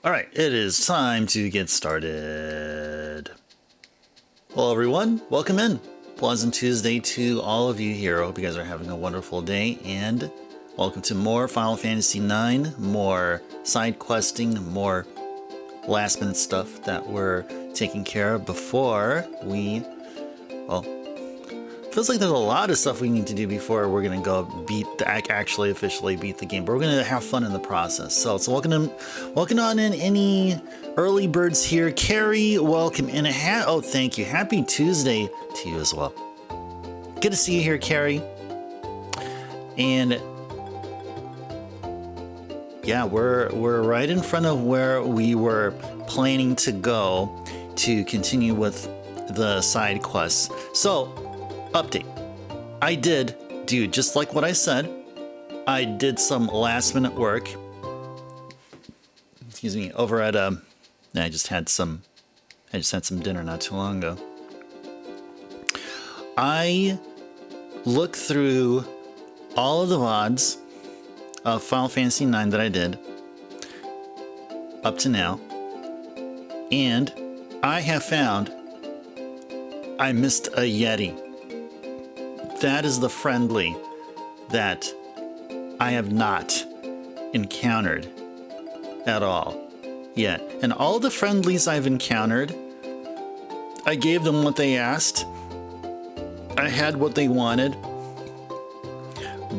All right, it is time to get started. Hello, everyone. Welcome in. Pleasant Tuesday to all of you here. I hope you guys are having a wonderful day, and welcome to more Final Fantasy IX, more side questing, more last minute stuff that we're taking care of before we, well, feels like there's a lot of stuff we need to do before we're gonna go actually officially beat the game, but we're gonna have fun in the process. So welcome on in any early birds here. Carrie, welcome in. Oh, thank you. Happy Tuesday to you as well. Good to see you here, Carrie. And yeah, we're right in front of where we were planning to go to continue with the side quests. So, update. I did do just like what I said. I did some last minute work. Excuse me, over at I just had some dinner not too long ago. I looked through all of the VODs of Final Fantasy IX that I did up to now, and I have found I missed a Yeti. That is the friendly that I have not encountered at all yet. And all the friendlies I've encountered, I gave them what they asked. I had what they wanted.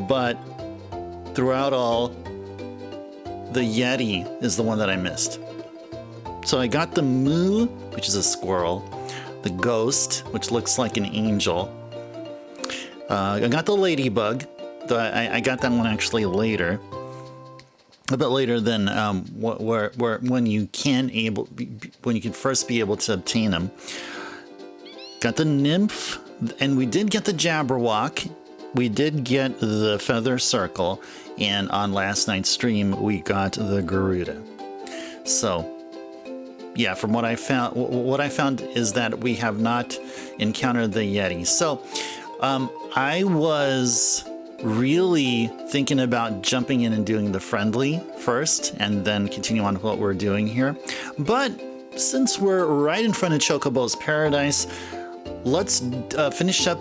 But throughout all, the Yeti is the one that I missed. So I got the Moo, which is a squirrel, the Ghost, which looks like an angel. I got the Ladybug, though I got that one actually later, a bit later than when you can first be able to obtain them. Got the Nymph, and we did get the Jabberwock. We did get the Feather Circle, and on last night's stream we got the Garuda. So, yeah, from what I found is that we have not encountered the Yeti. So, I was really thinking about jumping in and doing the friendly first and then continue on with what we're doing here. But since we're right in front of Chocobo's Paradise, let's finish up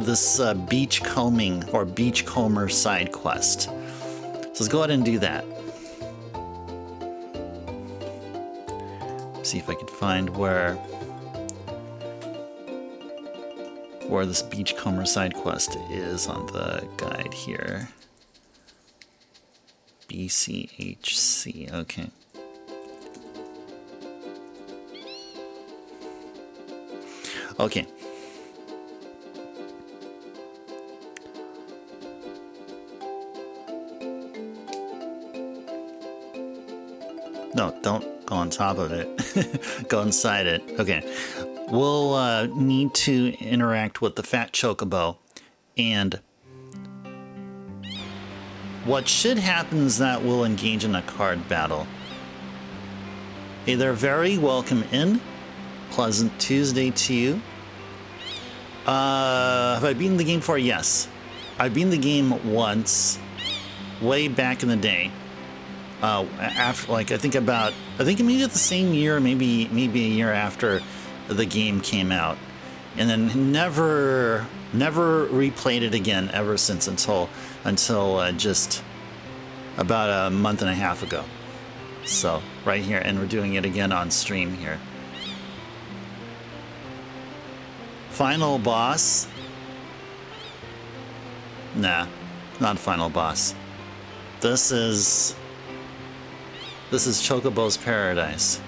this beach combing or beachcomber side quest. So let's go ahead and do that. See if I can find where this beachcomber side quest is on the guide here. BCHC, okay. Okay. No, don't go on top of it. Go inside it. Okay. We'll need to interact with the Fat Chocobo, and what should happen is that we'll engage in a card battle. Hey there, very welcome in. Pleasant Tuesday to you. Have I beaten the game before? Yes. I've beaten the game once, way back in the day. After, like, I think maybe the same year, maybe a year after the game came out, and then never replayed it again ever since until just about a month and a half ago. So right here, and we're doing it again on stream here. Final boss? Nah, not final boss. This is Chocobo's Paradise.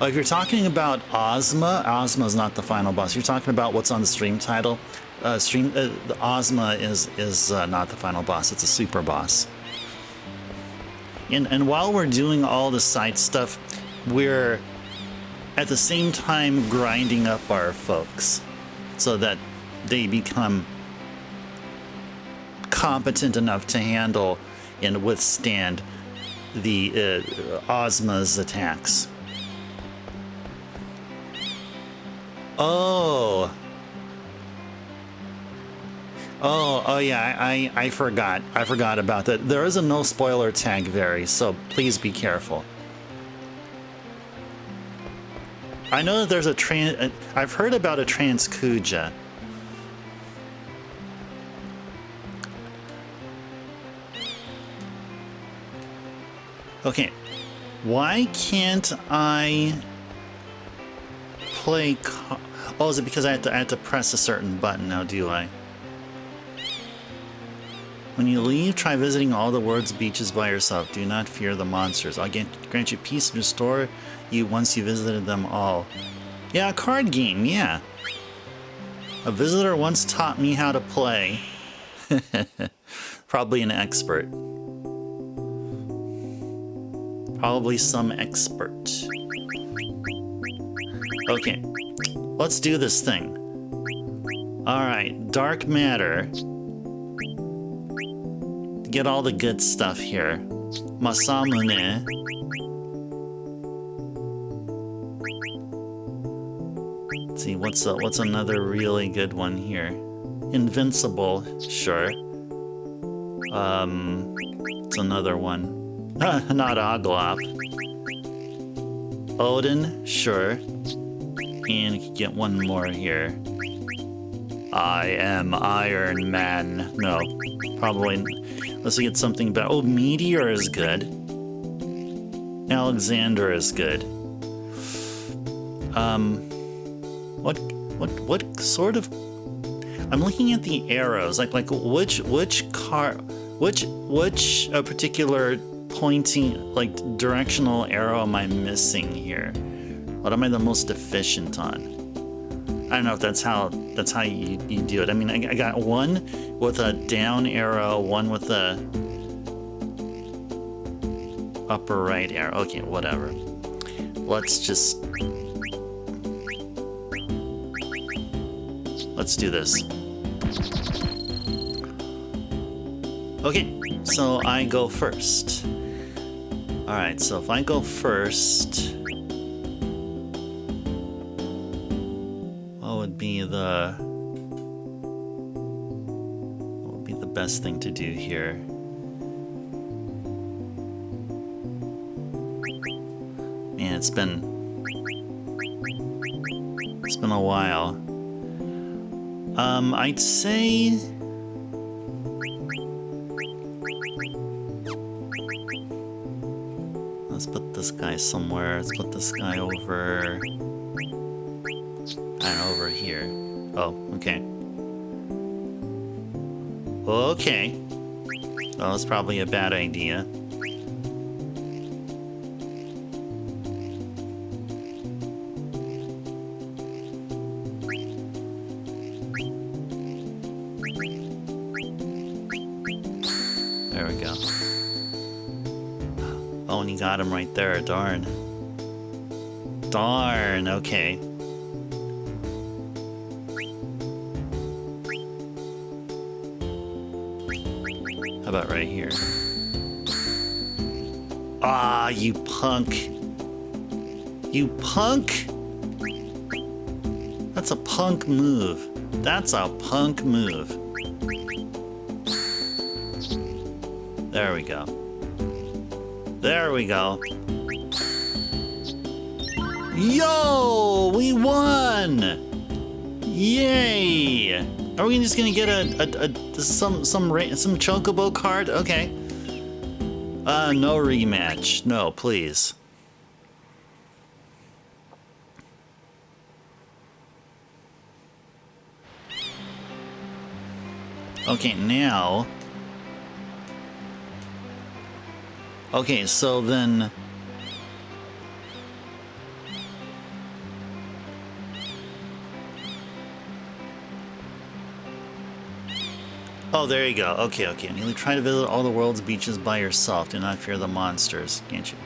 Oh, if you're talking about Ozma, Ozma's not the final boss. You're talking about what's on the stream title. The Ozma is not the final boss. It's a super boss. And while we're doing all the side stuff, we're at the same time grinding up our folks so that they become competent enough to handle and withstand the Ozma's attacks. Oh, Oh yeah, I forgot. I forgot about that. There is a no spoiler tag, Very, so please be careful. I know that there's a I've heard about a Transkuja. Okay, why can't I play? Oh, is it because I have to press a certain button now? Do I? When you leave, try visiting all the world's beaches by yourself. Do not fear the monsters. I'll grant you peace and restore you once you visited them all. Yeah, a card game, yeah. A visitor once taught me how to play. Probably an expert. Probably some expert. Okay, let's do this thing. Alright, dark matter. Get all the good stuff here. Masamune. Let's see, what's another really good one here? Invincible, sure. It's another one. Not Oglop. Odin, sure. And you can get one more here. I am Iron Man. No, probably. Let's get something better. Oh, Meteor is good. Alexander is good. What sort of? I'm looking at the arrows. Like which particular pointing, like directional arrow am I missing here? What am I the most deficient on? I don't know if that's how you do it. I mean, I got one with a down arrow, one with a upper right arrow. Okay, whatever. Let's do this. Okay, so I go first. Alright, so if I go first, what would be the best thing to do here? Man, it's been a while. I'd say let's put this guy somewhere. Let's put this guy over, I don't know, over here. Oh, okay. Okay. Well, that's probably a bad idea. There we go. Oh, and he got him right there. Darn. Darn, okay. How about right here? Ah, you punk. You punk! That's a punk move. That's a punk move. There we go. There we go. Yo! We won! Yay! Are we just gonna get some chocobo card? Okay. No rematch. No, please. Okay, now. Okay, so then. Oh, there you go. Okay, okay. And you try to visit all the world's beaches by yourself. Do not fear the monsters, can't you?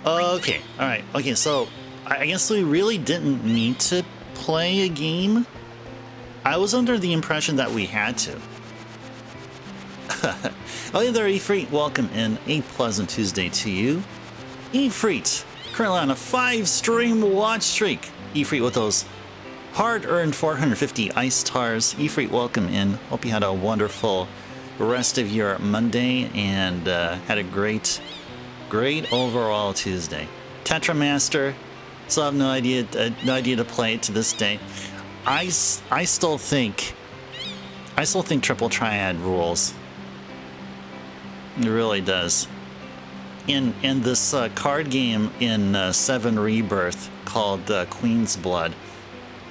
Okay, alright. Okay, so I guess we really didn't need to play a game. I was under the impression that we had to. Oh, hey there, Efreet. Welcome in. A pleasant Tuesday to you. Efreet, currently on a 5-stream watch streak. Efreet with those hard-earned 450 ice stars. Ifrit, welcome in. Hope you had a wonderful rest of your Monday and had a great overall Tuesday. Tetramaster, still have no idea to play it to this day. I still think Triple Triad rules. It really does. In this card game in 7 Rebirth called Queen's Blood,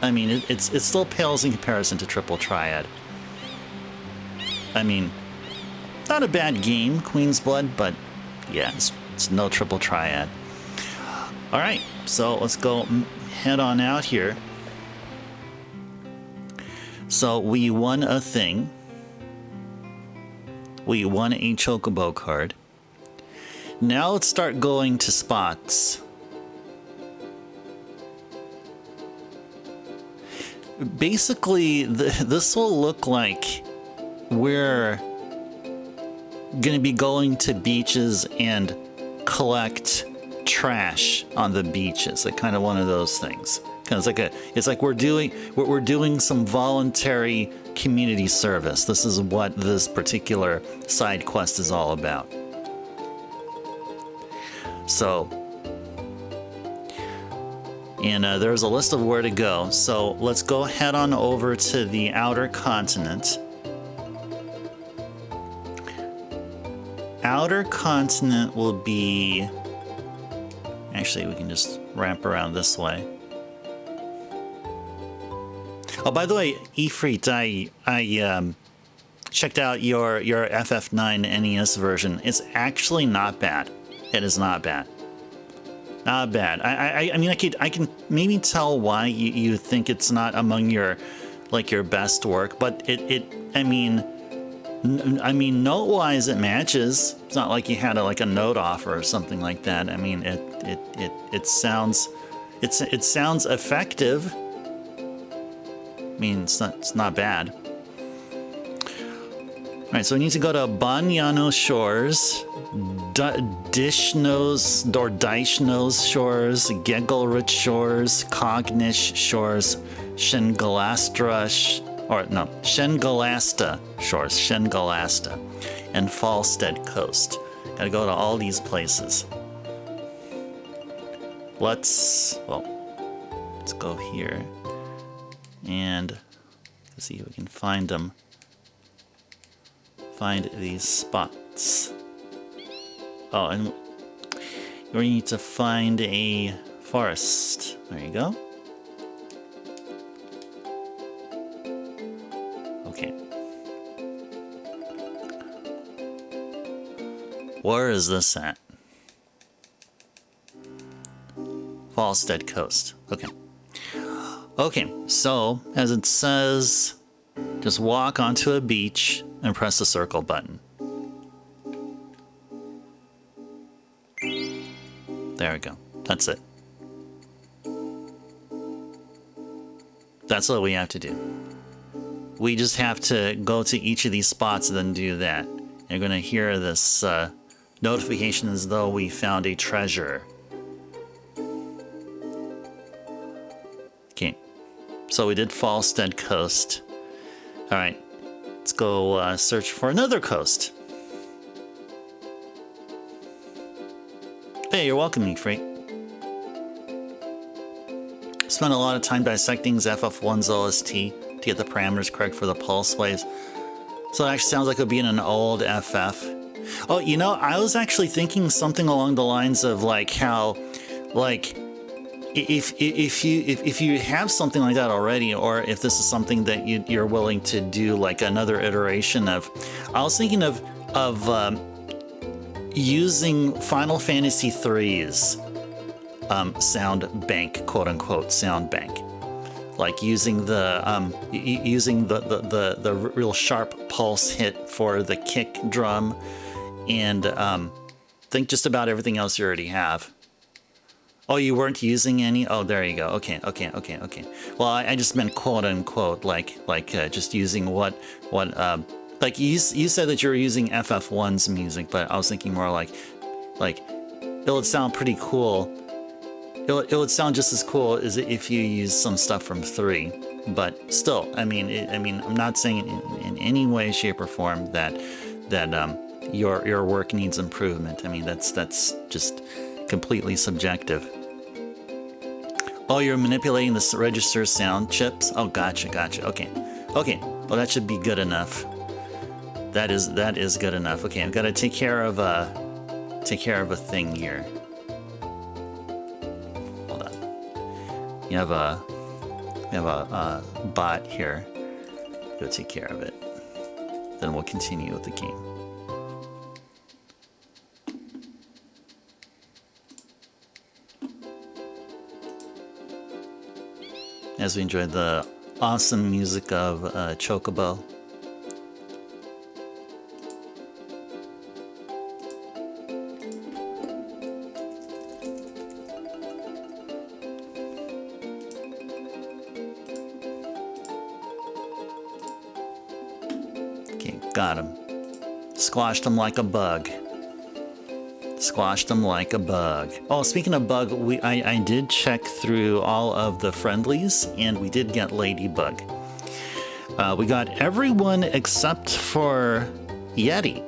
I mean, it still pales in comparison to Triple Triad. I mean, not a bad game, Queen's Blood, but yeah, it's no Triple Triad. All right, so let's go head on out here. So we won a thing. We won a Chocobo card. Now let's start going to spots. Basically, this will look like we're going to be going to beaches and collect trash on the beaches, like kind of one of those things. Kind of it's like we're doing some voluntary community service. This is what this particular side quest is all about. So, and there's a list of where to go. So let's go head on over to the outer continent. Outer continent will be... Actually, we can just wrap around this way. Oh, by the way, Ifrit, I checked out your FF9 NES version. It's actually not bad. It is not bad. Not bad. I mean, I can maybe tell why you think it's not among your best work, but I mean, note-wise, it matches. It's not like you had a note offer or something like that. I mean, it sounds effective. I mean, it's not bad. All right, so we need to go to Banyano Shores, Dishnos Shores, Gegelrich Shores, Cognish Shores, Shengalasta Shores, Shengalasta, and Falstead Coast. Gotta go to all these places. Let's go here and see if we can find them. Find these spots. Oh, and we need to find a forest. There you go. Okay. Where is this at? Falstead Coast. Okay. Okay, so as it says, just walk onto a beach and press the circle button. There we go. That's it. That's what we have to do. We just have to go to each of these spots and then do that. You're going to hear this notification as though we found a treasure. Okay. So we did Falstead Coast. All right. Let's go search for another coast. Hey, you're welcome, Ifrit. Spent a lot of time dissecting FF1's OST to get the parameters correct for the pulse waves. So it actually sounds like it would be in an old FF. Oh, you know, I was actually thinking something along the lines of how, if you have something like that already, or if this is something that you're willing to do another iteration of, I was thinking of using Final Fantasy III's sound bank, quote unquote sound bank, using the real sharp pulse hit for the kick drum, and think just about everything else you already have. Oh, you weren't using any? Oh, there you go. Okay. Well, I just meant quote unquote, just using what you said that you were using FF1's music, but I was thinking more like it would sound pretty cool it would sound just as cool as if you use some stuff from 3. But still, I mean, I'm not saying in any way, shape, or form that your work needs improvement. I mean, that's just completely subjective. Oh, you're manipulating the register sound chips? Oh, gotcha. Okay. Well, that should be good enough. That is good enough. Okay, I've got to take care of a thing here. Hold on. We have a bot here. Go take care of it. Then we'll continue with the game. As we enjoy the awesome music of Chocobo. Okay, got him. Squashed him like a bug. Squashed them like a bug. Oh, speaking of bug, I did check through all of the friendlies, and we did get Ladybug. We got everyone except for Yeti.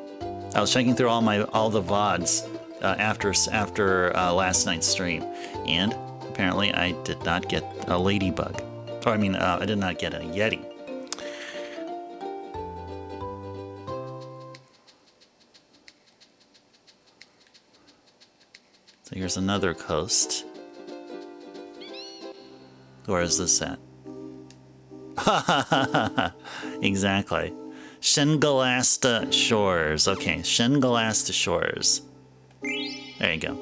I was checking through all the VODs after last night's stream, and apparently I did not get a Ladybug. Or I mean, I did not get a Yeti. So here's another coast. Where is this at? Exactly. Shingalasta Shores. Okay, Shingalasta Shores. There you go.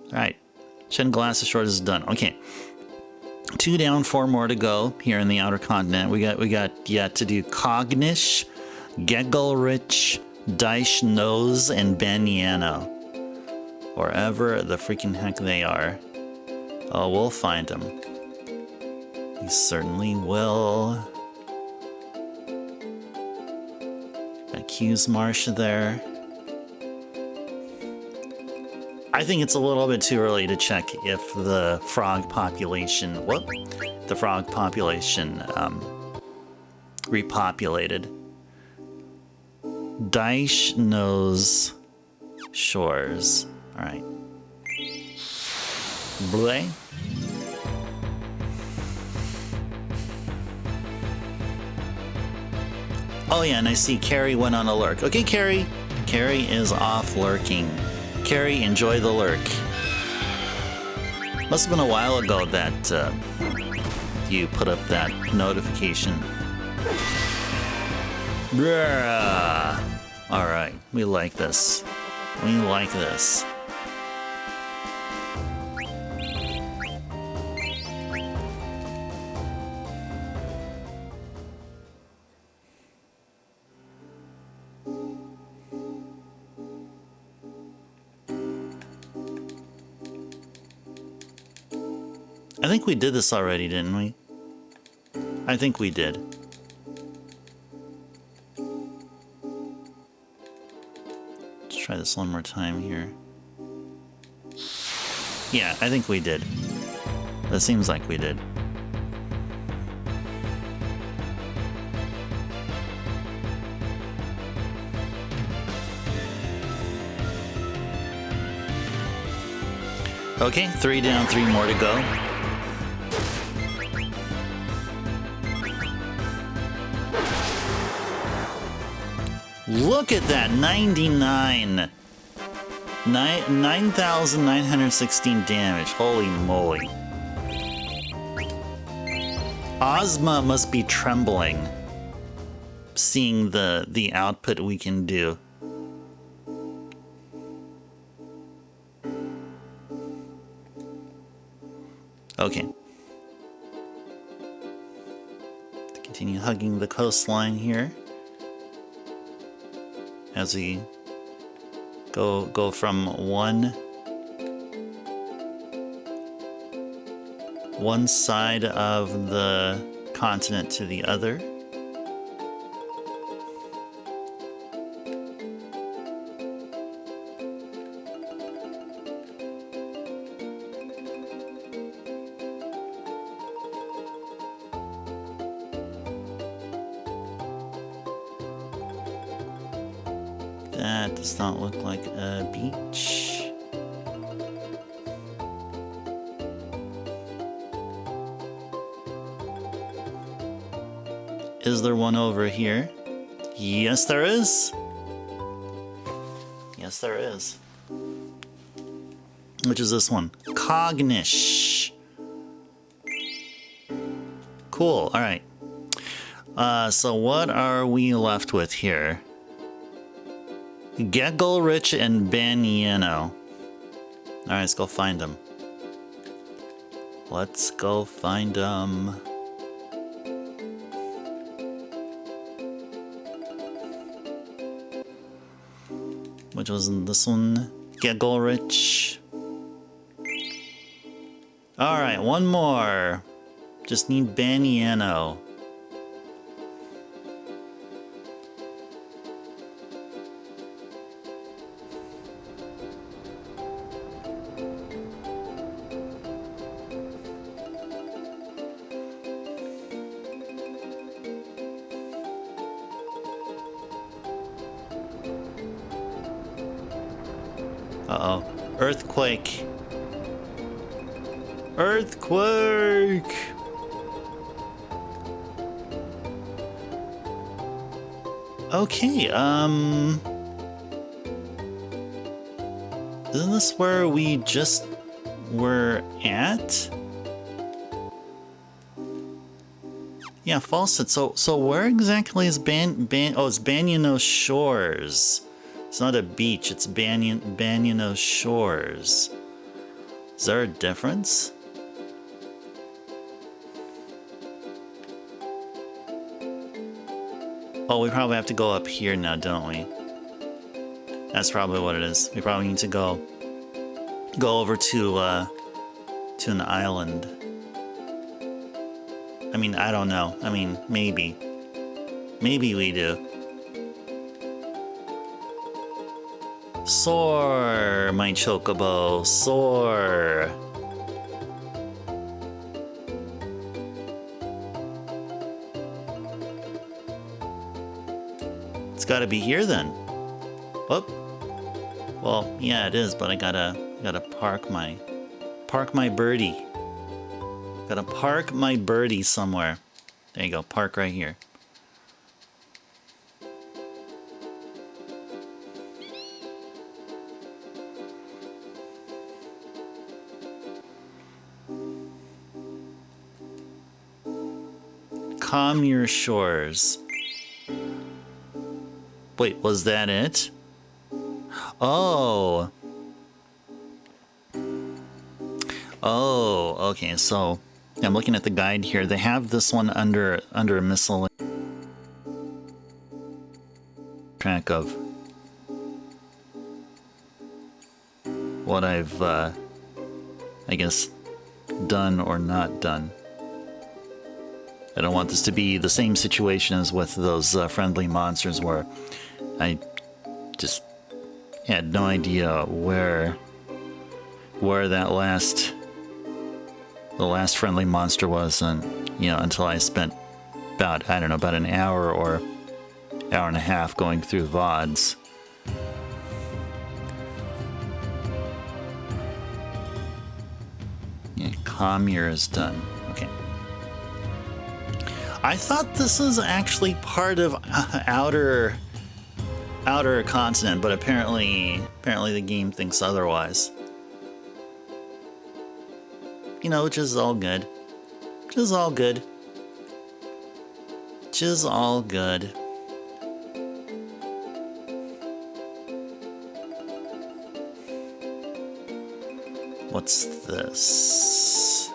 Alright. Shingalasta Shores is done. Okay. 2 down, 4 more to go here in the Outer Continent. We got yet to do Cognish, Geggelrich, Daish Nose, and Banyano. Wherever the freaking heck they are. Oh, we'll find them. We certainly will. Got Q's Marsh there. I think it's a little bit too early to check if the frog population, repopulated. Daish Nose Shores. All right. Bleh. Oh yeah, and I see Carrie went on a lurk. Okay, Carrie. Carrie is off lurking. Carrie, enjoy the lurk. Must have been a while ago that you put up that notification. All right, we like this. We like this. I think we did this already, didn't we? I think we did. Let's try this one more time here. Yeah, I think we did. That seems like we did. Okay, 3 down, 3 more to go. Look at that, 99. 9,916 damage. Holy moly. Ozma must be trembling, seeing the output we can do. Okay. Continue hugging the coastline here. As we go from one side of the continent to the other. That does not look like a beach. Is there one over here? Yes, there is. Yes, there is. Which is this one? Cognish. Cool, alright. So what are we left with here? Geggelrich and Baniano. Alright, let's go find them. Let's go find them. Which was this one? Geggelrich. Alright, one more. Just need Baniano. Uh-oh. Earthquake. Earthquake! Okay, isn't this where we just were at? Yeah, Fawcett. So where exactly is oh, it's Banyano Shores. It's not a beach, it's Banyano Shores. Is there a difference? Oh, we probably have to go up here now, don't we? That's probably what it is. We probably need to go over to an island. I mean, I don't know. I mean, maybe. Maybe we do. Soar, my chocobo, soar. It's gotta be here then. Oh. Well, yeah, it is, but I gotta park my birdie. Gotta park my birdie somewhere. There you go, park right here. Calm your shores. Wait, was that it? Oh. Oh, okay, so I'm looking at the guide here. They have this one under miscellaneous. Track of what I've, I guess, done or not done. I don't want this to be the same situation as with those friendly monsters where I just had no idea where that the last friendly monster was, and you know, until I spent about, I don't know, about an hour or hour and a half going through VODs. Yeah, Commure is done. Okay. I thought this was actually part of outer continent, but apparently the game thinks otherwise. You know, which is all good. Which is all good. Which is all good. What's this?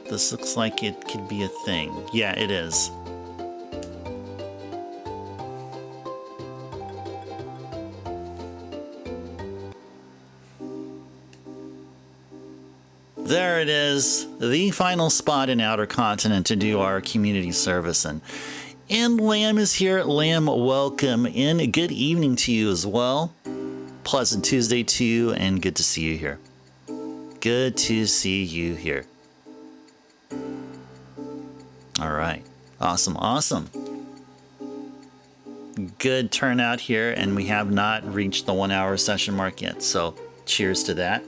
This looks like it could be a thing. Yeah, it is. There it is, the final spot in Outer Continent to do our community service in. And Lamb is here. Lamb, welcome in. Good evening to you as well. Pleasant Tuesday to you, and good to see you here. Good to see you here. All right. Awesome, awesome. Good turnout here, and we have not reached the 1 hour session mark yet, so cheers to that.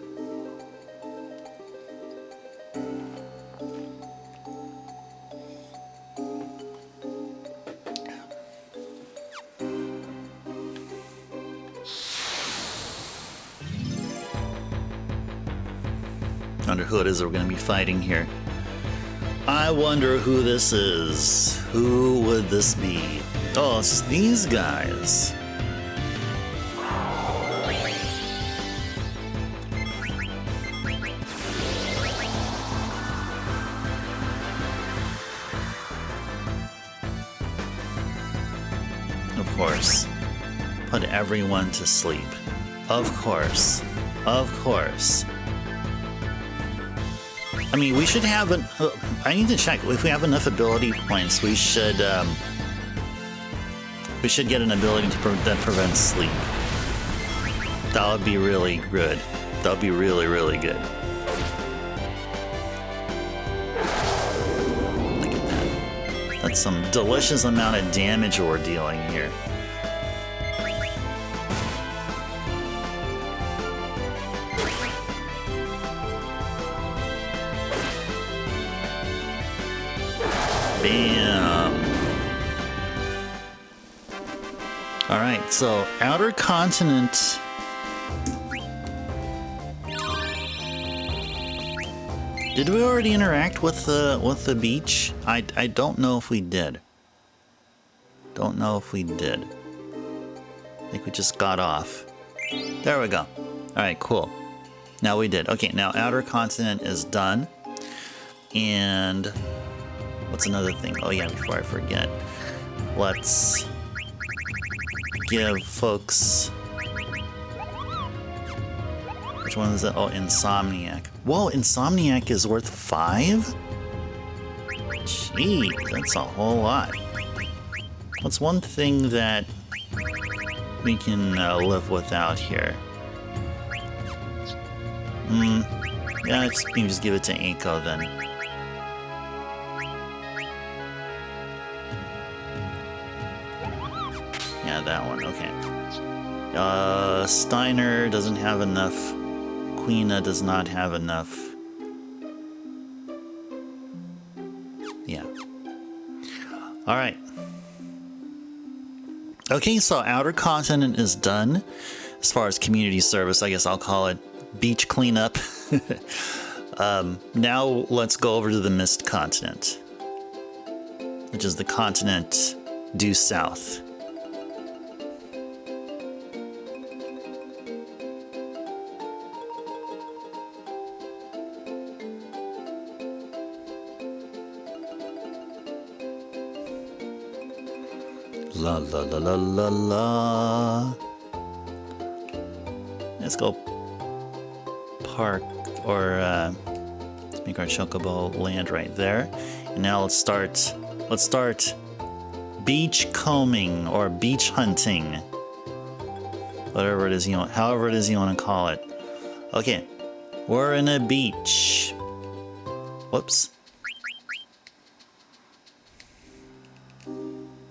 Wonder who it is that we're going to be fighting here. I wonder who this is. Who would this be? Oh, it's these guys. Of course. Put everyone to sleep. Of course. Of course. I mean, we should have an... I need to check. If we have enough ability points, we should get an ability that prevents sleep. That would be really good. That would be really, really good. Look at that. That's some delicious amount of damage we're dealing here. Bam! Alright, so Outer Continent. Did we already interact with the beach? I don't know if we did. Don't know if we did. I think we just got off. There we go. Alright, cool. Now we did. Okay, now Outer Continent is done. And what's another thing? Oh yeah, before I forget. Let's give folks... Which one is that? Oh, Insomniac. Whoa, Insomniac is worth 5? Jeez, that's a whole lot. What's one thing that we can live without here? Yeah, you just give it to Eiko then. Yeah, that one, okay. Steiner doesn't have enough. Quina does not have enough. Yeah. Alright. Okay, so Outer Continent is done. As far as community service, I guess I'll call it beach cleanup. Now let's go over to the Mist Continent, which is the continent due south. La la la la la la. Let's go park or make our chocobo land right there. And now let's start beach combing or beach hunting. Whatever it is you want, however it is you want to call it. Okay. We're in a beach. Whoops.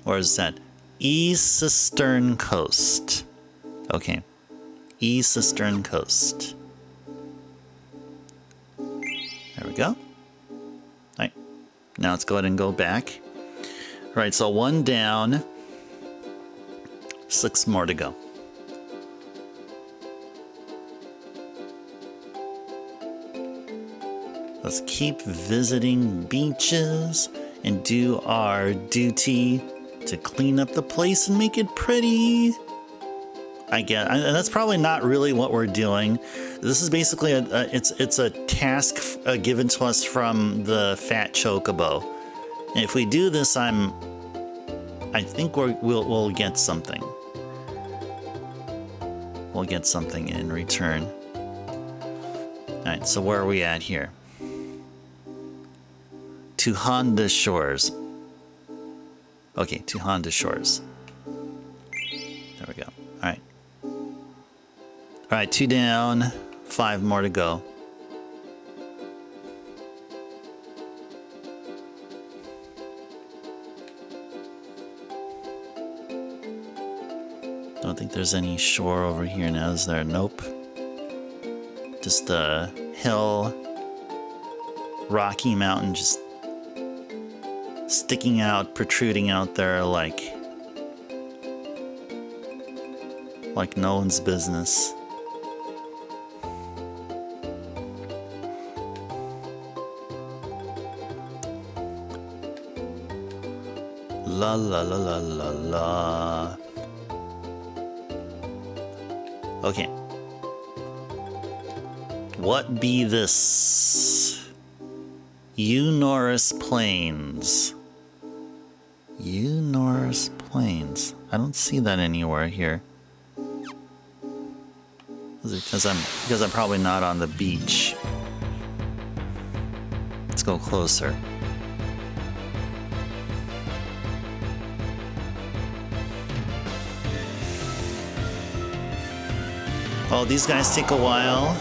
Where is that? Eastern Coast. Okay. Eastern Coast. There we go. Alright. Now let's go ahead and go back. Alright, so 1 down. 6 more to go. Let's keep visiting beaches and do our duty to clean up the place and make it pretty. I get, and that's probably not really what we're doing. This is basically it's a task given to us from the Fat Chocobo. And if we do this, I think we'll get something. We'll get something in return. All right, so where are we at here? To Honda Shores. Okay, to Honda Shores. There we go. All right. All right, 2 down, 5 more to go. don't think there's any shore over here now, is there? Nope. Just a hill, rocky mountain just sticking out, protruding out there like no one's business. La la la la la la. Okay. What be this? Norris Plains. Norris Plains. I don't see that anywhere here. Is it because I'm probably not on the beach? Let's go closer. Oh, these guys take a while,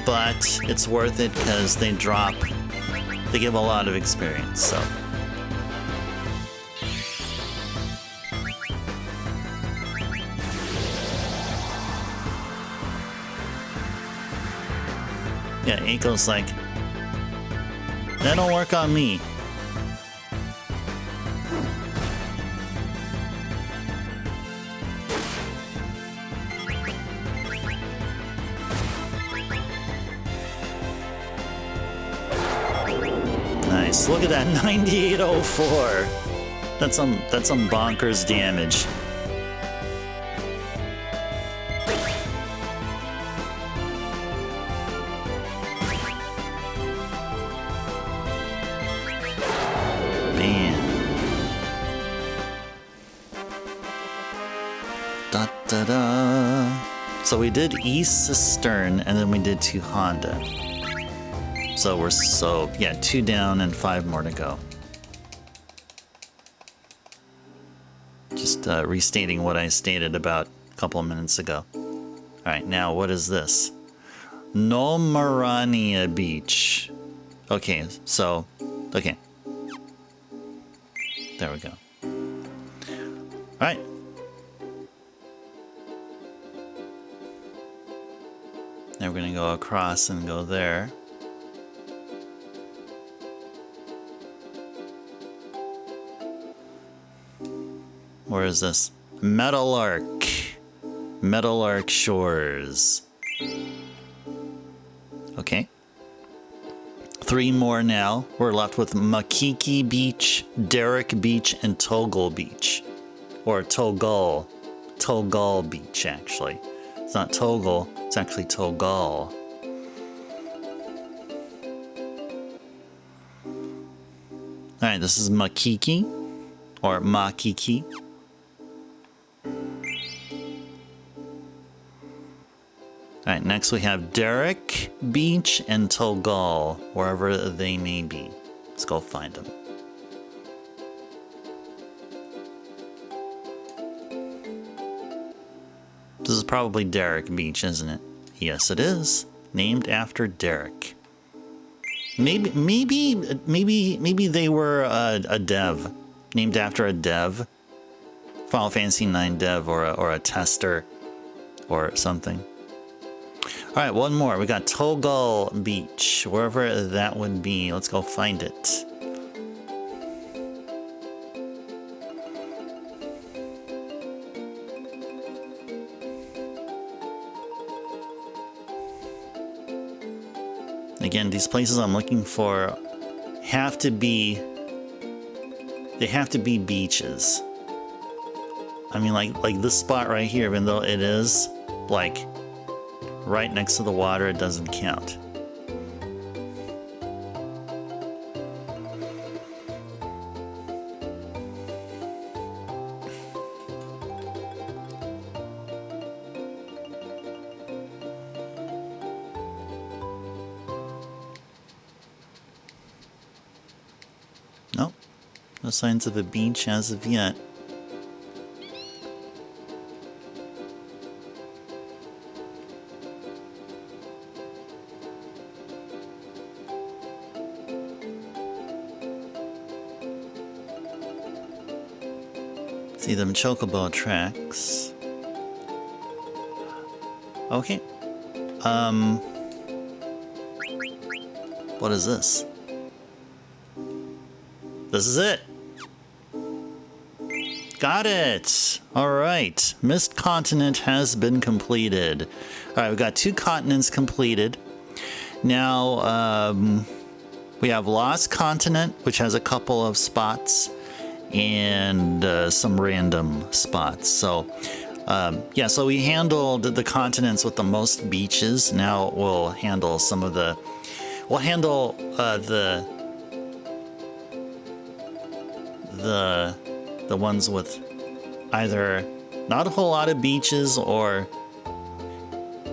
but it's worth it because they give a lot of experience, so. Yeah, Aiko's like, that don't work on me. Nice. Look at that, 9804. That's some bonkers damage. So we did East Cistern, and then we did to Honda. So we're 2 down and 5 more to go. Just restating what I stated about a couple of minutes ago. All right, now what is this? Nomarania Beach. Okay, so, okay. There we go. All right. Now we're gonna go across and go there. Where is this? Meadowlark Shores. Okay. 3 more now. We're left with Makiki Beach, Derrick Beach, and Toggle Beach. Or Toggle Beach, actually. It's not Toggle, it's actually Toggle. Alright, this is Makiki, or Makiki. Alright, next we have Derrick Beach and Toggle, wherever they may be. Let's go find them. This is probably Derrick Beach, isn't it? Yes, it is. Named after Derrick. Maybe they were a dev. Named after a dev. Final Fantasy IX dev or a tester or something. Alright, one more. We got Toggle Beach. Wherever that would be. Let's go find it. Again, these places I'm looking for have to be beaches. I mean, like this spot right here, even though it is like right next to the water, it doesn't count. Nope, no signs of a beach as of yet. See them chocobo tracks. Okay. What is this? This is it. Got it. All right. Mist Continent has been completed. All right, we've got 2 continents completed. Now, we have Lost Continent, which has a couple of spots, and some random spots. So, yeah, so we handled the continents with the most beaches. Now we'll handle some of the... We'll handle the ones with either not a whole lot of beaches or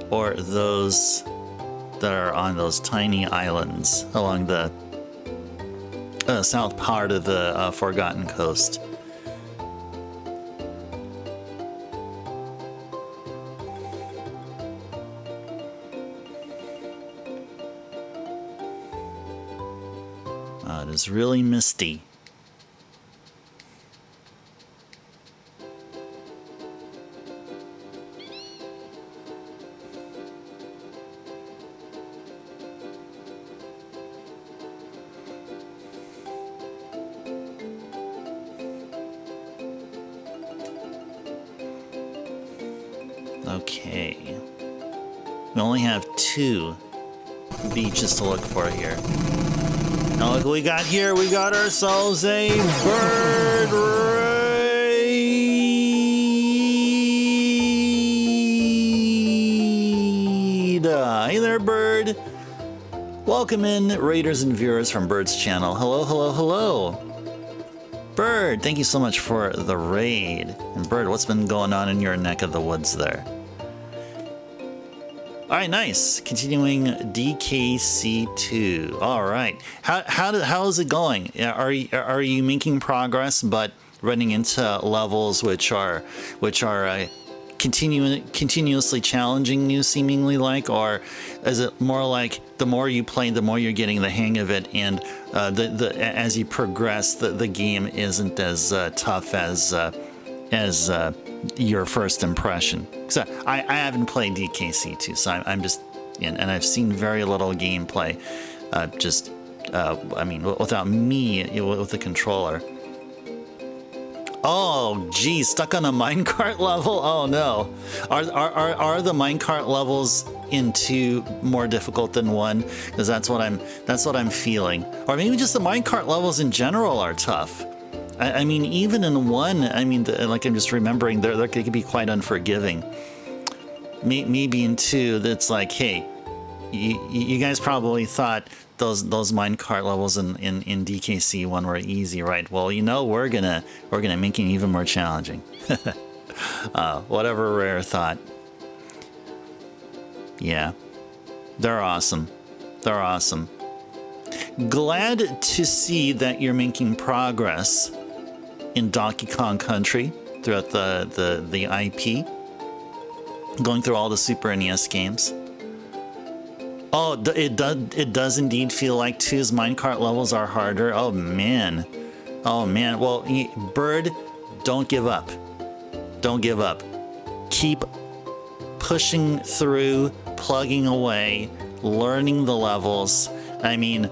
those that are on those tiny islands along the south part of the Forgotten Coast. It is really misty. Okay. We only have 2 beaches to look for here. Now look what we got here. We got ourselves a bird raid. Hey there, bird. Welcome in, raiders and viewers from Bird's channel. Hello, hello, hello. Bird, thank you so much for the raid. And Bird, what's been going on in your neck of the woods there? All right, nice. Continuing DKC2. All right. How is it going? Are you making progress, but running into levels which are continuously challenging you, seemingly like, or is it more like the more you play, the more you're getting the hang of it, and as you progress, the game isn't as tough as your first impression? So I haven't played DKC2, so I'm just, and I've seen very little gameplay, I mean, without me with the controller. Oh, geez, stuck on a minecart level? Oh no. Are the minecart levels in 2 more difficult than 1? Because that's what I'm feeling. Or maybe just the minecart levels in general are tough. I mean, even in 1, I mean, like I'm just remembering, they could be quite unforgiving. Maybe in 2, that's like, hey, you guys probably thought those minecart levels in DKC 1 were easy, right? Well, you know, we're gonna make it even more challenging. Whatever rare thought. Yeah, they're awesome. They're awesome. Glad to see that you're making progress in Donkey Kong Country throughout the IP, going through all the Super NES games. Oh, it does indeed feel like 2's minecart levels are harder. Oh man, oh man. Well, Bird, don't give up. Don't give up. Keep pushing through, plugging away, learning the levels. I mean,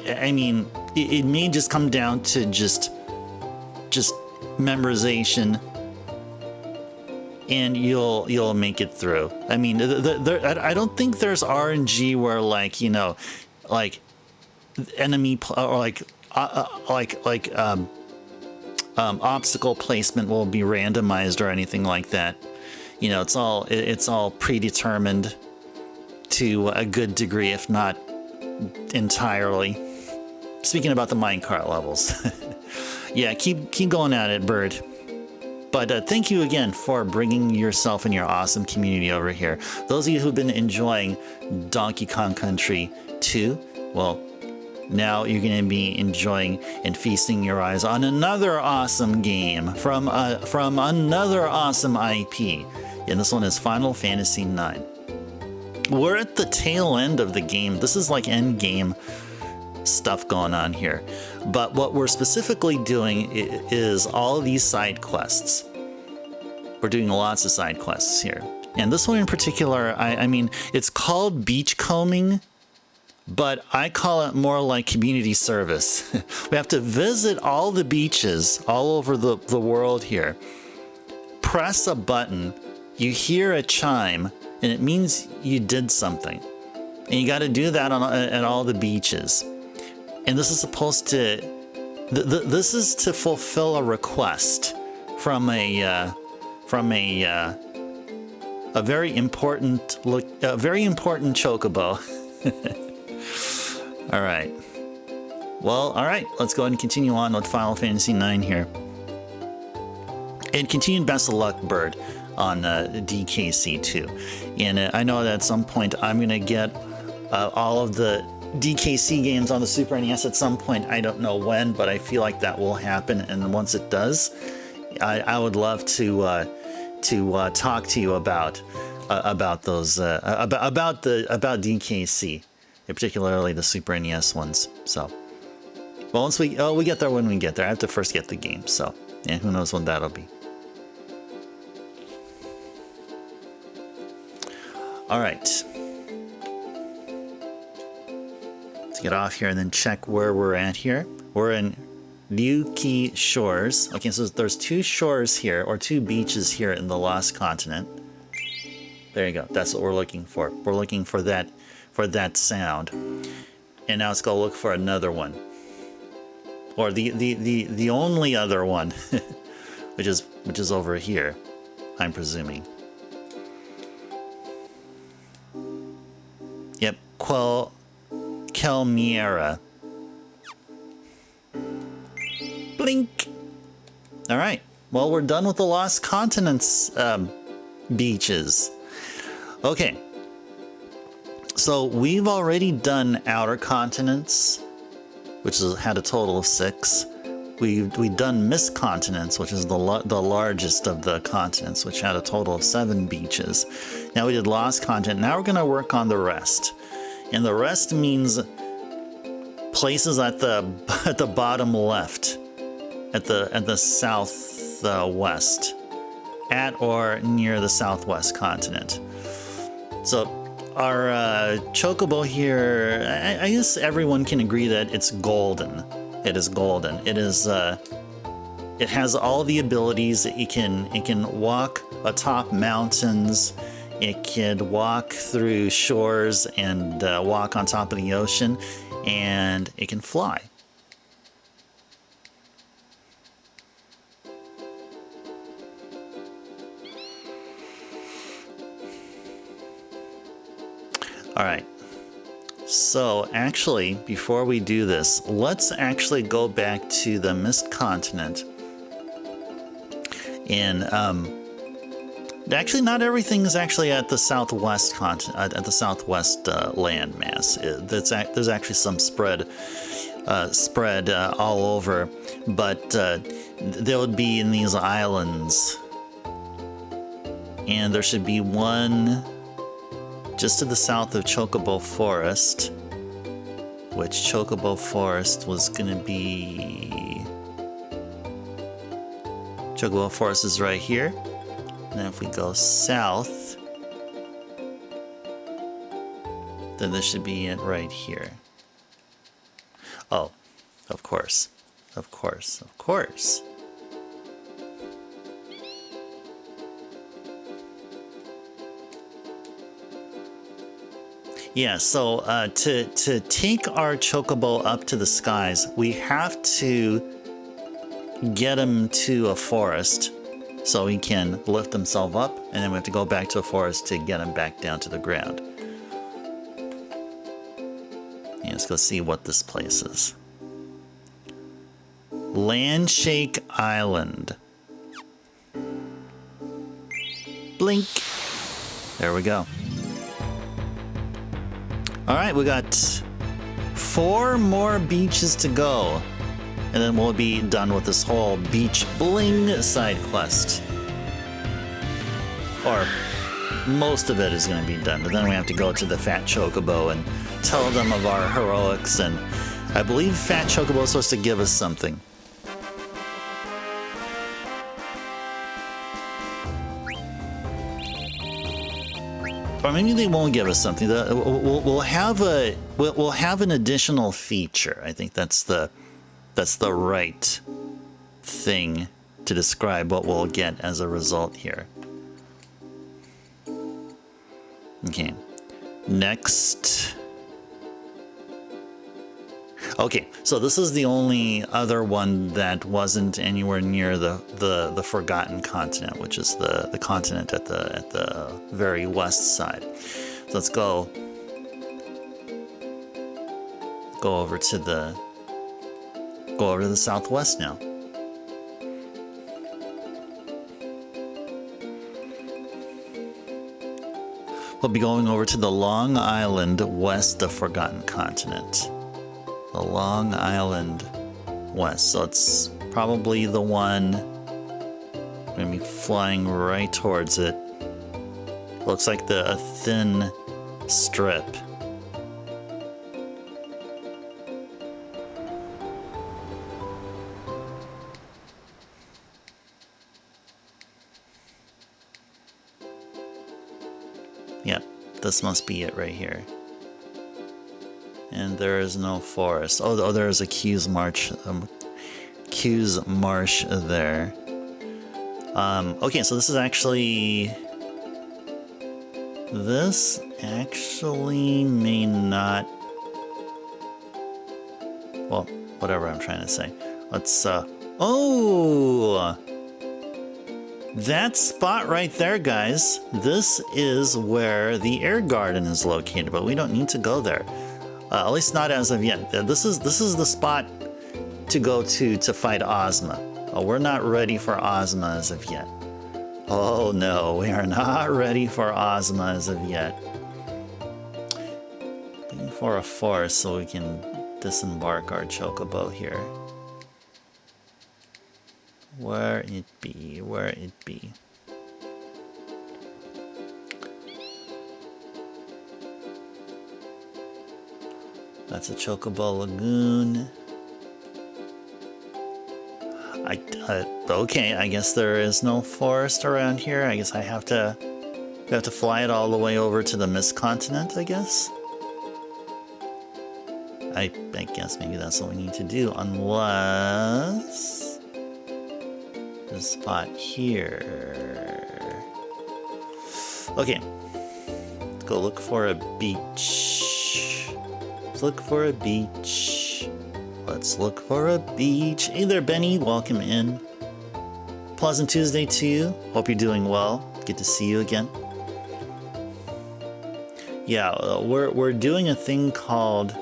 it may just come down to just memorization, and you'll make it through. I mean, I don't think there's RNG where, like, you know, like enemy or like obstacle placement will be randomized or anything like that. You know, it's all predetermined to a good degree, if not entirely. Speaking about the minecart levels. Yeah, keep going at it, Bird. But thank you again for bringing yourself and your awesome community over here. Those of you who've been enjoying Donkey Kong Country 2, well, now you're going to be enjoying and feasting your eyes on another awesome game from another awesome IP. And this one is Final Fantasy IX. We're at the tail end of the game. This is like end game stuff going on here, but what we're specifically doing is all of these side quests. We're doing lots of side quests here, And this one in particular, I mean, it's called beachcombing, but I call it more like community service. We have to visit all the beaches all over the world here. Press a button, you hear a chime, and it means you did something. And you got to do that at all the beaches. And this is supposed to, this is to fulfill a request from a very important chocobo. All right. Well, all right. Let's go ahead and continue on with Final Fantasy IX here. And continued best of luck, Bird, on DKC too. And I know that at some point I'm gonna get all of the DKC games on the Super NES at some point. I don't know when, but I feel like that will happen. And once it does, I would love to talk to you about those about DKC, particularly the Super NES ones. So, well, once we get there when we get there. I have to first get the game. So, yeah, who knows when that'll be. All right. Let's get off here and then check where we're at here. We're in Ryuki Shores. Okay, so there's two shores here, or two beaches here in the Lost Continent. There you go. That's what we're looking for. We're looking for that sound. And now let's go look for another one. Or the only other one, which is over here, I'm presuming. Yep, Kelmiera. Blink. All right. Well, we're done with the Lost Continents beaches. Okay. So we've already done Outer Continents, which had a total of 6. We've done Mist Continents, which is the largest of the continents, which had a total of 7 beaches. Now we did Lost Continent. Now we're going to work on the rest. And the rest means places at the bottom left, at the southwest, at or near the southwest continent. So our chocobo here, I guess everyone can agree that it's golden. It is golden. It is. It has all the abilities. It can walk atop mountains. It can walk through shores and walk on top of the ocean, and it can fly. All right. So actually, before we do this, let's actually go back to the Mist Continent. And actually, not everything is actually at the southwest continent, at the southwest landmass. There's actually some spread all over, but they would be in these islands, and there should be one just to the south of Chocobo Forest, which Chocobo Forest was going to be... Chocobo Forest is right here. And then if we go south, then this should be it right here. Oh, of course. Of course. Of course. Yeah, so to take our chocobo up to the skies, we have to get him to a forest so he can lift himself up, and then we have to go back to a forest to get him back down to the ground. Yeah, let's go see what this place is. Landshake Island. Blink. There we go. All right, we got 4 more beaches to go, and then we'll be done with this whole beach bling side quest. Or most of it is going to be done, but then we have to go to the Fat Chocobo and tell them of our heroics, and I believe Fat Chocobo is supposed to give us something. Or maybe they won't give us something. We'll have an additional feature. I think that's the right thing to describe what we'll get as a result here. Okay. Next. Okay, so this is the only other one that wasn't anywhere near the Forgotten Continent, which is the continent at the very west side. So let's go over to the southwest now. We'll be going over to the Long Island west of Forgotten Continent. The Long Island west. So it's probably the one. We're gonna be flying right towards it. Looks like a thin strip. Yep, this must be it right here. And there is no forest. Oh, there is a Q's Marsh there. Okay, so this actually may not. Well, whatever I'm trying to say. Let's. Oh, that spot right there, guys. This is where the air garden is located, but we don't need to go there. At least not as of yet. This is the spot to go to fight Ozma. Oh, we're not ready for Ozma as of yet. Oh no, we are not ready for Ozma as of yet. Looking for a forest so we can disembark our chocobo here. Where it be? Where it be? That's a Chocobo Lagoon. Okay, I guess there is no forest around here. I guess we have to fly it all the way over to the Mist Continent, I guess. I guess maybe that's what we need to do, unless this spot here. Okay, let's go look for a beach. Look for a beach. Let's look for a beach. Hey there, Benny. Welcome in. Pleasant Tuesday to you. Hope you're doing well. Good to see you again. Yeah, we're doing a thing called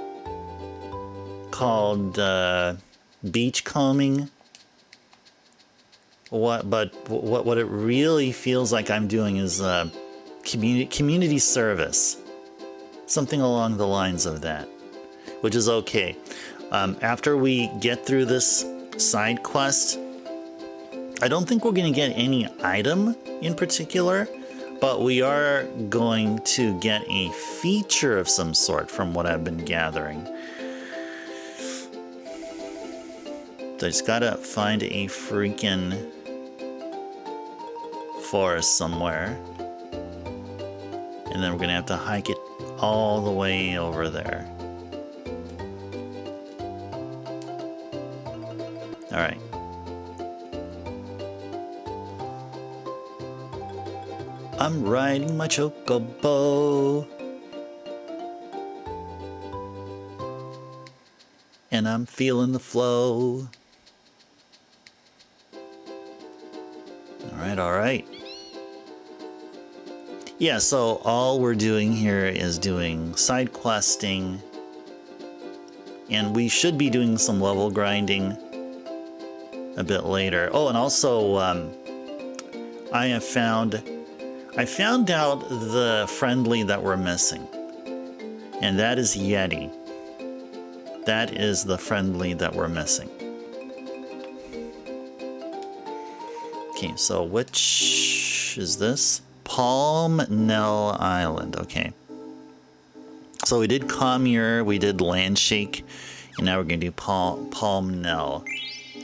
beach combing. What it really feels like I'm doing is community service. Something along the lines of that. Which is okay. After we get through this side quest, I don't think we're going to get any item in particular, but we are going to get a feature of some sort from what I've been gathering. So I just gotta find a freaking forest somewhere, and then we're going to have to hike it all the way over there. All right. I'm riding my chocobo, and I'm feeling the flow. All right. Yeah, so all we're doing here is doing side questing, and we should be doing some level grinding a bit later. Oh, and also I found out the friendly that we're missing, and that is Yeti. That is the friendly that we're missing. Okay, so which is this? Palm Nell Island. Okay. So we did Commure, we did Landshake, and now we're gonna do Palm Nell.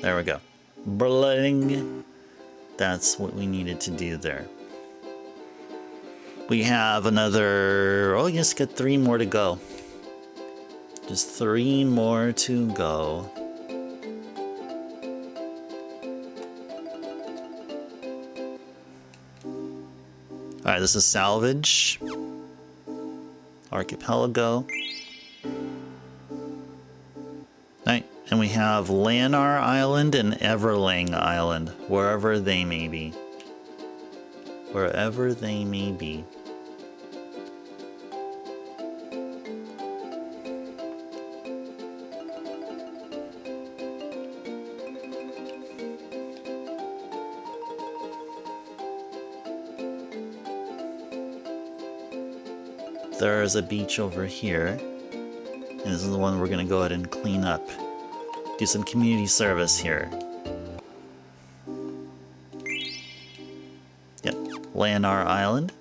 There we go. Bling. That's what we needed to do there. We have another, oh, you just got 3 more to go. Just 3 more to go. Alright, this is Salvage. Archipelago. Alright, and we have Lanar Island and Everling Island, wherever they may be. Wherever they may be. There's a beach over here. And this is the one we're gonna go ahead and clean up. Do some community service here. Yep, Lanar Island.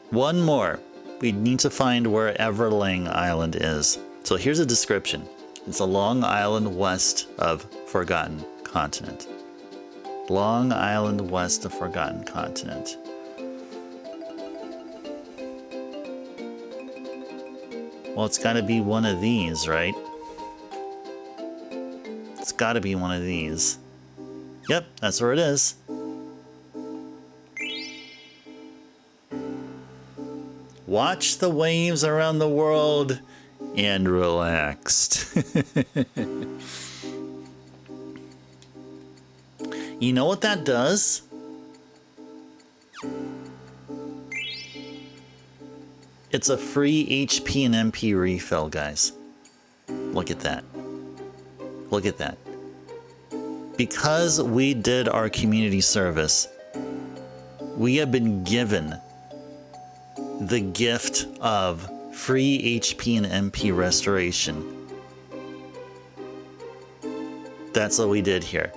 One more. We need to find where Everling Island is. So here's a description. It's a long island west of Forgotten Continent. Long island west of Forgotten Continent. Well, it's gotta be one of these, right? It's gotta be one of these. Yep, that's where it is. Watch the waves around the world and relaxed. You know what that does? It's a free HP and MP refill, guys. Look at that. Look at that. Because we did our community service, we have been given the gift of free HP and MP restoration. That's what we did here.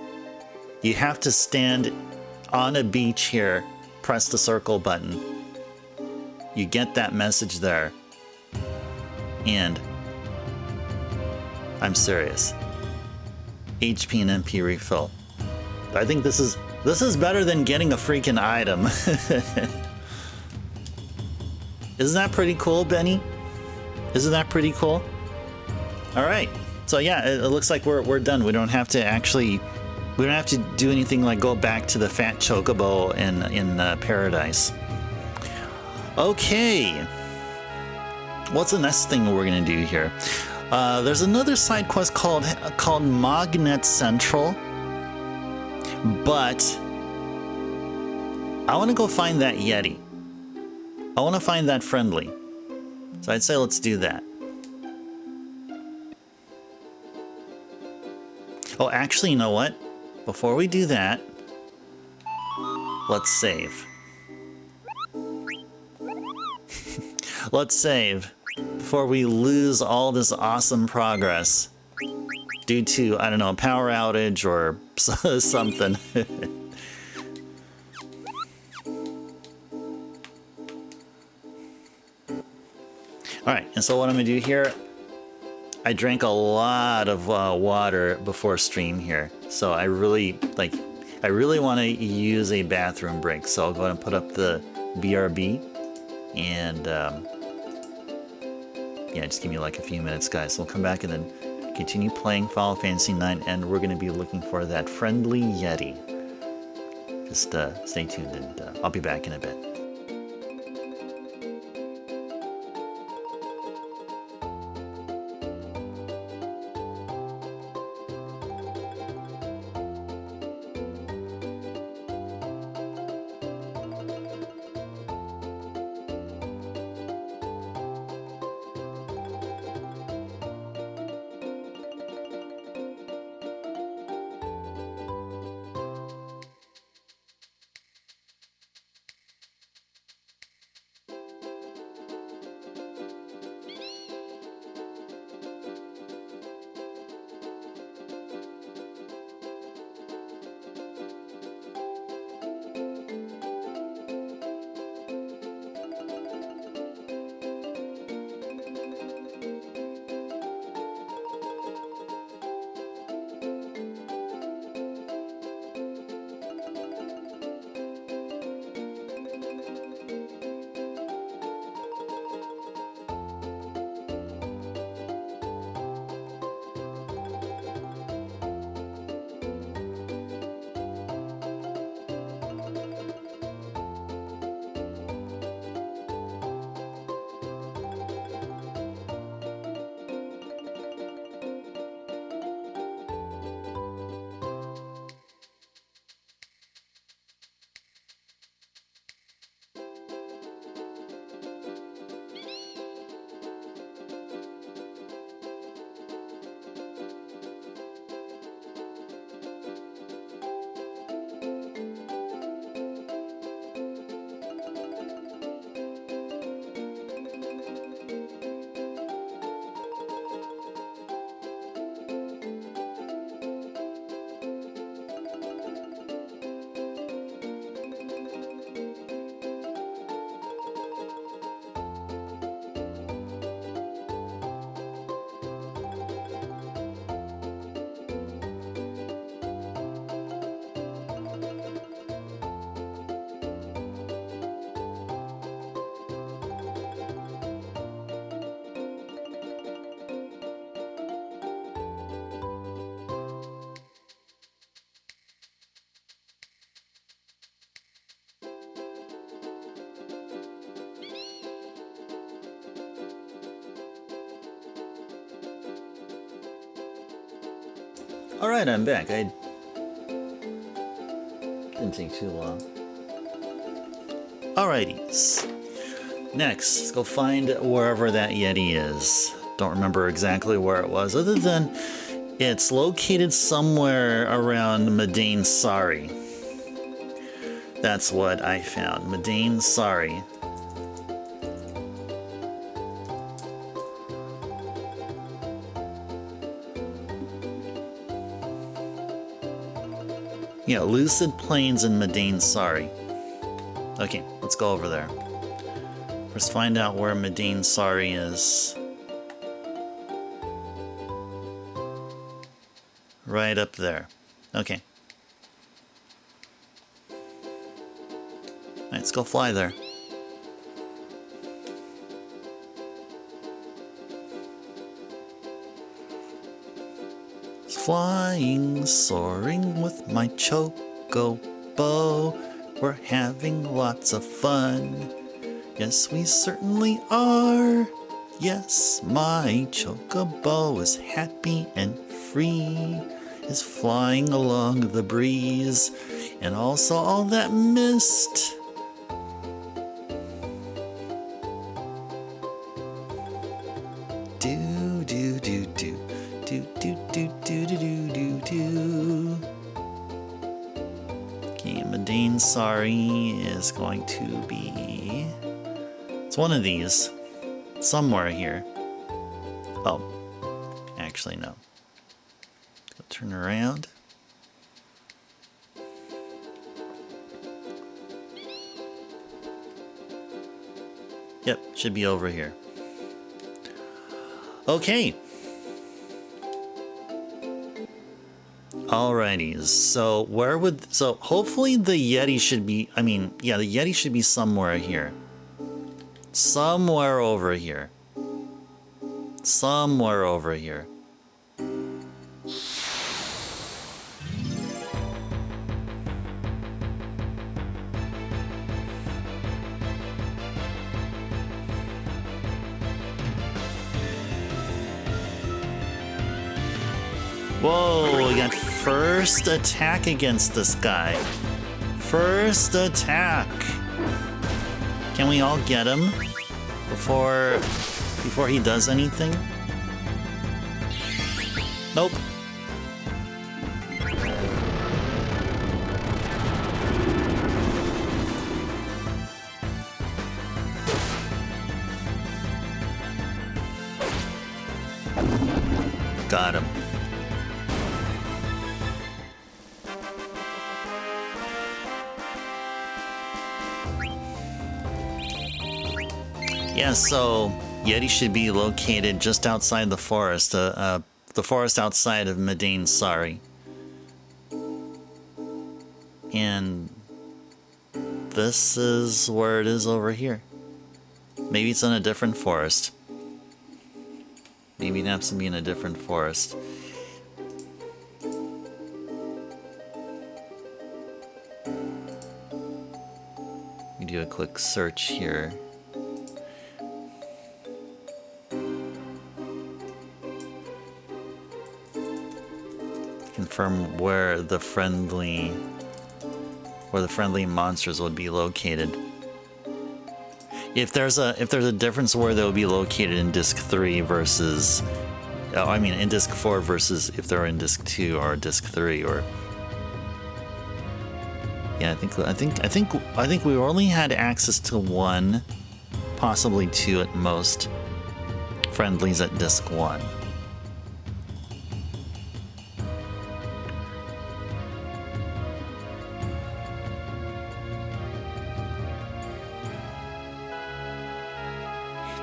You have to stand on a beach here, press the circle button. You get that message there. And I'm serious. HP and MP refill. I think this is better than getting a freaking item. Isn't that pretty cool, Benny? Isn't that pretty cool? All right. So yeah, it looks like we're done. We don't have to do anything like go back to the fat chocobo in Paradise. Okay. What's the next thing we're gonna do here? There's another side quest called Magnet Central, but I want to go find that Yeti. I want to find that friendly. So I'd say let's do that. Oh, actually, you know what? Before we do that, let's save. Let's save before we lose all this awesome progress due to, I don't know, a power outage or something. Alright, and so what I'm going to do here, I drank a lot of water before stream here, so I really want to use a bathroom break, so I'll go ahead and put up the BRB, and yeah, just give me like a few minutes, guys. We'll come back and then continue playing Final Fantasy IX, and we're going to be looking for that friendly Yeti. Just stay tuned, and I'll be back in a bit. Alright, I'm back. I didn't take too long. Alrighties. Next, let's go find wherever that Yeti is. Don't remember exactly where it was, other than it's located somewhere around Madain Sari. That's what I found. Madain Sari. Yeah, Lucid Plains and Madain Sari. Okay, let's go over there. First find out where Madain Sari is. Right up there. Okay. Alright, let's go fly there. Flying, soaring with my chocobo. We're having lots of fun. Yes, we certainly are. Yes, my chocobo is happy and free. Is flying along the breeze. And also all that mist. Do, do, do, do. Do, do, do, do, do, do, do, do. Okay, Madain Sari is going to be... It's one of these. Somewhere here. Oh. Actually, no. Go turn around. Yep, should be over here. Okay. Alrighty, so where would... So hopefully the Yeti should be... I mean, yeah, the Yeti should be somewhere here. Somewhere over here. Somewhere over here. Whoa, we got first attack against this guy. First attack. Can we all get him before he does anything? Nope. Got him. Yeah, so Yeti should be located just outside the forest outside of Madain Sari. And this is where it is over here. Maybe it's in a different forest. Maybe it has to be in a different forest. We do a quick search here. Confirm where the friendly monsters would be located. If there's a difference where they'll be located in disc 3 versus in disc 4 versus if they're in disc 2 or disc 3 or yeah, I think we only had access to 1, possibly 2 at most friendlies at disc 1.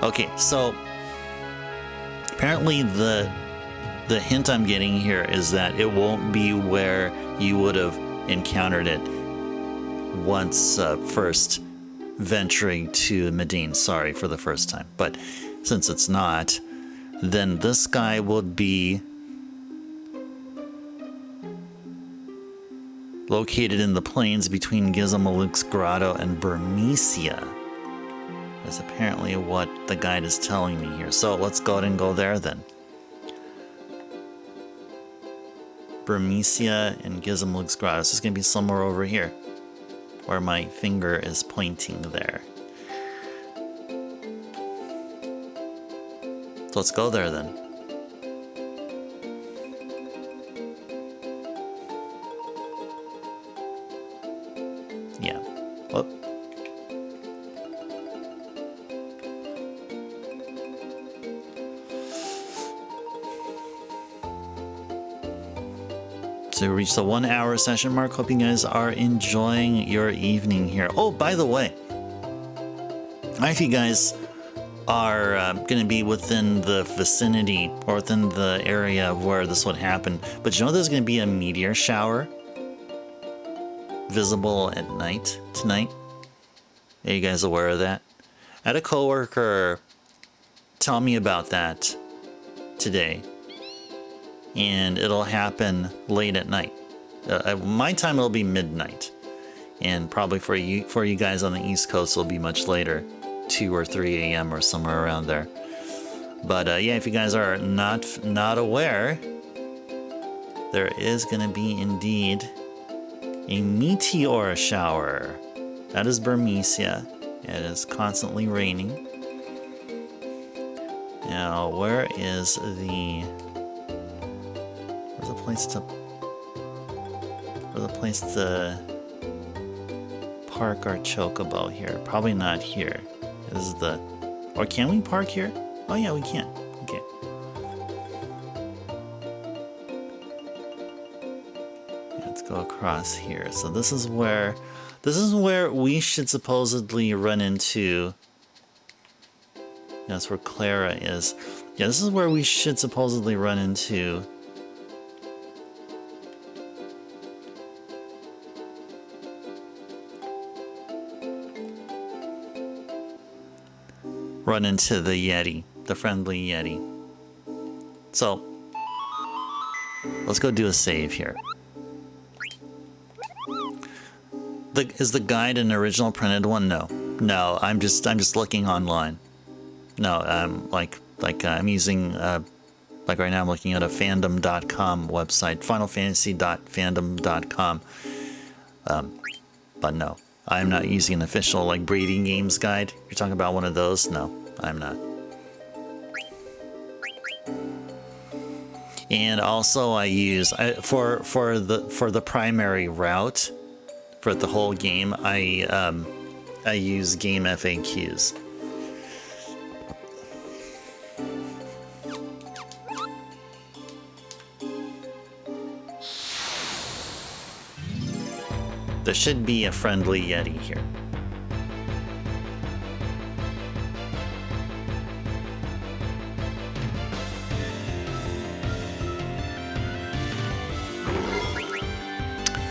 Okay, so apparently the hint I'm getting here is that it won't be where you would have encountered it once first venturing to Madain Sari for the first time. But since it's not, then this guy would be located in the plains between Gizmaluk's Grotto and Burmecia. That's apparently what the guide is telling me here. So let's go ahead and go there then. Burmecia and Gizmlug's Grotto. So it's going to be somewhere over here, where my finger is pointing there. So let's go there then. Yeah. Whoop. So we reached the 1 hour session mark. Hope you guys are enjoying your evening here. Oh, by the way, if you guys are going to be within the vicinity or within the area of where this would happen, but you know there's going to be a meteor shower visible at night tonight? Are you guys aware of that? I had a coworker tell me about that today, and it'll happen late at night. My time it'll be midnight, and probably for you guys on the East Coast it'll be much later, 2 or 3 a.m. or somewhere around there. But yeah, if you guys are not aware, there is going to be indeed a meteor shower. That is Burmecia. It is constantly raining. Now, where's the place to park our chocobo here? Probably not here. This is the, or can we park here? Oh yeah, we can. Okay. Let's go across here. So this is where we should supposedly run into. That's where Clara is. Yeah, this is where we should supposedly run into the Yeti, the friendly Yeti. So let's go do a save here. Is the guide an original printed one? No. I'm just looking online. No, I'm using like right now I'm looking at a fandom.com website, finalfantasy.fandom.com. But no, I'm not using an official like breeding games guide. You're talking about one of those? No, I'm not. And also I use for the primary route for the whole game, I use game FAQs. There should be a friendly Yeti here.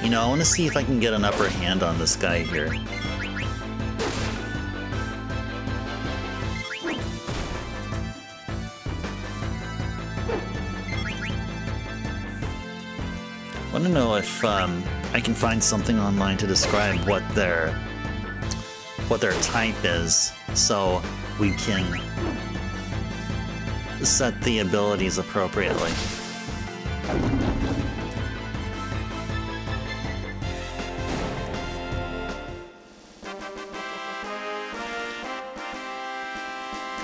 You know, I want to see if I can get an upper hand on this guy here. I want to know if I can find something online to describe what their type is, so we can set the abilities appropriately.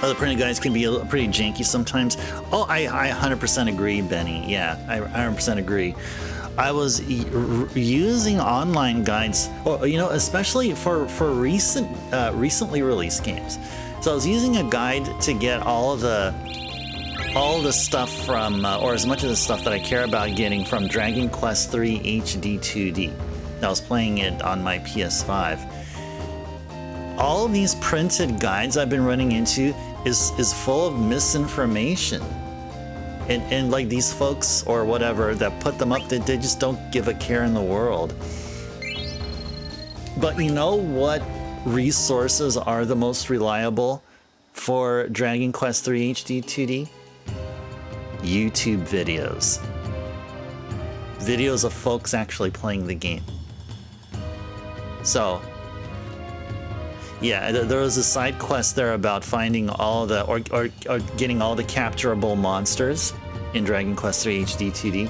Other printed guides can be pretty janky sometimes. Oh, I 100% agree, Benny. Yeah, I 100% agree. I was using online guides, or you know, especially for recently released games. So I was using a guide to get all the stuff from, or as much of the stuff that I care about getting from Dragon Quest III HD 2D. I was playing it on my PS5. All of these printed guides I've been running into is full of misinformation. And like these folks or whatever that put them up, they just don't give a care in the world. But you know what resources are the most reliable for Dragon Quest III HD 2D? YouTube videos. Videos of folks actually playing the game. So yeah, there was a side quest there about finding all the, or getting all the capturable monsters in Dragon Quest III HD 2D.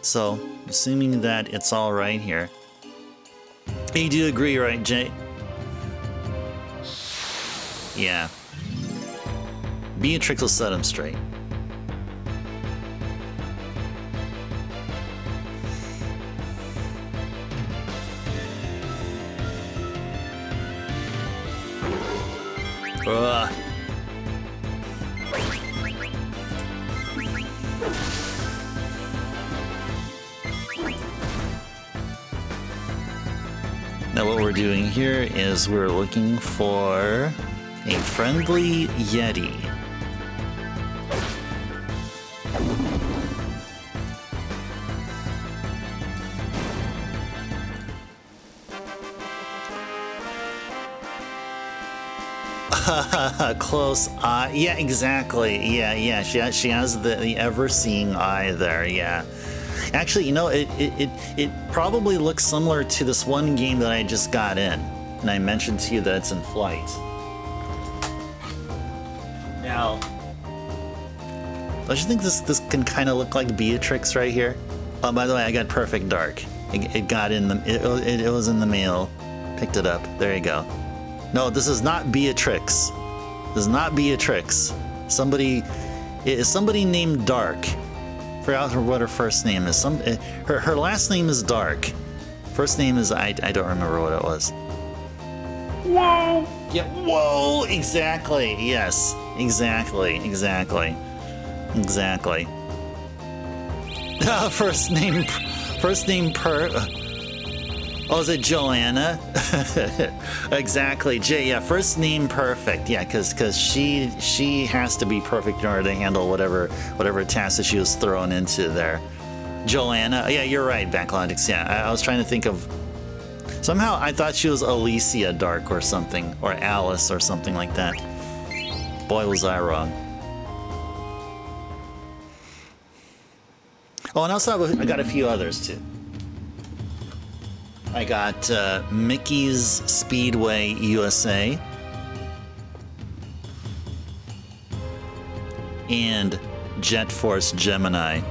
So, assuming that it's all right here. You do agree, right, Jay? Yeah. Beatrix will set him straight. Ugh. Now what we're doing here is we're looking for a friendly Yeti. Close eye. Yeah, exactly. Yeah. She has the ever-seeing eye there. Yeah. Actually, you know, it probably looks similar to this one game that I just got in, and I mentioned to you that it's in flight. Now, don't you think this can kind of look like Beatrix right here? Oh, by the way, I got Perfect Dark. It got in the it was in the mail. Picked it up. There you go. No, this is not Beatrix. This is not Beatrix. Somebody named Dark. Forgot what her first name is. Her last name is Dark. First name is I don't remember what it was. Whoa! Yeah, whoa! Exactly. Yes. Exactly. First name Oh, is it Joanna? Exactly, Jay. Yeah, first name perfect. Yeah, because she has to be perfect in order to handle whatever task that she was thrown into there. Joanna. Yeah, you're right, Backlogics. Yeah, I was trying to think of. Somehow I thought she was Alicia Dark or something, or Alice or something like that. Boy, was I wrong. Oh, and also I got a few others too. I got Mickey's Speedway USA and Jet Force Gemini.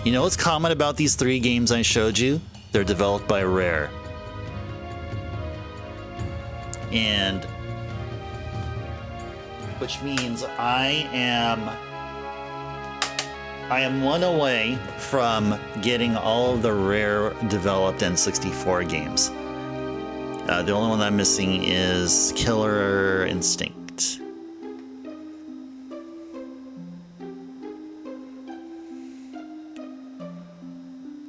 You know what's common about these three games I showed you? They're developed by Rare. And which means I am one away from getting all of the Rare developed N64 games. The only one I'm missing is Killer Instinct.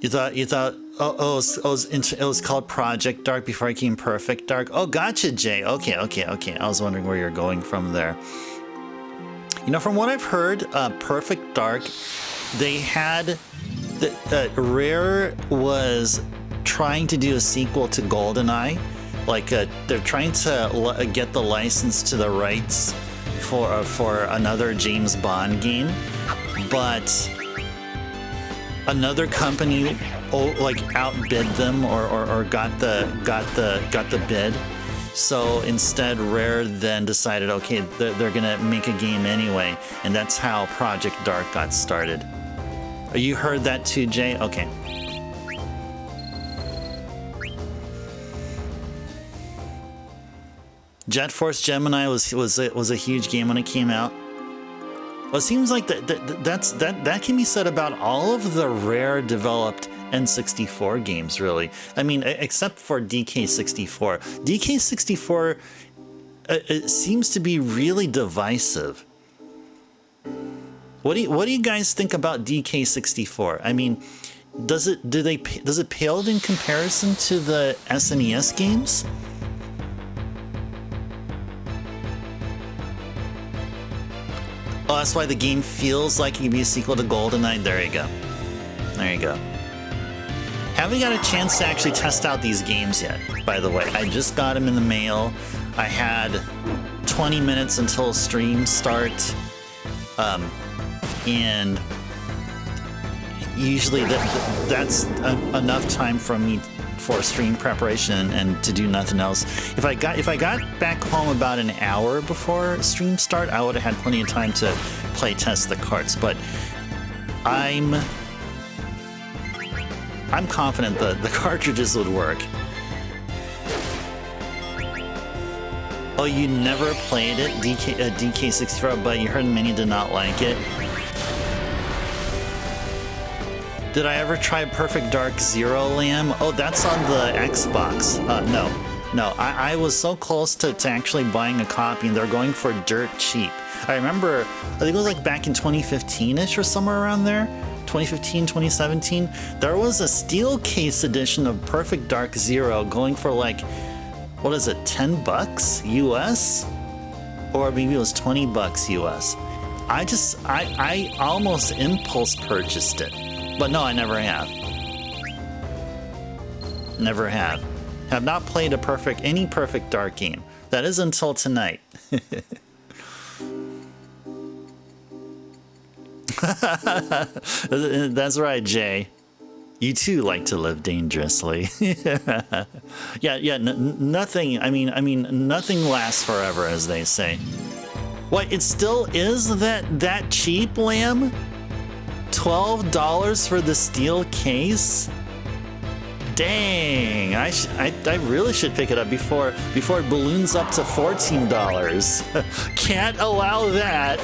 You thought it was called Project Dark before I came Perfect Dark. Oh, gotcha, Jay. Okay. I was wondering where you're going from there. You know, from what I've heard, Perfect Dark, they had Rare was trying to do a sequel to GoldenEye. Like they're trying to get the license to the rights for another James Bond game, but another company outbid them or got the bid. So instead, Rare then decided, okay, they're gonna make a game anyway, and that's how Project Dark got started. You heard that too, Jay? Okay. Jet Force Gemini was a huge game when it came out. Well, it seems like that can be said about all of the Rare developed N64 games, really. I mean, except for DK64. DK64 it seems to be really divisive. What do you guys think about DK64? I mean, does it pale in comparison to the SNES games? Oh, that's why the game feels like it could be a sequel to GoldenEye. There you go. Haven't got a chance to actually test out these games yet, by the way. I just got them in the mail. I had 20 minutes until stream start. And usually that's enough time from me for stream preparation and to do nothing else. If I got back home about an hour before stream start, I would have had plenty of time to play test the carts. But I'm I'm confident that the cartridges would work. Oh, you never played it, DK64, but you heard many did not like it. Did I ever try Perfect Dark Zero, Lamb? Oh, that's on the Xbox. No, I was so close to actually buying a copy, and they're going for dirt cheap. I remember, I think it was like back in 2015-ish or somewhere around there. 2015, 2017. There was a steel case edition of Perfect Dark Zero going for like, what is it, 10 bucks US? Or maybe it was 20 bucks US. I almost impulse purchased it. But no, I never have. Never have. Have not played any Perfect Dark game. That is until tonight. That's right, Jay. You too like to live dangerously. yeah. Nothing. I mean, nothing lasts forever, as they say. What? It still is that cheap, Lamb? $12 for the steel case? Dang! I really should pick it up before it balloons up to $14. Can't allow that.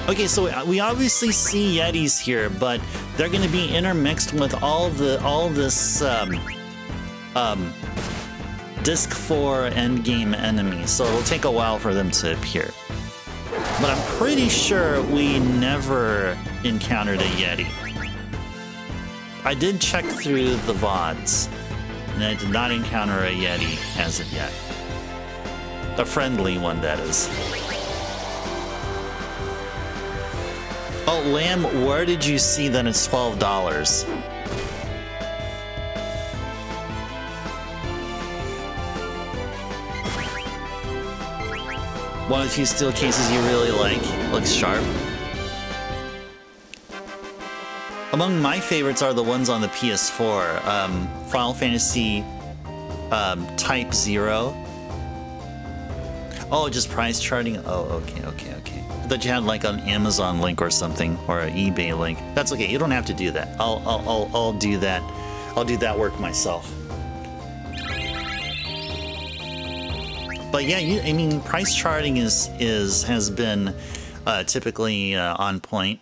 Okay, so we obviously see Yetis here, but they're going to be intermixed with all this Disc 4 endgame enemies, so it'll take a while for them to appear. But I'm pretty sure we never encountered a Yeti. I did check through the VODs, and I did not encounter a Yeti as of yet. A friendly one, that is. Oh, Lamb, where did you see that it's $12? One of the few steel cases you really like. Looks sharp. Among my favorites are the ones on the PS4. Final Fantasy Type 0. Oh, just price charting? Oh, okay. I thought you had like an Amazon link or something, or an eBay link. That's okay, you don't have to do that. I'll do that. I'll do that work myself. But yeah, I mean, price charting has been typically on point.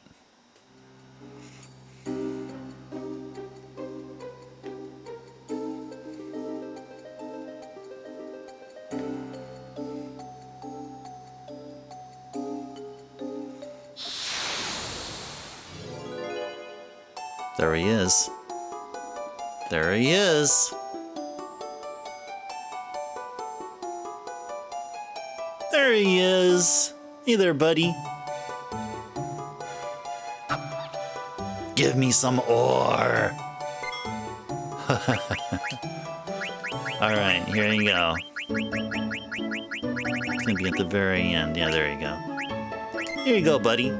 There he is. There he is. There he is. Hey there, buddy. Give me some ore. Alright, here you go. It's gonna be at the very end. Yeah, there you go. Here you go, buddy.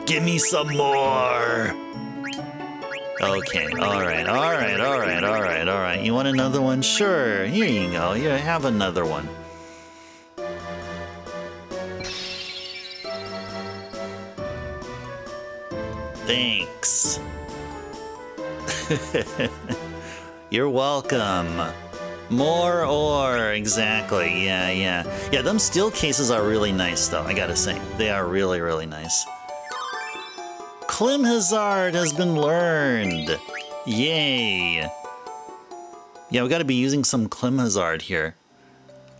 Give me some more. Okay, alright. You want another one? Sure, here you go. Here, have another one. Thanks. You're welcome. More ore, exactly. Yeah, them steel cases are really nice, though, I gotta say. They are really, really nice. Klim Hazard has been learned. Yay. Yeah, we gotta be using some Klim Hazard here.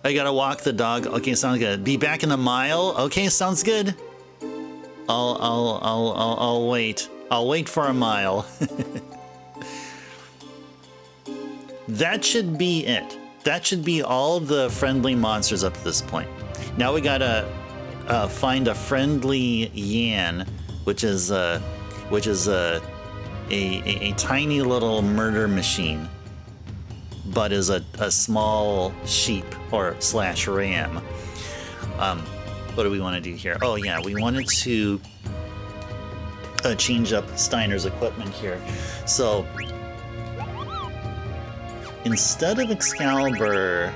I gotta walk the dog. Okay, sounds good. Be back in a mile. Okay, sounds good. I'll wait. I'll wait for a mile. That should be it. That should be all the friendly monsters up to this point. Now we gotta find a friendly Yan, which is a tiny little murder machine, but is a small sheep or slash ram. What do we want to do here? Oh yeah, we wanted to change up Steiner's equipment here. So instead of Excalibur,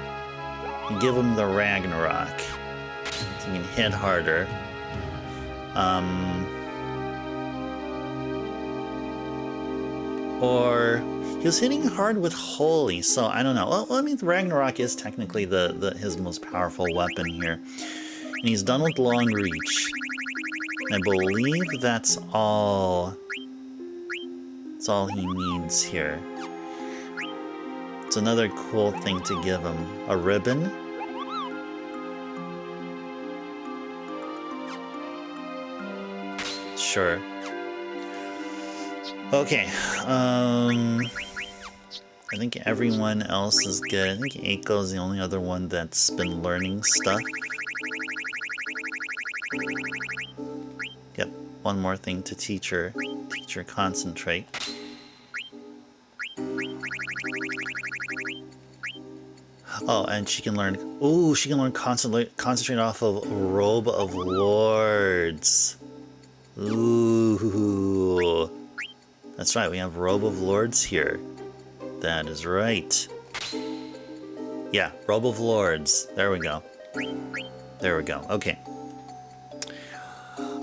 You give him the Ragnarok. So you can hit harder. Or he was hitting hard with Holy, so I don't know. Well, I mean, the Ragnarok is technically his most powerful weapon here. And he's done with Long Reach. I believe that's all. That's all he needs here. It's another cool thing to give him. A ribbon. Sure. Okay. I think everyone else is good. I think Eiko's the only other one that's been learning stuff. Yep, one more thing to teach her. Teach her concentrate. Oh, and she can learn... Ooh, she can learn concentrate off of Robe of Lords. Ooh. That's right, we have Robe of Lords here. That is right. Yeah, Robe of Lords. There we go. There we go. Okay.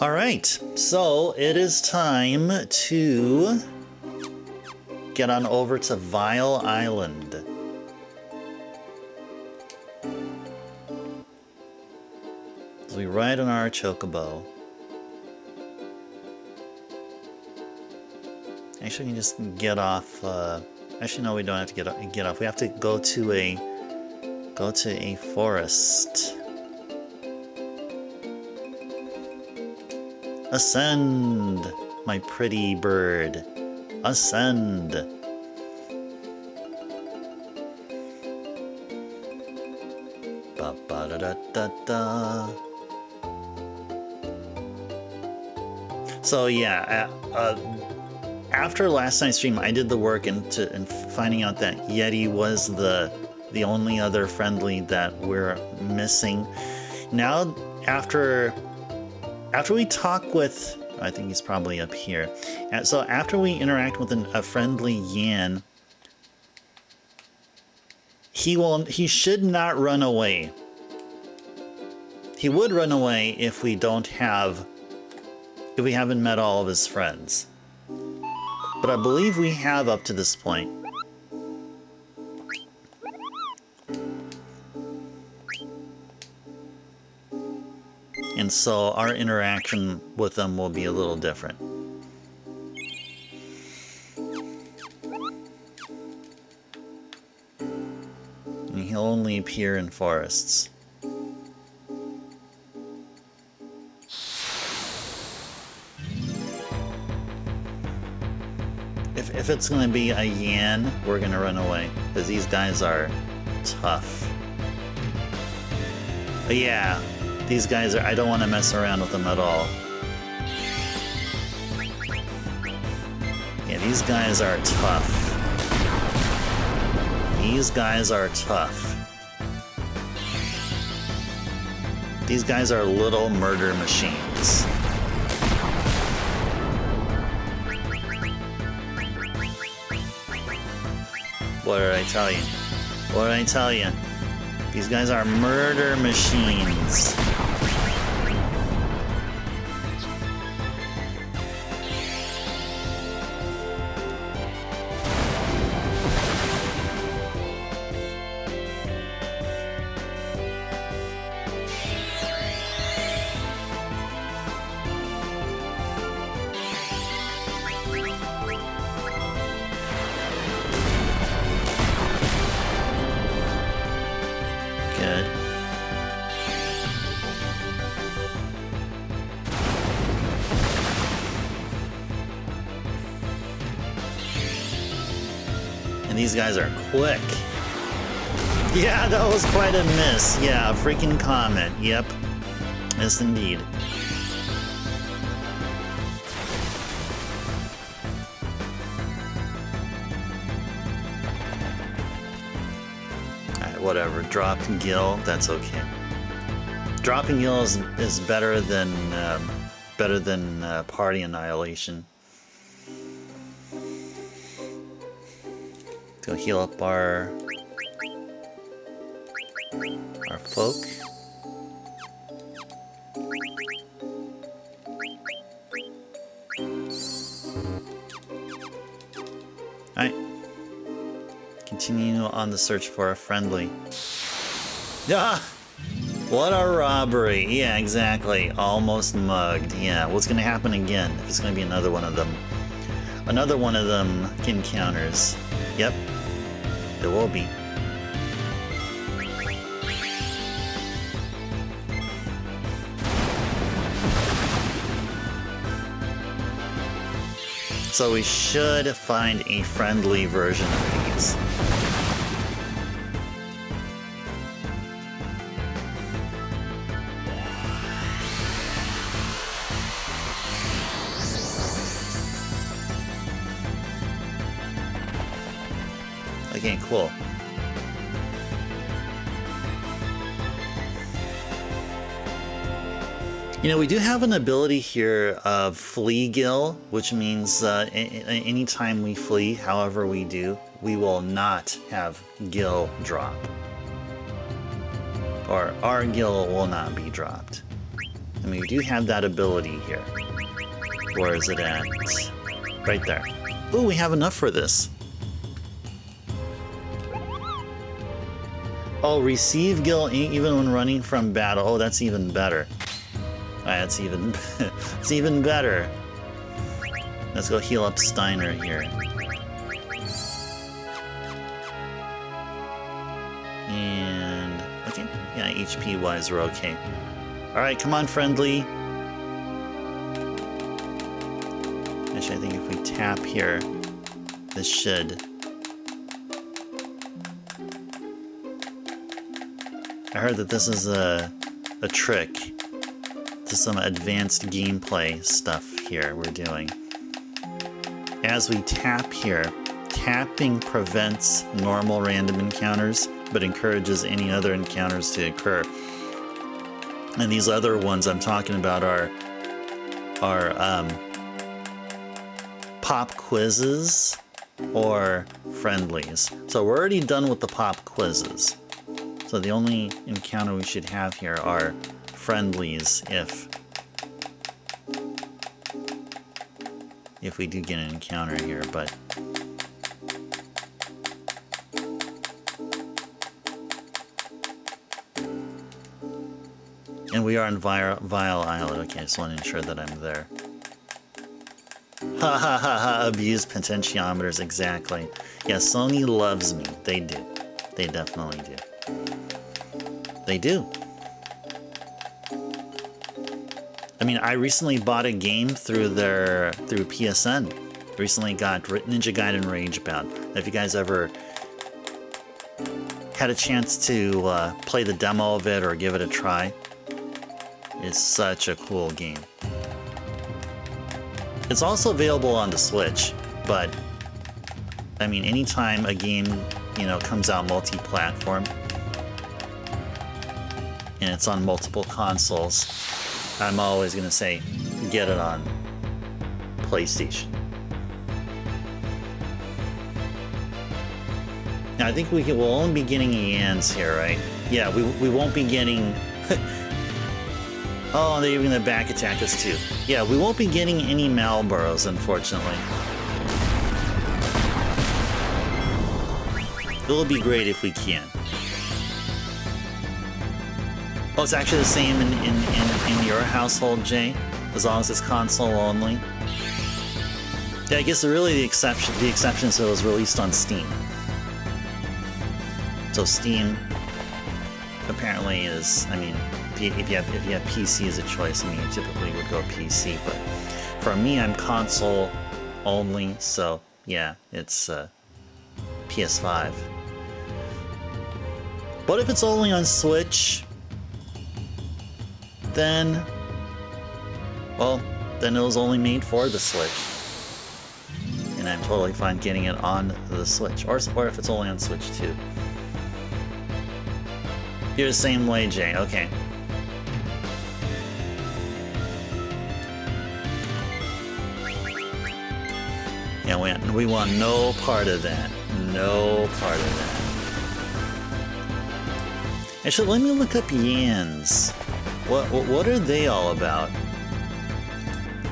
Alright, so it is time to get on over to Vile Island. So we ride on our chocobo. Actually, we can just get off. Actually, no, we don't have to get off. We have to go to a forest. Ascend, my pretty bird. Ascend. Ba ba da da da da. So yeah, after last night's stream, I did the work in finding out that Yeti was the only other friendly that we're missing. Now, after we talk with, I think he's probably up here. So after we interact with a friendly Yan, he should not run away. He would run away if we haven't met all of his friends. But I believe we have up to this point. And so our interaction with them will be a little different. And he'll only appear in forests. If it's going to be a Yan, we're going to run away. Because these guys are tough. But yeah, these guys are... I don't want to mess around with them at all. Yeah, these guys are tough. These guys are tough. These guys are little murder machines. What did I tell you? What did I tell you? These guys are murder machines. Good. And these guys are quick. Yeah, that was quite a miss. Yeah, a freaking comet. Yep. Yes, indeed. Whatever, dropping Gil, that's okay. Dropping Gil is better than party annihilation. Go heal up our folk. Alright. Continue on the search for a friendly. Ah! What a robbery. Yeah, exactly. Almost mugged. Yeah, what's gonna happen again? If it's gonna be another one of them. Another one of them encounters. Yep. It will be. So we should find a friendly version of these. Okay, cool. You know, we do have an ability here of Flee Gill, which means anytime we flee, however we do, we will not have Gill drop. Or our Gill will not be dropped. I mean, we do have that ability here. Where is it at? Right there. Ooh, we have enough for this. Oh, receive Gill even when running from battle. Oh, that's even better. That's even, it's even better. Let's go heal up Steiner here. And, okay, yeah, HP-wise we're okay. Alright, come on, friendly. Actually, I think if we tap here, this should... I heard that this is a trick to some advanced gameplay stuff here we're doing. As we tap here, tapping prevents normal random encounters, but encourages any other encounters to occur. And these other ones I'm talking about are pop quizzes or friendlies. So we're already done with the pop quizzes. So the only encounter we should have here are friendlies if we do get an encounter here, but and we are in Vile Island. Okay, I just want to ensure that I'm there. Ha ha ha ha, abuse potentiometers, exactly. Yeah, Sony loves me. They do. They definitely do. They do. I mean, I recently bought a game through PSN. Recently got Ninja Gaiden Ragebound. If you guys ever had a chance to play the demo of it or give it a try, it's such a cool game. It's also available on the Switch, but I mean, anytime a game, you know, comes out multi-platform and it's on multiple consoles, I'm always going to say, get it on PlayStation. Now, I think we'll only be getting Yans here, right? Yeah, we won't be getting... oh, they're even going to back attack us too. Yeah, we won't be getting any Malboros, unfortunately. It'll be great if we can. Oh, it's actually the same in your household, Jay? As long as it's console only? Yeah, I guess really the exception is it was released on Steam. So Steam apparently is, I mean, if you have PC as a choice, I mean, you typically would go PC, but for me, I'm console only, so yeah, it's PS5. But if it's only on Switch, then, well, then it was only made for the Switch. And I'm totally fine getting it on the Switch. Or if it's only on Switch too. You're the same way, Jay. Okay. Yeah, we want no part of that. No part of that. Actually, let me look up Yans. What are they all about?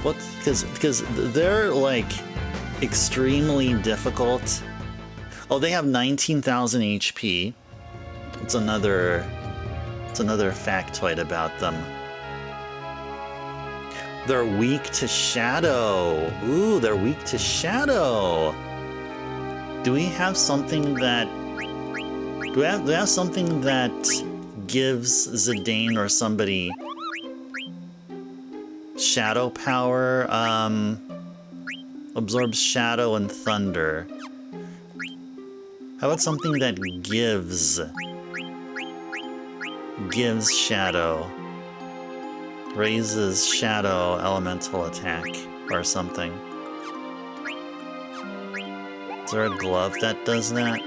What? Because they're like extremely difficult. Oh, they have 19,000 HP. It's another factoid about them. They're weak to shadow. Ooh, they're weak to shadow. Do we have something that... Do we have something that gives Zidane or somebody shadow power? Absorbs shadow and thunder. How about something that gives shadow? Raises shadow elemental attack or something. Is there a glove that does that?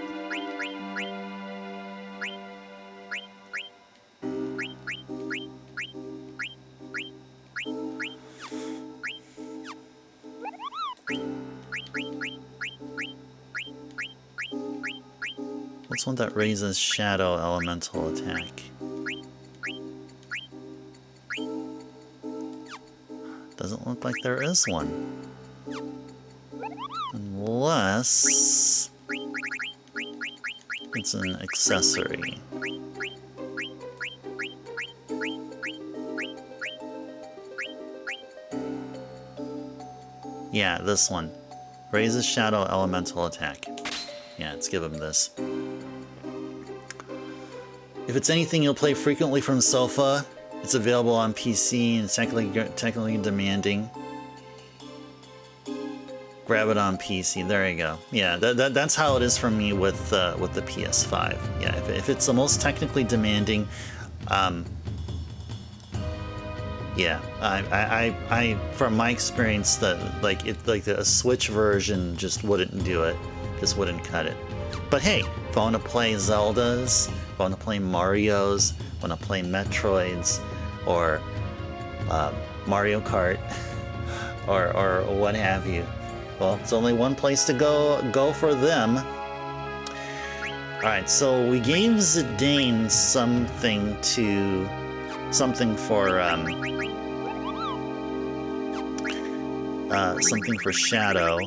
What's one that raises shadow elemental attack? Doesn't look like there is one. Unless it's an accessory. Yeah, this one. Raises shadow elemental attack. Yeah, let's give him this. If it's anything you'll play frequently from sofa, it's available on PC and it's technically demanding. Grab it on PC. There you go. Yeah, that's how it is for me with the PS5. Yeah, if it's the most technically demanding, yeah, I from my experience that a Switch version just wouldn't do it. Just wouldn't cut it. But hey, if I want to play Zeldas, if I want to play Marios, I want to play Metroids, or Mario Kart, or what have you. Well, it's only one place to go for them. Alright, so we gave Zidane something for shadow.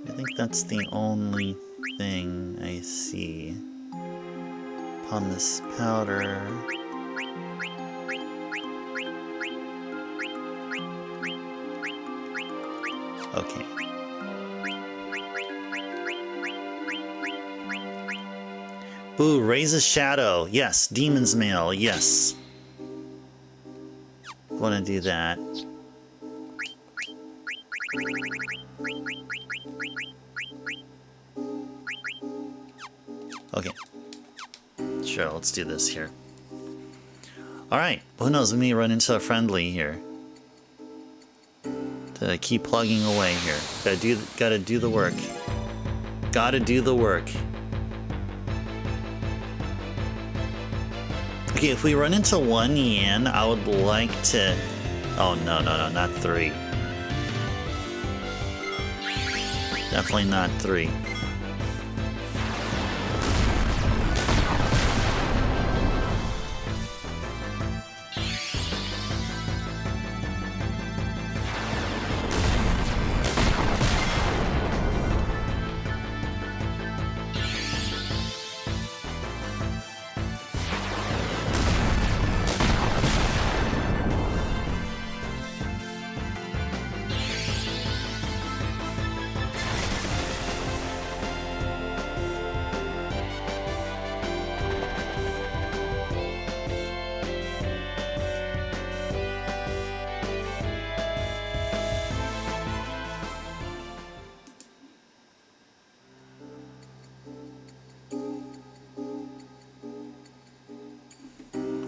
I think that's the only thing I see. Pumice powder. Okay. Ooh, raises shadow. Yes. Demon's Mail. Yes. Want to do that. Okay. Sure, let's do this here. Alright, who knows, we may run into a friendly here. To keep plugging away here. Gotta do the work. Gotta do the work. Okay, if we run into 1 Yan, I would like to... Oh, no, not 3. Definitely not 3.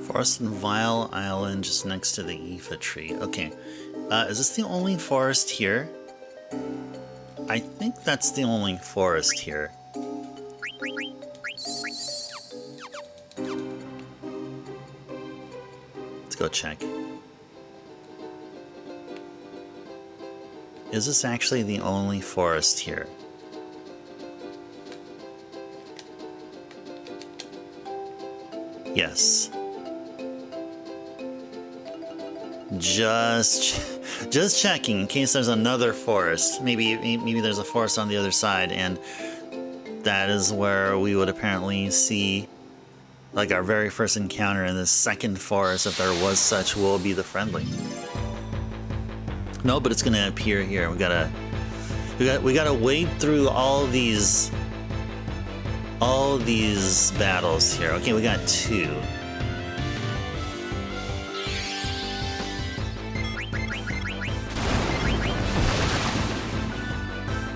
Forest and Vile Island just next to the Aoife tree. Okay. Is this the only forest here? I think that's the only forest here. Let's go check. is this actually the only forest here? Yes. Just checking in case there's another forest. Maybe there's a forest on the other side, and that is where we would apparently see like our very first encounter in this second forest, if there was such, will be the friendly. No, but it's gonna appear here. We gotta wade through all these battles here. Okay, we got 2.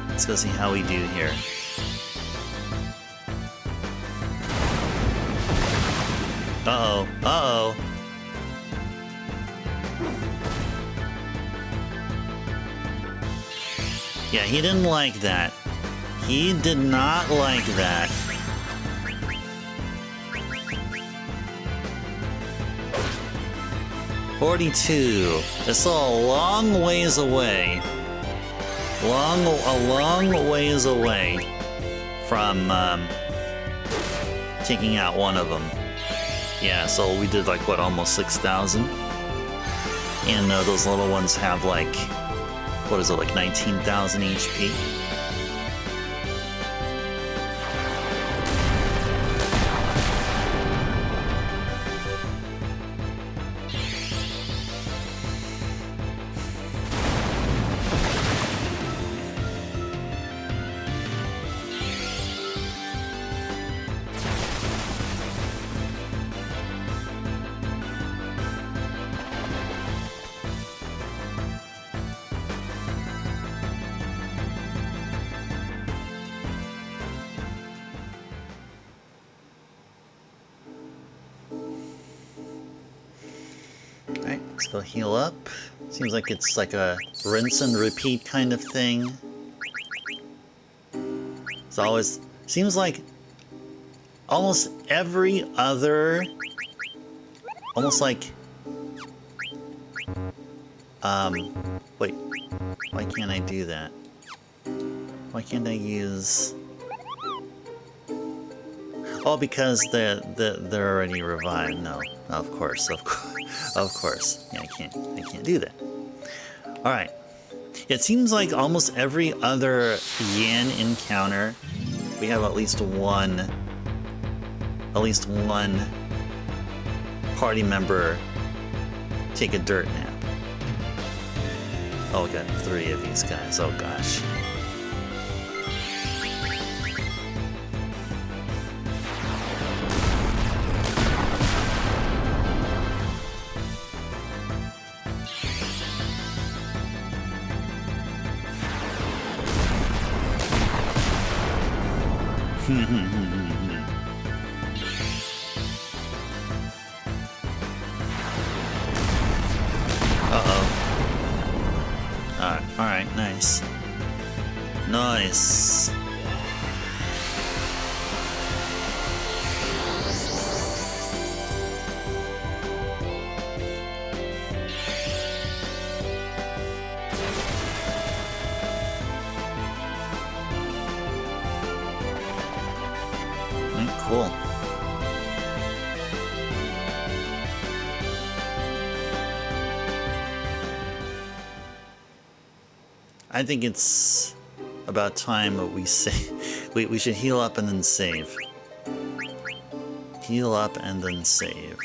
Let's go see how we do here. Uh-oh, uh-oh. Yeah, he didn't like that. He did not like that. $42. It's still a long ways away. A long ways away from taking out one of them. Yeah, so we did like, what, almost 6,000? And those little ones have like, what is it, like 19,000 HP? Alright, let's go heal up. Seems like it's like a rinse and repeat kind of thing. It's always... seems like almost every other... almost like... wait. Why can't I do that? Why can't I use... Oh, because they're already revived. No, of course. Yeah, I can't do that. All right. It seems like almost every other Yan encounter, we have at least one party member take a dirt nap. Oh, we got 3 of these guys. Oh gosh. Alright, nice. Nice. Cool. I think it's about time that we we should heal up and then save. Heal up and then save.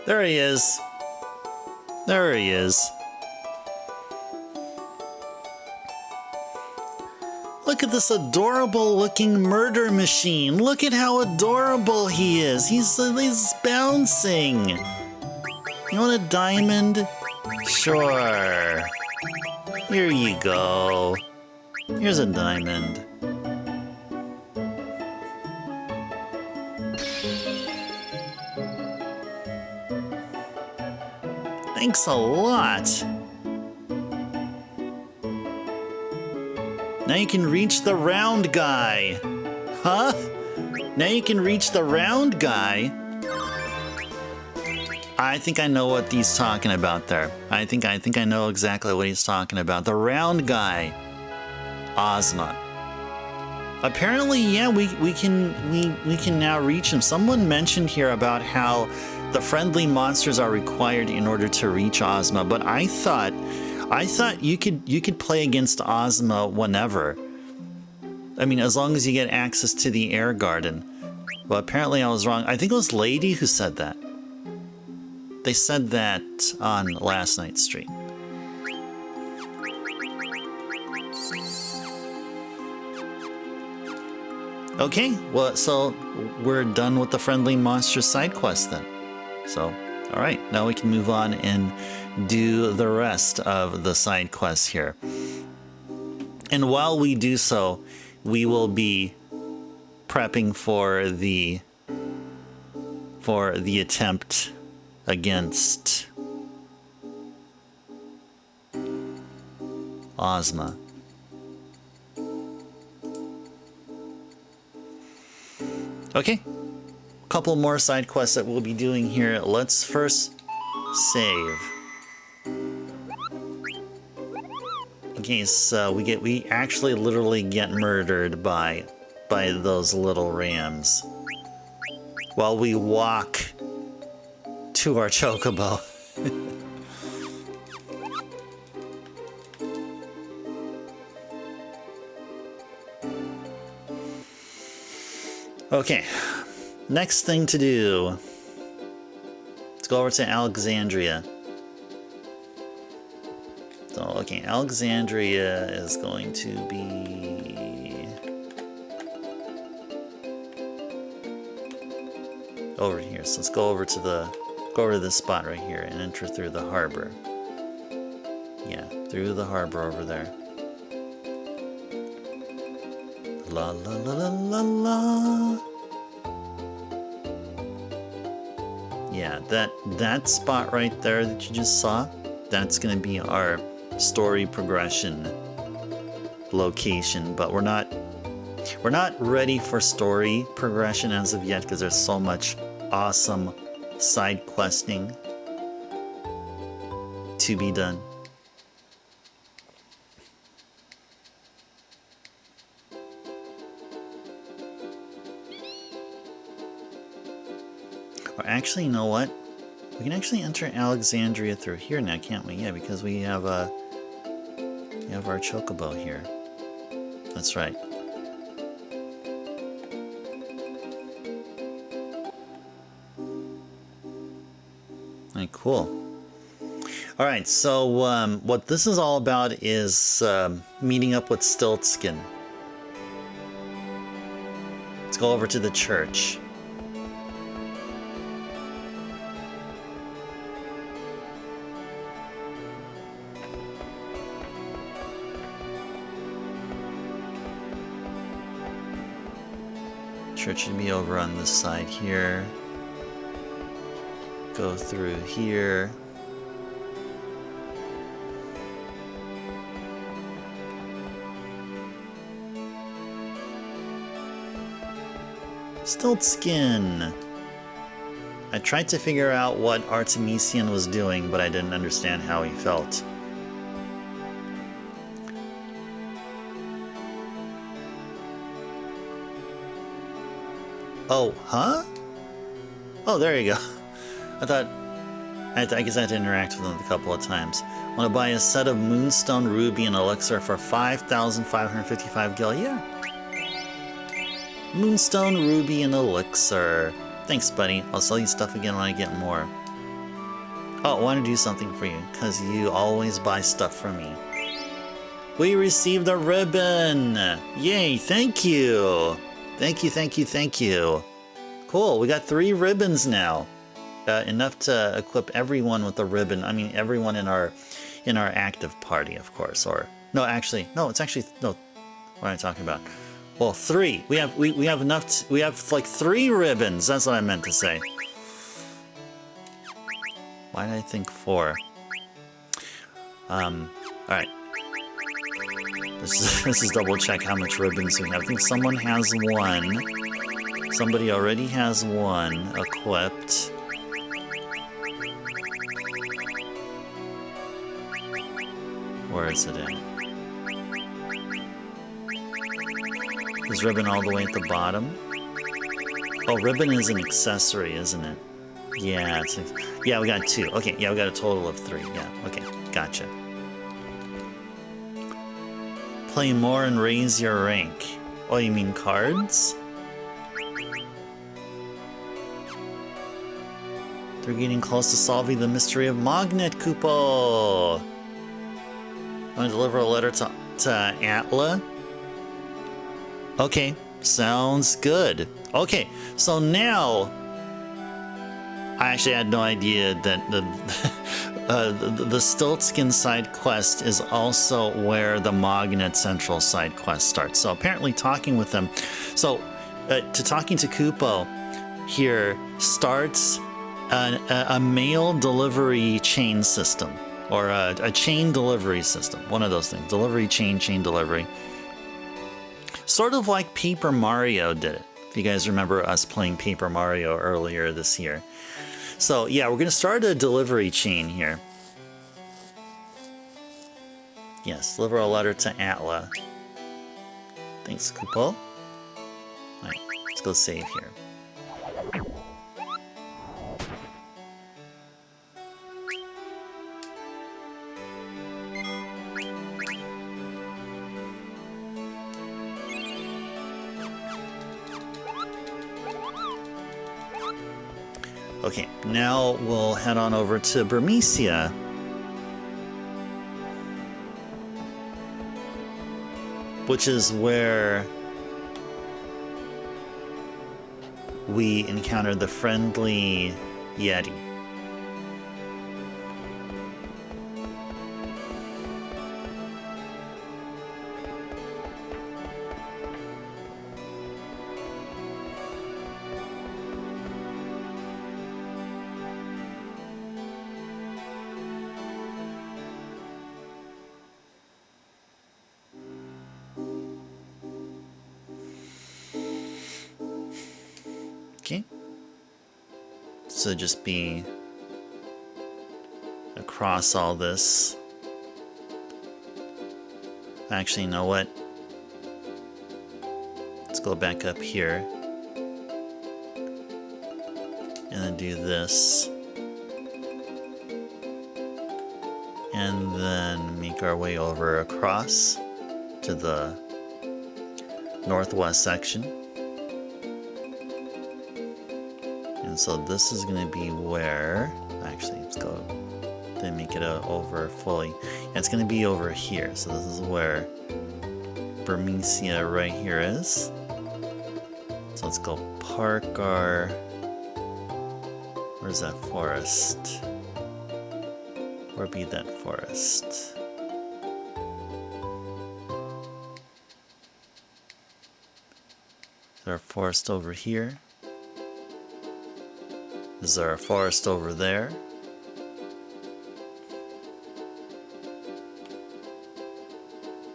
There he is. There he is. Look at this adorable looking murder machine. Look at how adorable he is. He's bouncing. You want a diamond? Sure. Here you go. Here's a diamond. Thanks a lot. Now you can reach the round guy. Huh? Now you can reach the round guy. I think I know what he's talking about there. I think I know exactly what he's talking about. The round guy, Ozma. Apparently, yeah, we can now reach him. Someone mentioned here about how the friendly monsters are required in order to reach Ozma, but I thought you could play against Ozma whenever. I mean, as long as you get access to the air garden. But apparently I was wrong. I think it was Lady who said that. They said that on last night's stream. Okay, well, so we're done with the friendly monster side quest then. So, all right, now we can move on and do the rest of the side quests here. And while we do so, we will be prepping for the attempt against Ozma. Okay, couple more side quests that we'll be doing here. Let's first save. In case we actually literally get murdered by those little rams while we walk to our chocobo. Okay, next thing to do. Let's go over to Alexandria. So, okay, Alexandria is going to be over here. So let's go over to this spot right here and enter through the harbor. Yeah, through the harbor over there. La la la la la la. Yeah, that spot right there that you just saw, that's gonna be our story progression location, but we're not ready for story progression as of yet because there's so much awesome side questing to be done. Or actually, you know what? We can actually enter Alexandria through here now, can't we? Yeah, because we have our chocobo here. That's right. Alright, cool. Alright, so what this is all about is meeting up with Stiltskin. Let's go over to the church. Church should be over on this side here. Go through here. Stiltskin. I tried to figure out what Artemisian was doing, but I didn't understand how he felt. Oh, huh? Oh, there you go. I guess I had to interact with him a couple of times. Want to buy a set of Moonstone, Ruby, and Elixir for 5,555 gil? Yeah. Moonstone, Ruby, and Elixir. Thanks, buddy. I'll sell you stuff again when I get more. Oh, I want to do something for you, because you always buy stuff from me. We received a ribbon! Yay, thank you! Thank you, thank you, thank you. Cool, we got 3 ribbons now. enough to equip everyone with a ribbon. I mean, everyone in our active party, of course. Or no, actually, no. It's actually no. What am I talking about? Well, 3. We have enough. We have like 3 ribbons. That's what I meant to say. Why did I think 4? All right. This is double check how much ribbons we have. I think someone has 1. Somebody already has 1 equipped. Where is it in? Is ribbon all the way at the bottom? Oh, ribbon is an accessory, isn't it? Yeah, yeah, we got 2. Okay, yeah, we got a total of 3. Yeah, okay, gotcha. Play more and raise your rank. Oh, you mean cards? They're getting close to solving the mystery of Magnet Kupo. I'm gonna deliver a letter to Atla. Okay, sounds good. Okay, so now I actually had no idea that the Stiltskin side quest is also where the Magnet Central side quest starts. So apparently talking with them, so talking to Kupo here starts a mail delivery chain system, or a chain delivery system. One of those things, delivery chain delivery. Sort of like Paper Mario did it. If you guys remember us playing Paper Mario earlier this year. So yeah, we're gonna start a delivery chain here. Yes, deliver a letter to Atla. Thanks, Kupo. Alright, let's go save here. Okay, now we'll head on over to Burmecia. Which is where we encountered the friendly Yeti. Okay, so just be across all this. Actually, you know what? Let's go back up here and then do this, and then make our way over across to the northwest section. And so this is going to be where, actually, let's go, then make it over fully. And it's going to be over here. So this is where Burmecia right here is. So let's go park our, where's that forest? Where be that forest? Is there a forest over here? Is there a forest over there?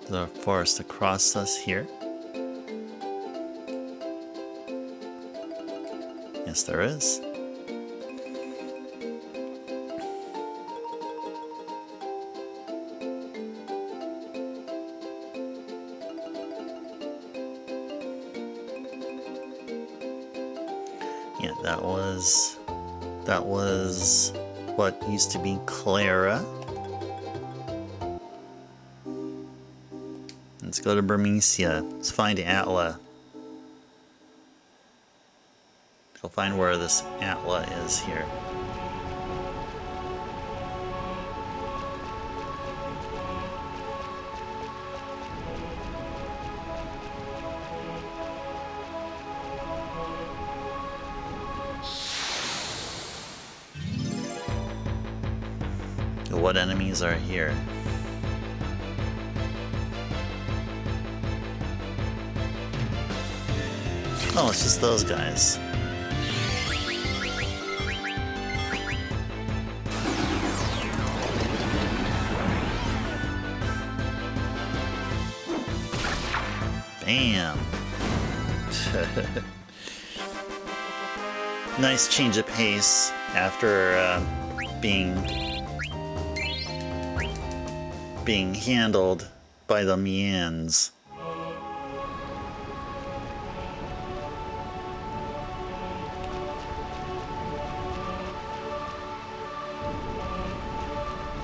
Is there a forest across us here? Yes, there is. Yeah, that was what used to be Clara. Let's go to Burmecia. Let's find Atla. Go find where this Atla is here. What enemies are here? Oh, it's just those guys. Bam! Nice change of pace after being handled by the Mians.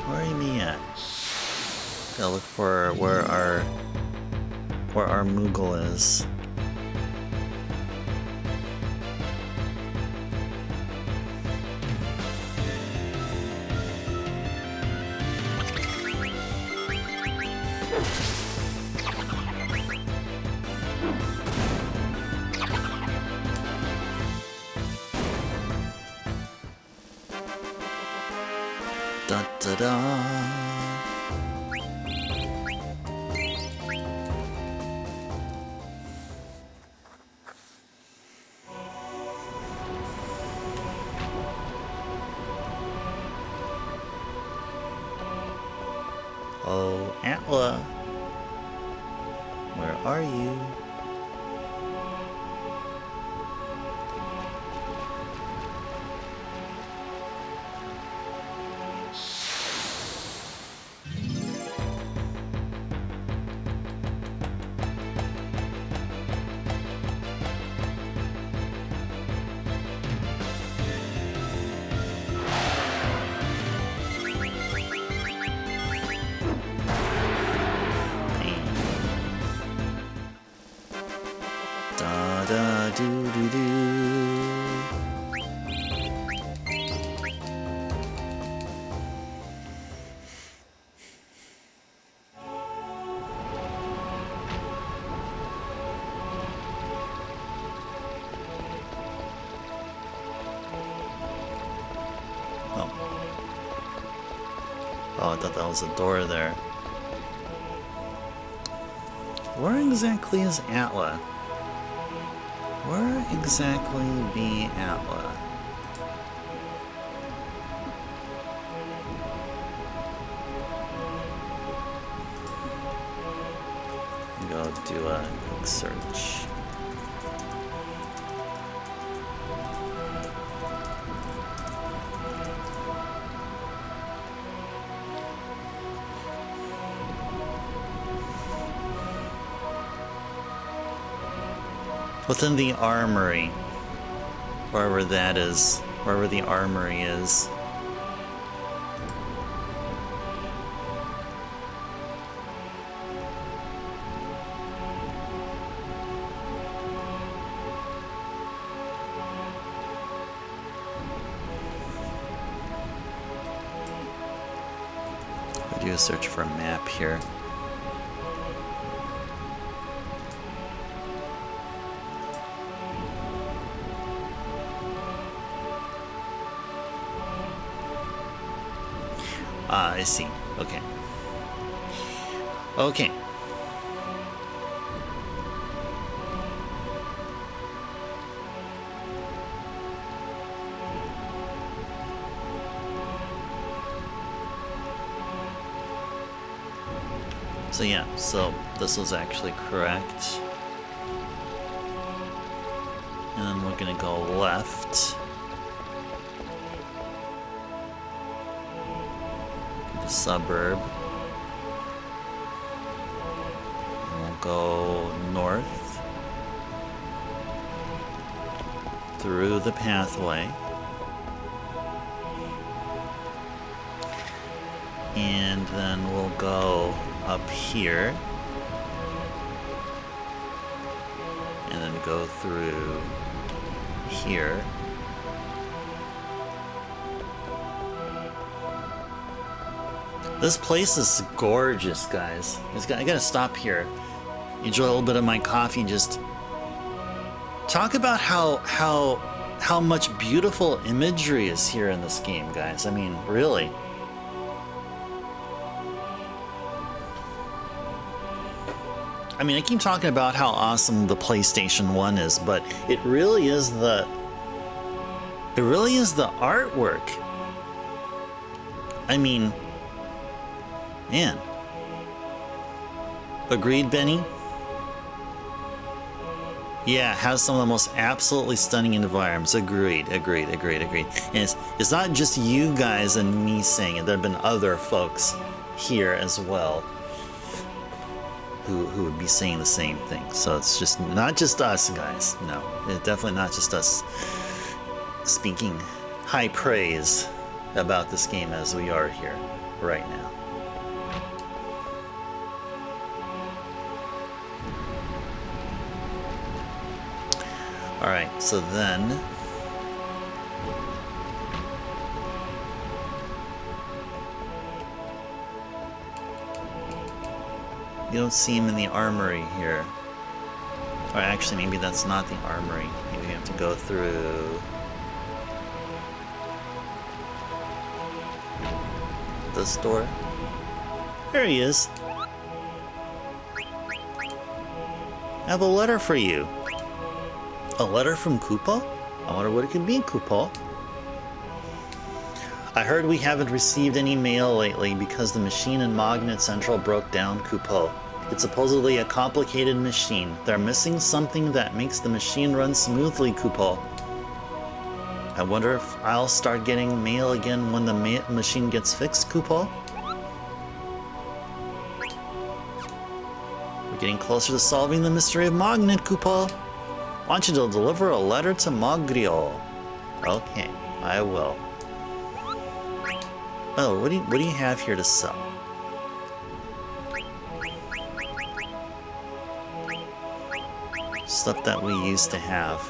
Where are you at? Gotta look for where our Moogle is. Da da da. Oh, Atla, where are you? Da da do do do. Oh. Oh, I thought that was a door there. Where exactly is Atla? Where exactly be Atla? Go do a quick search. Within the armory, wherever that is, wherever the armory is. I'll do a search for a map here. Ah, I see. Okay. Okay. So yeah, so this was actually correct. And then we're gonna go left. Suburb, and we'll go north through the pathway, and then we'll go up here and then go through here. This place is gorgeous, guys. I gotta stop here, enjoy a little bit of my coffee, and just talk about how much beautiful imagery is here in this game, guys. I mean, really. I mean, I keep talking about how awesome the PlayStation 1 is, but it really is the artwork. I mean, man. Agreed, Benny? Yeah, has some of the most absolutely stunning environments. Agreed. And it's not just you guys and me saying it. There have been other folks here as well who would be saying the same thing. So it's just not just us, guys. No, it's definitely not just us speaking high praise about this game as we are here right now. All right, so then you don't see him in the armory here. Or actually, maybe that's not the armory. Maybe we have to go through this door. There he is. I have a letter for you. A letter from Koopa? I wonder what it could be, Koopa. I heard we haven't received any mail lately because the machine in Magnet Central broke down, Koopa. It's supposedly a complicated machine. They're missing something that makes the machine run smoothly, Koopa. I wonder if I'll start getting mail again when the machine gets fixed, Koopa. We're getting closer to solving the mystery of Magnet, Koopa. I want you to deliver a letter to Magrio. Okay, I will. Oh, what do you have here to sell? Stuff that we used to have,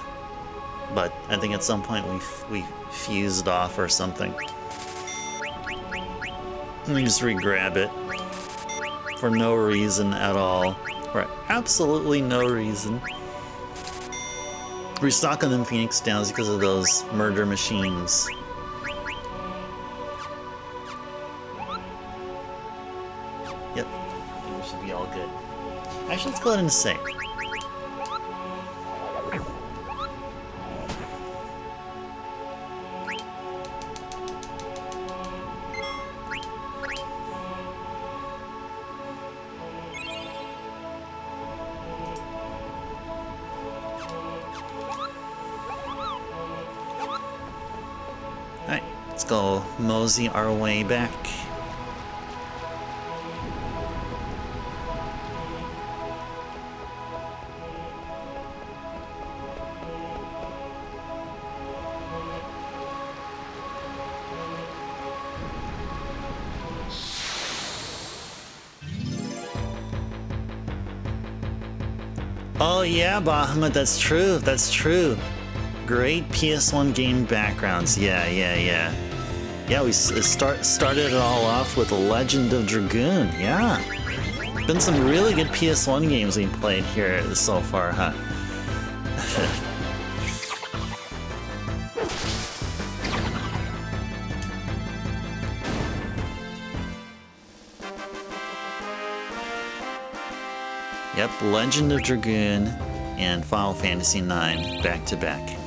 but I think at some point we fused off or something. Let me just re-grab it for no reason at all, for absolutely no reason. Restock on them Phoenix Downs because of those murder machines. Yep, we should be all good. Actually, let's go ahead and save. Alright, let's go mosey our way back. Oh yeah, Bahamut, that's true, that's true. Great PS1 game backgrounds, yeah. Yeah, we started it all off with Legend of Dragoon, yeah. Been some really good PS1 games we played here so far, huh? Yep, Legend of Dragoon and Final Fantasy IX back to back.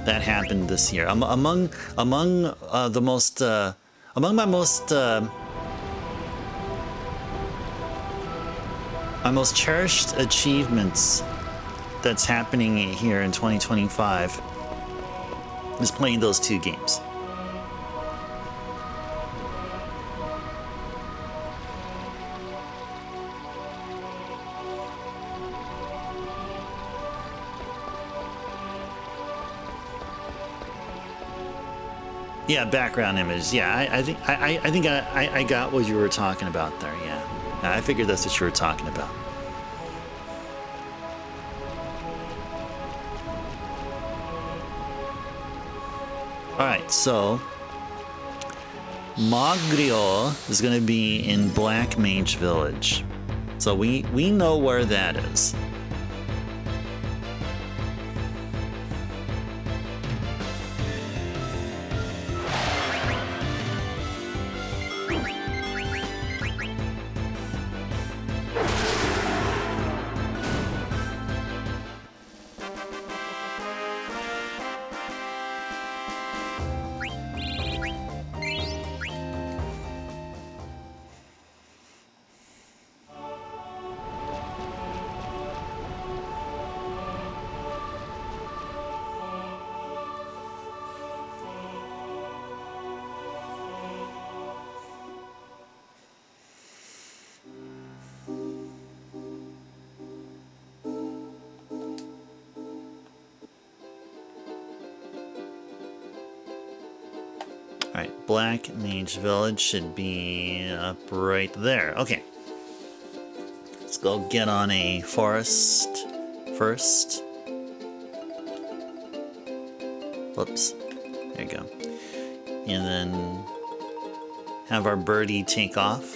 That happened this year. Among my most cherished achievements that's happening here in 2025 is playing those two games. Yeah, background image. Yeah, I think I got what you were talking about there. Yeah, I figured that's what you were talking about. All right, so Magrio is going to be in Black Mage Village, so we know where that is. Alright, Black Mage Village should be up right there. Okay. Let's go get on a forest first. Whoops. There you go. And then have our birdie take off.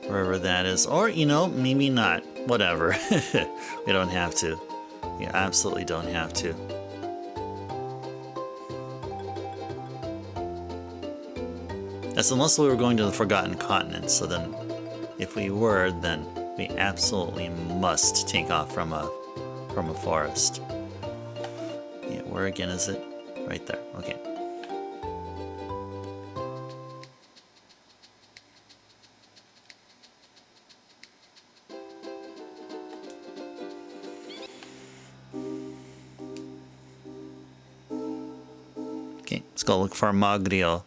Wherever that is. Or, you know, maybe not. Whatever. We don't have to. We absolutely don't have to. That's unless we were going to the Forgotten Continent. So then, if we were, then we absolutely must take off from a forest. Yeah, where again is it? Right there. Okay. Okay, let's go look for Magrio.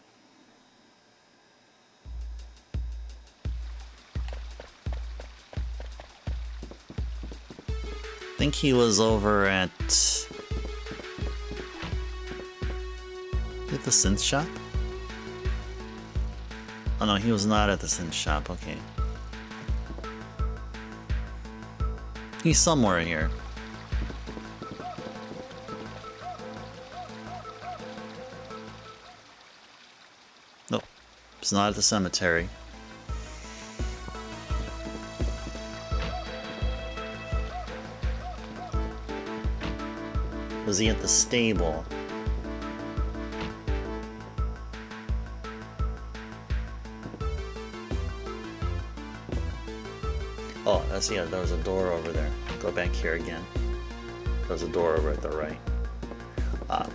I think he was over at the synth shop? Oh no, he was not at the synth shop, okay. He's somewhere here. Nope, it's not at the cemetery. Was he at the stable? Oh, that's, yeah, there was a door over there. Go back here again. There's a door over at the right. I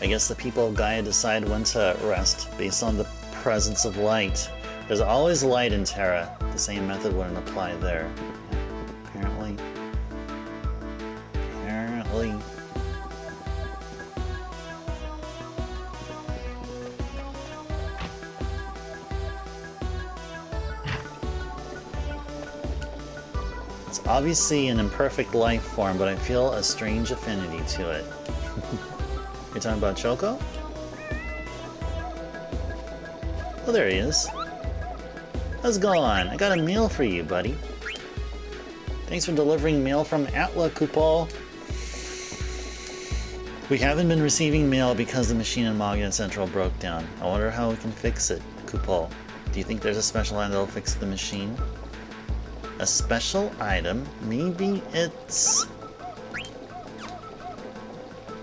guess the people of Gaia decide when to rest based on the presence of light. There's always light in Terra. The same method wouldn't apply there. Yeah, apparently. It's obviously an imperfect life form, but I feel a strange affinity to it. You're talking about Choco? Oh, there he is. How's it going? I got a mail for you, buddy. Thanks for delivering mail from Atla, Kupol. We haven't been receiving mail because the machine in Magnet Central broke down. I wonder how we can fix it, Kupol. Do you think there's a special item that'll fix the machine? A special item? Maybe it's...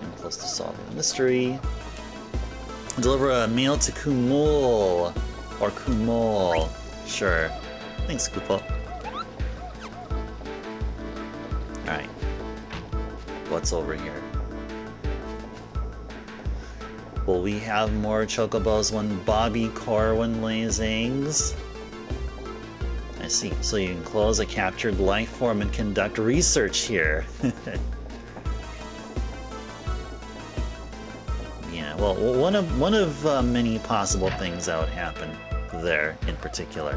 I'm close to solving the mystery. Deliver a mail to Kumul. Or Kumul. Sure. Thanks, Kupol. Alright. What's over here? Will we have more chocobos when Bobby Corwin lays eggs? I see. So you can close a captured life form and conduct research here. Yeah, well, one of many possible things that would happen there in particular.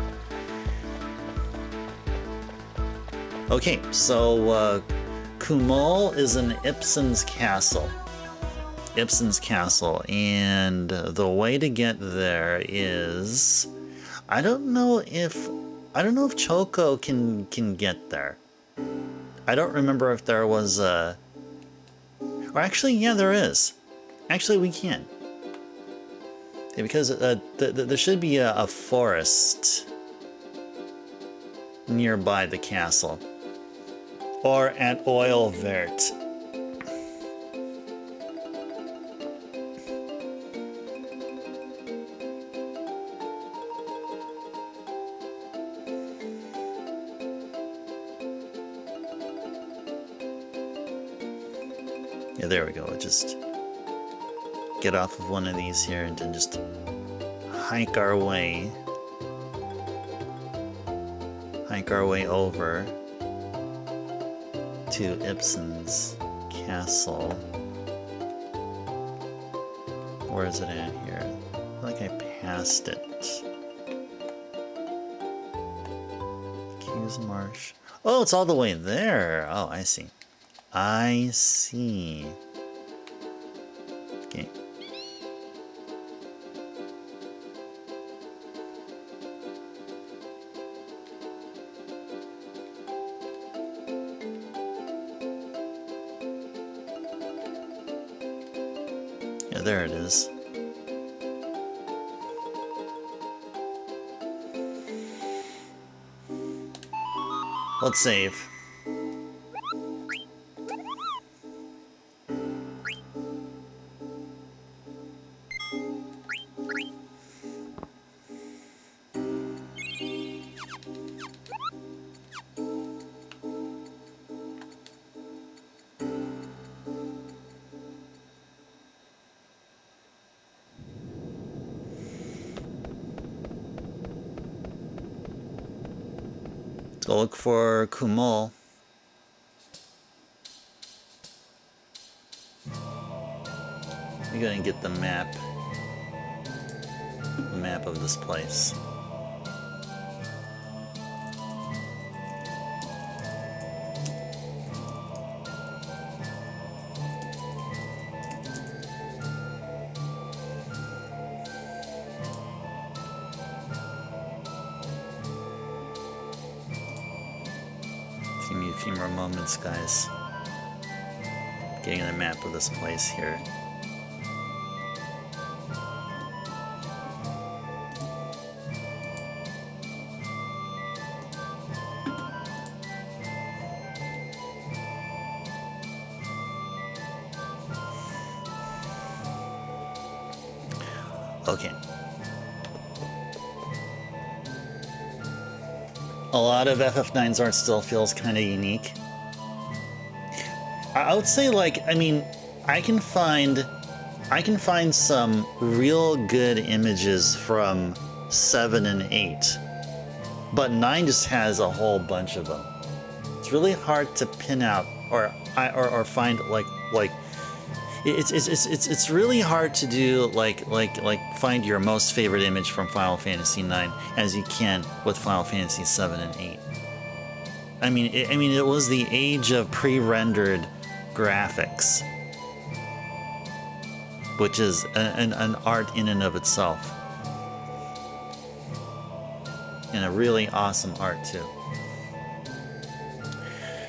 Okay, so Kumul is in Ibsen's castle. Ibsen's castle, and the way to get there is, I don't know if Choco can get there. I don't remember if there was a, or actually, yeah, there is. Actually, we can. Yeah, because there should be a forest nearby the castle, or at Oilvert. Yeah, there we go. Just get off of one of these here and then just hike our way over to Ibsen's castle. Where is it at here? I feel like I passed it. King's Marsh. Oh, it's all the way there. Oh, I see. I see. Okay. Yeah, there it is. Let's save. Let's go look for Kumul. We're gonna get the map. The map of this place. Give me a few more moments, guys. Getting the map of this place here. Okay. A lot of FF9's art still feels kind of unique. I would say, like, I mean, I can find some real good images from 7 and 8, but 9 just has a whole bunch of them. It's really hard to pin out or find like it's really hard to do like find your most favorite image from Final Fantasy IX as you can with Final Fantasy 7 and 8. I mean, it was the age of pre-rendered graphics, which is an art in and of itself, and a really awesome art too.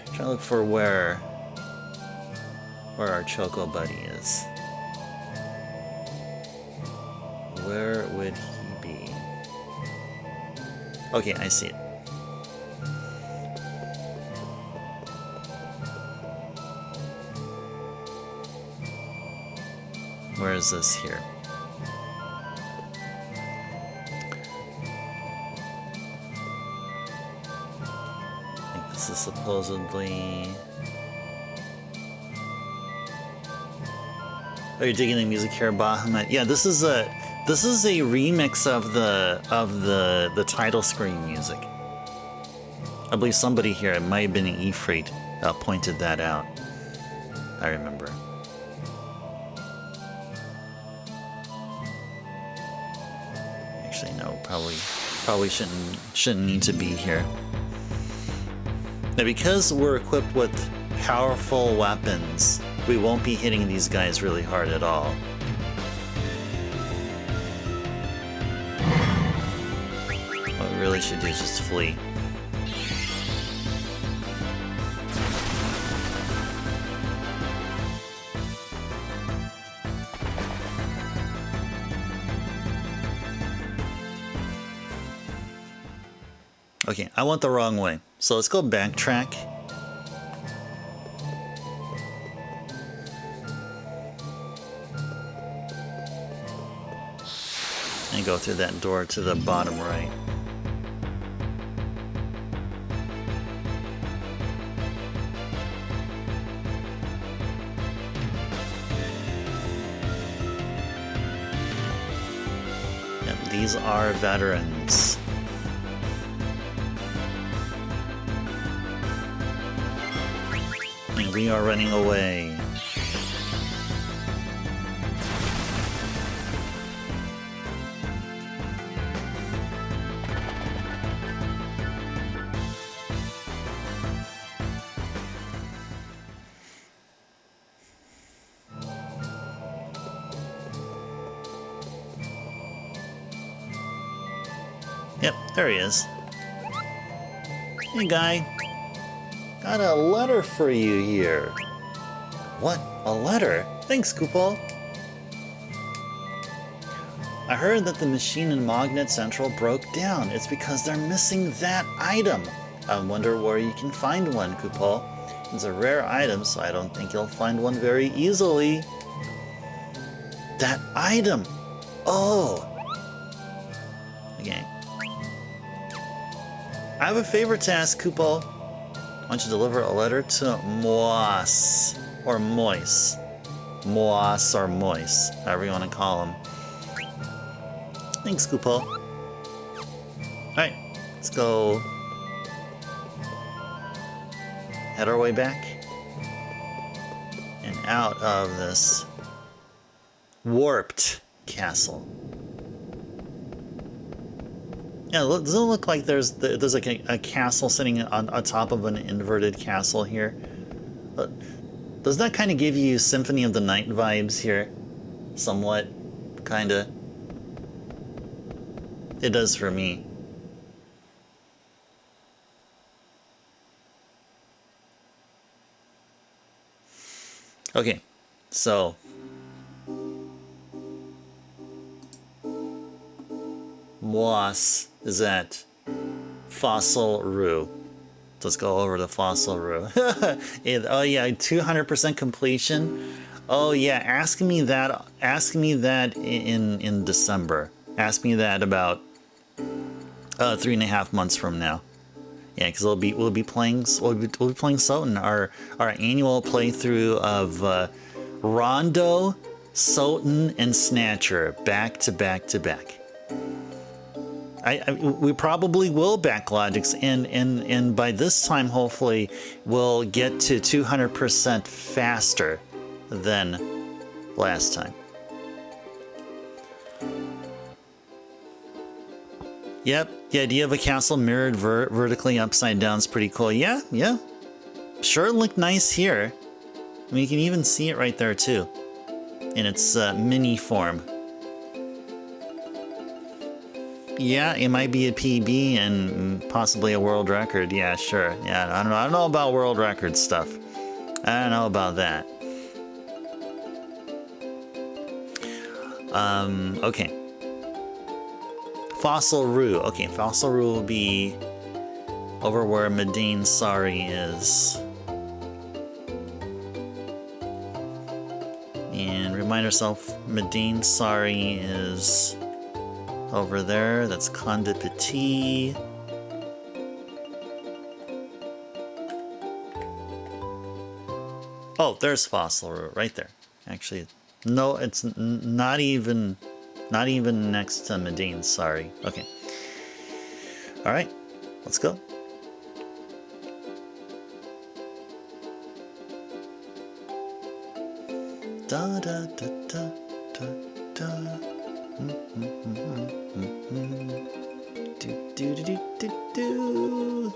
Try to look for where our Choco buddy is. Where would he be? Okay, I see it. Where is this here? I think this is supposedly... Oh, you're digging the music here, Bahamut? Yeah, this is a remix of the title screen music. I believe somebody here, it might have been Ifrit, pointed that out. I remember. Actually, no, probably shouldn't need to be here. Now, because we're equipped with powerful weapons, we won't be hitting these guys really hard at all. What we really should do is just flee. Okay, I went the wrong way. So let's go backtrack. And go through that door to the bottom right. Yep, these are veterans. And we are running away. Yep, there he is. Hey, guy. Got a letter for you here. What? A letter? Thanks, Koopa. I heard that the machine in Magnet Central broke down. It's because they're missing that item. I wonder where you can find one, Koopa. It's a rare item, so I don't think you'll find one very easily. That item! Oh! Okay. I have a favor to ask, Koopa. Why don't you deliver a letter to Moas, or Moise. Moas or Moise, however you want to call him. Thanks, Koopa. Alright, let's go head our way back and out of this warped castle. Yeah, doesn't it look like there's like a castle sitting on top of an inverted castle here? Does that kind of give you Symphony of the Night vibes here? Somewhat, kinda. It does for me. Okay, so Moas is at Fossil Roo. Let's go over to Fossil Roo. Oh yeah, 200% completion. Oh yeah, ask me that in December. Ask me that about 3.5 months from now. Yeah, because we'll be playing Soten, our annual playthrough of Rondo, Soten, and Snatcher back to back to back. We probably will backlogix, and by this time hopefully we'll get to 200% faster than last time. Yep, the idea of a castle mirrored vertically upside down is pretty cool. Yeah. Sure looked nice here. I mean, you can even see it right there too, in its mini form. Yeah, it might be a PB and possibly a world record. Yeah, sure. Yeah, I don't know about world record stuff. I don't know about that. Okay. Fossil Roo. Okay, Fossil Roo will be over where Medine Sari is. And remind ourselves, Medine Sari is over there. That's Conde Petit. Oh, there's Fossil Roo right there. Actually, no, it's not even next to Medine. Sorry. Okay. All right, let's go. Da da da da da da. Do do do do do do.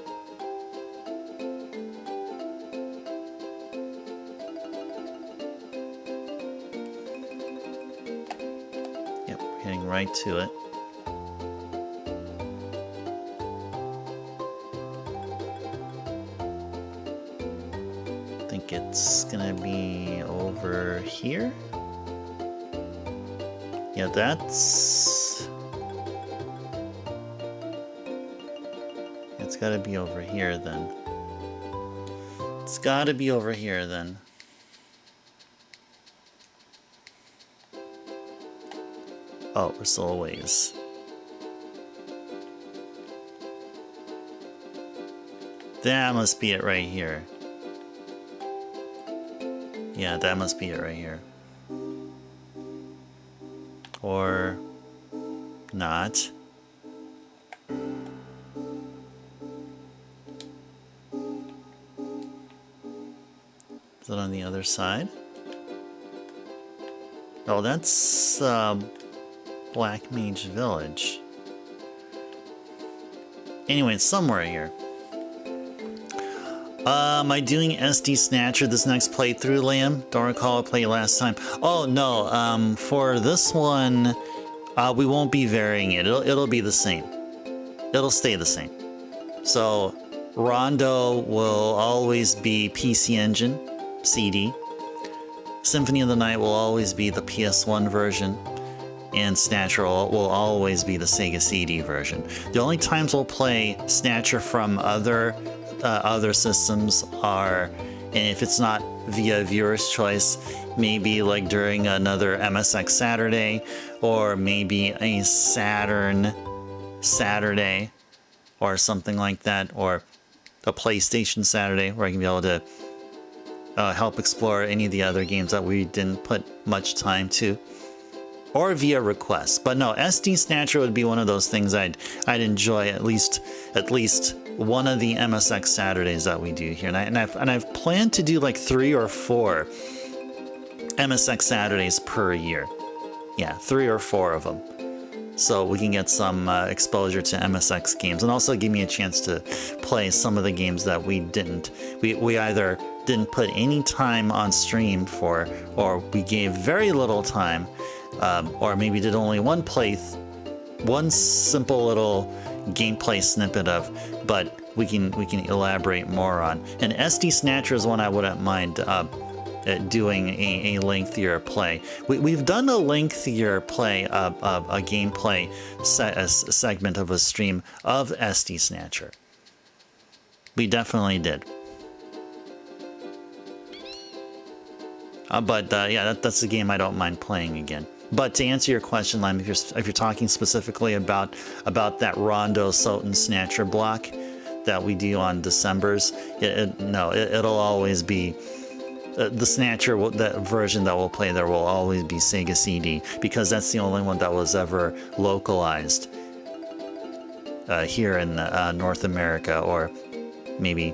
Yep, heading right to it. I think it's gonna be over here. Yeah, it's gotta be over here then. It's gotta be over here then. Oh, we're still a ways. That must be it right here. Yeah, that must be it right here. Or not. Is it on the other side? Oh, that's Black Mage Village. Anyway, it's somewhere here. Am I doing SD Snatcher this next playthrough, Liam? Don't recall I played last time. Oh no, for this one, we won't be varying it. It'll be the same. it'll stay the same. So Rondo will always be PC Engine, CD. Symphony of the Night will always be the PS1 version. And Snatcher will always be the Sega CD version. The only times we'll play Snatcher from other systems are, and if it's not via viewer's choice, maybe like during another MSX Saturday, or maybe a Saturn Saturday, or something like that, or a PlayStation Saturday, where I can be able to help explore any of the other games that we didn't put much time to. Or via request. But no, SD Snatcher would be one of those things I'd enjoy at least one of the MSX Saturdays that we do here. And I've planned to do like 3 or 4 MSX Saturdays per year. Yeah, 3 or 4 of them. So we can get some exposure to MSX games, and also give me a chance to play some of the games that we either didn't put any time on stream for, or we gave very little time. Or maybe did only one simple little gameplay snippet of, but we can elaborate more on. And SD Snatcher is one I wouldn't mind doing a lengthier play. We've done a lengthier play, a gameplay segment of a stream of SD Snatcher. We definitely did. Yeah, that's a game I don't mind playing again. But to answer your question, Lime, if you're talking specifically about that Rondo Soten Snatcher block that we do on Decembers, it'll always be the Snatcher. That version that we'll play there will always be Sega CD, because that's the only one that was ever localized here in North America, or maybe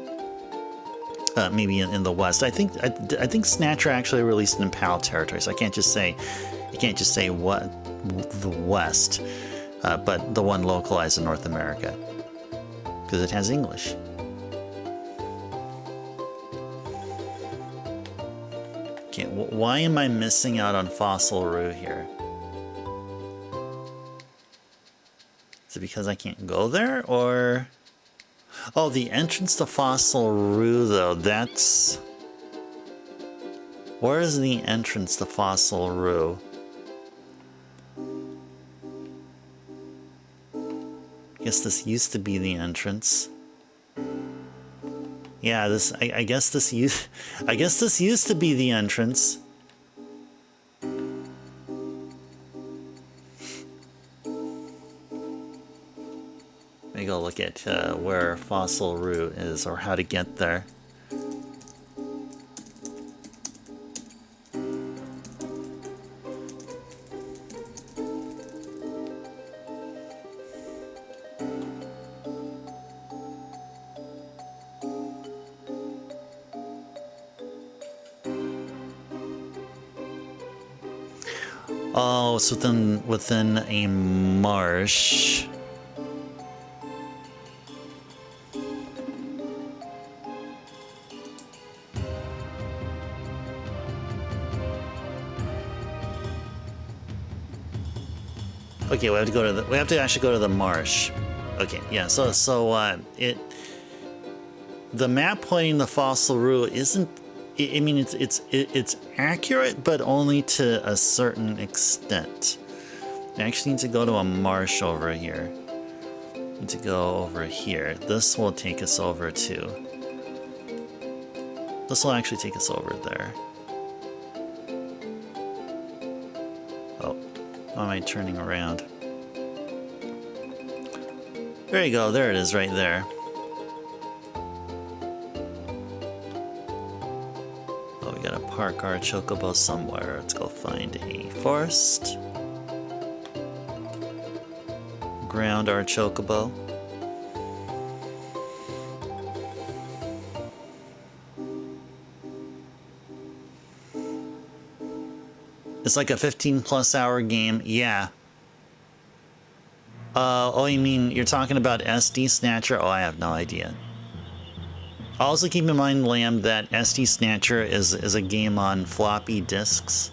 in the West. I think Snatcher actually released in PAL territory, so I can't just say what the West, but the one localized in North America, because it has English. Okay, why am I missing out on Fossil Roo here? Is it because I can't go there, or? Oh, the entrance to Fossil Roo, though, that's... Where is the entrance to Fossil Roo? I guess this used to be the entrance. Yeah, I guess this used to be the entrance. Let me go look at where Fossil Roo is, or how to get there. Oh, it's within a marsh. Okay, we have to actually go to the marsh. Okay, yeah. So the map pointing the Fossil Roo isn't. I mean, it's accurate, but only to a certain extent. I actually need to go to a marsh over here. Need to go over here. This will take us over to. This will actually take us over there. Oh, why am I turning around? There you go. There it is, right there. Park our chocobo somewhere. Let's go find a forest. Ground our chocobo. It's like a 15+ hour game. Yeah. Oh, you mean you're talking about SD Snatcher? Oh, I have no idea. Also keep in mind, Lamb, that SD Snatcher is a game on floppy disks,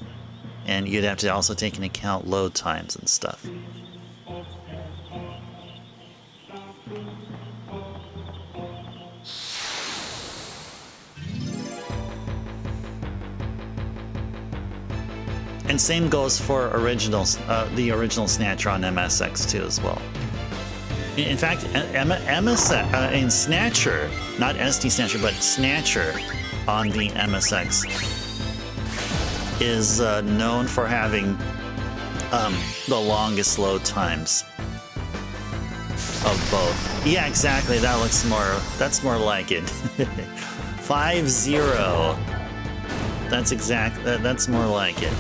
and you'd have to also take into account load times and stuff. And same goes for the original Snatcher on MSX too as well. In fact, in Snatcher, not SD Snatcher, but Snatcher on the MSX is known for having the longest load times of both. Yeah, exactly. That's more like it. 5-0. That's more like it.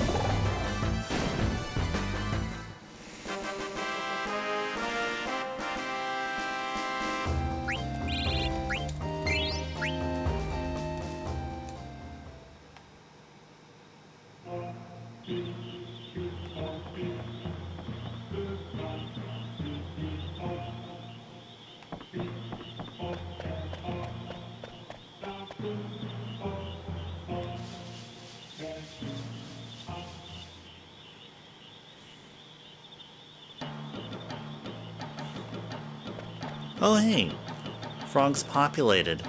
Oh, hey. Frogs populated.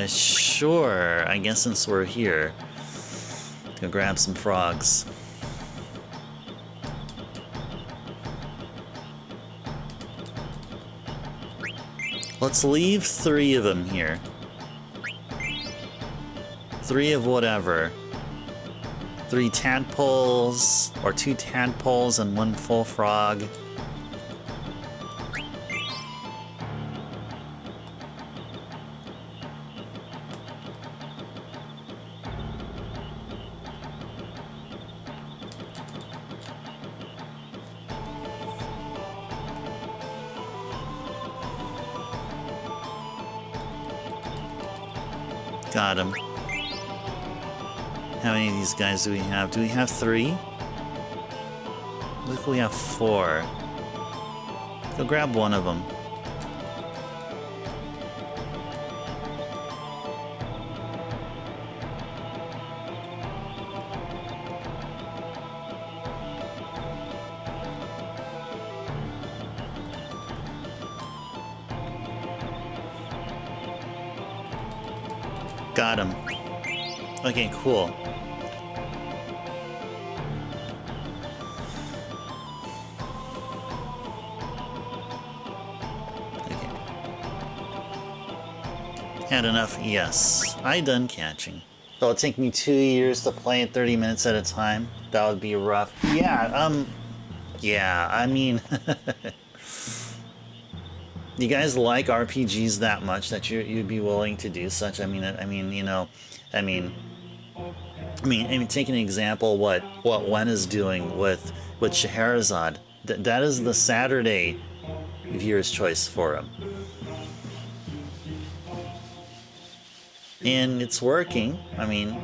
Sure. I guess since we're here, go grab some frogs. Let's leave 3 of them here. 3 of whatever. 3 tadpoles, or 2 tadpoles and 1 full frog. Got him. How many of these guys do we have? Do we have 3? Look, we have 4. Go grab one of them. Got him. Okay, cool. Okay. Had enough? Yes. I done catching. It'll take me 2 years to play it 30 minutes at a time. That would be rough. Yeah, yeah, I mean... You guys like RPGs that much that you'd be willing to do such? I mean, you know, take an example what Wen is doing with Scheherazade. That is the Saturday viewer's choice for him, and it's working. I mean,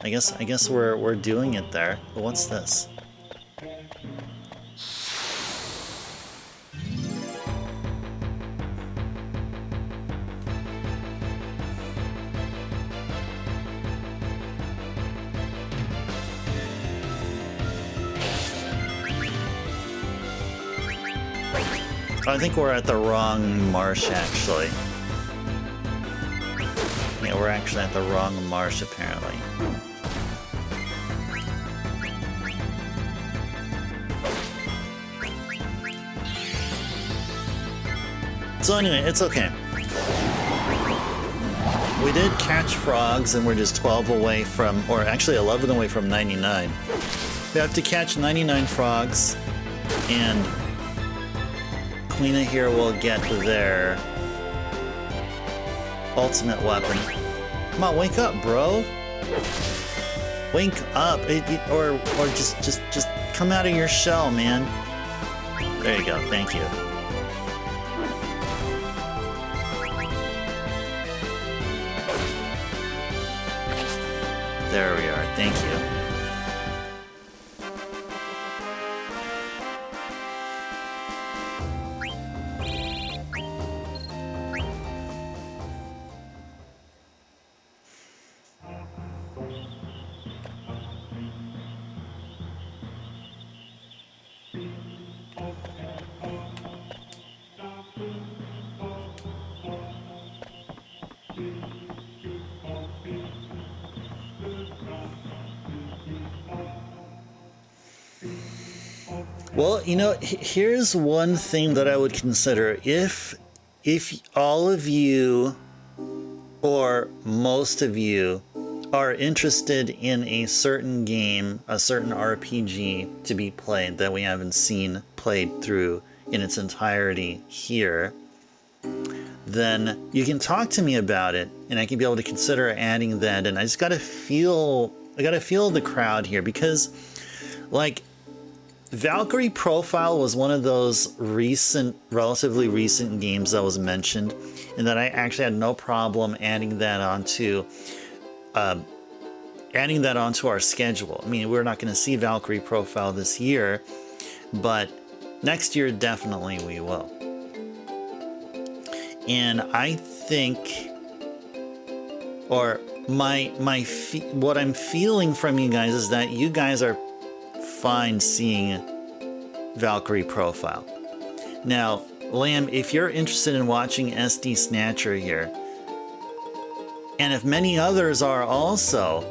I guess we're doing it there. But what's this? I think we're at the wrong marsh, actually. Yeah, we're actually at the wrong marsh, apparently. So anyway, it's okay. We did catch frogs, and we're just 12 away from, or actually 11 away from 99. We have to catch 99 frogs, and Queena here will get their ultimate weapon. Come on, wake up, bro. Wake up, or just come out of your shell, man. There you go. Thank you. There we are. Thank you. Well, you know, here's one thing that I would consider. If all of you or most of you are interested in a certain game, a certain RPG to be played that we haven't seen played through in its entirety here, then you can talk to me about it and I can be able to consider adding that. And I just gotta feel the crowd here, because like Valkyrie Profile was one of those relatively recent games that was mentioned, and that I actually had no problem adding that onto our schedule. I mean, we're not going to see Valkyrie Profile this year, but next year definitely we will. And I think, or what I'm feeling from you guys is that you guys are fine seeing Valkyrie Profile. Now, Lamb, if you're interested in watching SD Snatcher here, and if many others are also,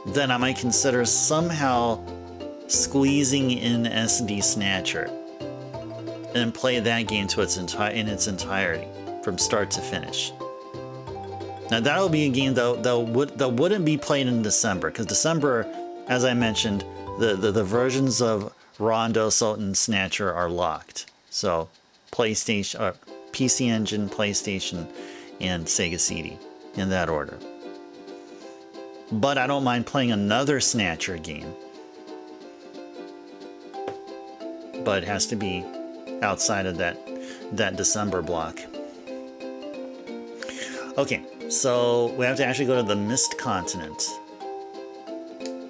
then I might consider somehow squeezing in SD Snatcher and play that game to in its entirety from start to finish. Now that'll be a game that wouldn't be played in December, because December, as I mentioned, the versions of Rondo, Sultan, Snatcher are locked. So PlayStation, PC Engine, PlayStation, and Sega CD in that order. But I don't mind playing another Snatcher game, but it has to be outside of that December block. Okay, so we have to actually go to the Mist Continent.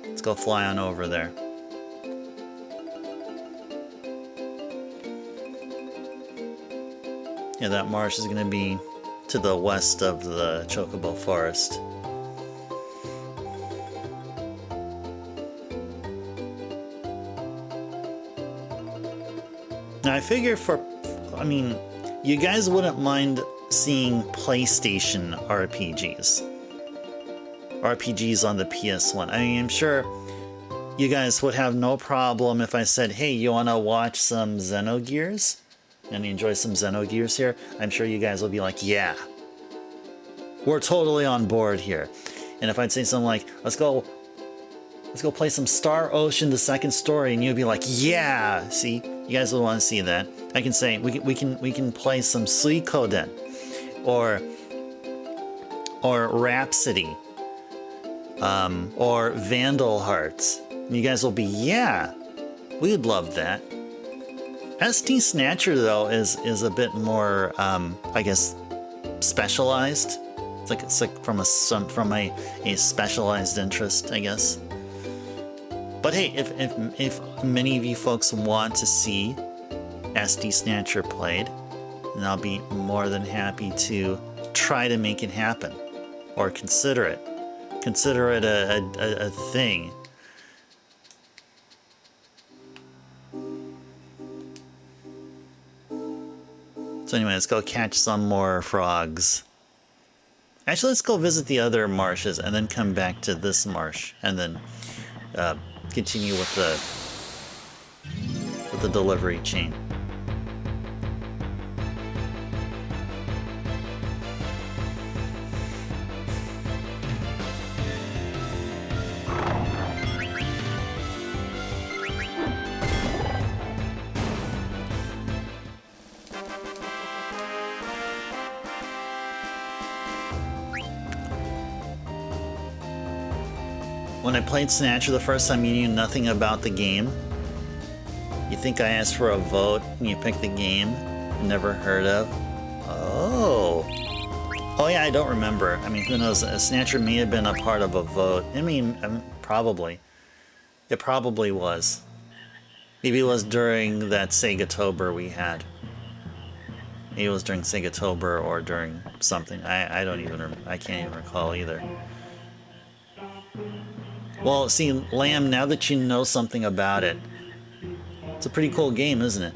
Let's go fly on over there. Yeah, that marsh is going to be to the west of the Chocobo Forest. Now I figure you guys wouldn't mind seeing PlayStation RPGs on the PS1. I mean, I'm sure you guys would have no problem if I said, hey, you want to watch some Xenogears? And enjoy some Xenogears here? I'm sure you guys will be like, yeah, we're totally on board here. And if I'd say something like, let's go play some Star Ocean: The Second Story, and you'd be like, yeah, see, you guys will want to see that. I can say we can play some Suikoden or Rhapsody or Vandal Hearts. And you guys will be, yeah, we'd love that. SD Snatcher though is a bit more I guess specialized. It's like from a specialized interest, I guess. But hey, if many of you folks want to see SD Snatcher played, then I'll be more than happy to try to make it happen, or consider it a thing. So anyway, let's go catch some more frogs. Actually, let's go visit the other marshes and then come back to this marsh and then continue with the delivery chain. When I played Snatcher the first time, you knew nothing about the game. You think I asked for a vote and you picked the game I never heard of? Oh yeah, I don't remember. I mean, who knows? Snatcher may have been a part of a vote. I mean, probably. It probably was. Maybe it was during that Sega-tober we had. Maybe it was during Sega-tober or during something. I can't even recall either. Well, see, Lamb, now that you know something about it, it's a pretty cool game, isn't it?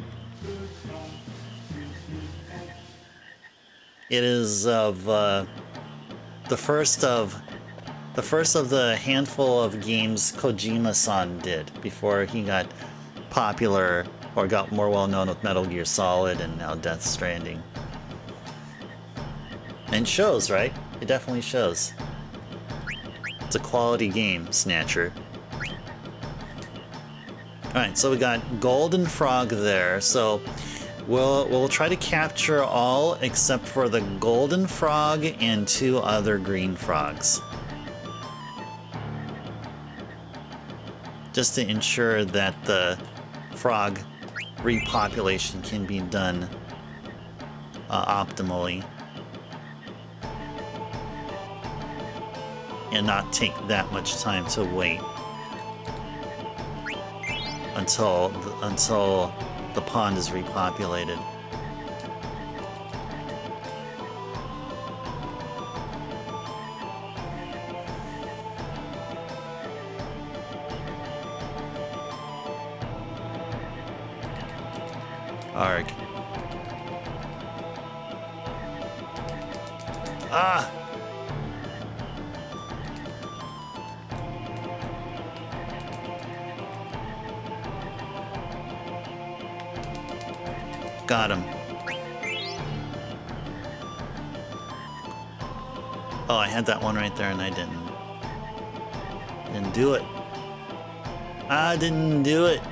It is of the first of the handful of games Kojima-san did before he got popular or got more well known with Metal Gear Solid and now Death Stranding. And shows, right? It definitely shows. It's a quality game, Snatcher. Alright, so we got Golden Frog there, so we'll try to capture all except for the Golden Frog and 2 other green frogs. Just to ensure that the frog repopulation can be done optimally. And not take that much time to wait until the pond is repopulated. Arg. Ah! Got him. Oh, I had that one right there and I didn't do it. I didn't do it.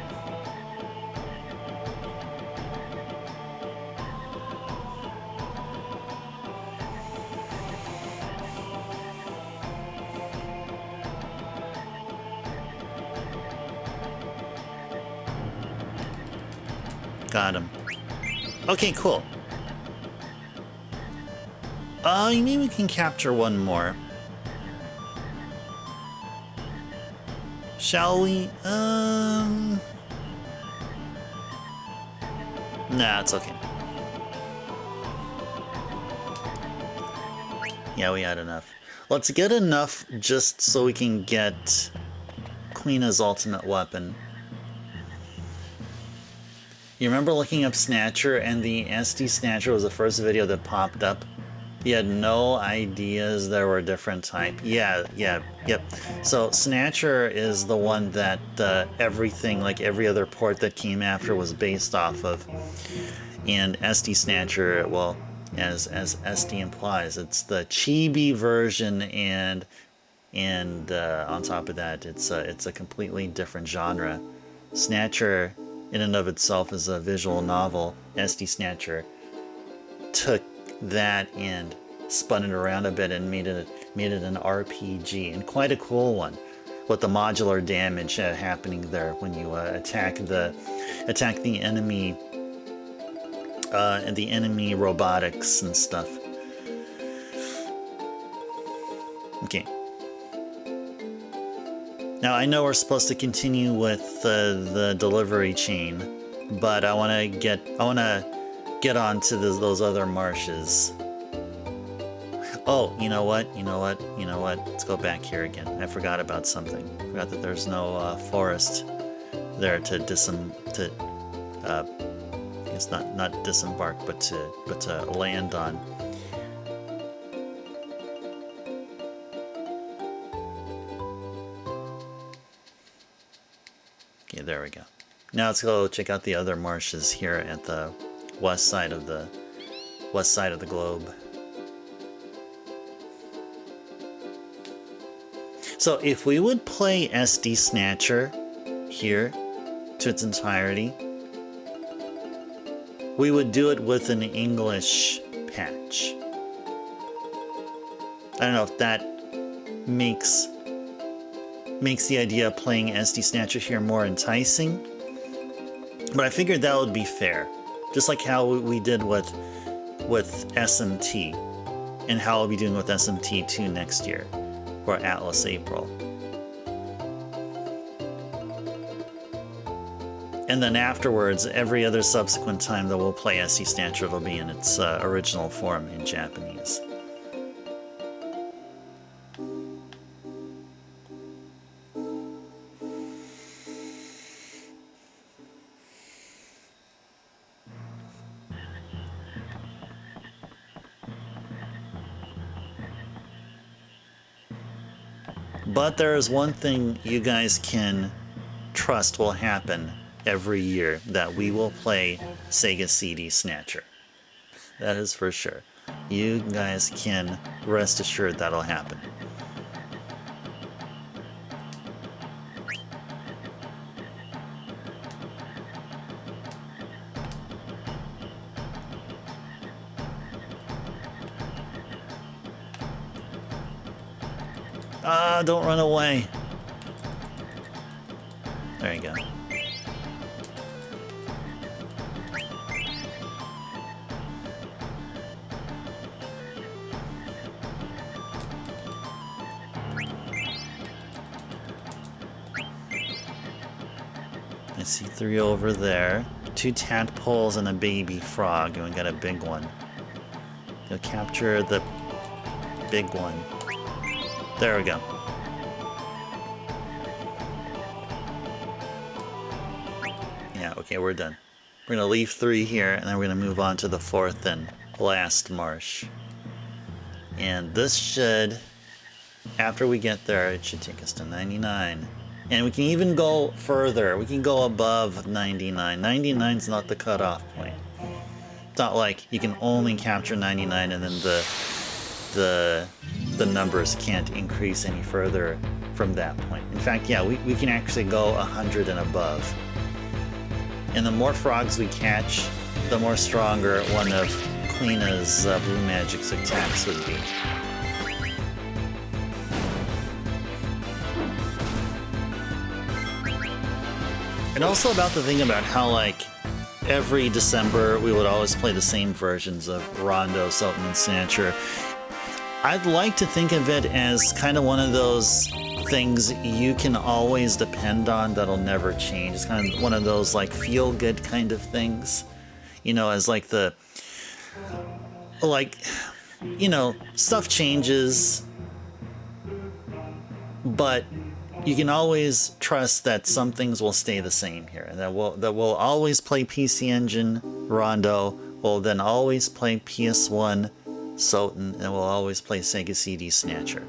Got him. Okay, cool. Maybe we can capture one more. Shall we? Nah, it's okay. Yeah, we had enough. Let's get enough just so we can get Queena's ultimate weapon. You remember looking up Snatcher and the SD Snatcher was the first video that popped up? You had no ideas there were different type. Yep. So Snatcher is the one that everything, like every other port that came after, was based off of. And SD Snatcher, well, as SD implies, it's the chibi version, and on top of that, it's a completely different genre. Snatcher, in and of itself, is a visual novel. SD Snatcher took that and spun it around a bit and made it an RPG, and quite a cool one, with the modular damage happening there when you attack the enemy and the enemy robotics and stuff. Okay. Now I know we're supposed to continue with the delivery chain, but I want to get on to those other marshes. Oh, you know what? Let's go back here again. I forgot about something. I forgot that there's no forest there to I guess not disembark, but to land on. Okay, there we go. Now let's go check out the other marshes here at the west side of the globe. So if we would play SD Snatcher here to its entirety, we would do it with an English patch. I don't know if that makes the idea of playing SD Snatcher here more enticing, but I figured that would be fair. Just like how we did with SMT, and how I'll be doing with SMT2 next year, or Atlas April. And then afterwards, every other subsequent time that we'll play SD Snatcher, it'll be in its original form in Japanese. But there is one thing you guys can trust will happen every year that we will play Sega CD Snatcher. That is for sure. You guys can rest assured that'll happen. Ah, don't run away. There you go. I see 3 over there. 2 tadpoles and a baby frog, and we got a big one. Go capture the big one. There we go. Yeah, okay, we're done. We're gonna leave 3 here, and then we're gonna move on to the 4th and last marsh. And this should, after we get there, it should take us to 99. And we can even go further. We can go above 99. 99 is not the cutoff point. It's not like you can only capture 99 and then the numbers can't increase any further from that point. In fact, yeah, we can actually go 100 and above. And the more frogs we catch, the more stronger one of Queena's Blue Magic's attacks would be. And also about the thing about how, like, every December we would always play the same versions of Rondo, Sultan, and Snatcher. I'd like to think of it as kind of one of those things you can always depend on that'll never change. It's kind of one of those, like, feel-good kind of things. You know, as, like, you know, stuff changes, but you can always trust that some things will stay the same here, and that we'll always play PC Engine Rondo, we'll then always play PS1 Sultan, and we'll always play Sega CD Snatcher.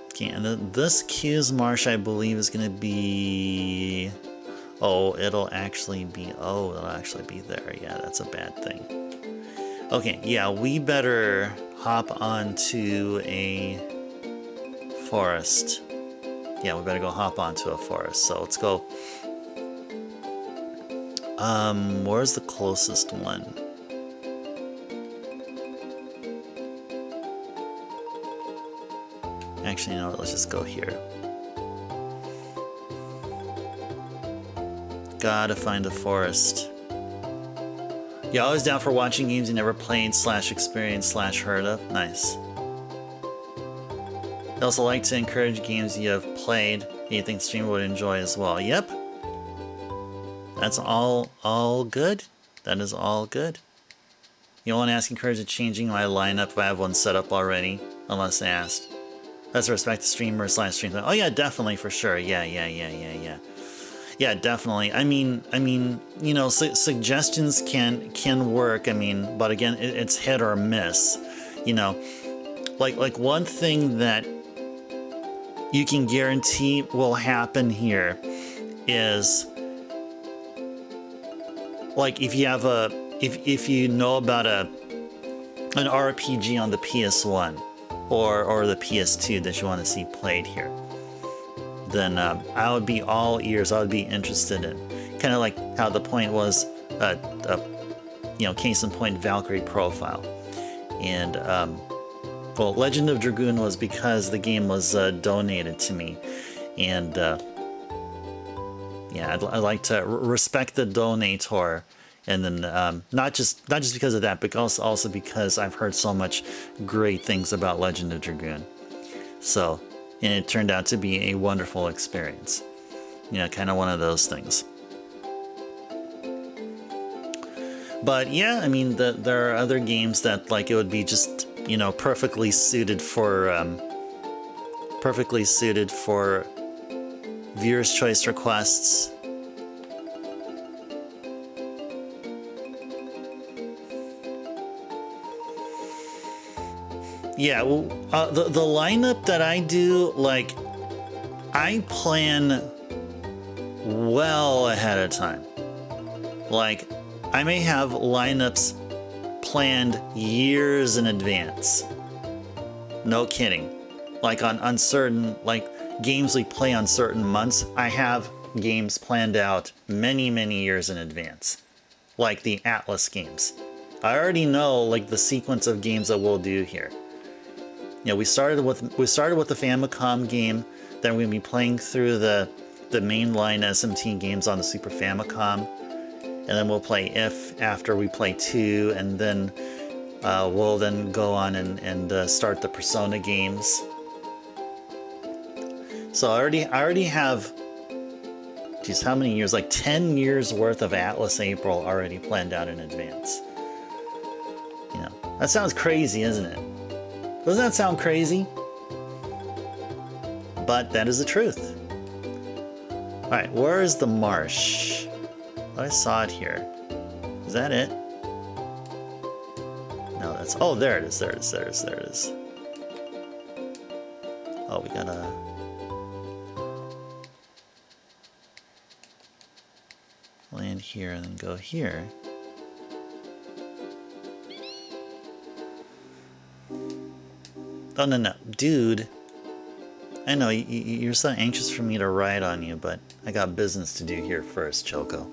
Okay, and this Q's Marsh, I believe, is going to be... Oh, it'll actually be there. Yeah, that's a bad thing. Okay, yeah, we better hop onto a forest. Yeah, we better go hop onto a forest. So let's go. Where's the closest one? Actually, you know what? Let's just go here. Gotta find a forest. You always down for watching games you never played / experienced / heard of? Nice. I also like to encourage games you have played that you think the streamer would enjoy as well. Yep. That's all good. That is all good. You don't want to ask encourage to changing my lineup if I have one set up already, unless asked. Let's respect the streamer / stream. Oh yeah, definitely, for sure. Yeah. Yeah, definitely. I mean, you know, suggestions can work. I mean, but again, it's hit or miss. You know, like one thing that you can guarantee will happen here is, like, if you have if you know about an RPG on the PS1 or the PS2 that you want to see played here, then I would be all ears. I would be interested in, kind of like how the point was, you know, case in point, Valkyrie Profile, and well, Legend of Dragoon was because the game was donated to me, and yeah, I'd like to respect the donator, and then not just because of that, but also because I've heard so much great things about Legend of Dragoon, so. And it turned out to be a wonderful experience. You know, kind of one of those things. But yeah, I mean, there are other games that, like, it would be just, you know, perfectly suited for viewers' choice requests. Yeah, well, the lineup that I do, like, I plan well ahead of time. Like, I may have lineups planned years in advance. No kidding. Like on certain, like, games we play on certain months, I have games planned out many, many years in advance. Like the Atlas games. I already know, like, the sequence of games that we'll do here. You know, we started with the Famicom game, then we're gonna be playing through the mainline SMT games on the Super Famicom, and then we'll play If after we play 2, and then we'll then go on and start the Persona games. So I already have, geez, how many years? Like 10 years worth of Atlas April already planned out in advance. You know, that sounds crazy, isn't it? Doesn't that sound crazy? But that is the truth. All right, where is the marsh? I saw it here. Is that it? No, that's, oh, there it is, there it is, there it is, there it is. Oh, we gotta... land here and then go here. Oh, no, no. Dude. I know, you're so anxious for me to ride on you, but I got business to do here first, Choco.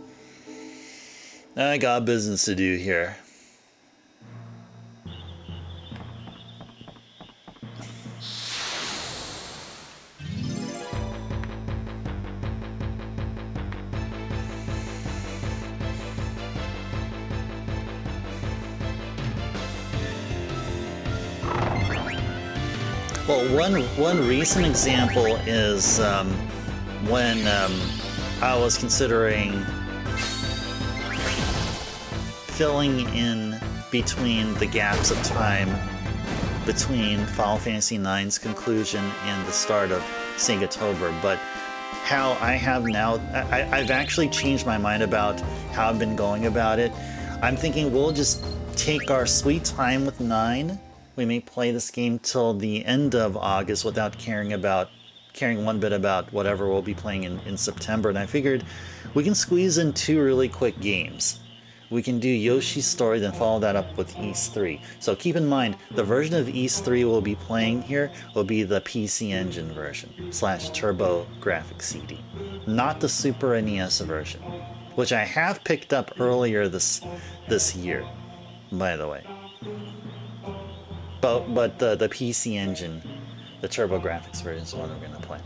I got business to do here. Well, one recent example is when I was considering filling in between the gaps of time between Final Fantasy IX's conclusion and the start of Sagatober, but how I have now, I've actually changed my mind about how I've been going about it. I'm thinking we'll just take our sweet time with 9. We may play this game till the end of August without caring one bit about whatever we'll be playing in September. And I figured we can squeeze in 2 really quick games. We can do Yoshi's Story, then follow that up with Ys 3. So keep in mind, the version of Ys 3 we'll be playing here will be the PC Engine version / Turbo Graphics CD, not the Super NES version, which I have picked up earlier this year, by the way. But the PC Engine, the Turbo Graphics version is the one we're going to play.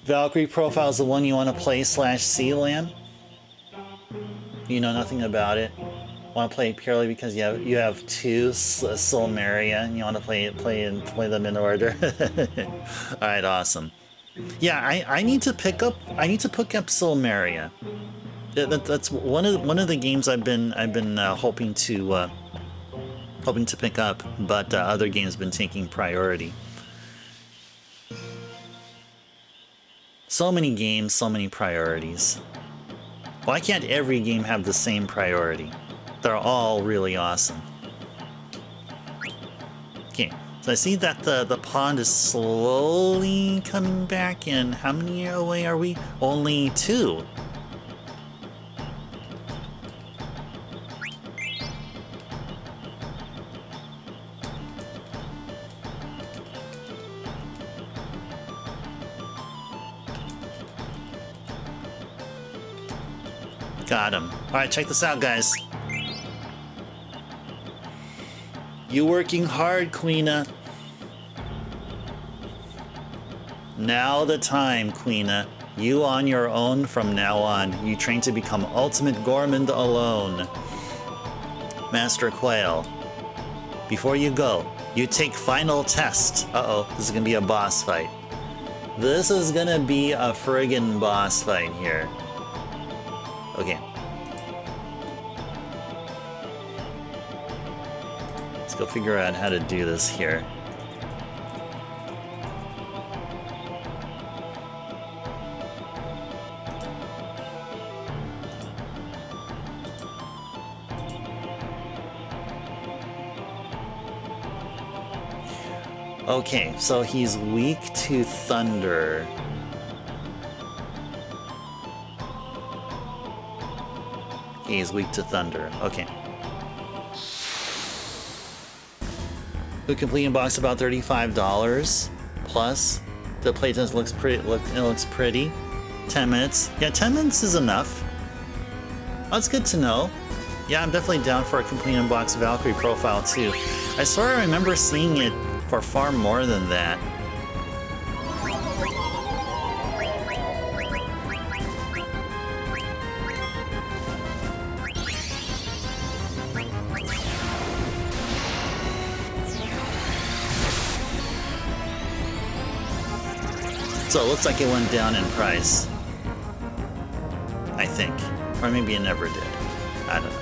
Valkyrie Profile is the one you want to play / CLAN. You know nothing about it. Want to play it purely because you have 2 Silmeria and you want to play them in order. All right, awesome. Yeah, I need to pick up Silmeria. That's one of the games I've been hoping to pick up, but other games have been taking priority. So many games, so many priorities. Why can't every game have the same priority? They're all really awesome. Okay, so I see that the pond is slowly coming back in. How many away are we? Only 2. Got him. Alright, check this out, guys. You working hard, Queena. Now the time, Queena. You on your own from now on. You train to become ultimate gourmand alone. Master Quail. Before you go, you take final test. Uh-oh, this is gonna be a boss fight. This is gonna be a friggin' boss fight here. Okay. Let's go figure out how to do this here. Okay, so he's weak to thunder. He's weak to thunder. Okay. The complete box about $35 plus. The playtest looks pretty. It looks pretty. 10 minutes. Yeah, 10 minutes is enough. That's good to know. Yeah, I'm definitely down for a complete unboxed Valkyrie profile too. I sort of remember seeing it for far more than that. So it looks like it went down in price. I think. Or maybe it never did. I don't know.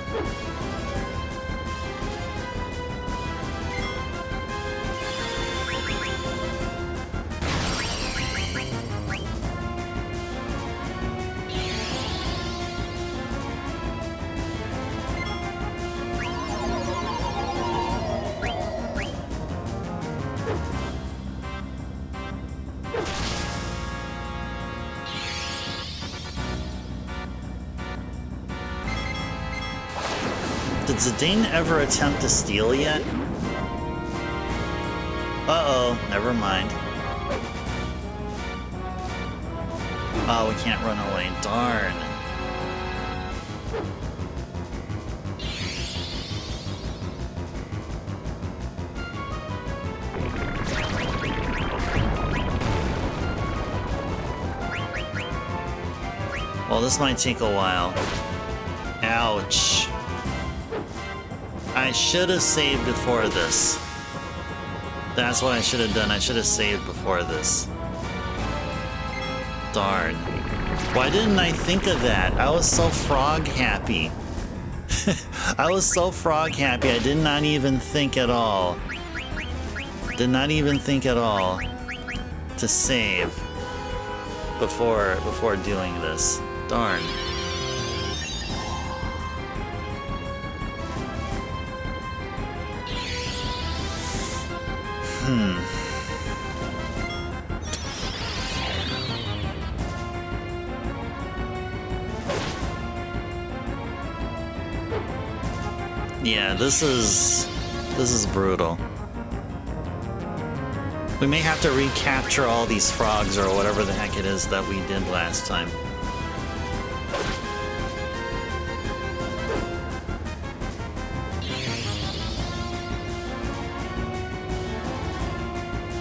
Did Zidane ever attempt to steal yet? Uh-oh, never mind. Oh, we can't run away. Darn. Well, this might take a while. Ouch. I should have saved before this. That's what I should have done. I should have saved before this. Darn. Why didn't I think of that? I was so frog happy. I was so frog happy. I did not even think at all. Did not even think at all to save before doing this. Darn. Yeah, this is brutal. We may have to recapture all these frogs or whatever the heck it is that we did last time.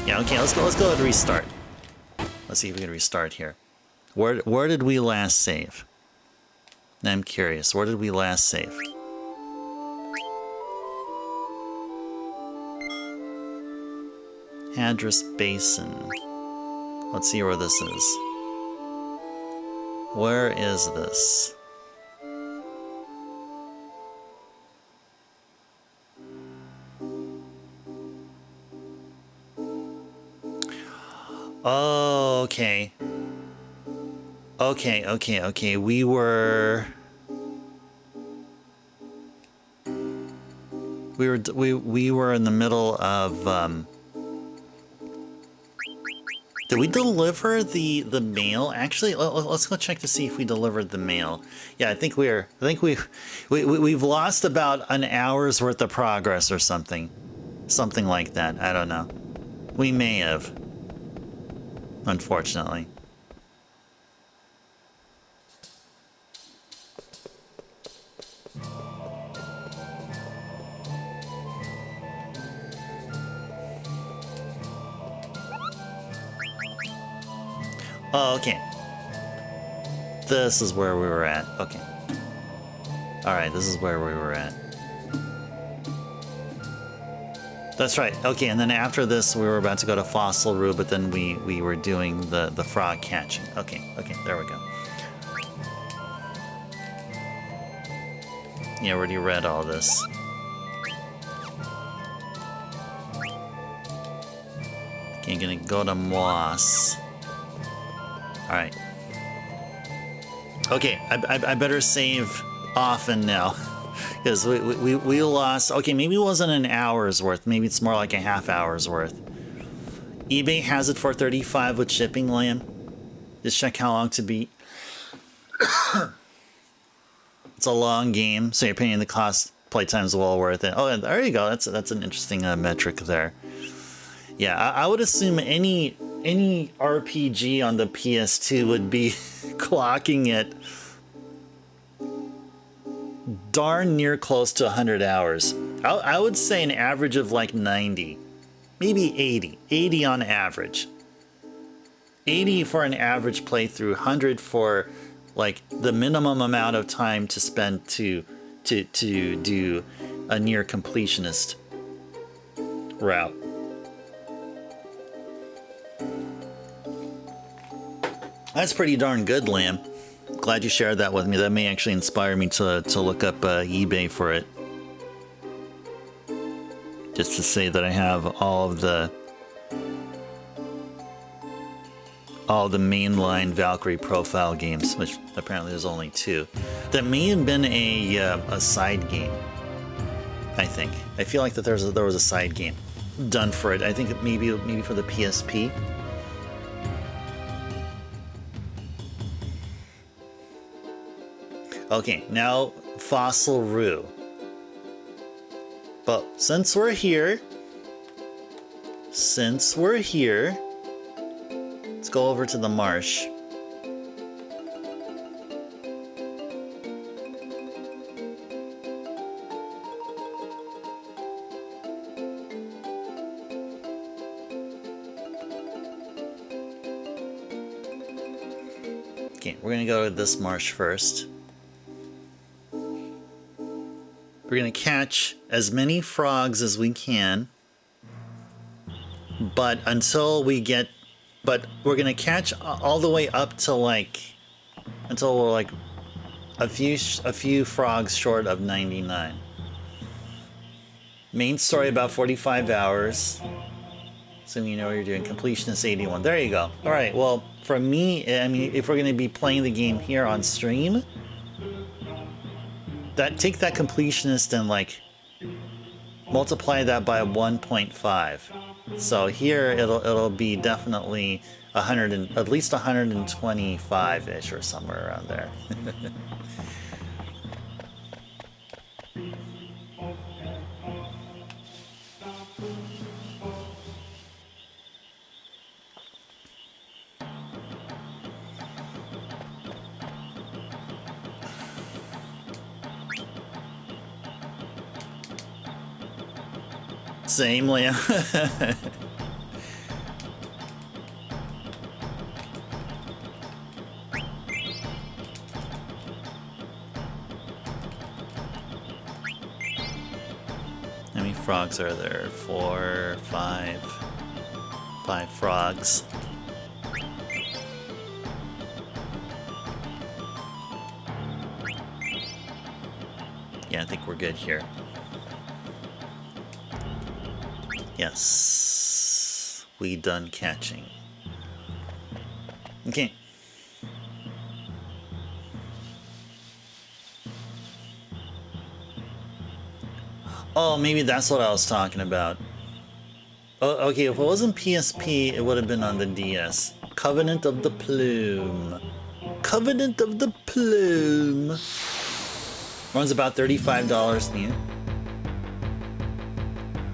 Yeah, okay, let's go and restart. Let's see if we can restart here. Where did we last save? I'm curious, where did we last save? Hadris Basin. Let's see where this is. Where is this? Oh, okay. Okay. We were in the middle of did we deliver the mail? Actually, let's go check to see if we delivered the mail. Yeah, I think we've lost about an hour's worth of progress or something. Something like that. I don't know. We may have. Unfortunately. Oh, okay. This is where we were at. Okay. Alright, this is where we were at. That's right. Okay, and then after this, we were about to go to Fossil Rue, but then we were doing the frog catching. Okay, there we go. Yeah, I already read all this. Okay, I'm gonna go to Moss. Alright. Okay, I better save often now. Because we lost... Okay, maybe it wasn't an hour's worth. Maybe it's more like a half hour's worth. eBay has it for 35 with shipping, Lamb. Just check how long to beat. It's a long game, so you're paying the cost. Playtime's well worth it. Oh, there you go. That's an interesting metric there. Yeah, I would assume any RPG on the PS2 would be clocking it darn near close to 100 hours. I would say an average of like 90, maybe 80. 80 on average. 80 for an average playthrough, 100 for like the minimum amount of time to spend to do a near completionist route. That's pretty darn good, Lamb. Glad you shared that with me. That may actually inspire me to look up eBay for it. Just to say that I have all the mainline Valkyrie profile games, which apparently there's only 2. That may have been a side game. I think. I feel like that there was a side game done for it. I think maybe for the PSP. Okay, now Fossil Rue. But since we're here, let's go over to the marsh. Okay, we're gonna go to this marsh first. We're gonna catch as many frogs as we can, but we're gonna catch all the way up to until we're like a few frogs short of 99. Main story about 45 hours. Assuming you know what you're doing. Completion is 81. There you go. All right. Well, for me, I mean, if we're gonna be playing the game here on stream, take that completionist and like multiply that by 1.5. So here it'll be definitely 100 and at least 125-ish or somewhere around there. Same, Liam. How many frogs are there? 4, 5. 5 frogs. Yeah, I think we're good here. Yes, we done catching. Okay. Oh, maybe that's what I was talking about. Oh, okay, if it wasn't PSP, it would have been on the DS. Covenant of the Plume. Covenant of the Plume. Runs about $35 new.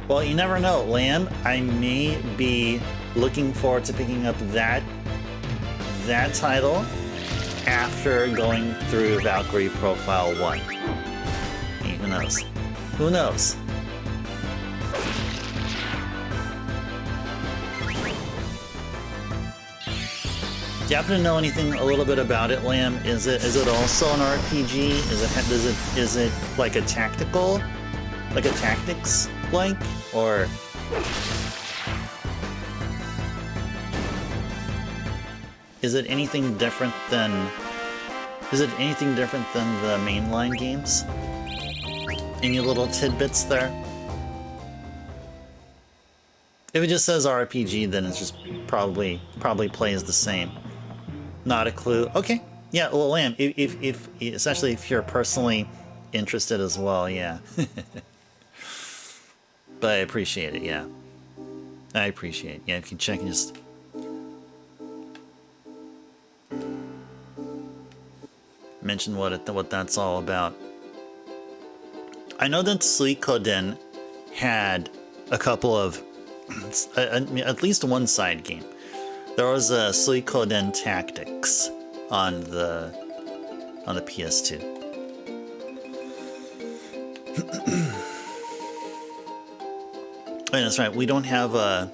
Well, you never know, Lamb. I may be looking forward to picking up that title after going through Valkyrie Profile 1. Hey, who knows? Who knows? Do you happen to know anything a little bit about it, Lamb? Is it also an RPG? Is it like a tactical, like a tactics like, or is it anything different than the mainline games? Any little tidbits there? If it just says RPG, then it's just probably plays the same. Not a clue. Okay. Yeah, well, Lamb, if especially if you're personally interested as well, yeah. But I appreciate it, yeah. I appreciate it. Yeah, if you can check and just... mention what that's all about. I know that Suikoden had a couple of... at least one side game. There was a Suikoden Tactics on the PS2. Oh, that's right. We don't have a...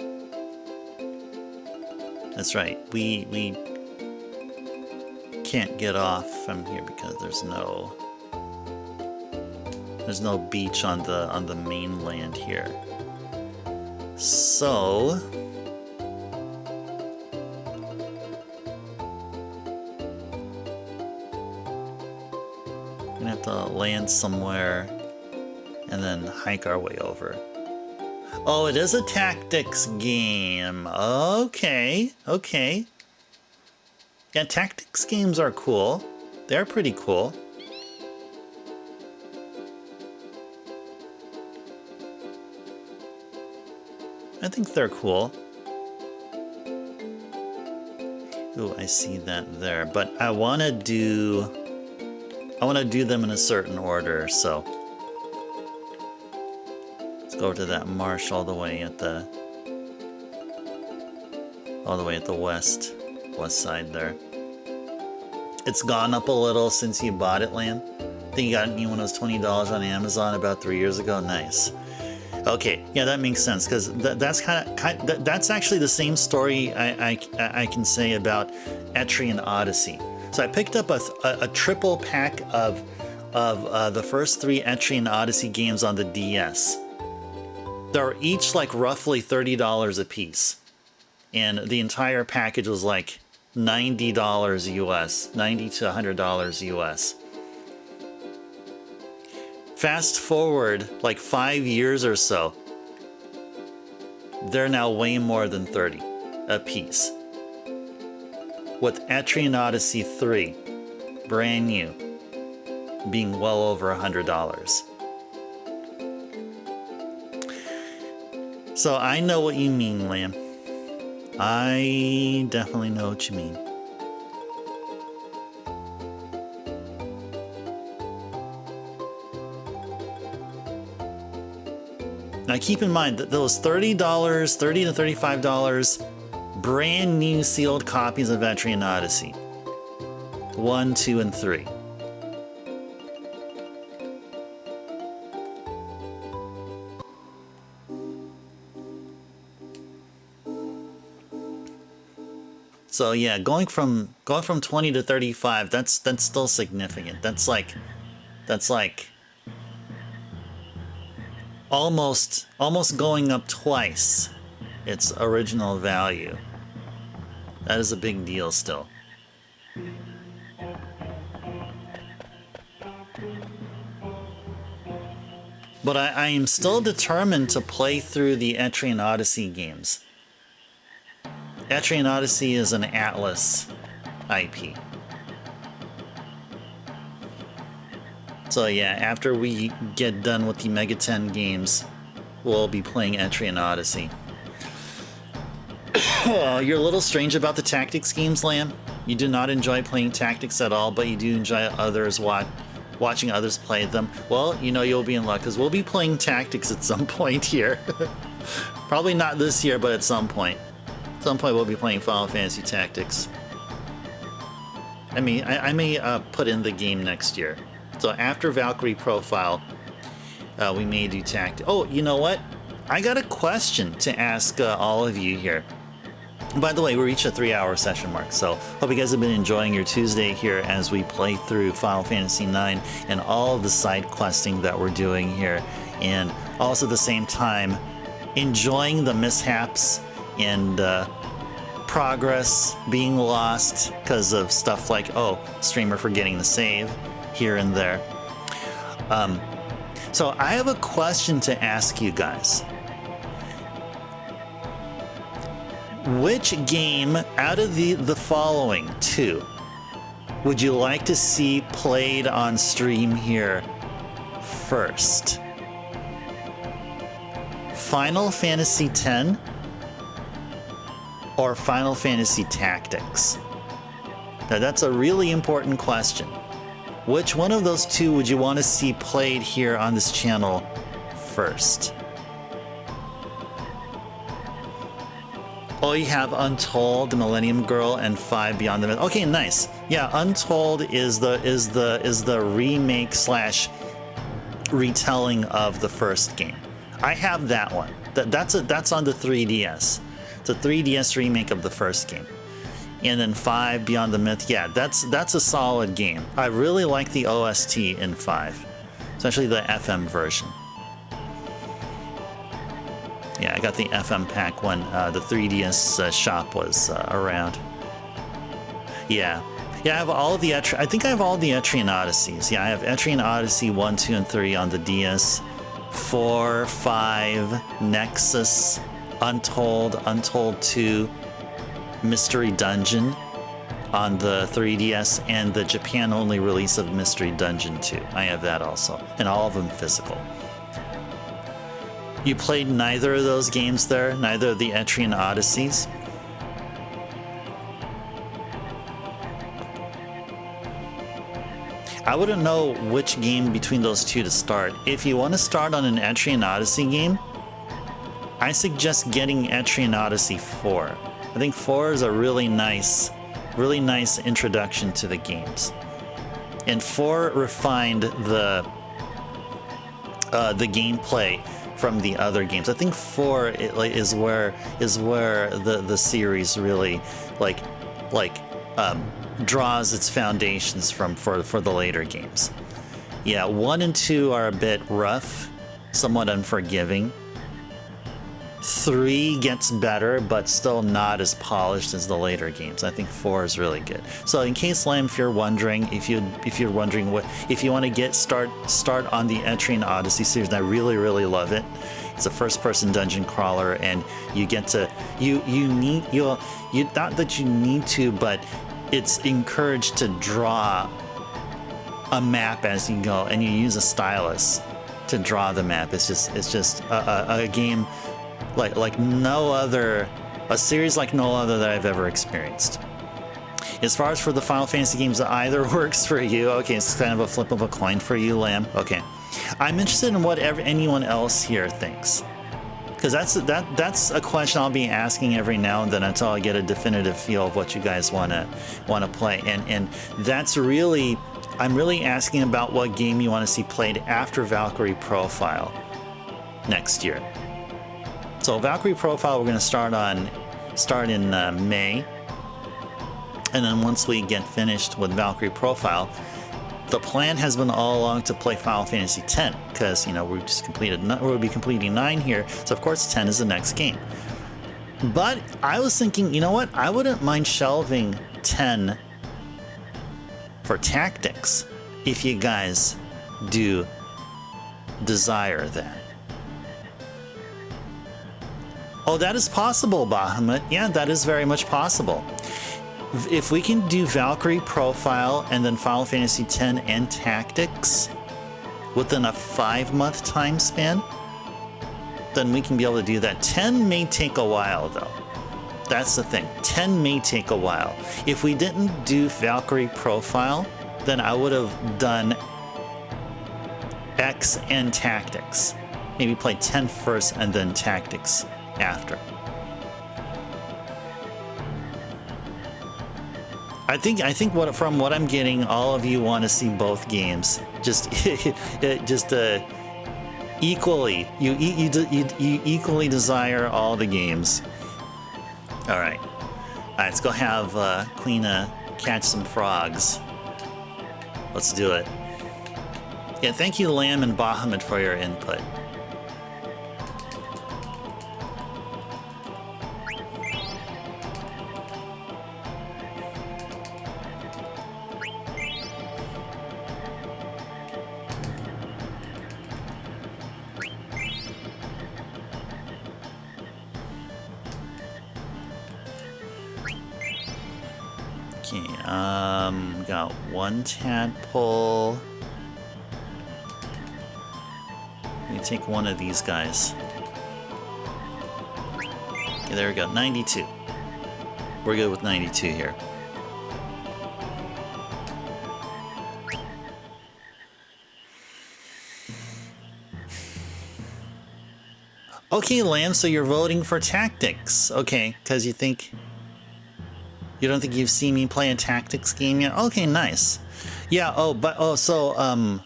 That's right. We can't get off from here because there's no beach on the mainland here. So we're gonna have to land somewhere and then hike our way over. Oh, it is a tactics game. Okay, okay. Yeah, tactics games are cool. They're pretty cool. I think they're cool. Ooh, I see that there. But I want to do them in a certain order, so let's go over to that marsh all the way at the west side there. It's gone up a little since you bought it, Lan. I think you got it when it was $20 on Amazon about 3 years ago. Nice. Okay, yeah, that makes sense because that's that's actually the same story I can say about Etrian Odyssey. So I picked up a triple pack of the first 3 Etrian Odyssey games on the DS. They're each like roughly $30 a piece, and the entire package was like $90 US, $90 to $100 US. Fast forward like 5 years or so, they're now way more than 30 a piece. With Etrian Odyssey 3, brand new, being well over $100. So I know what you mean, Lamb. I definitely know what you mean. Now keep in mind that those $30 to $35 brand new sealed copies of Etrian Odyssey 1, 2, and 3. So yeah, going from 20 to 35, that's still significant. That's like almost going up twice its original value. That is a big deal still. But I am still determined to play through the Etrian Odyssey games. Etrian Odyssey is an Atlas IP. So yeah, after we get done with the Mega 10 games, we'll be playing Etrian Odyssey. You're a little strange about the tactics games, Lamb. You do not enjoy playing tactics at all, but you do enjoy others watching others play them. Well, you know you'll be in luck, because we'll be playing tactics at some point here. Probably not this year, but at some point. At some point we'll be playing Final Fantasy Tactics. I mean, I may put in the game next year. So after Valkyrie Profile, we may do tactics. Oh, you know what? I got a question to ask all of you here. By the way, we reached a 3-hour session mark, so hope you guys have been enjoying your Tuesday here as we play through Final Fantasy IX and all of the side questing that we're doing here, and also at the same time enjoying the mishaps and progress being lost because of stuff like, oh, streamer forgetting to save here and there. So I have a question to ask you guys. Which game out of the following 2 would you like to see played on stream here first? Final Fantasy X or Final Fantasy Tactics? Now that's a really important question. Which one of those two would you want to see played here on this channel first? Oh, you have Untold, the Millennium Girl, and 5 Beyond the Myth. Okay, nice. Yeah, Untold is the remake slash retelling of the first game. I have that one. That's on the 3DS. It's a 3DS remake of the first game. And then 5 Beyond the Myth. Yeah, that's a solid game. I really like the OST in 5, especially the FM version. Yeah, I got the FM pack when the 3DS shop was around. Yeah. Yeah, I have all the I think I have all the Etrian Odysseys. Yeah, I have Etrian Odyssey 1, 2, and 3 on the DS. 4, 5, Nexus, Untold, Untold 2, Mystery Dungeon on the 3DS, and the Japan-only release of Mystery Dungeon 2. I have that also, and all of them physical. You played neither of those games there? Neither of the Etrian Odysseys? I wouldn't know which game between those two to start. If you want to start on an Etrian Odyssey game, I suggest getting Etrian Odyssey 4. I think 4 is a really nice introduction to the games. And 4 refined the gameplay from the other games. I think 4 is where the series really draws its foundations from for the later games. Yeah, 1 and 2 are a bit rough, somewhat unforgiving. 3 gets better, but still not as polished as the later games. I think 4 is really good. So in case, Lamb, if you're wondering if you want to get start on the Etrian Odyssey series, and I really love it. It's a first-person dungeon crawler, and you get to not that you need to, but it's encouraged to draw a map as you go, and you use a stylus to draw the map. It's just a game like no other, a series like no other that I've ever experienced. As far as for the Final Fantasy games, either works for you. Okay, it's kind of a flip of a coin for you, Lamb. Okay, I'm interested in what anyone else here thinks, because that's a question I'll be asking every now and then until I get a definitive feel of what you guys want to play, and that's really, I'm really asking about what game you want to see played after Valkyrie Profile next year. So Valkyrie Profile we're going to start in May, and then once we get finished with Valkyrie Profile, the plan has been all along to play Final Fantasy X, because we'll be completing 9 here, so of course 10 is the next game. But I was thinking, you know what? I wouldn't mind shelving 10 for Tactics if you guys do desire that. Oh, that is possible, Bahamut. Yeah, that is very much possible. If we can do Valkyrie Profile and then Final Fantasy X and Tactics within a 5-month time span, then we can be able to do that. 10 may take a while, though. That's the thing. 10 may take a while. If we didn't do Valkyrie Profile, then I would have done X and Tactics. Maybe play 10 first and then Tactics after. I think from what I'm getting, all of you want to see both games. Just equally. You equally desire all the games. All right, let's go have Queena catch some frogs. Let's do it. Yeah, thank you, Lamb and Bahamut, for your input. Got 1 tadpole. Let me take one of these guys. Okay, there we go, 92. We're good with 92 here. Okay, Lamb, so you're voting for tactics. Okay, because you don't think you've seen me play a tactics game yet? Okay, nice. Yeah, so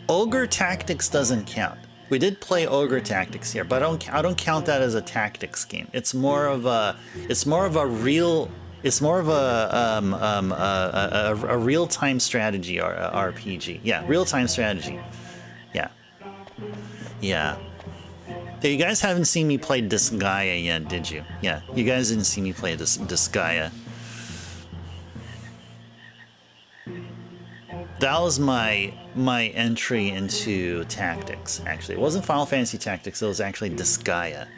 Ogre Tactics doesn't count. We did play Ogre Tactics here, but I don't count that as a tactics game. It's more of a real-time strategy or RPG. Yeah, real-time strategy. Yeah. Yeah. You guys haven't seen me play Disgaea yet, did you? Yeah, you guys didn't see me play Disgaea. That was my entry into tactics, actually. It wasn't Final Fantasy Tactics, it was actually Disgaea.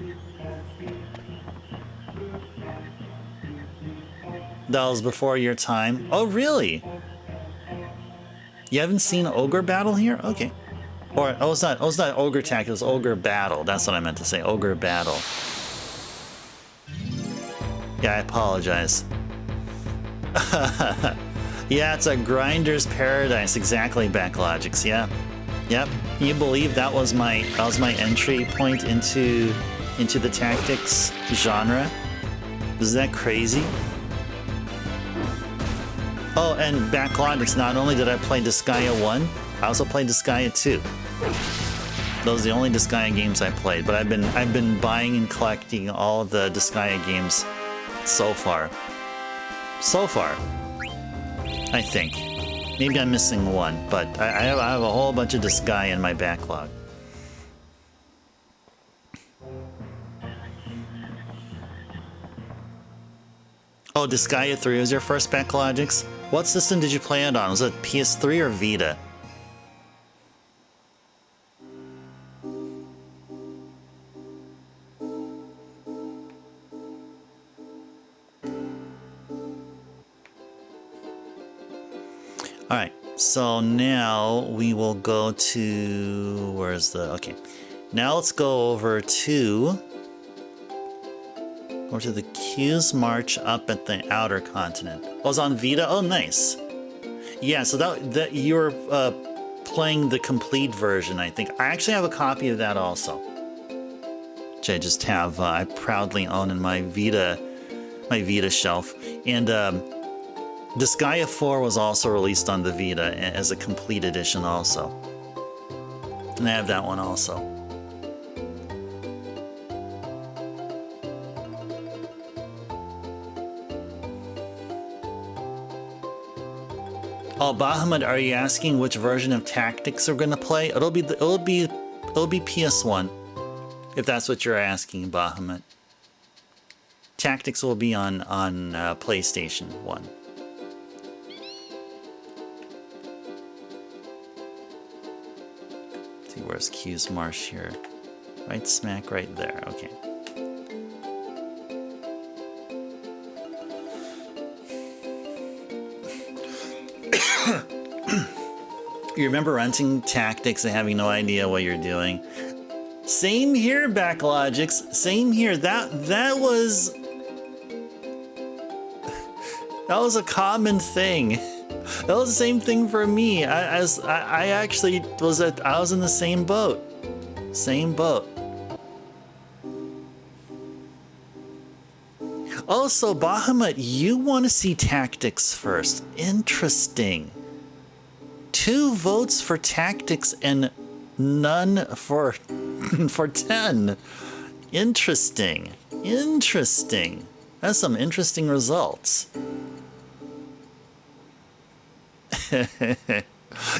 That was before your time. Oh, really? You haven't seen Ogre Battle here? Okay. Or, it's not Ogre Tactics, it was Ogre Battle. That's what I meant to say, Ogre Battle. Yeah, I apologize. Yeah, it's a grinder's paradise. Exactly, Backlogics. Yeah, yep. Can you believe that was my entry point into the tactics genre? Is that crazy? Oh, and Backlogics. Not only did I play Disgaea 1, I also played Disgaea 2. Those are the only Disgaea games I played. But I've been buying and collecting all of the Disgaea games so far. So far. I think. Maybe I'm missing one, but I have a whole bunch of Disgaea in my backlog. Oh, Disgaea 3 was your first Backlogics? What system did you play it on? Was it PS3 or Vita? Alright, so now we will go to... Where's the... Okay. Now let's go over to the Q's March up at the Outer Continent. Oh, it was on Vita? Oh, nice. Yeah, so that you were playing the complete version, I think. I actually have a copy of that also. Which I just have, I proudly own in my Vita shelf. And Disgaea 4 was also released on the Vita as a complete edition also. And I have that one also. Oh, Bahamut, are you asking which version of Tactics we're gonna play? It'll be PS1, if that's what you're asking, Bahamut. Tactics will be on PlayStation 1. See, where's Q's Marsh here? Right smack right there. Okay. You remember renting Tactics and having no idea what you're doing? Same here, Backlogics. Same here. That was a common thing. That was the same thing for me. I actually was I was in the same boat. Same boat. Also, Bahamut, you want to see Tactics first. Interesting. 2 votes for Tactics and none for 10. Interesting. Interesting. That's some interesting results.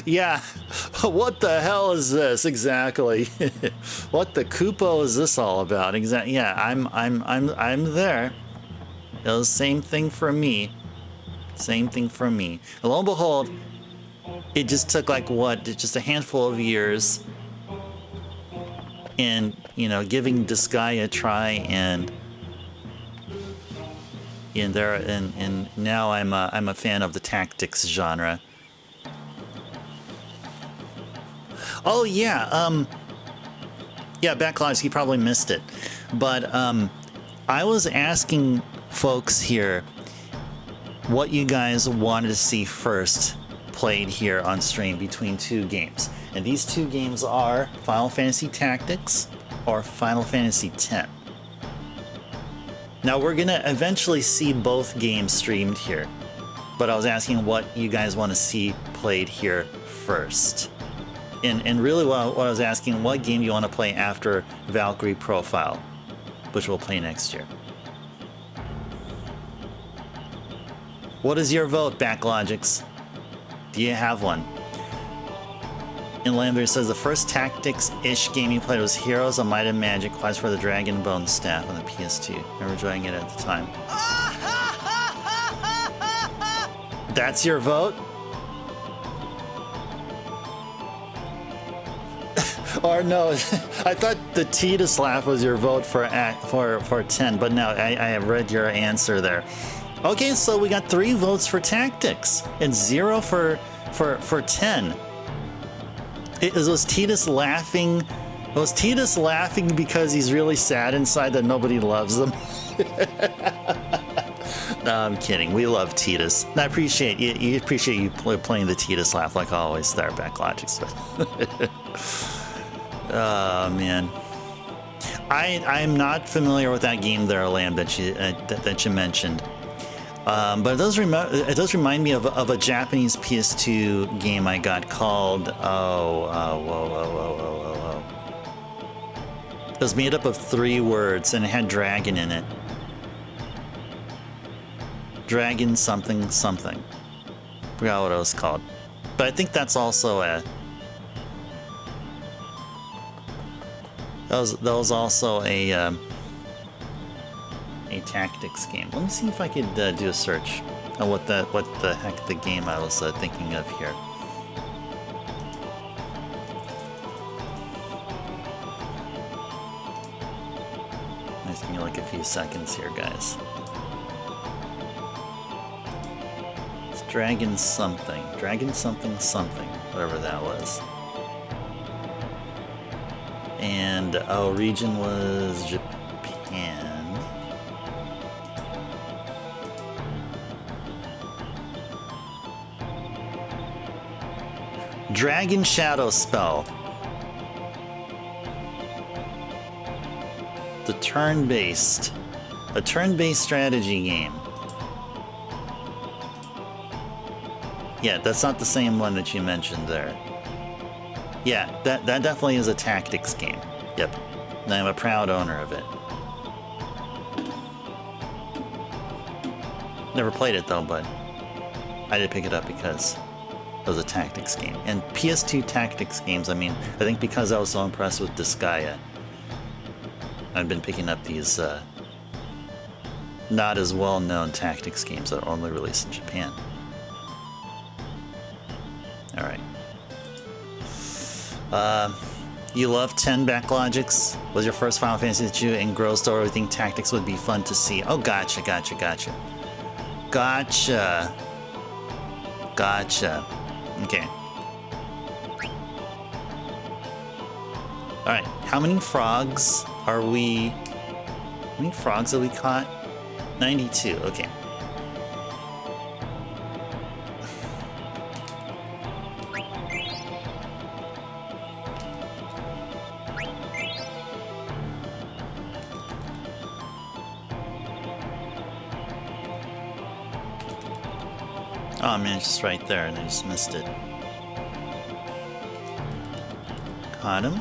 Yeah. What the hell is this exactly? What the Koopo is this all about? Exactly. Yeah, I'm there. It was the same thing for me. Same thing for me. And lo and behold, it just took like what? Just a handful of years, and you know, giving Disgaea a try, and now I'm a fan of the Tactics genre. Oh yeah, yeah, Backlogs, you probably missed it, but I was asking folks here what you guys wanted to see first played here on stream between two games. And these two games are Final Fantasy Tactics or Final Fantasy X. Now we're gonna eventually see both games streamed here, but I was asking what you guys want to see played here first. And really what I was asking, what game do you want to play after Valkyrie Profile, which we'll play next year. What is your vote, Backlogics? Do you have one? And Lambert says the first tactics-ish game you played was Heroes of Might and Magic: Quest for the Dragon Bone Staff on the PS2. Remember enjoying it at the time. That's your vote? Or no, I thought the Tidus laugh was your vote for 10, but no, I have read your answer there. Okay, so we got 3 votes for Tactics and 0 for 10. Was Tidus laughing? Was Tidus laughing because he's really sad inside that nobody loves him? No, I'm kidding. We love Tidus. I appreciate you. You appreciate you playing the Tidus laugh like always there, Backlogics. Oh man, I'm not familiar with that game there, Lamb, that you mentioned. But it does remind me of a Japanese PS2 game I got called whoa. It was made up of 3 words and it had dragon in it. Dragon something something. Forgot what it was called. But I think that's also a. That was also a tactics game. Let me see if I could do a search on what the heck the game I was thinking of here. Just give me like a few seconds here, guys. It's Dragon something, whatever that was. And region was Japan. Dragon Shadow Spell. A turn-based strategy game. Yeah, that's not the same one that you mentioned there. Yeah, that definitely is a tactics game. Yep, and I'm a proud owner of it. Never played it though, but I did pick it up because it was a tactics game. And PS2 tactics games, I mean, I think because I was so impressed with Disgaea, I've been picking up these not as well-known tactics games that are only released in Japan. Alright. You love 10 Backlogics? Was your first Final Fantasy that you engrossed over? I think tactics would be fun to see. Oh, gotcha. Okay. Alright, how many frogs are we... How many frogs have we caught? 92, okay. Oh man, it's just right there and I just missed it. Caught him.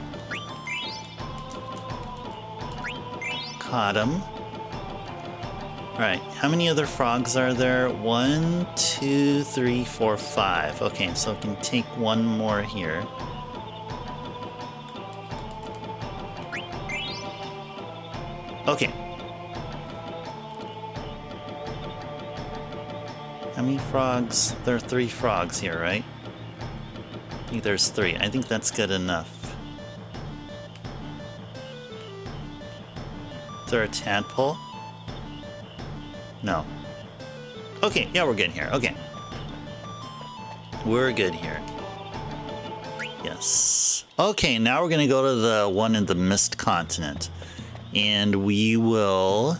Alright, how many other frogs are there? 1, 2, 3, 4, 5. Okay, so I can take one more here. Okay. How many frogs? There are 3 frogs here, right? I think there's 3. I think that's good enough. Is there a tadpole? No. Okay, yeah, we're good here. Okay. We're good here. Yes. Okay, now we're gonna go to the one in the Mist Continent. And we will...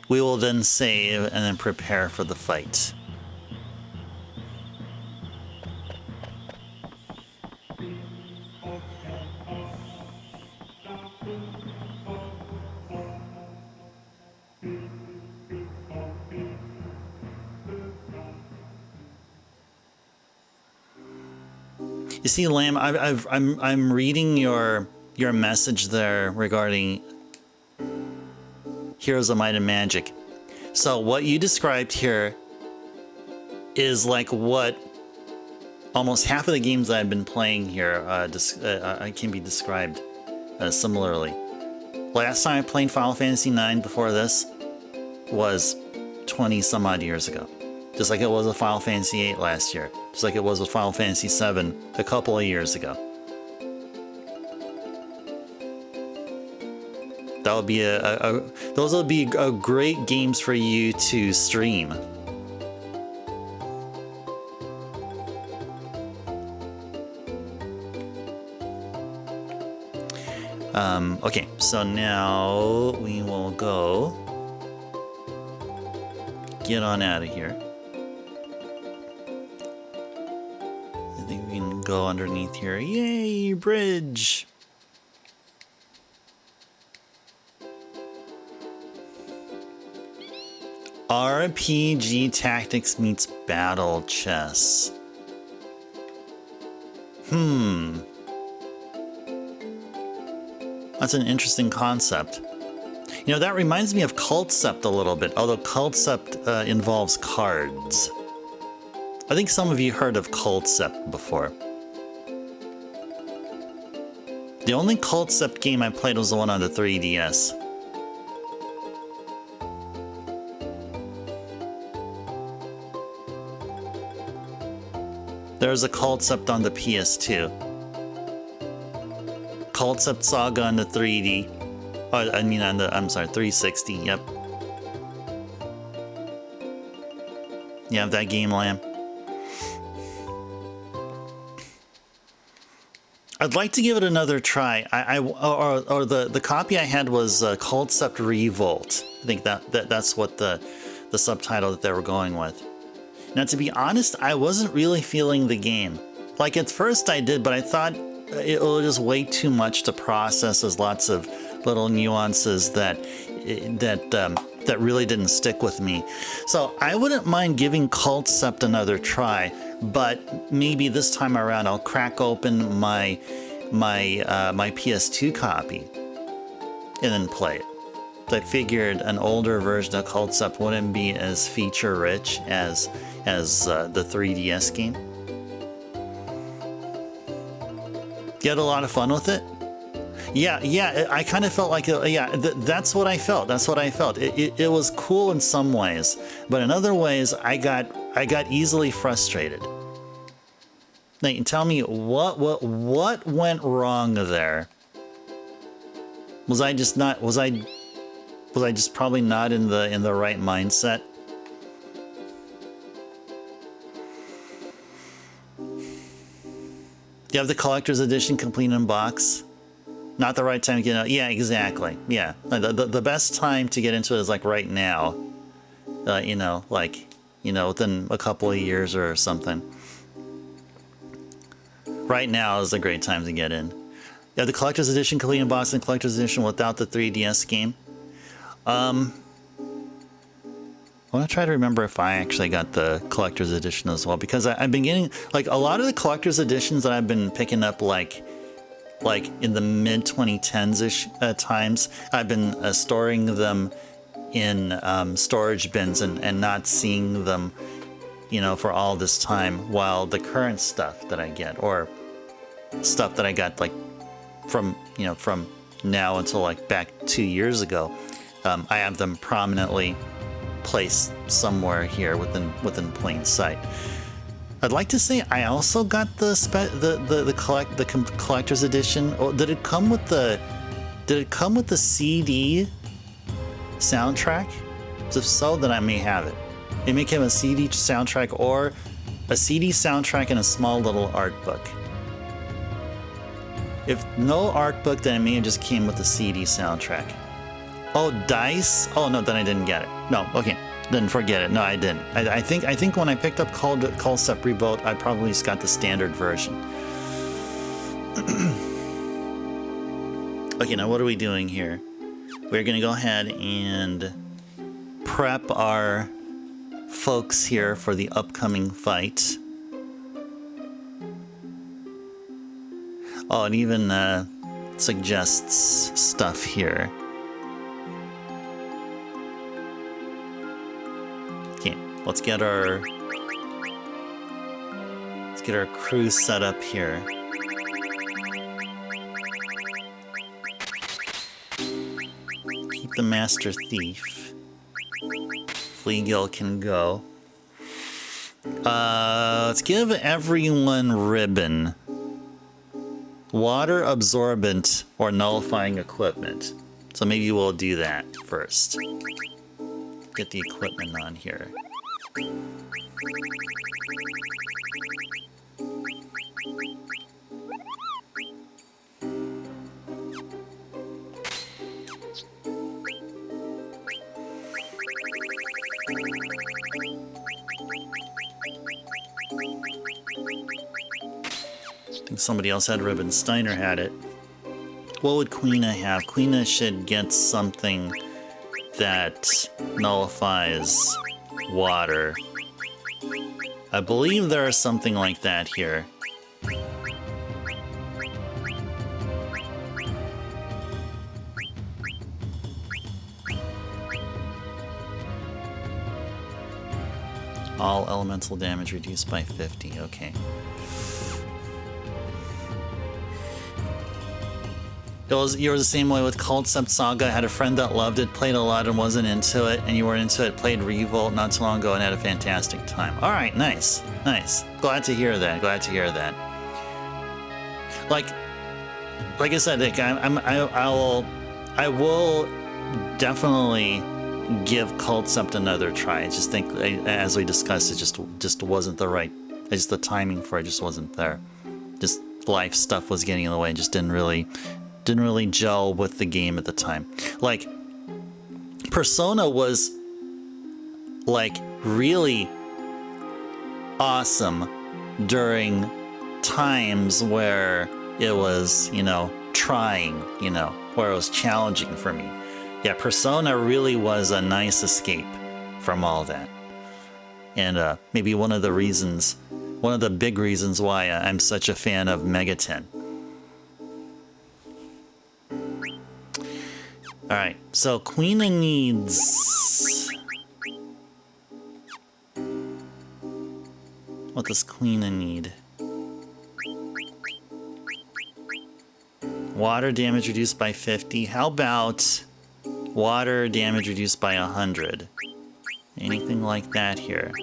We will then save and then prepare for the fight. You see, Lamb, I'm reading your message there regarding Heroes of Might and Magic. So what you described here is like what almost half of the games that I've been playing here can be described similarly. Last time I played Final Fantasy IX before this was 20 some odd years ago. Just like it was with Final Fantasy VIII last year. Just like it was with Final Fantasy VII a couple of years ago. That would be those would be great games for you to stream. Okay, so now we will go get on out of here. I think we can go underneath here. Yay, bridge! RPG tactics meets battle chess. That's an interesting concept. You know, that reminds me of Cultcept a little bit, although Cultcept involves cards. I think some of you heard of Cultcept before. The only Cultcept game I played was the one on the 3DS. There's a Cultcept on the PS2. Cultcept Saga on the 3D. Oh, I mean on the, I'm sorry, 360, yep. You have that game, Lamb? I'd like to give it another try. Or the copy I had was Cultcept Revolt. I think that's what the subtitle that they were going with. Now, to be honest, I wasn't really feeling the game. Like, at first I did, but I thought it was just way too much to process. There's lots of little nuances that really didn't stick with me. So I wouldn't mind giving Cultcept another try, but maybe this time around I'll crack open my PS2 copy and then play it. I figured an older version of Cultcept wouldn't be as feature-rich as the 3DS game. You had a lot of fun with it? Yeah, I kind of felt like, that's what I felt. That's what I felt. It was cool in some ways, but in other ways, I got easily frustrated. Now, tell me what went wrong there? Was I just probably not in the right mindset? You have the collector's edition complete in box. Not the right time to get out. Yeah, exactly. Yeah, the best time to get into it is like right now. Within a couple of years or something. Right now is a great time to get in. You have the collector's edition complete in box and collector's edition without the 3DS game. I want to try to remember if I actually got the collector's edition as well, because I've been getting like a lot of the collector's editions that I've been picking up like in the mid 2010s-ish times. I've been storing them in storage bins and not seeing them, for all this time, while the current stuff that I get, or stuff that I got like from now until like back 2 years ago, I have them prominently placed somewhere here within plain sight. I'd like to say I also got the collector's edition. Or did it come with the CD soundtrack? If so, then I may have it. It may come a CD soundtrack or a CD soundtrack and a small little art book. If no art book, then it may have just came with the CD soundtrack. Oh, dice? Oh, no, then I didn't get it. No, okay. Then forget it. No, I didn't. I think when I picked up Concept Revolt, I probably just got the standard version. Okay, now what are we doing here? We're going to go ahead and prep our folks here for the upcoming fight. Oh, it even suggests stuff here. Okay, let's get our crew set up here. Keep the Master Thief. Fleagill can go. Let's give everyone ribbon. Water absorbent or nullifying equipment. So maybe we'll do that first. Get the equipment on here. I think somebody else had ribbon. Steiner had it. What would Queena have? Queena should get something that nullifies water. I believe there is something like that here. All elemental damage reduced by 50. Okay. You were the same way with Concept Saga. I had a friend that loved it, played a lot and wasn't into it, and you were into it, played Revolt not too long ago and had a fantastic time. All right, nice, nice. Glad to hear that. Glad to hear that. Like I said, Nick, I will definitely give Concept another try. I just think, as we discussed, it just wasn't the right. Just the timing for it just wasn't there. Just life stuff was getting in the way. Just didn't really gel with the game at the time. Like, Persona was like really awesome during times where it was, trying, where it was challenging for me. Yeah, Persona really was a nice escape from all that. And maybe one of the big reasons why I'm such a fan of Megaten. Alright, so Queena needs... What does Queena need? Water damage reduced by 50. How about water damage reduced by 100? Anything like that here?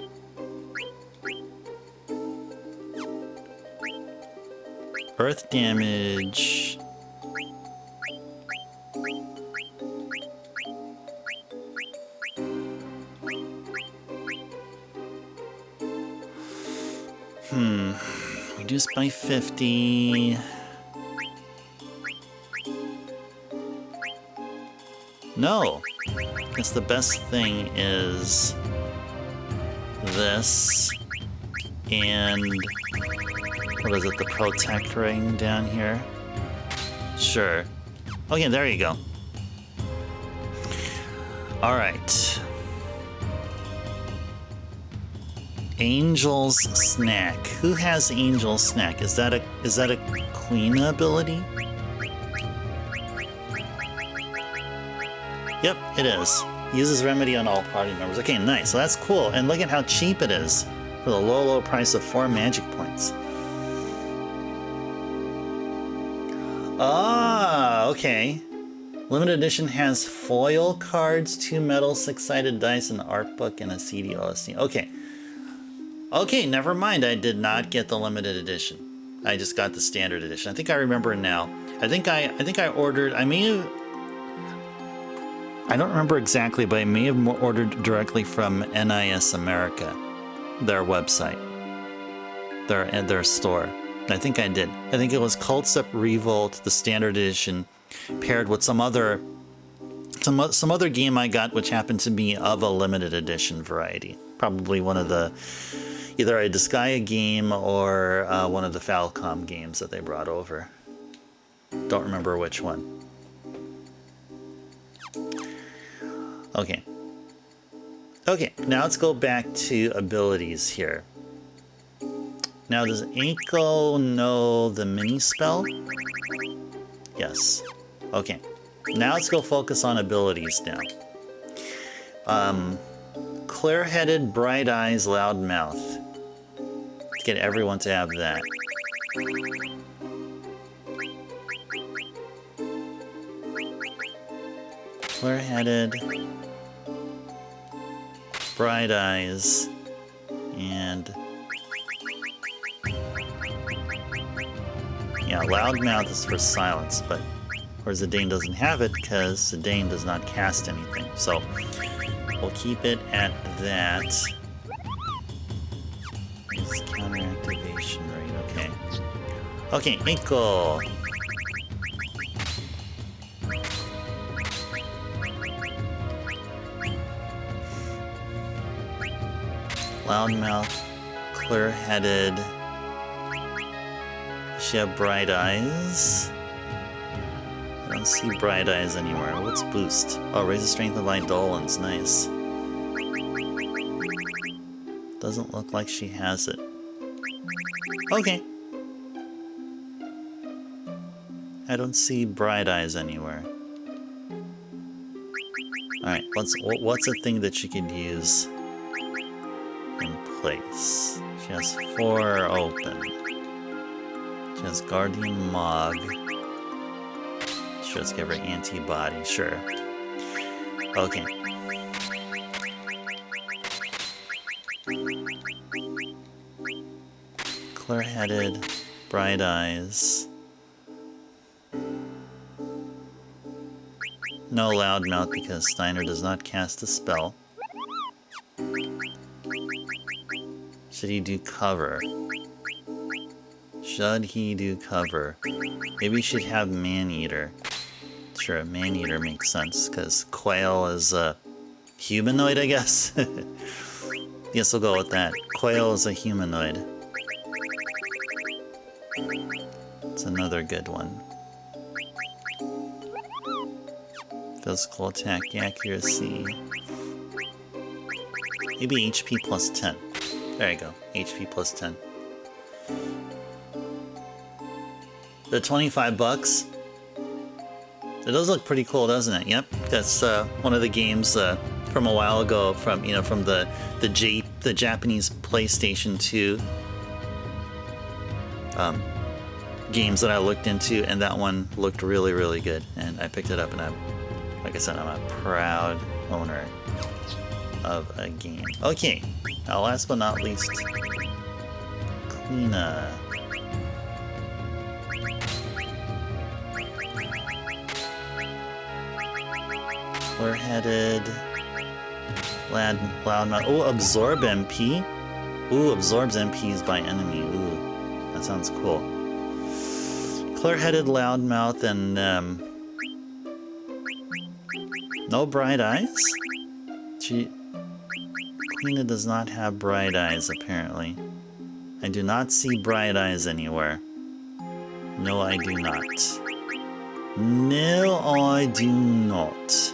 Earth damage... Reduced by 50. No. I guess the best thing is this. And what is it? The Protect Ring down here? Sure. Okay, there you go. Alright. Angel's Snack. Who has Angel's Snack? Is that a Queena ability? Yep, it is. Uses Remedy on all party members. Okay, nice. So that's cool. And look at how cheap it is for the low price of 4 magic points. Ah, okay. Limited edition has foil cards, 2 metal, 6-sided dice, an art book, and a CD OSD. Okay. Okay, never mind. I did not get the limited edition. I just got the standard edition. I think I remember now. I think I ordered. I don't remember exactly, but I may have ordered directly from NIS America, their website, their store. I think I did. I think it was Concept Revolt, the standard edition, paired with some other some other game I got, which happened to be of a limited edition variety. Probably one of the, either a Disgaea game or one of the Falcom games that they brought over. Don't remember which one. Okay. Okay, now let's go back to abilities here. Now, does Eiko know the mini spell? Yes. Okay. Now let's go focus on abilities now. Clear-headed, bright eyes, loud mouth. Let's get everyone to have that. Clear-headed, bright eyes, and yeah, loud mouth is for silence, but whereas Zidane doesn't have it because Zidane does not cast anything. So we'll keep it at that. It's counter activation rate, okay. Okay, Eiko. Loudmouth, clear-headed. She have bright eyes? I don't see bright eyes anywhere. What's boost? Oh, raise the strength of Eidolons. Nice. Doesn't look like she has it. Okay. I don't see bright eyes anywhere. Alright, what's a thing that she could use in place? She has 4 open. She has Guardian Mog. Sure, let's give her antibody, sure. Okay. Clear-headed, bright eyes. No loudmouth because Steiner does not cast a spell. Should he do cover? Should he do cover? Maybe he should have Man-Eater. Sure, Man-Eater makes sense, because Quail is a humanoid, I guess? Guess we'll go with that. Quail is a humanoid. It's another good one. Physical attack accuracy. Maybe HP plus 10. There you go, HP plus 10. The 25 bucks. It does look pretty cool, doesn't it? Yep, that's one of the games from a while ago, from the Japanese PlayStation 2 games that I looked into, and that one looked really, really good, and I picked it up, and like I said, I'm a proud owner of a game. Okay, now last but not least, Kleena. Clear-headed, loudmouth. Oh, absorb MP. Ooh, absorbs MPs by enemy. Ooh, that sounds cool. Clear-headed, loudmouth, and no bright eyes. Kleena does not have bright eyes, apparently. I do not see bright eyes anywhere. No, I do not. No, I do not.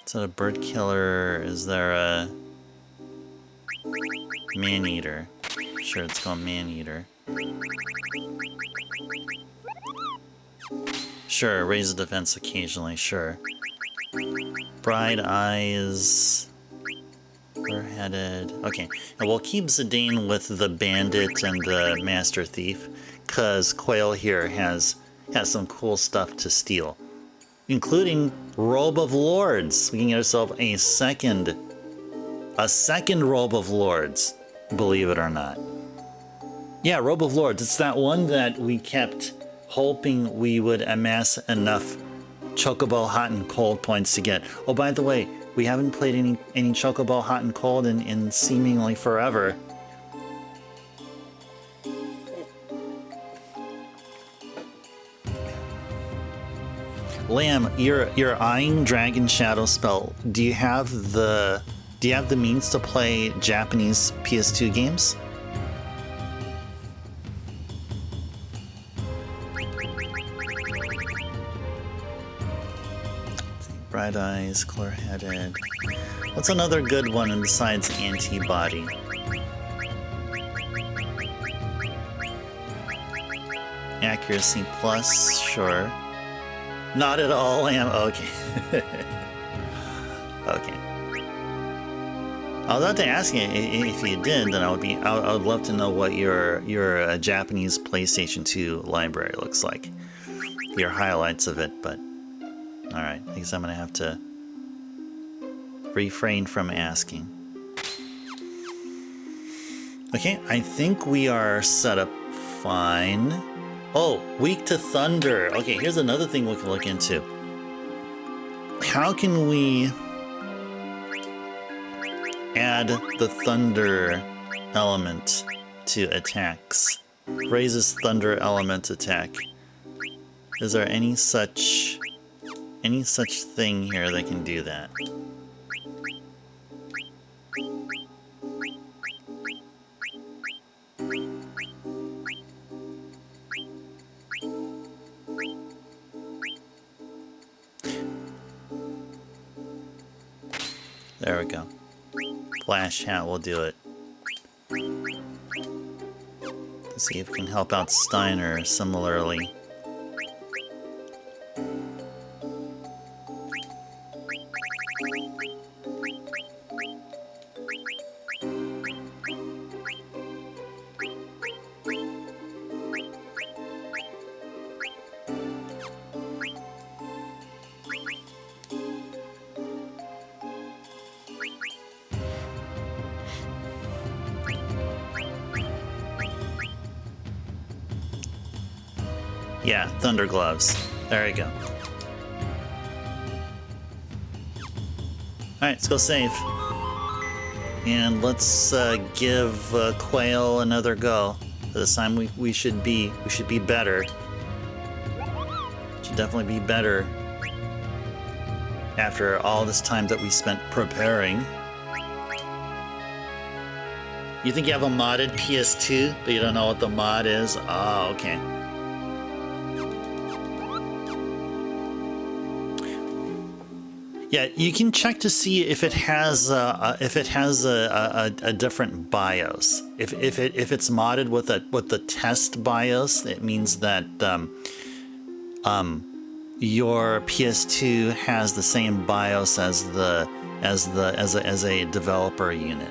Is that a bird killer? Is there a Man-Eater? Sure, it's called Man-Eater. Sure, raise the defense occasionally, sure. Bright eyes. Clear-headed. Okay, and we'll keep Zidane with the bandit and the master thief, because Quail here has some cool stuff to steal, including Robe of Lords. We can get ourselves a second Robe of Lords, believe it or not. Yeah, Robe of Lords. It's that one that we kept hoping we would amass enough Chocobo Hot and Cold points to get. Oh, by the way, We haven't played any Chocobo Hot and Cold in seemingly forever. Lamb, you're eyeing Dragon Shadow spell. Do you have the means to play Japanese PS2 games? Bright eyes, clear-headed. What's another good one besides antibody? Accuracy plus, sure. Not at all, okay. Okay. I was about to ask you if you did, then I would love to know what your Japanese PlayStation 2 library looks like. Your highlights of it, but alright, I guess I'm gonna have to refrain from asking. Okay, I think we are set up fine. Oh, weak to thunder. Okay, here's another thing we can look into. How can we add the thunder element to attacks? Raises thunder element attack. Is there any such thing here that can do that? There we go. Flash hat will do it. Let's see if we can help out Steiner similarly. Yeah, thunder gloves. There you go. Alright, let's go save. And let's give Quail another go. This time we should be better. Should definitely be better after all this time that we spent preparing. You think you have a modded PS2, but you don't know what the mod is? Oh, okay. Yeah, you can check to see if it has a different BIOS. If it's modded with the test BIOS, it means that your PS2 has the same BIOS as a developer unit,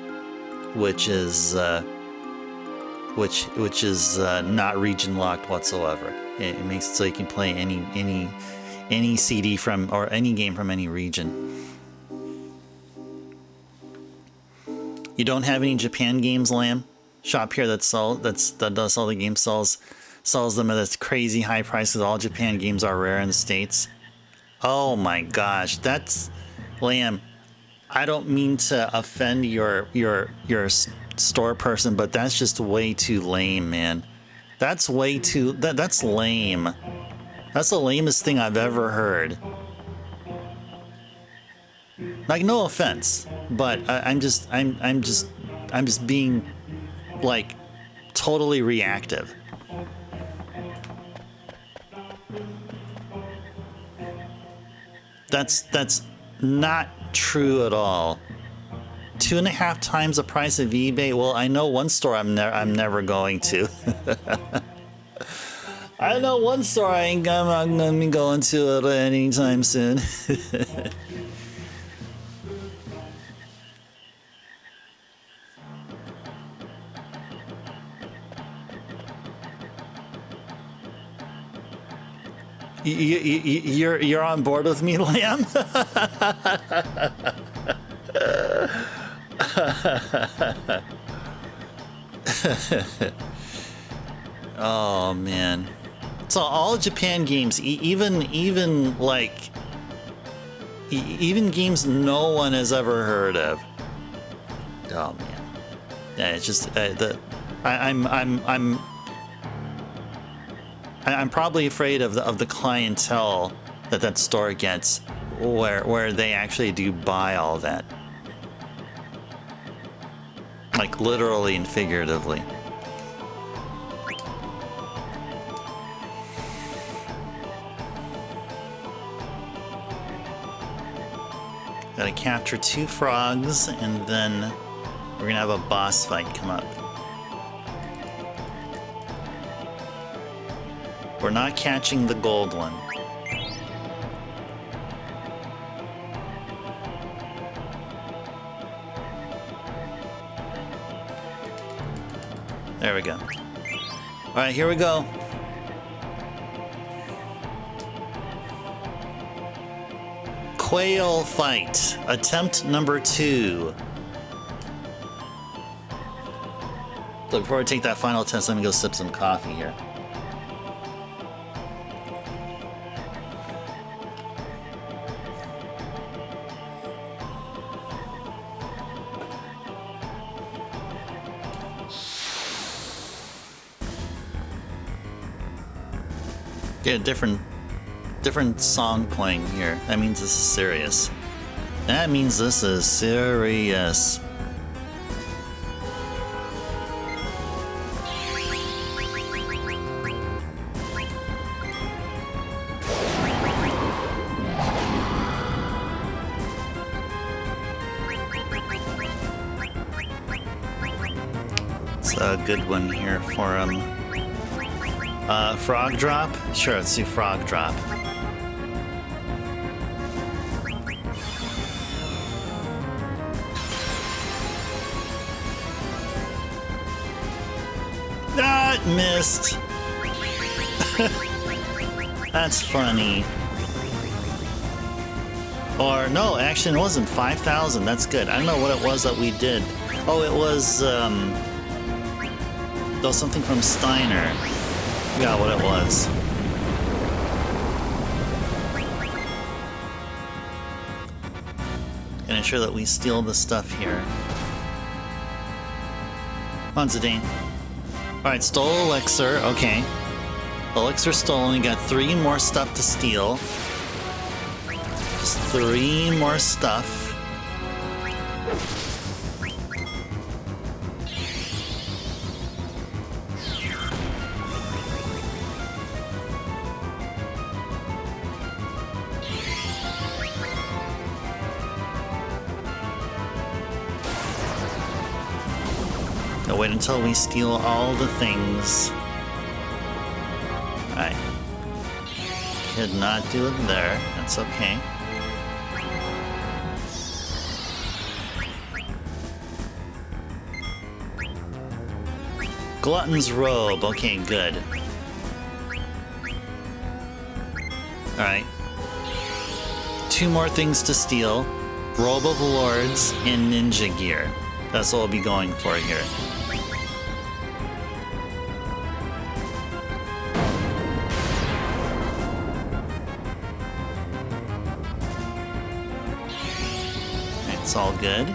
which is not region locked whatsoever. It makes it so you can play any CD from or any game from any region. You don't have any Japan games, Lamb? Shop here that does all the games sells them at this crazy high price because all Japan games are rare in the States. Oh my gosh, that's Lamb. I don't mean to offend your store person, but that's just way too lame, man. That's way too that's lame. That's the lamest thing I've ever heard. Like, no offense, but I'm just being like totally reactive. That's not true at all. 2.5 times the price of eBay. Well, I know one store I'm never going to. I know one store I'm gonna be going to it anytime soon. You're on board with me, Lamb? Oh man. So all Japan games, even like even games no one has ever heard of. Oh man, yeah, it's just I'm probably afraid of the clientele that store gets, where they actually do buy all that, like literally and figuratively. Gotta capture 2 frogs, and then we're gonna have a boss fight come up. We're not catching the gold one. There we go. All right, here we go. Quail fight, attempt number 2. So before I take that final test, let me go sip some coffee here. Get a different song playing here. That means this is serious. That means this is serious. It's a good one here for frog drop? Sure, let's do frog drop. That missed. That's funny. Or no, actually it wasn't 5,000. That's good. I don't know what it was that we did. Oh, it was something from Steiner. Yeah, what it was. Gonna ensure that we steal the stuff here. Come on, Zidane. Alright, stole elixir. Okay. Elixir stolen. We got 3 more stuff to steal. Just 3 more stuff. Wait until we steal all the things. Alright. Could not do it there. That's okay. Glutton's robe. Okay, good. Alright. 2 more things to steal. Robe of Lords and ninja gear. That's what we'll be going for here. It's all good.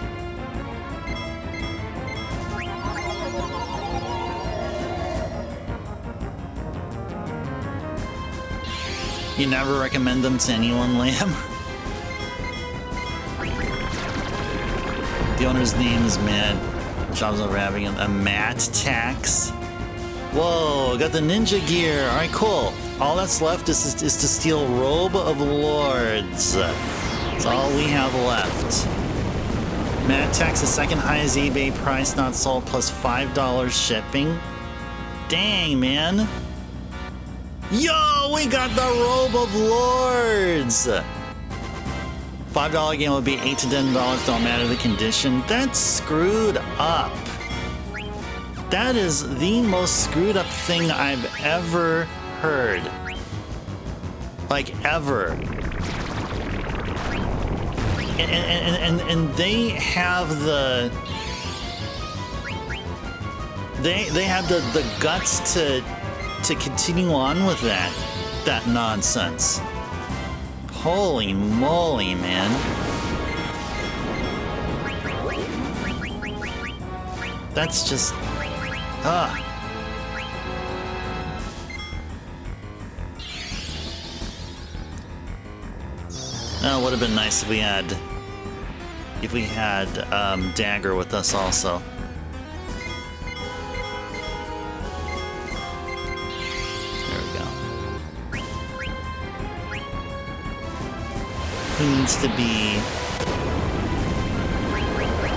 You never recommend them to anyone, Lamb? The owner's name is Matt. Jobs over having a Matt Tax. Whoa, got the ninja gear. Alright, cool. All that's left is to steal Robe of Lords. That's all we have left. Matt Tax, the second highest eBay price not sold, plus $5 shipping. Dang, man. Yo, we got the Robe of Lords. $5 game would be $8 to $10, don't matter the condition. That's screwed up. That is the most screwed up thing I've ever heard. Like, ever. And they have the... They have the guts to continue on with that nonsense. Holy moly, man. That's just... ah. Oh, it would have been nice if we had Dagger with us also. There we go. Who needs to be?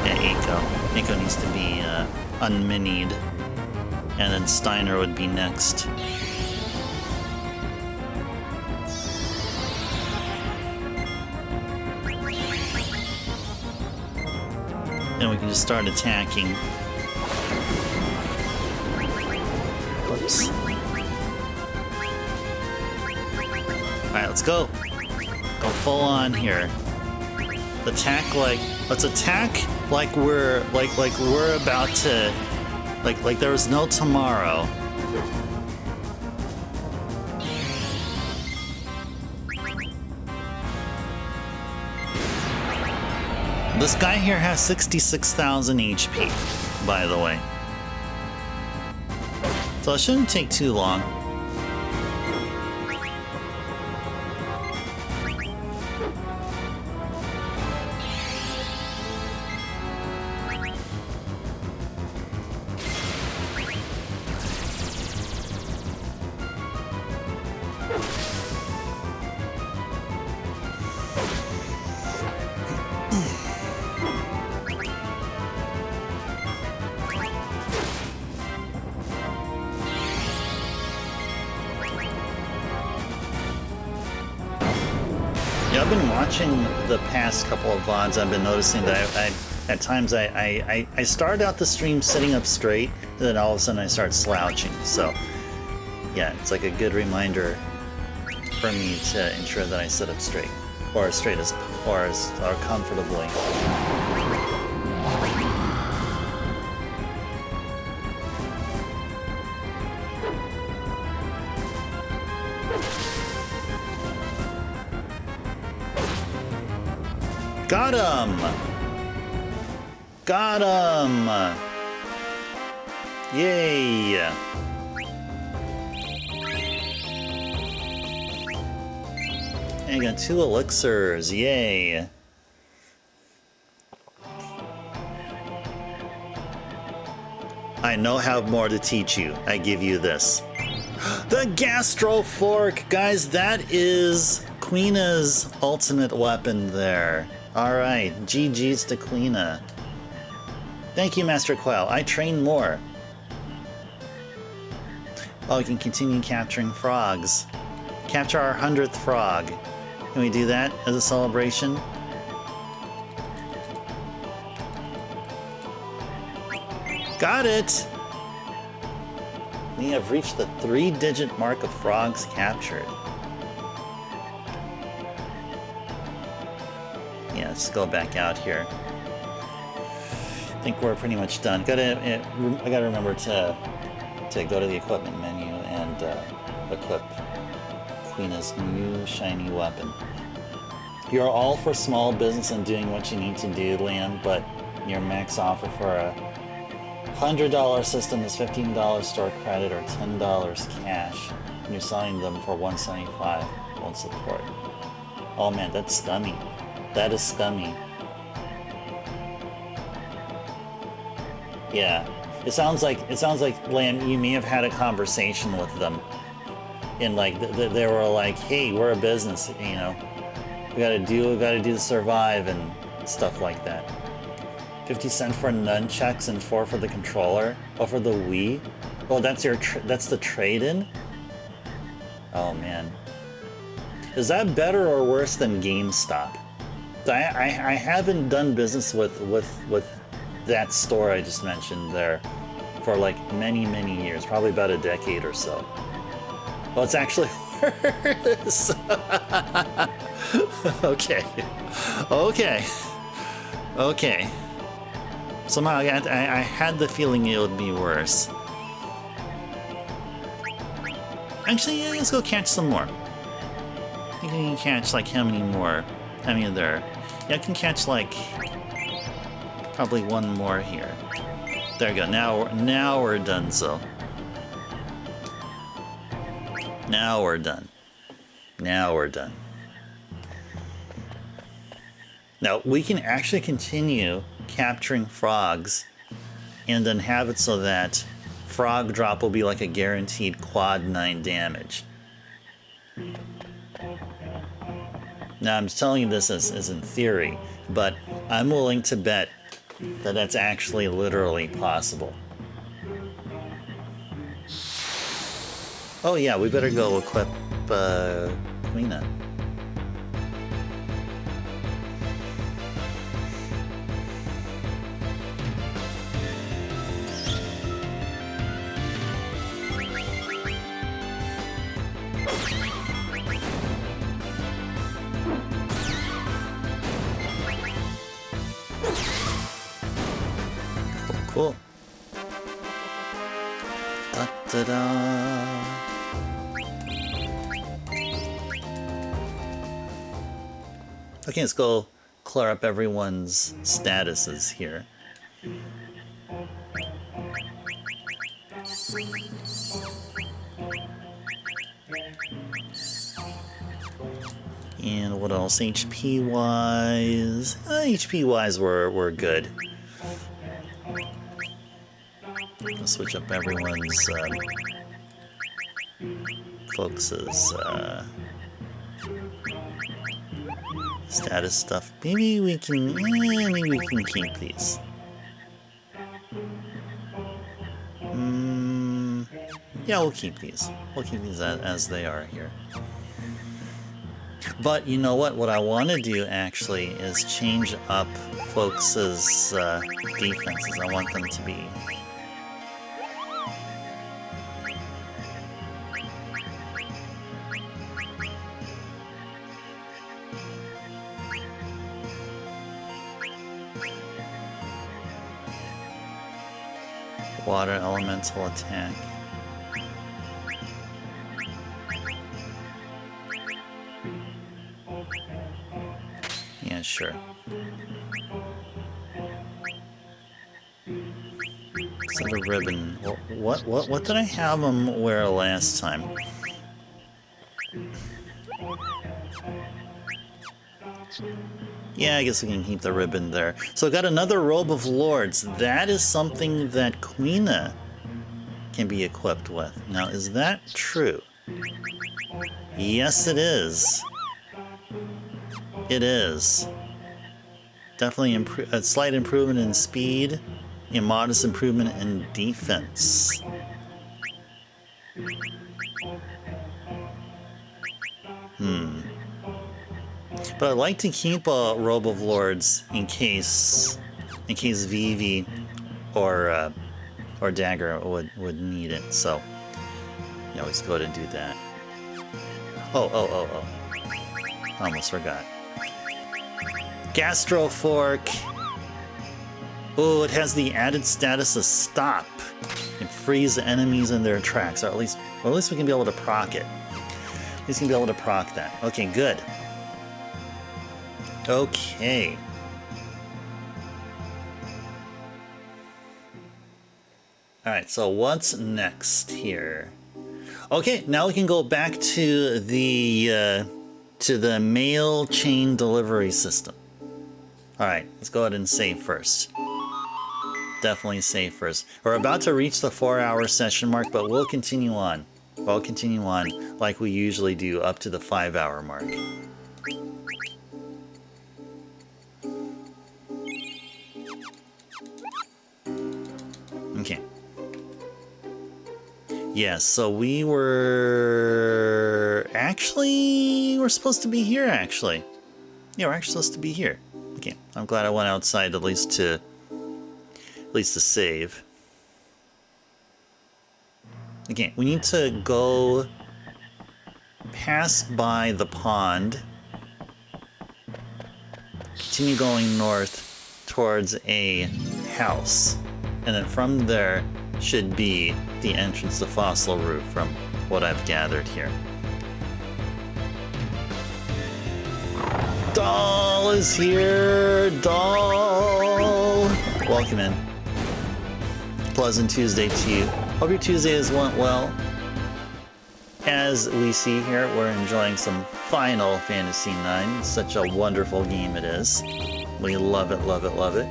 Yeah, Eiko. Eiko needs to be unminied, and then Steiner would be next. Then we can just start attacking. Whoops. Alright, let's go. Go full on here. Let's attack like we're about to like there was no tomorrow. This guy here has 66,000 HP, by the way. So it shouldn't take too long. Yeah, I've been watching the past couple of VODs. I've been noticing that at times I start out the stream sitting up straight, and then all of a sudden I start slouching. So yeah, it's like a good reminder for me to ensure that I sit up straight, or as straight as or comfortably. Got him! Got him! Yay! I got 2 elixirs, yay! I know how more to teach you. I give you this. The Gastro Fork! Guys, that is Queena's ultimate weapon there. Alright, GG's to Queena. Thank you, Master Quail. I train more. Oh, we can continue capturing frogs. Capture our 100th frog. Can we do that as a celebration? Got it! We have reached the 3-digit mark of frogs captured. Yeah, let's go back out here. I think we're pretty much done. I gotta remember to go to the equipment menu and equip Queena's new shiny weapon. You're all for small business and doing what you need to do, Liam, but your max offer for a $100 system is $15 store credit or $10 cash. And you're selling them for $175. Won't support. Oh man, that's scummy. That is scummy. Yeah, it sounds like Lamb, you may have had a conversation with them, and like they were like, "Hey, we're a business, you know, we gotta do to survive and stuff like that." 50 cents for nunchucks and 4 for the controller. Oh, for the Wii. Oh, that's that's the trade-in. Oh man, is that better or worse than GameStop? I haven't done business with that store I just mentioned there for like many years, probably about a decade or so. Well, it's actually worse. Okay. Somehow I had the feeling it would be worse. Actually, yeah, let's go catch some more. You can catch like how many more? How many are there? Yeah, I can catch like probably one more here. There we go. Now we're done. So now we're done. Now we're done. Now we can actually continue capturing frogs, and then have it so that frog drop will be like a guaranteed quad 9 damage. Now I'm telling you this as in theory, but I'm willing to bet that that's actually literally possible. Oh yeah, we better go equip Quina. Cool. Da-da-da. Okay, let's go clear up everyone's statuses here. And what else? HP wise? HP wise, we're good. I'll switch up everyone's folks' status stuff. Maybe we can keep these. Yeah, we'll keep these. We'll keep these as they are here. But you know what? What I want to do actually is change up folks' defenses. I want them to be water elemental attack. Yeah, sure. So the ribbon. What did I have them wear last time? Yeah, I guess we can keep the ribbon there. So I got another Robe of Lords. That is something that Quina can be equipped with. Now, is that true? Yes, it is. It is. Definitely a slight improvement in speed, a modest improvement in defense. But I'd like to keep a Robe of Lords in case Vivi or Dagger would need it. So yeah, let's go ahead and do that. Oh! Almost forgot. Gastro Fork. Oh, it has the added status of stop. It frees the enemies in their tracks, or at least we can be able to proc it. At least we can be able to proc that. Okay, good. Okay. Alright, so what's next here? Okay, now we can go back to the mail chain delivery system. Alright, let's go ahead and save first. Definitely save first. We're about to reach the 4-hour session mark, but we'll continue on. We'll continue on like we usually do up to the 5-hour mark. Okay. Yeah, so we're supposed to be here, actually. Yeah, we're actually supposed to be here. Okay, I'm glad I went outside at least to save. Okay, we need to go pass by the pond, continue going north towards a house, and then from there should be the entrance to Fossil Roof from what I've gathered here. Doll is here! Doll! Welcome in. Pleasant Tuesday to you. Hope your Tuesday has went well. As we see here, we're enjoying some Final Fantasy IX. Such a wonderful game it is. We love it, love it, love it.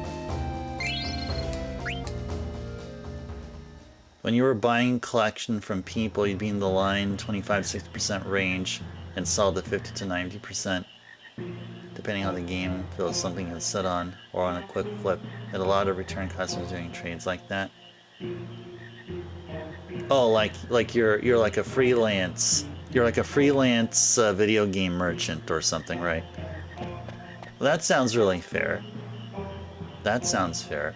When you were buying collection from people, you'd be in the line 25-60% range and sell the 50 to 90%. Depending on the game, if it was something that's set on or on a quick flip. It allowed to return customers doing trades like that. Oh, like you're like a freelance. You're like a freelance video game merchant or something, right? Well, that sounds really fair. That sounds fair.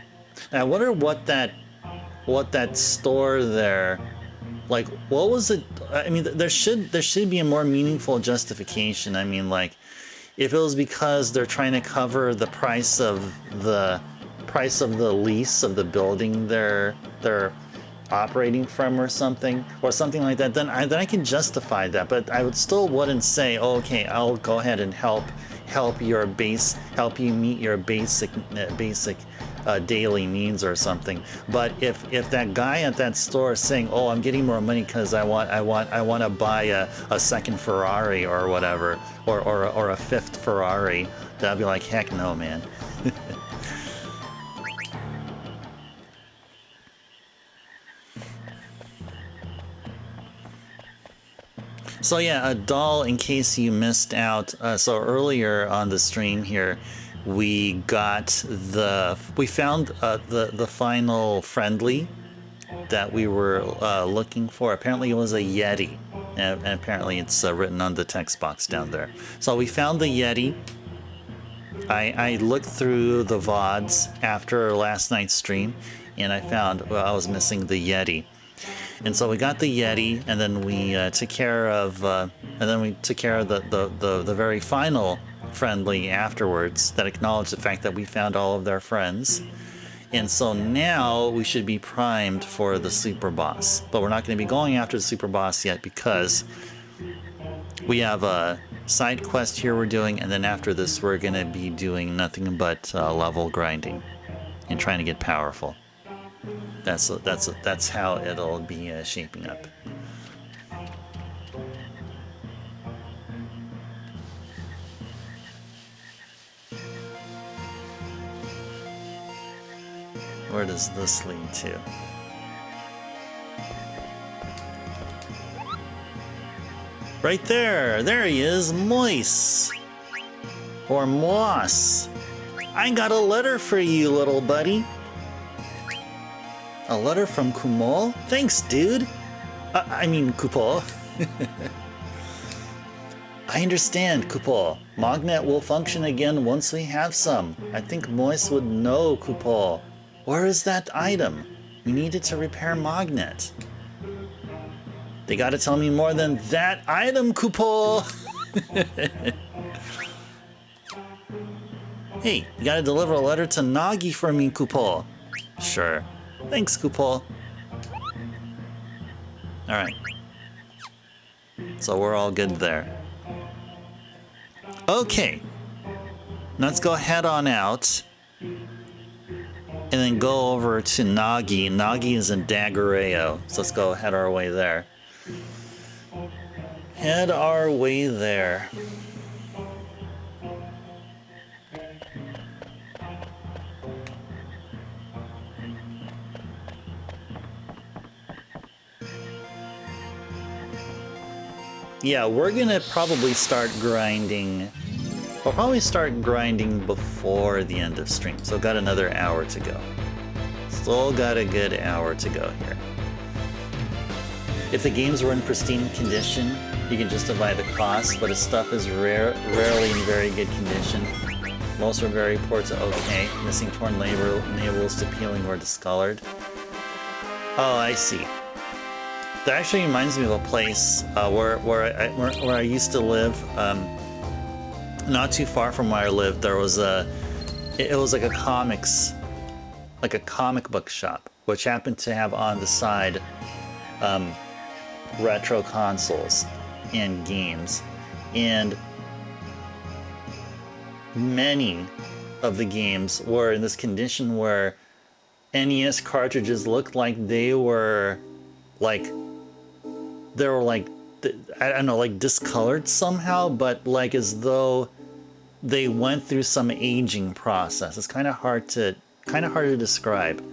And I wonder what that store there, like, what was it? I mean, there should be a more meaningful justification. I mean, like, if it was because they're trying to cover the price of the lease of the building they're operating from or something like that, then I can justify that. But I wouldn't say, oh, okay, I'll go ahead and help you meet your basic daily needs or something. But if that guy at that store is saying, oh, I'm getting more money because I want to buy a second Ferrari or whatever, or a fifth Ferrari, then I'd be like, heck no, man. So yeah, a doll, in case you missed out. So earlier on the stream here, we found the final friendly that we were looking for. Apparently it was a Yeti, and apparently it's written on the text box down there. So we found the Yeti. I looked through the VODs after last night's stream, and I found, well, I was missing the Yeti. And so we got the Yeti, and then we took care of the very final friendly afterwards that acknowledged the fact that we found all of their friends. And so now we should be primed for the super boss. But we're not going to be going after the super boss yet because we have a side quest here we're doing, and then after this we're going to be doing nothing but level grinding and trying to get powerful. That's how it'll be shaping up. Where does this lead to? Right there! There he is, Moise! Or Moss! I got a letter for you, little buddy! A letter from Kumol? Thanks, dude! I mean, Kupol. I understand, Kupol. Magnet will function again once we have some. I think Moise would know, Kupol. Where is that item? We needed to repair Magnet. They gotta tell me more than that item, Kupol! Hey, you gotta deliver a letter to Nagi for me, Kupol. Sure. Thanks, Kupol. Alright. So we're all good there. Okay. Let's go head on out. And then go over to Nagi. Nagi is in Daguerreo. So let's go head our way there. Head our way there. Yeah, we're gonna probably start grinding. We'll probably start grinding before the end of stream. So got another hour to go. Still got a good hour to go here. If the games were in pristine condition, you can justify the cost, but if stuff is rarely in very good condition. Most are very poor to okay, missing torn labels to peeling or discolored. Oh, I see. That actually reminds me of a place where I used to live. Not too far from where I lived, there was it was like a comic book shop, which happened to have on the side retro consoles and games. And many of the games were in this condition where NES cartridges looked like they were like I don't know, like discolored somehow, but like as though they went through some aging process. It's kind of hard to describe.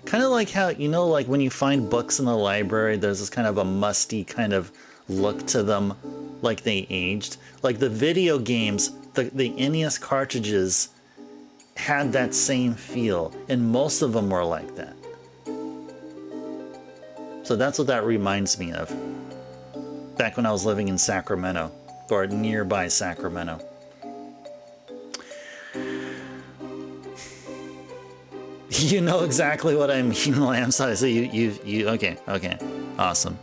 Kind of like how, you know, like when you find books in the library, there's this kind of a musty kind of look to them, like they aged. Like the video games, the NES cartridges had that same feel, and most of them were like that. So that's what that reminds me of. Back when I was living in Sacramento, or nearby Sacramento. You know exactly what I mean, Lamb. So you okay, awesome.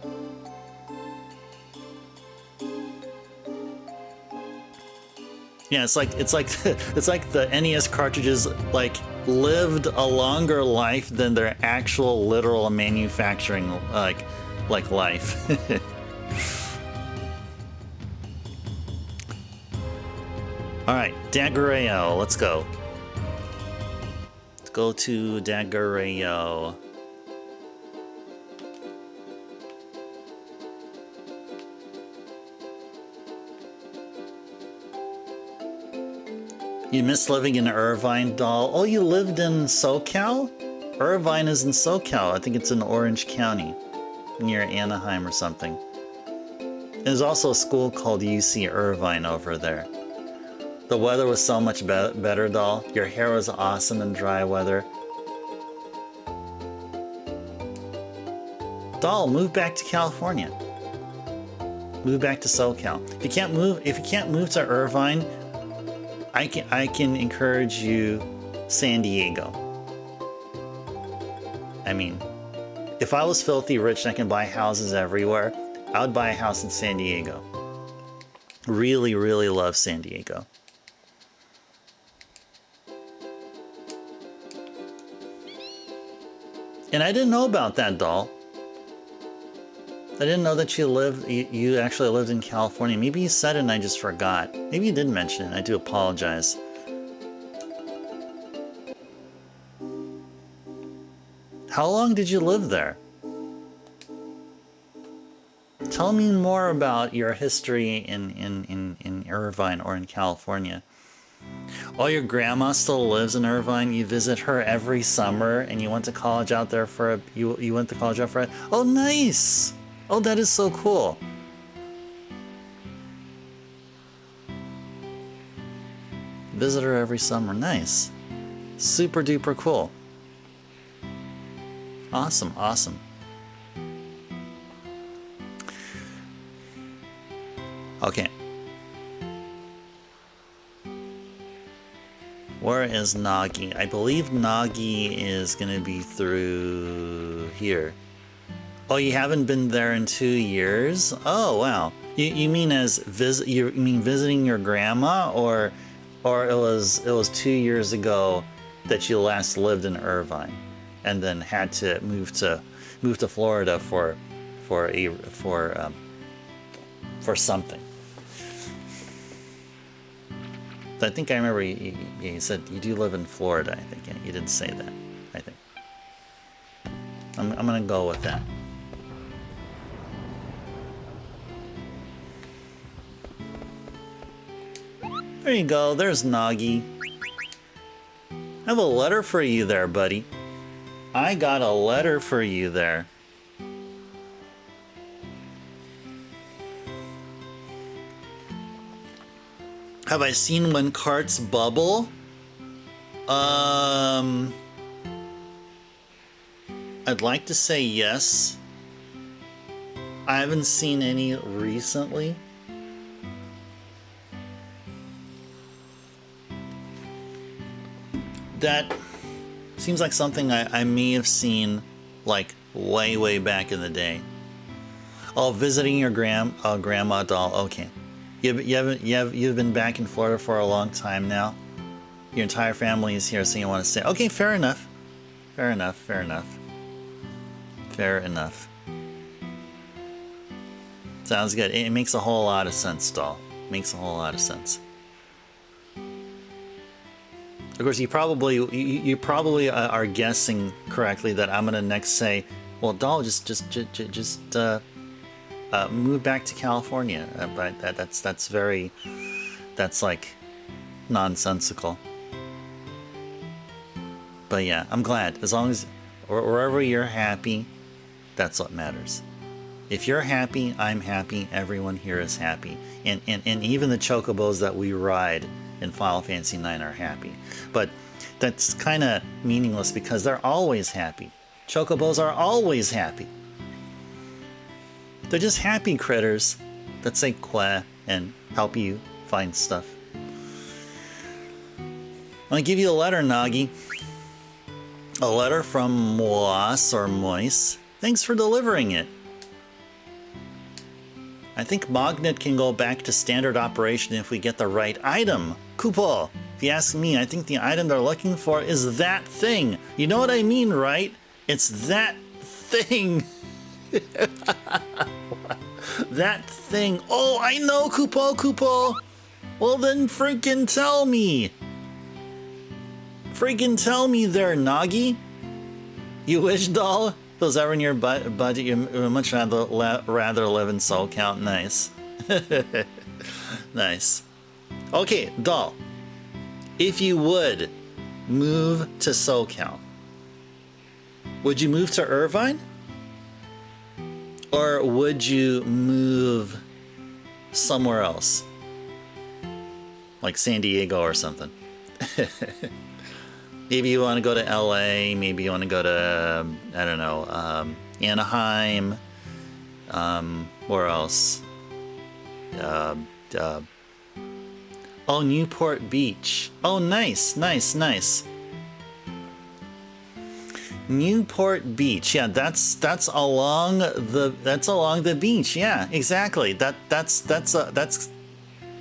Yeah, it's like the NES cartridges like lived a longer life than their actual literal manufacturing like life. All right, Daguerreo, let's go. Let's go to Daguerreo. You miss living in Irvine, doll? Oh, you lived in SoCal? Irvine is in SoCal. I think it's in Orange County, near Anaheim or something. There's also a school called UC Irvine over there. The weather was so much better, doll. Your hair was awesome in dry weather. Doll, move back to California. Move back to SoCal. If you can't move to Irvine, I can encourage you San Diego. I mean, if I was filthy rich and I can buy houses everywhere, I would buy a house in San Diego. Really, really love San Diego. And I didn't know about that, doll. I didn't know that you actually lived in California. Maybe you said it and I just forgot. Maybe you did mention it. I do apologize. How long did you live there? Tell me more about your history in Irvine or in California. Oh, your grandma still lives in Irvine. You visit her every summer, and you went to college out there for you went to college out for. Oh, nice. Oh, that is so cool. Visit her every summer. Nice. Super duper cool. Awesome, awesome. Okay. Where is Nagi? I believe Nagi is gonna be through here. Oh, you haven't been there in 2 years? Oh, wow. You mean you mean visiting your grandma, or it was 2 years ago that you last lived in Irvine, and then had to move to Florida for something. I think I remember you said you do live in Florida. I think you did say that. I think I'm gonna go with that. There you go. There's Nagi. I have a letter for you there, buddy. I got a letter for you there. Have I seen when carts bubble? I'd like to say yes. I haven't seen any recently. That seems like something I may have seen like way back in the day. Oh, visiting your grandma, doll. Okay. You've been back in Florida for a long time now. Your entire family is here, so you want to stay. Okay, fair enough. Fair enough. Fair enough. Fair enough. Sounds good. It makes a whole lot of sense, doll. Makes a whole lot of sense. Of course, you probably are guessing correctly that I'm gonna next say, well, doll, just move back to California. But that's like nonsensical. But yeah, I'm glad. As long as wherever you're happy, that's what matters. If you're happy, I'm happy. Everyone here is happy, and even the chocobos that we ride in Final Fantasy IX are happy. But that's kind of meaningless because they're always happy. Chocobos are always happy. They're just happy critters that say "queh" and help you find stuff. I'll give you a letter, Nagi. A letter from Moas or Moise. Thanks for delivering it. I think Magnet can go back to standard operation if we get the right item. Kupo, if you ask me, I think the item they're looking for is that thing. You know what I mean, right? It's that thing. That thing. Oh, I know, Kupo. Well, then freaking tell me. Freaking tell me there, Nagi. You wish, doll? If it was ever in your budget, you would much rather live in Soul Count. Nice. Nice. Okay, doll. If you would move to Soul Count, would you move to Irvine? Or would you move somewhere else? Like San Diego or something? Maybe you want to go to LA, maybe you want to go to, I don't know, Anaheim, where else? Oh, Newport Beach. Oh, nice. Newport Beach. Yeah, that's along the beach. Yeah, exactly.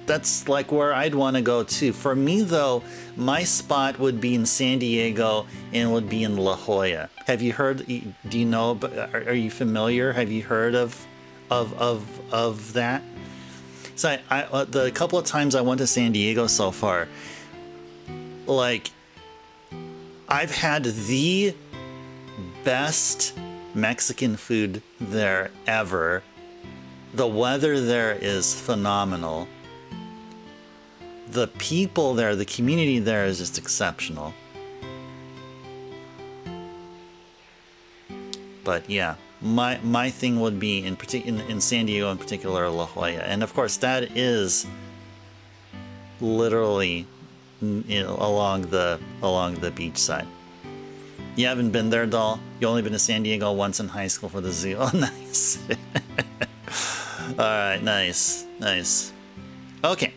That's like where I'd want to go too. For me though, my spot would be in San Diego and would be in La Jolla. Have you heard? Do you know? Are you familiar? Have you heard of that? So the couple of times I went to San Diego so far, like I've had the best Mexican food there ever. The weather there is phenomenal. The people there, the community there is just exceptional. But yeah, my thing would be in San Diego in particular, La Jolla, and of course that is literally along the beach side. You haven't been there, doll? You only been to San Diego once in high school for the zoo. Oh, nice. All right, nice. Okay.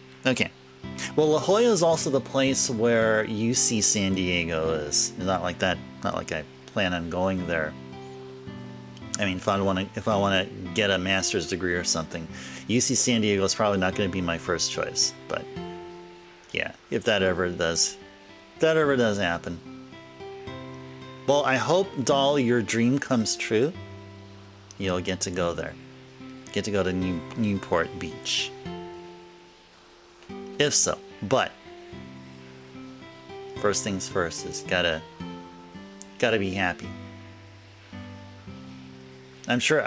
Well, La Jolla is also the place where UC San Diego is. Not like that. Not like I plan on going there. I mean, if I want to get a master's degree or something, UC San Diego is probably not going to be my first choice. But yeah, if that ever does happen. Well, I hope, doll, your dream comes true. You'll get to go there. Get to go to Newport Beach. If so, but first things first is gotta be happy. I'm sure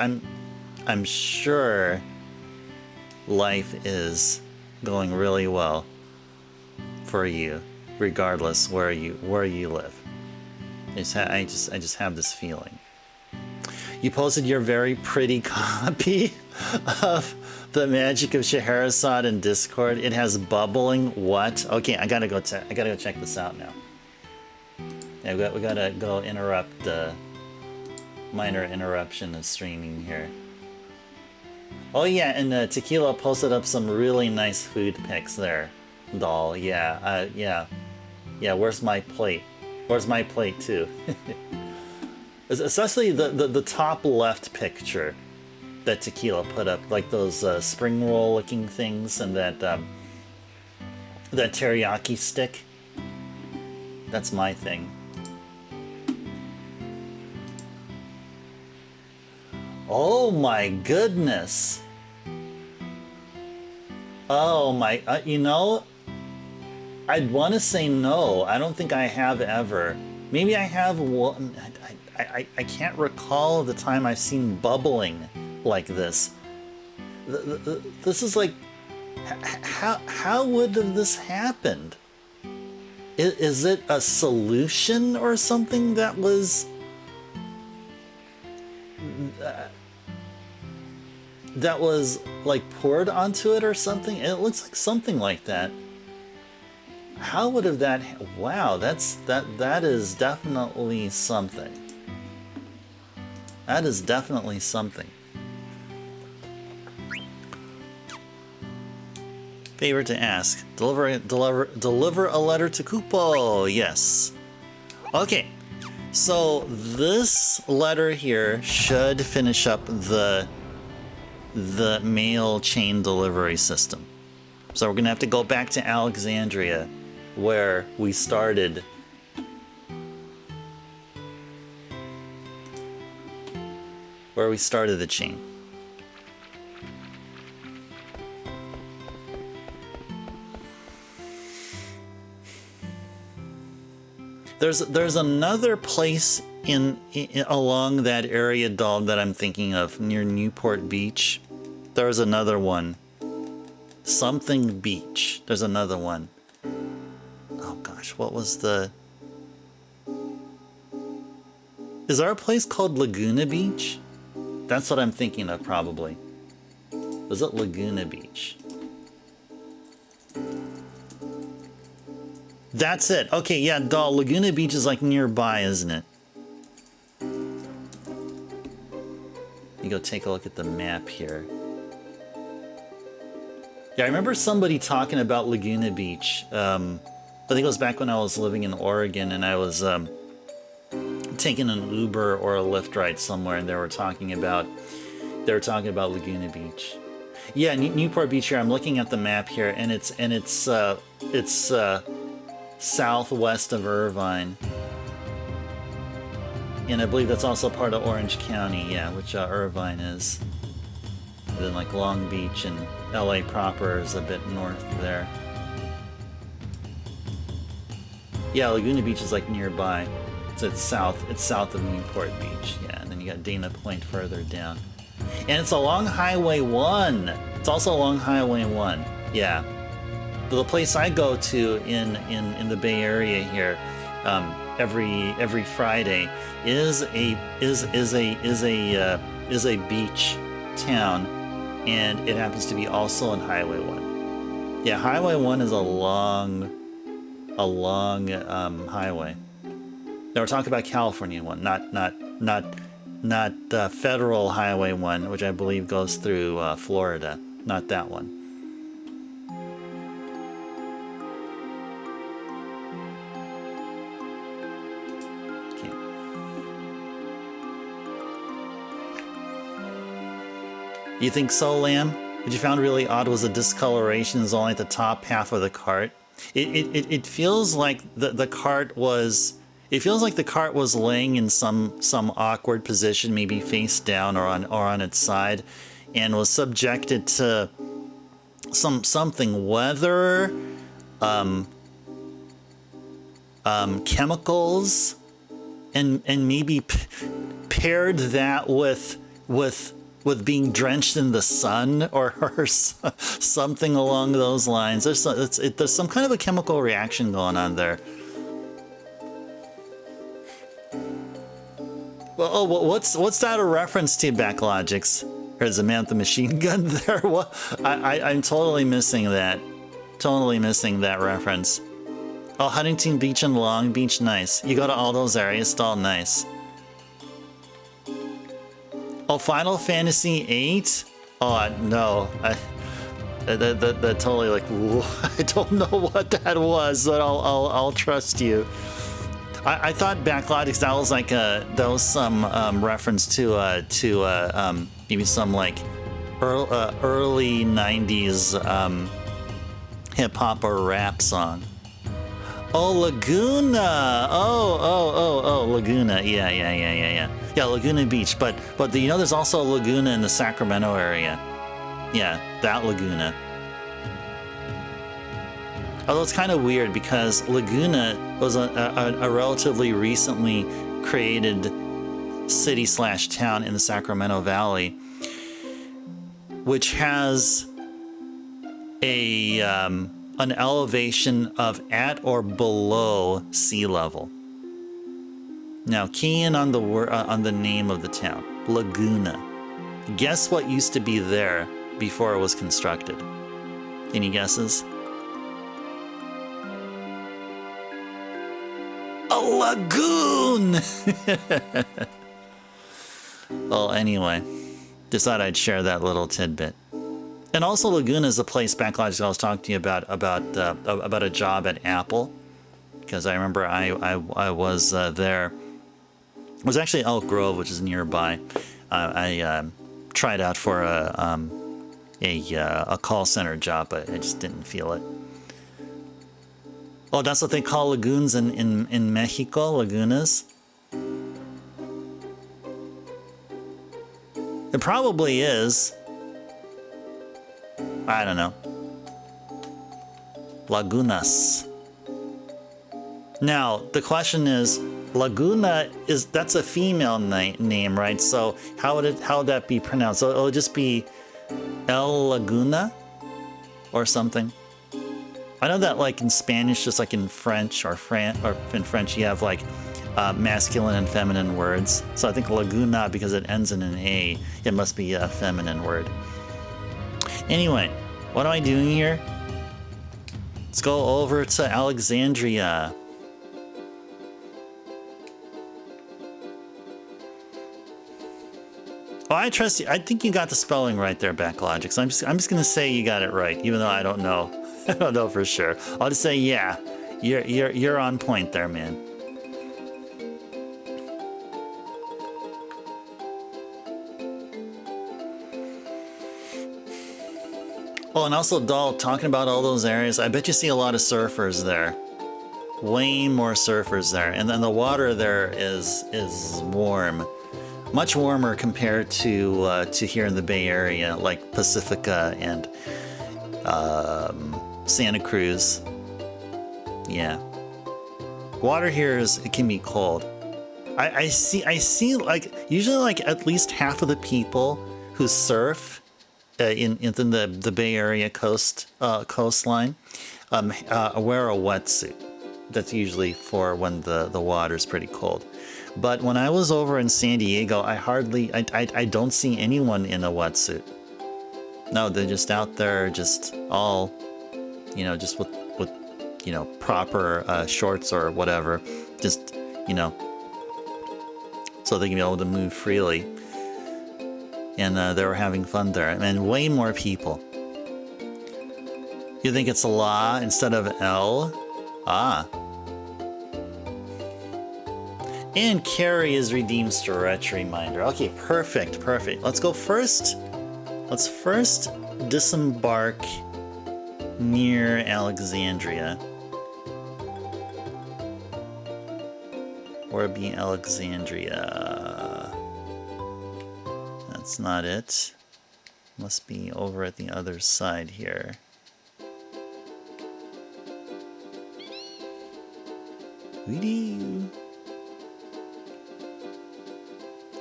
life is going really well for you, regardless where you live. I just have this feeling. You posted your very pretty copy of The Magic of Scheherazade in Discord. It has bubbling. What? Okay, I gotta go check this out now. Yeah, we gotta go interrupt the minor interruption of streaming here. Oh yeah, and Tequila posted up some really nice food pics there, doll. Yeah, yeah. Where's my plate? Where's my plate too? Especially the top left picture that Tequila put up, like those spring roll looking things and that teriyaki stick. That's my thing. Oh my goodness. Oh my, you know, I'd want to say no. I don't think I have ever. Maybe I have one. I can't recall the time I've seen bubbling like this. This is like, how would have this happened? Is it a solution or something that was like poured onto it or something? It looks like something like that. How would have that? Wow, that is definitely something. That is definitely something. Favor to ask. Deliver a letter to Kupo. Yes. Okay. So this letter here should finish up the mail chain delivery system. So we're gonna have to go back to Alexandria, where we started. Where we started the chain. There's another place in along that area, Dog, that I'm thinking of near Newport Beach. There's another one. Something Beach. There's another one. Oh gosh, what was the? Is there a place called Laguna Beach? That's what I'm thinking of, probably. Was it Laguna Beach? That's it. Okay, yeah, Doll, Laguna Beach is like nearby, isn't it? You go take a look at the map here. Yeah, I remember somebody talking about Laguna Beach. I think it was back when I was living in Oregon and I was taking an Uber or a Lyft ride somewhere, and they were talking about Laguna Beach. Yeah, Newport Beach here. I'm looking at the map here, and it's southwest of Irvine, and I believe that's also part of Orange County. Yeah, which Irvine is. And then like Long Beach and LA proper is a bit north there. Yeah, Laguna Beach is like nearby. It's south of Newport Beach. Yeah, and then you got Dana Point further down. And it's along Highway 1. It's also along Highway 1. Yeah. The place I go to in the Bay Area here every Friday is a beach town, and it happens to be also on Highway 1. Yeah, Highway 1 is a long highway. Now we're talking about California 1, not Federal Highway 1, which I believe goes through Florida. Not that one. Okay. You think so, Lamb? What you found really odd was the discoloration is only at the top half of the cart. It feels like the cart was. It feels like the cart was laying in some awkward position, maybe face down or on its side, and was subjected to something, weather, chemicals, and maybe paired that with being drenched in the sun or something along those lines. There's some kind of a chemical reaction going on there. Well, oh, what's that a reference to, Backlogics? Or is the man with the machine gun there? What? I'm totally missing that. Totally missing that reference. Oh, Huntington Beach and Long Beach, nice. You go to all those areas, it's all nice. Oh, Final Fantasy VIII? Oh, no. That totally like, I don't know what that was, but I'll trust you. I thought Backlogics, that was like some reference to maybe some like early 90s hip hop or rap song. Oh, Laguna. Oh, Laguna. Yeah. Yeah, Laguna Beach. But there's also a Laguna in the Sacramento area. Yeah, that Laguna. Although it's kind of weird because Laguna was a relatively recently created city/town in the Sacramento Valley, which has an elevation of at or below sea level. Now, key in on the name of the town, Laguna. Guess what used to be there before it was constructed? Any guesses? A lagoon! Well, anyway, just thought I'd share that little tidbit. And also, Laguna is a place, Backlogix, I was talking to you about a job at Apple, because I remember I was there. It was actually Elk Grove, which is nearby. I tried out for a call center job, but I just didn't feel it. Oh, that's what they call lagoons in Mexico, lagunas? It probably is. I don't know. Lagunas. Now, the question is, Laguna that's a female name, right? So how would that be pronounced? So it'll just be El Laguna or something. I know that like in Spanish, just like in French or in French, you have like masculine and feminine words. So I think Laguna, because it ends in an A, it must be a feminine word. Anyway, what am I doing here? Let's go over to Alexandria. Oh, I trust you. I think you got the spelling right there, Backlogix. I'm just gonna say you got it right, even though I don't know. I don't know for sure. I'll just say, yeah, you're on point there, man. Oh, and also, Doll, talking about all those areas, I bet you see a lot of surfers there. Way more surfers there, and then the water there is warm. Much warmer compared to here in the Bay Area, like Pacifica and Santa Cruz. Yeah, water here it can be cold. I see like usually like at least half of the people who surf in the Bay Area coastline wear a wetsuit. That's usually for when the water's pretty cold. But when I was over in San Diego, I don't see anyone in a wetsuit. No, they're just out there, just all, just with proper shorts or whatever, just, so they can be able to move freely. And they were having fun there. And way more people. You think it's La instead of L? Ah. And Carrie is redeemed stretch reminder. Okay, perfect. Let's go first. Let's first disembark near Alexandria. Or be Alexandria. That's not it. Must be over at the other side here. Wee-dee.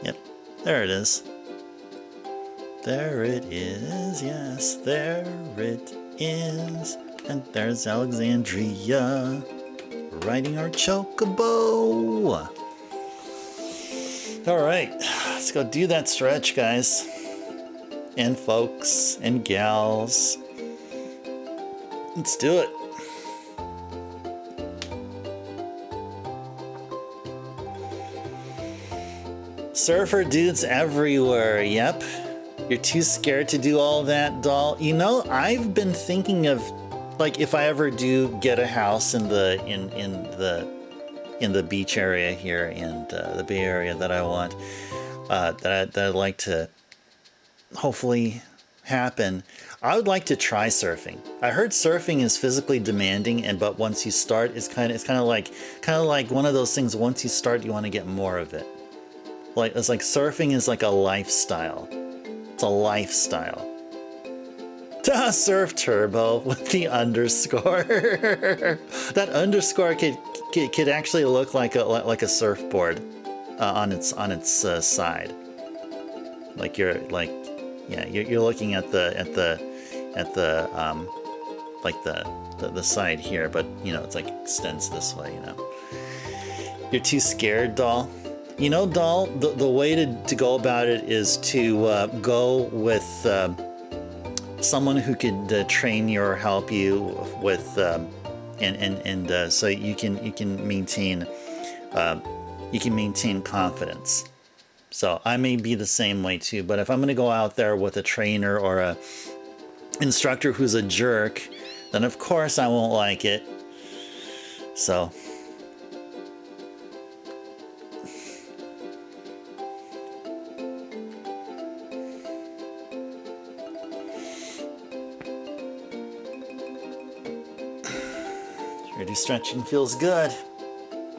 Yep, there it is. There it is, yes, there it is. And there's Alexandria, riding our chocobo. All right, let's go do that stretch, guys. And folks and gals. Let's do it. Surfer dudes everywhere, yep. You're too scared to do all that, Doll. I've been thinking of, like, if I ever do get a house in the beach area here and the Bay Area that I want, that I'd like to hopefully happen. I would like to try surfing. I heard surfing is physically demanding, but once you start, it's kind of like one of those things. Once you start, you want to get more of it. It's like surfing is like a lifestyle. It's a lifestyle. Surf Turbo with the underscore. That underscore could actually look like a surfboard on its side. Like you're looking at the like the side here, but you know it's like extends this way. You know, you're too scared, doll. You know, doll. The way to go about it is to go with someone who could train you or help you with, so you can maintain confidence. So I may be the same way too, but if I'm gonna go out there with a trainer or a instructor who's a jerk, then of course I won't like it. So. Ready stretching feels good.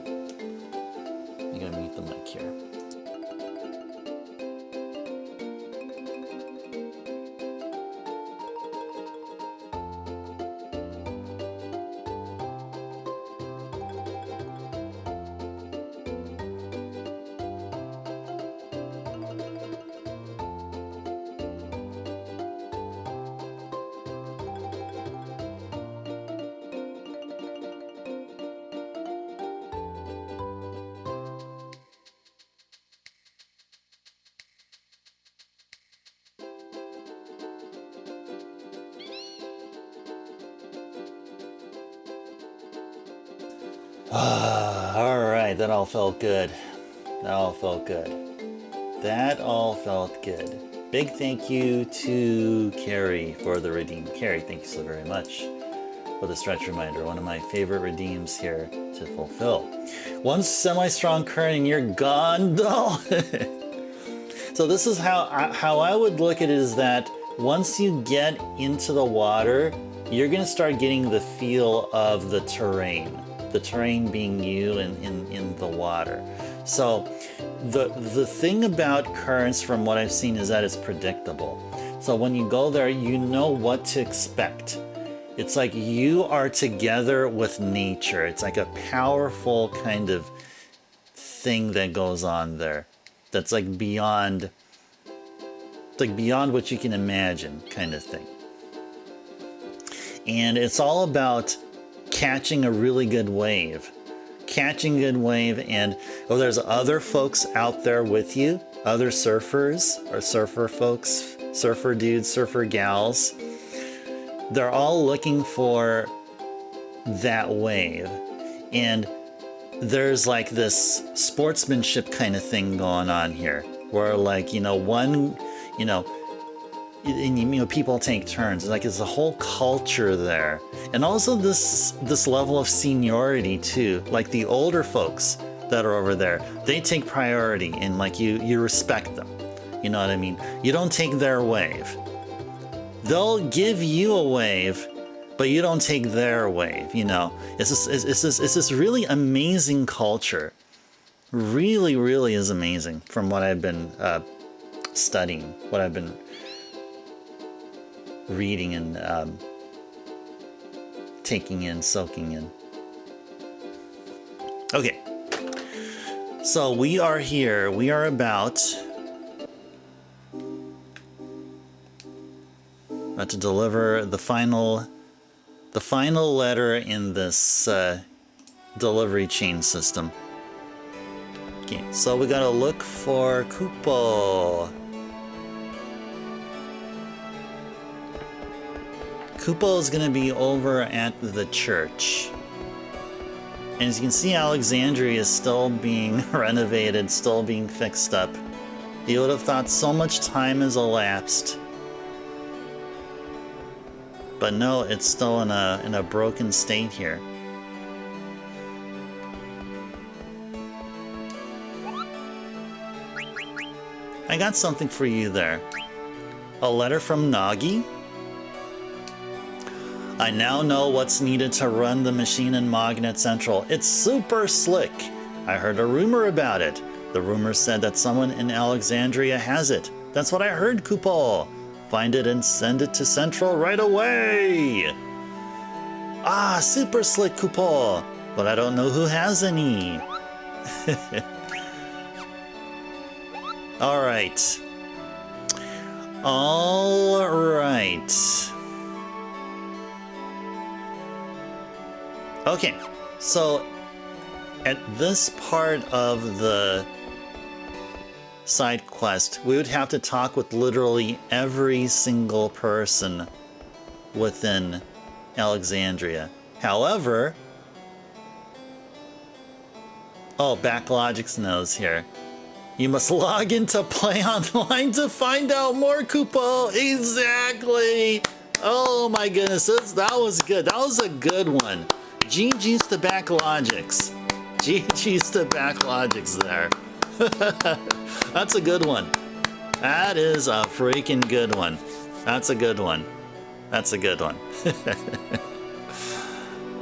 I'm gonna mute the mic here. Alright, that all felt good. That all felt good. That all felt good. Big thank you to Carrie for the redeem. Carrie, thank you so very much for the stretch reminder. One of my favorite redeems here to fulfill. One semi-strong current and you're gone, doll. So this is how I would look at it, is that once you get into the water, you're going to start getting the feel of the terrain. The terrain being you in the water. So the thing about currents, from what I've seen, is that it's predictable. So when you go there, you know what to expect. It's like you are together with nature. It's like a powerful kind of thing that goes on there. That's like beyond what you can imagine, kind of thing. And it's all about catching a really good wave. And there's other folks out there with you, other surfers or surfer folks, surfer dudes, surfer gals. They're all looking for that wave. And there's like this sportsmanship kind of thing going on here, where like, people take turns. Like it's a whole culture there, and also this level of seniority too. Like the older folks that are over there, they take priority, and like you respect them. You know what I mean? You don't take their wave. They'll give you a wave, but you don't take their wave. You know, it's this really amazing culture. Really, really is amazing from what I've been studying, what I've been reading and taking in, soaking in. Okay, so we are here. We are about to deliver the final letter in this delivery chain system. Okay, so we gotta look for Kupo. Kupo is going to be over at the church. And as you can see, Alexandria is still being renovated, still being fixed up. You would have thought so much time has elapsed. But no, it's still in a broken state here. I got something for you there. A letter from Nagi. I now know what's needed to run the machine in Magnet Central. It's super slick. I heard a rumor about it. The rumor said that someone in Alexandria has it. That's what I heard, Kupo. Find it and send it to Central right away! Ah, super slick coupon! But I don't know who has any. Alright. Alright. Okay, so at this part of the side quest, we would have to talk with literally every single person within Alexandria. However, oh, Backlogic's knows here. You must log into Play Online to find out more, Kupo. Exactly. Oh my goodness, that was good. That was a good one. GG's to Backlogics. GG's to Backlogics there. That's a good one. That is a freaking good one. That's a good one. That's a good one.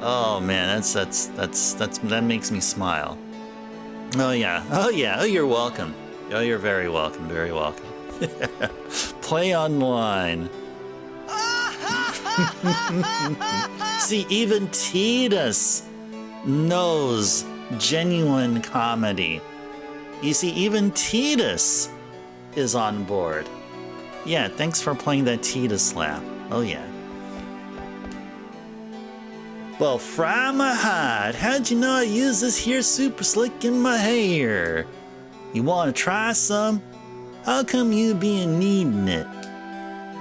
Oh man, that makes me smile. Oh yeah. Oh yeah. Oh, you're welcome. Oh, you're very welcome. Very welcome. Play Online. See, even Tidus knows genuine comedy. You see, even Tidus is on board. Yeah, thanks for playing that Tidus laugh. Oh yeah. Well, fry my hide. How'd you know I use this here super slick in my hair? You wanna try some? How come you been needing it?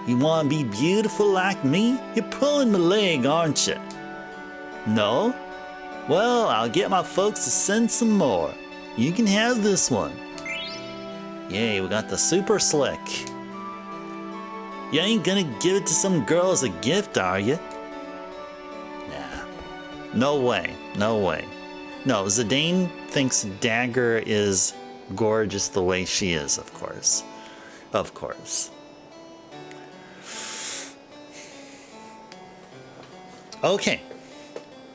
You wanna be beautiful like me? You're pulling my leg, aren't you? No? Well, I'll get my folks to send some more. You can have this one. Yay, we got the super slick. You ain't gonna give it to some girl as a gift, are you? Nah. No way. No way. No, Zidane thinks Dagger is gorgeous the way she is, of course. Of course. Okay.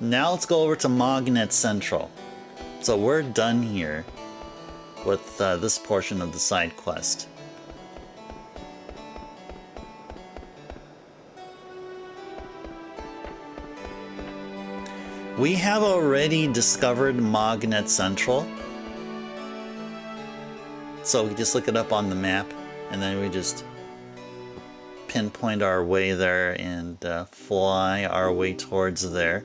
Now let's go over to Magnet Central. So we're done here with this portion of the side quest. We have already discovered Magnet Central. So we just look it up on the map and then we just pinpoint our way there and fly our way towards there.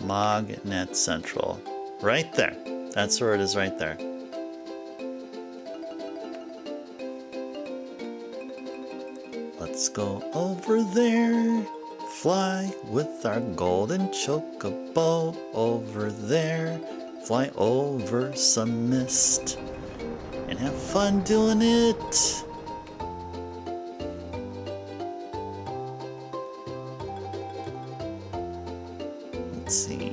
Magnet Central. Right there. That's where it is right there. Let's go over there. Fly with our golden chocobo over there. Fly over some mist. And have fun doing it. Let's see.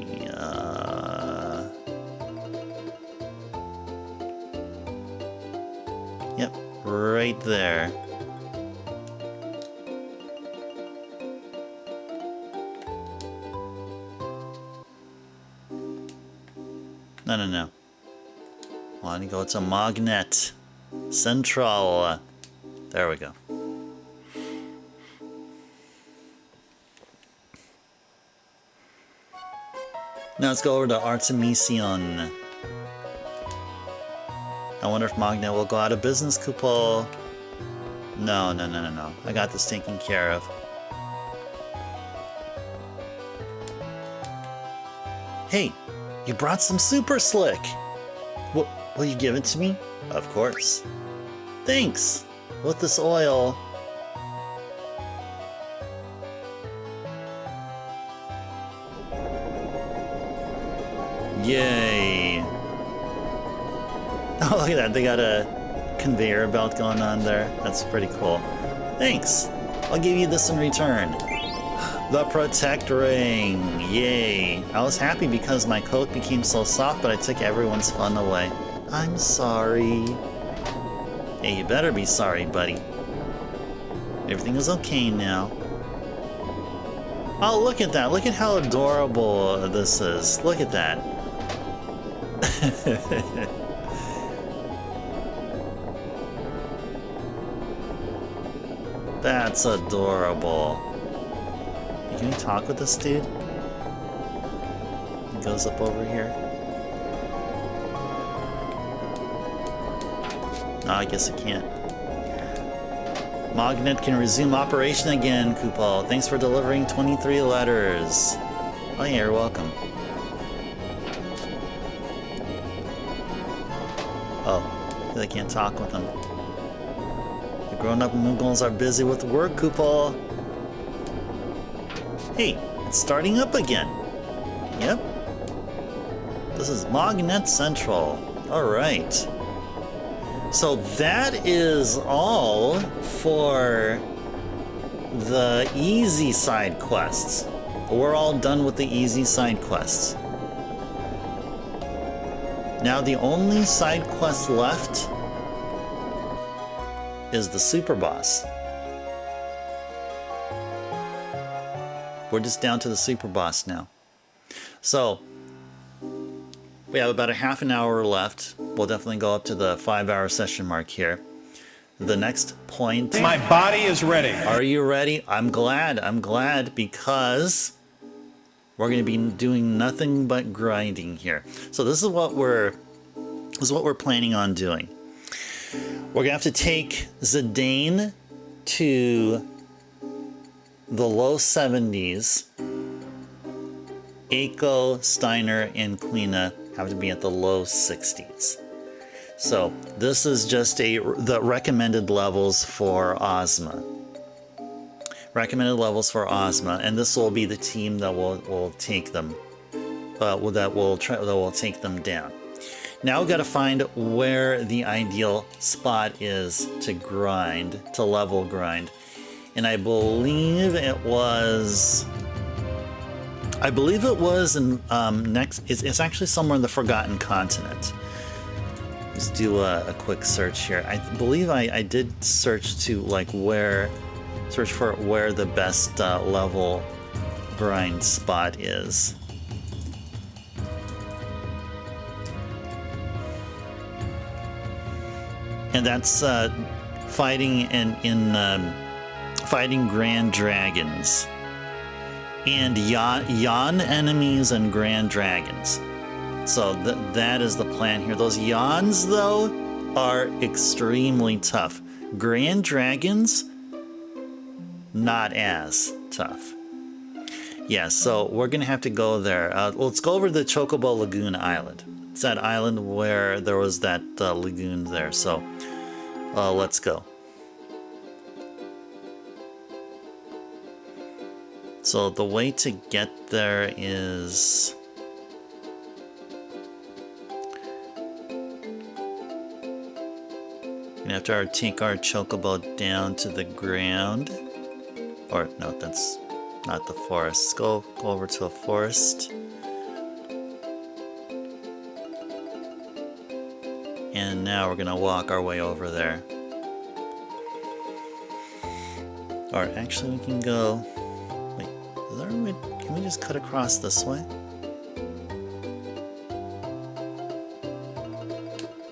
Yep, right there. No. I want to go to Magnet Central. There we go. Now let's go over to Artemision. I wonder if Magnet will go out of business, Kupol. No. I got this taken care of. Hey, you brought some Super Slick. Will you give it to me? Of course. Thanks. With this oil. Yay. Oh, look at that. They got a conveyor belt going on there. That's pretty cool. Thanks. I'll give you this in return. The Protect Ring. Yay. I was happy because my coat became so soft, but I took everyone's fun away. I'm sorry. Hey, you better be sorry, buddy. Everything is okay now. Oh, look at that. Look at how adorable this is. Look at that. That's adorable. Can you talk with this dude? He goes up over here. No, I guess I can't. Magnet can resume operation again, Kupal. Thanks for delivering 23 letters. Oh yeah, you're welcome. Oh, I can't talk with him. The grown-up Muggles are busy with work, Kupal. Hey, it's starting up again. Yep. This is Magnet Central. Alright. So that is all for the easy side quests. We're all done with the easy side quests. Now the only side quest left is the super boss. We're just down to the super boss now. So we have about a half an hour left. We'll definitely go up to the 5-hour session mark here. The next point. My body is ready. Are you ready? I'm glad because we're going to be doing nothing but grinding here. So this is what we're planning on doing. We're going to have to take Zidane to the low 70s. Aiko, Steiner, and Quina have to be at the low 60s. So this is just the recommended levels for Ozma. Recommended levels for Ozma, and this will be the team that will take them. That will take them down. Now we've got to find where the ideal spot is to grind, to level grind, and I believe it was in next. It's actually somewhere in the Forgotten Continent. Let's do a quick search here. I believe I did search for where the best level grind spot is. And that's fighting fighting Grand Dragons. And Yan enemies and Grand Dragons. So that is the plan here. Those Yans, though, are extremely tough. Grand Dragons, not as tough. Yeah, so we're going to have to go there. Let's go over to the Chocobo Lagoon Island. It's that island where there was that lagoon there. So let's go. So the way to get there is... we're gonna have to take our Chocobo down to the ground. Or, no, that's not the forest. Let's go over to a forest. And now we're gonna walk our way over there. Or actually we can go... wait, is there a way... can we just cut across this way?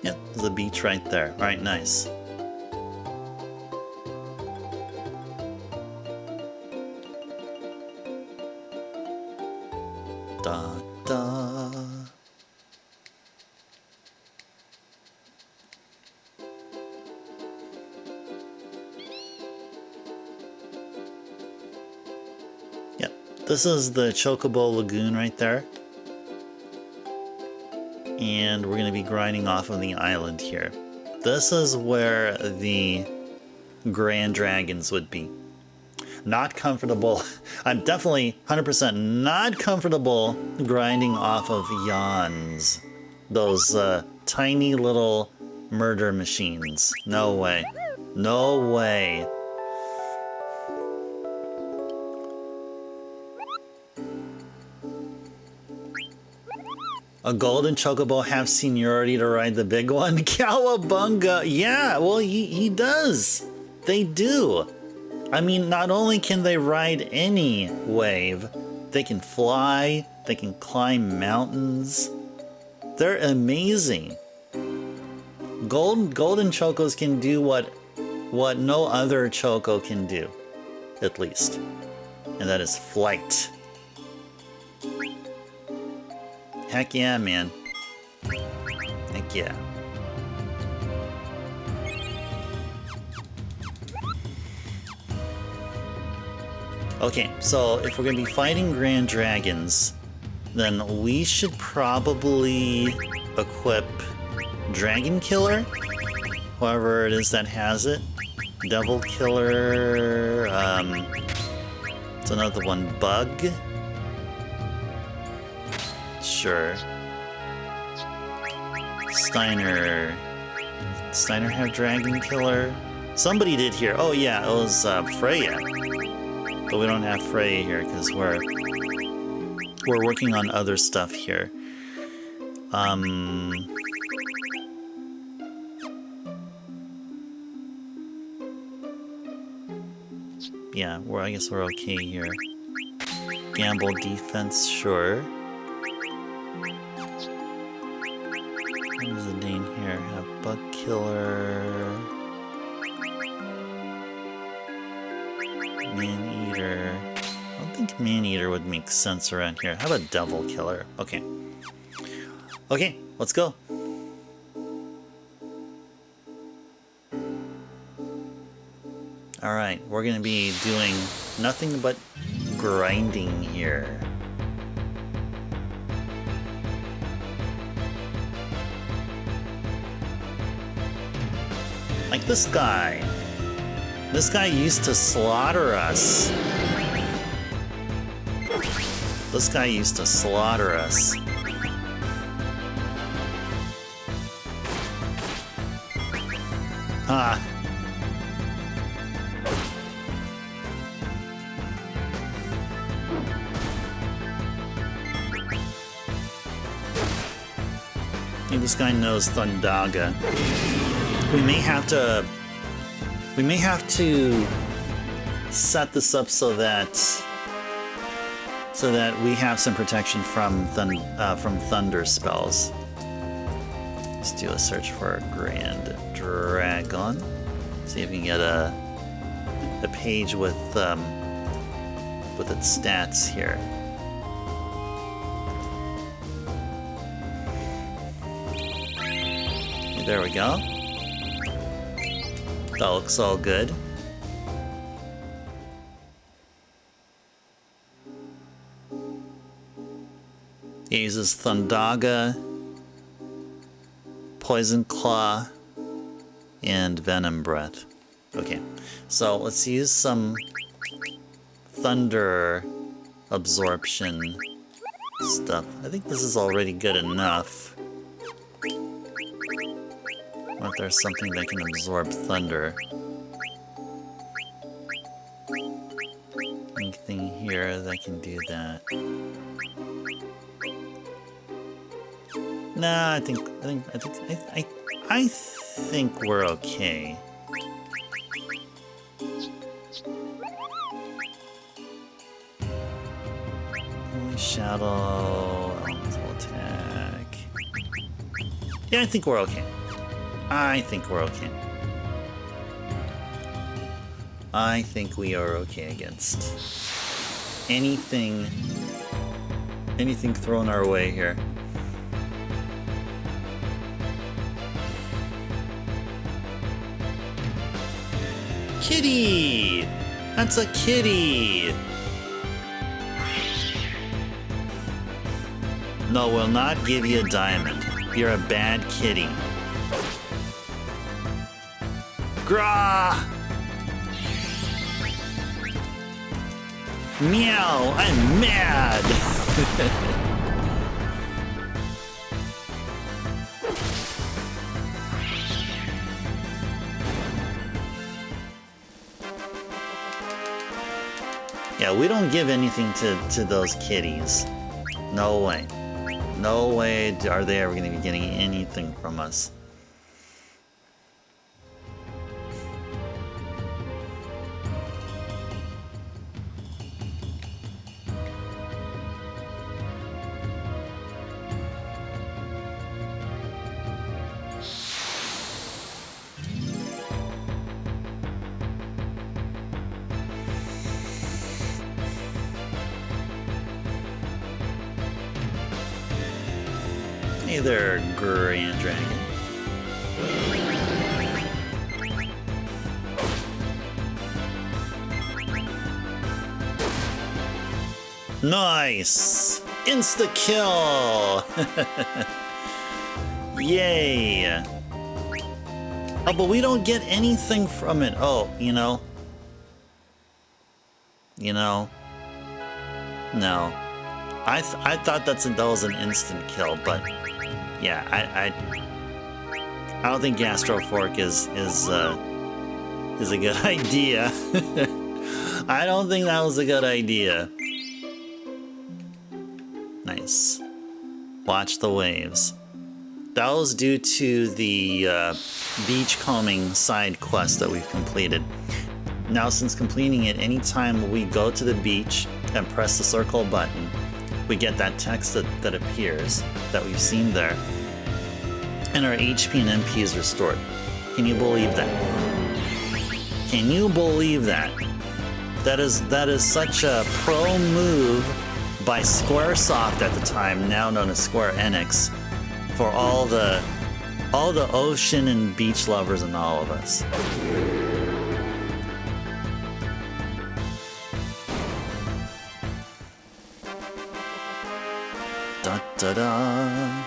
Yep, there's a beach right there. Alright, nice. Da da. Yep, this is the Chocobo Lagoon right there. And we're going to be grinding off of the island here. This is where the Grand Dragons would be. Not comfortable. I'm definitely 100% not comfortable grinding off of Yans. Those tiny little murder machines. No way. No way. A golden chocobo have seniority to ride the big one? Cowabunga! Yeah, well, he does. They do. I mean, not only can they ride any wave, they can fly, they can climb mountains. They're amazing. Golden Chocos can do what no other Choco can do, at least. And that is flight. Heck yeah, man. Heck yeah. Okay, so if we're gonna be fighting Grand Dragons, then we should probably equip Dragon Killer, whoever it is that has it. Devil Killer, it's another one, Bug. Sure. Steiner have Dragon Killer? Somebody did here. Oh yeah, it was Freya. But we don't have Freya here because we're working on other stuff here. Yeah, I guess we're okay here. Gamble defense, sure. What is the name here? Have Bug Killer. Man-Eater. I don't think Man-Eater would make sense around here. How about Devil Killer? Okay. Okay, let's go. Alright, we're gonna be doing nothing but grinding here. Like this guy. This guy used to slaughter us. This guy used to slaughter us. Ah. This guy knows Thundaga. We may have to set this up so that we have some protection from thunder spells. Let's do a search for a Grand Dragon. See if we can get a page with its stats here. There we go. That looks all good. He uses Thundaga, Poison Claw, and Venom Breath. Okay, so let's use some Thunder Absorption stuff. I think this is already good enough. What if there's something that can absorb thunder? Anything here that can do that? Nah, I think we're okay. Holy Shadow, elemental attack. Yeah, I think we're okay. I think we're okay. I think we are okay against anything thrown our way here. Kitty! That's a kitty! No, we'll not give you a diamond. You're a bad kitty. Grah! Meow! I'm mad! Yeah, we don't give anything to those kitties. No way. No way are they ever going to be getting anything from us. Hey there, Grand Dragon. Nice! Insta-kill! Yay! Oh, but we don't get anything from it. Oh, you know. No. I thought that was an instant kill, but yeah, I don't think Gastro Fork is a good idea. I don't think that was a good idea. Nice. Watch the waves. That was due to the beachcombing side quest that we've completed. Now, since completing it, anytime we go to the beach and press the circle button, we get that text that appears that we've seen there. And our HP and MP is restored. Can you believe that? Can you believe that? That is such a pro move by Squaresoft at the time, now known as Square Enix, for all the ocean and beach lovers and all of us. Da da da.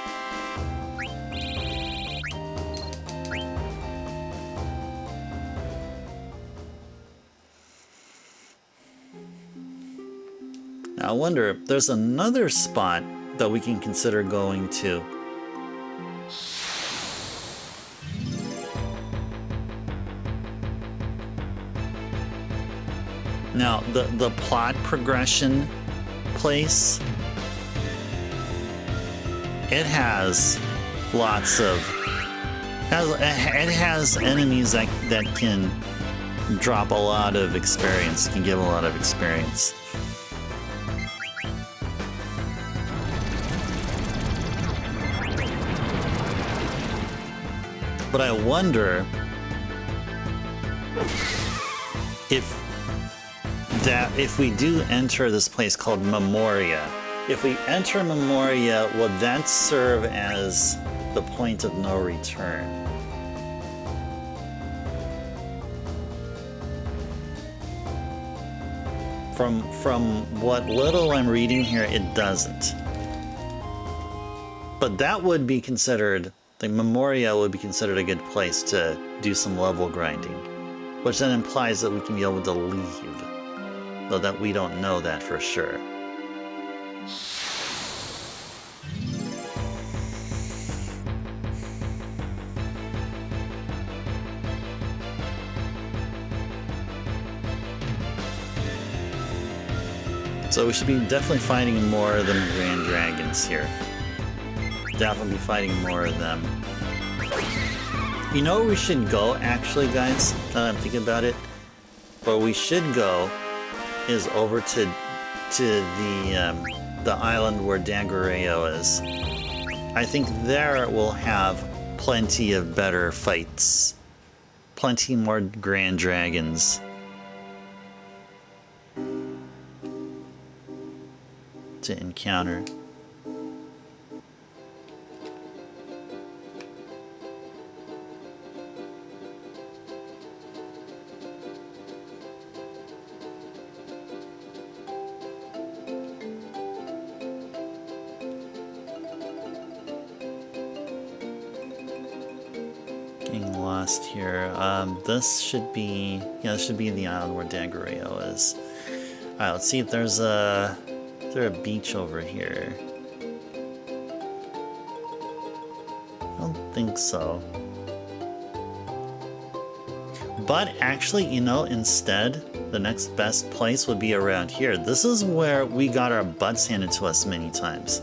I wonder if there's another spot that we can consider going to. Now, the plot progression place, it has lots of... It has enemies that can drop a lot of experience, can give a lot of experience. But I wonder if we do enter this place called Memoria, if we enter Memoria, will that serve as the point of no return? From what little I'm reading here, it doesn't. But that would be considered... The Memoria would be considered a good place to do some level grinding, which then implies that we can be able to leave, though that we don't know that for sure. So we should be definitely fighting more of them Grand Dragons here. Definitely be fighting more of them. You know where we should go, actually, guys? Now that I'm thinking about it, where we should go is over to the island where Dagoreo is. I think there we'll have plenty of better fights, plenty more Grand Dragons to encounter. Here. This should be... Yeah, this should be the island where Dagoreo is. Alright, let's see if there's a... Is there a beach over here? I don't think so. But actually, you know, instead, the next best place would be around here. This is where we got our butts handed to us many times,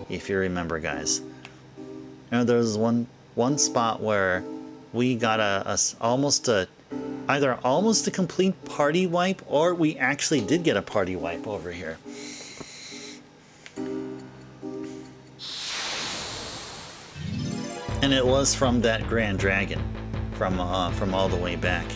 if you remember, guys. You know, there's one spot where we got either almost a complete party wipe, or we actually did get a party wipe over here. And it was from that Grand Dragon, from all the way back.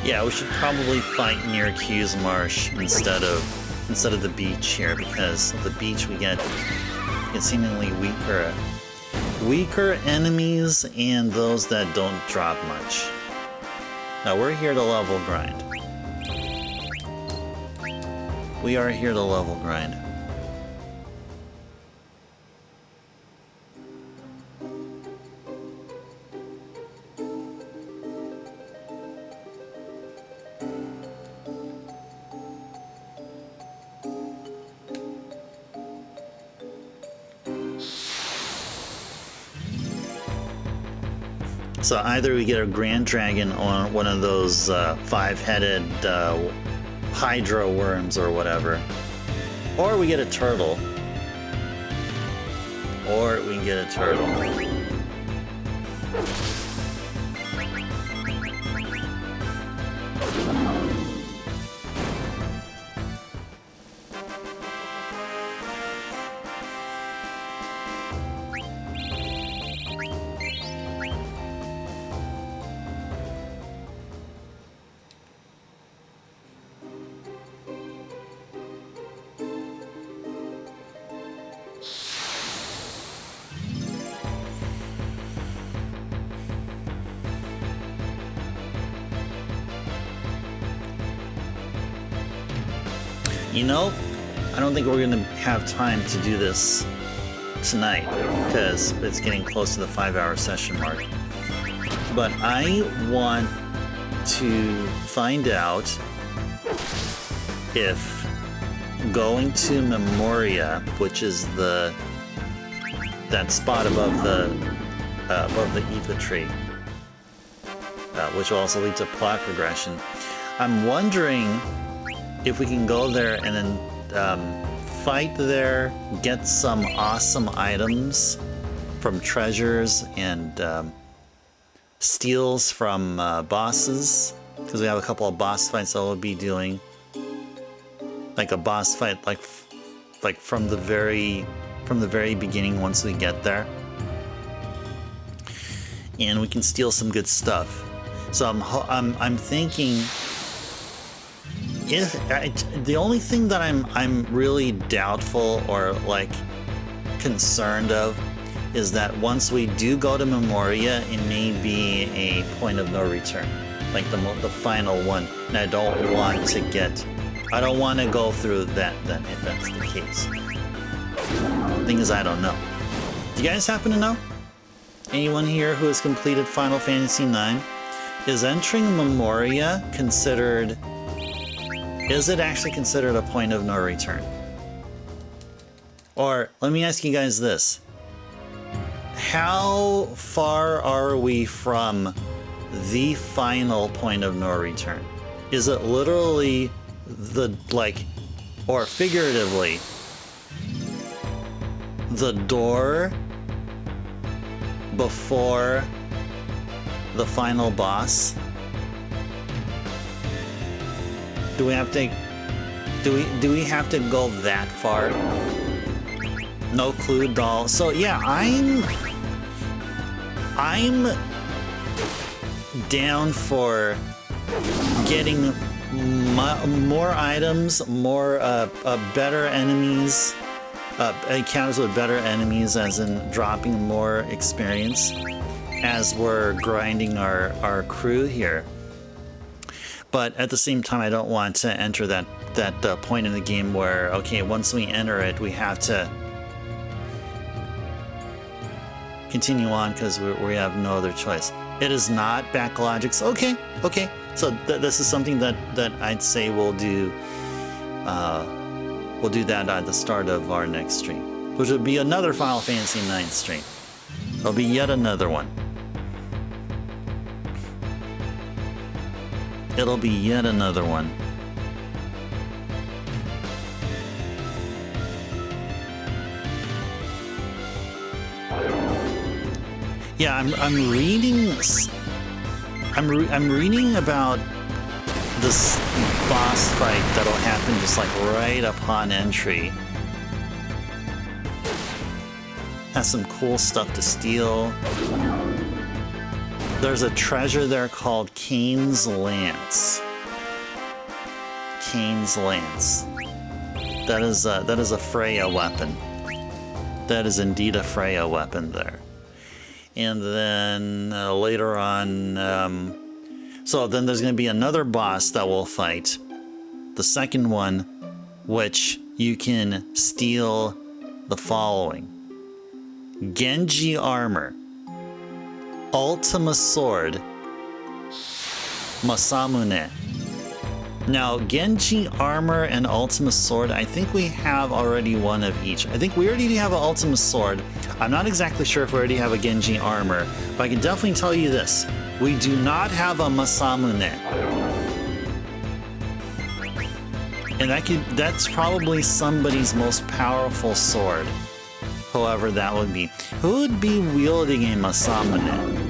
Yeah, we should probably fight near Q's Marsh instead of the beach here, because at the beach we get seemingly weaker enemies and those that don't drop much. Now we're here to level grind. We are here to level grind. So either we get a Grand Dragon on one of those five-headed Hydra worms or whatever, or we get a turtle, or we can get a turtle. You know, I don't think we're going to have time to do this tonight because it's getting close to the 5-hour session mark. But I want to find out if going to Memoria, which is that spot above the Eva tree, which will also lead to plot progression. I'm wondering if we can go there and then fight there, get some awesome items from treasures and steals from bosses, because we have a couple of boss fights that we'll be doing, like a boss fight like from the very beginning once we get there, and we can steal some good stuff. So I'm thinking, the only thing that I'm really doubtful or like concerned of is that once we do go to Memoria, it may be a point of no return, like the final one, and I don't want to go through that then if that's the case. Thing is, I don't know. Do you guys happen to know? Anyone here who has completed Final Fantasy IX? Is entering Memoria considered? Is it actually considered a point of no return? Or let me ask you guys this. How far are we from the final point of no return? Is it literally or figuratively, the door before the final boss? Do we have to go that far? No clue, doll. So yeah, I'm down for getting more items, more better enemies, encounters with better enemies, as in dropping more experience as we're grinding our crew here. But at the same time, I don't want to enter that point in the game where, okay, once we enter it, we have to continue on because we have no other choice. It is not Backlogics. Okay. So this is something that I'd say we'll do. We'll do that at the start of our next stream, which will be another Final Fantasy IX stream. There'll be yet another one. It'll be yet another one. Yeah, I'm reading about this boss fight that'll happen just like right upon entry. Has some cool stuff to steal. There's a treasure there called Cain's Lance. Cain's Lance. That is a Freya weapon. That is indeed a Freya weapon there. And then later on, so then there's going to be another boss that we'll fight. The second one, which you can steal the following: Genji armor, Ultima sword, Masamune. Now, Genji armor and Ultima sword, I think we have already one of each. I think we already have an Ultima sword. I'm not exactly sure if we already have a Genji armor, but I can definitely tell you this. We do not have a Masamune. And that's probably somebody's most powerful sword. Whoever that would be. Who would be wielding a Masamune?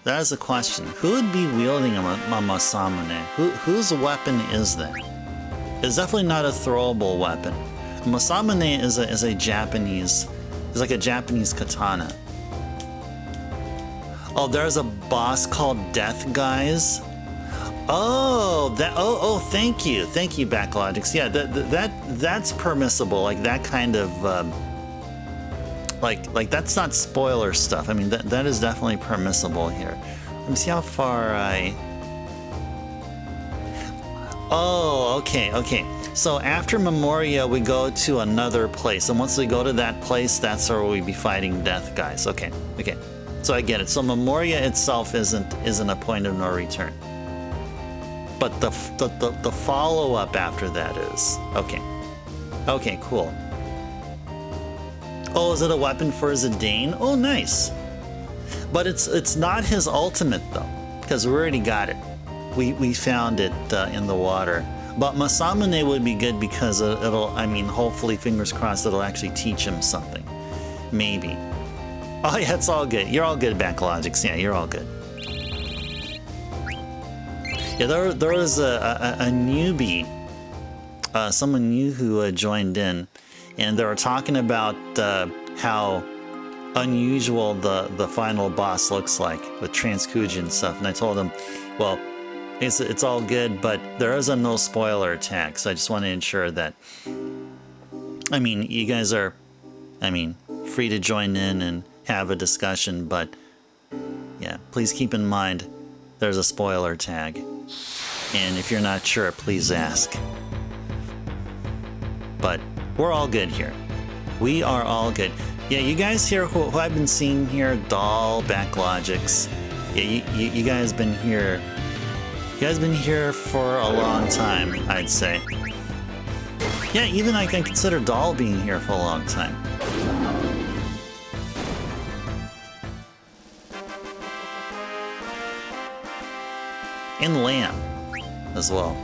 That is a question. Who would be wielding a Masamune? Whose weapon is that? It's definitely not a throwable weapon. Masamune is a Japanese, it's like a Japanese katana. Oh, there's a boss called Death Guys. Oh, thank you, Backlogics. Yeah, that's permissible. Like that kind of, like that's not spoiler stuff. I mean, that is definitely permissible here. Let me see how far I. Oh, okay. So after Memoria, we go to another place, and once we go to that place, that's where we'll be fighting Death Guys. Okay. So I get it. So Memoria itself isn't a point of no return. But the follow-up after that is. Okay, cool. Oh, is it a weapon for Zidane? Oh, nice. But it's not his ultimate, though, because we already got it. We found it in the water. But Masamune would be good because it'll, I mean, hopefully, fingers crossed, it'll actually teach him something. Maybe. Oh, yeah, it's all good. You're all good, Backlogics. Yeah, you're all good. Yeah, there was a newbie, someone new who joined in, and they were talking about how unusual the final boss looks like with Transkuja and stuff. And I told them, well, it's all good, but there is a no spoiler tag, so I just want to ensure that, I mean, you guys are, I mean, free to join in and have a discussion, but yeah, please keep in mind there's a spoiler tag. And if you're not sure, please ask. But we're all good here. We are all good. Yeah, you guys here who I've been seeing here, Doll, Backlogics. Yeah, you guys been here. You guys been here for a long time, I'd say. Yeah, even I can consider Doll being here for a long time. And Lamb as well.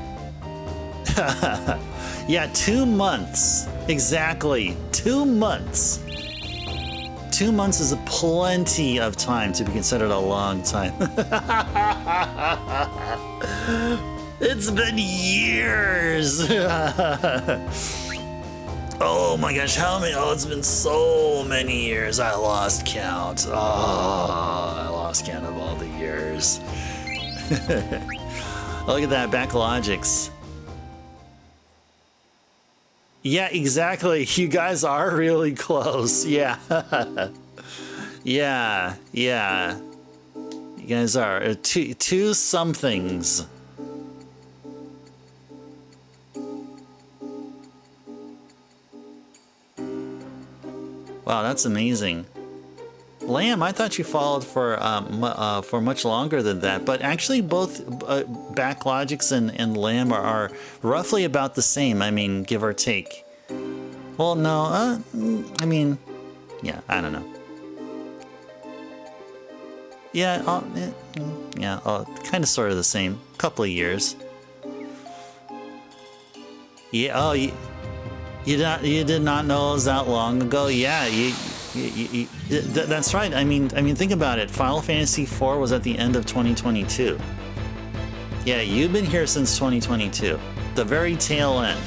Yeah, 2 months. Exactly. 2 months. 2 months is plenty of time to be considered a long time. It's been years. Oh my gosh, how many? Oh, it's been so many years. I lost count. Oh, I lost count of all the years. Look at that, Backlogics. Yeah, exactly. You guys are really close. Yeah. Yeah. You guys are two somethings. Wow, that's amazing. Lamb, I thought you followed for much longer than that, but actually both Backlogics and Lamb are roughly about the same. I mean, give or take. Well, no, I mean, yeah, I don't know. Yeah, kind of sort of the same. Couple of years. Yeah. Oh, you did not know it was that long ago. Yeah, that's right. I mean, think about it. Final Fantasy IV was at the end of 2022. Yeah, you've been here since 2022, the very tail end.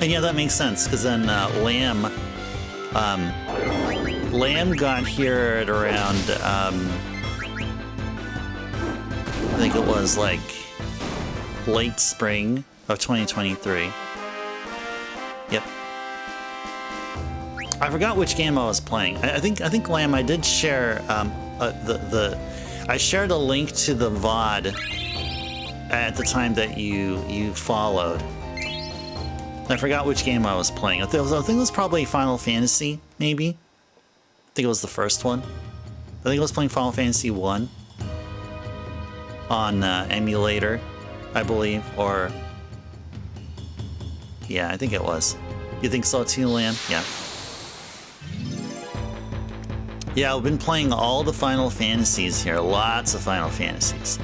And yeah, that makes sense because then Lamb Lamb got here at around, I think it was like late spring of 2023. Yep. I forgot which game I was playing. I think Lamb, I did share I shared a link to the VOD at the time that you followed. I forgot which game I was playing. I think it was probably Final Fantasy, maybe. I think it was the first one. I think I was playing Final Fantasy I on emulator, I believe, or yeah, I think it was. You think so too, Lamb? Yeah. Yeah, I've been playing all the Final Fantasies here. Lots of Final Fantasies.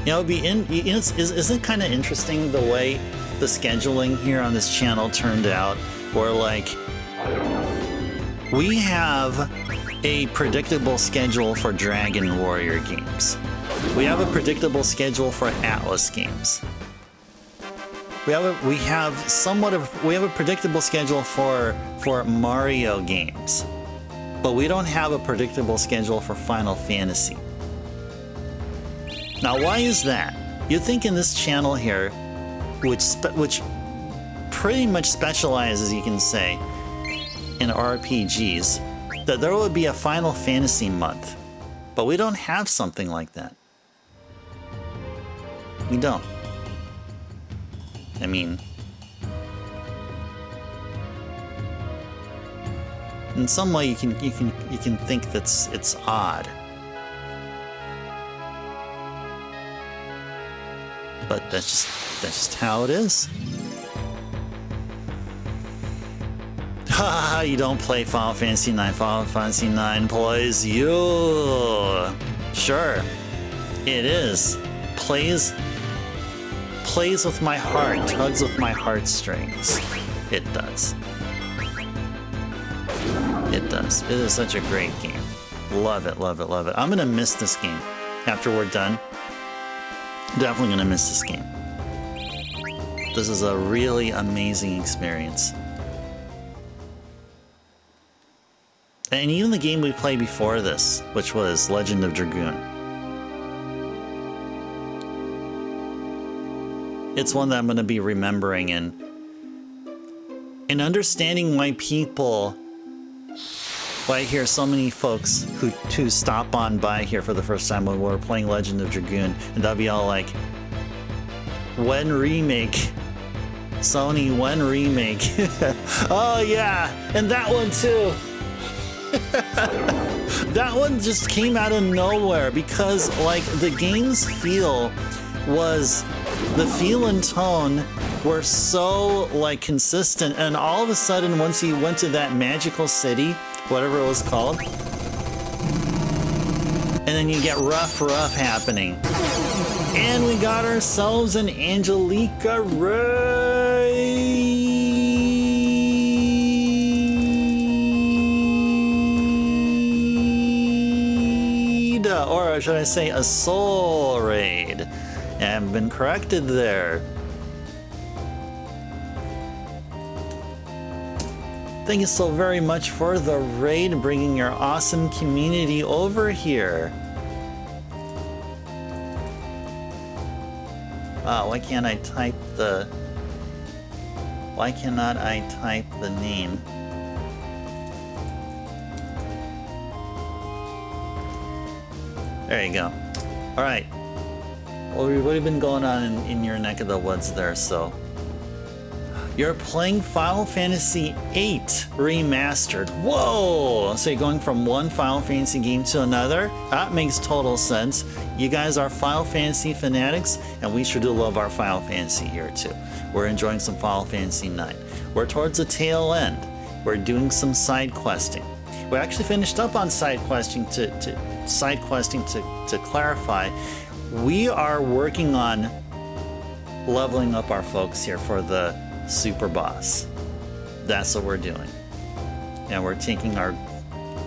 You know, isn't it kind of interesting the way the scheduling here on this channel turned out? Where like we have a predictable schedule for Dragon Warrior games. We have a predictable schedule for Atlas games. We have a predictable schedule for Mario games. But we don't have a predictable schedule for Final Fantasy. Now, why is that? You'd think in this channel here, which pretty much specializes, you can say, in RPGs, that there would be a Final Fantasy month. But we don't have something like that. We don't. I mean, in some way, you can think it's odd, but that's just how it is. Ha! You don't play Final Fantasy IX. Final Fantasy IX plays you. Sure, it is. Plays with my heart. Tugs with my heartstrings. It does. It does. It is such a great game. Love it, love it, love it. I'm gonna miss this game after we're done. Definitely gonna miss this game. This is a really amazing experience. And even the game we played before this, which was Legend of Dragoon. It's one that I'm gonna be remembering and understanding why I hear so many folks who stop on by here for the first time when we're playing Legend of Dragoon, and they'll be all like, when remake? Sony, when remake? Oh yeah, and that one too. That one just came out of nowhere because like the game's feel was, the feel and tone were so like consistent, and all of a sudden once you went to that magical city, whatever it was called, and then you get rough happening. And we got ourselves an Angelica raid, or should I say a soul raid. I've been corrected there. Thank you so very much for the raid, bringing your awesome community over here. Wow, why cannot I type the name? There you go. All right. Well, what have been going on in your neck of the woods there, so? You're playing Final Fantasy VIII Remastered. Whoa! So you're going from one Final Fantasy game to another? That makes total sense. You guys are Final Fantasy fanatics, and we sure do love our Final Fantasy here too. We're enjoying some Final Fantasy IX. We're towards the tail end. We're doing some side questing. We actually finished up on side questing to clarify. We are working on leveling up our folks here for the super boss. That's what we're doing. And we're taking our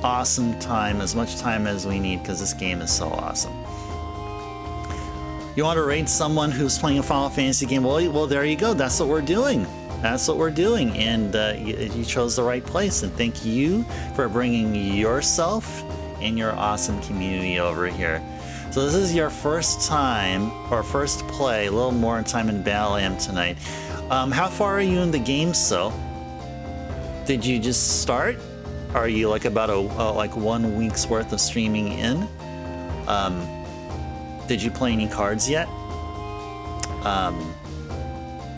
awesome time, as much time as we need, because this game is so awesome. You want to raid someone who's playing a Final Fantasy game? Well, there you go. That's what we're doing. That's what we're doing, and you chose the right place. And thank you for bringing yourself and your awesome community over here. So this is your first time, or first play, a little more time in Balam tonight. How far are you in the game, so? Did you just start? Are you like about like 1 week's worth of streaming in? Did you play any cards yet?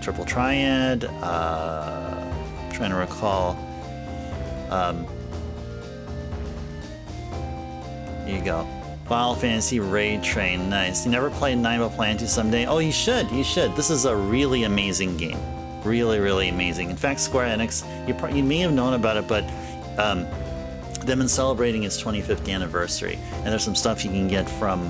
Triple Triad, trying to recall. Here you go. Final Fantasy Raid Train, nice. You never played 9 but plan to someday? Oh, you should. This is a really amazing game. Really, really amazing. In fact, Square Enix, you may have known about it, but they've been celebrating its 25th anniversary, and there's some stuff you can get from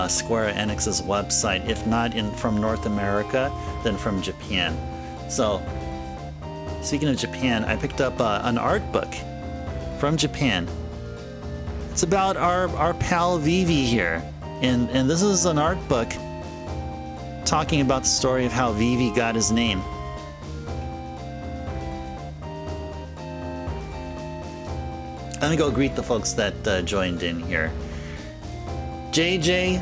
Square Enix's website, if not from North America, then from Japan. So, speaking of Japan, I picked up an art book from Japan. It's about our pal Vivi here, and this is an art book talking about the story of how Vivi got his name. Let me go greet the folks that joined in here. JJ,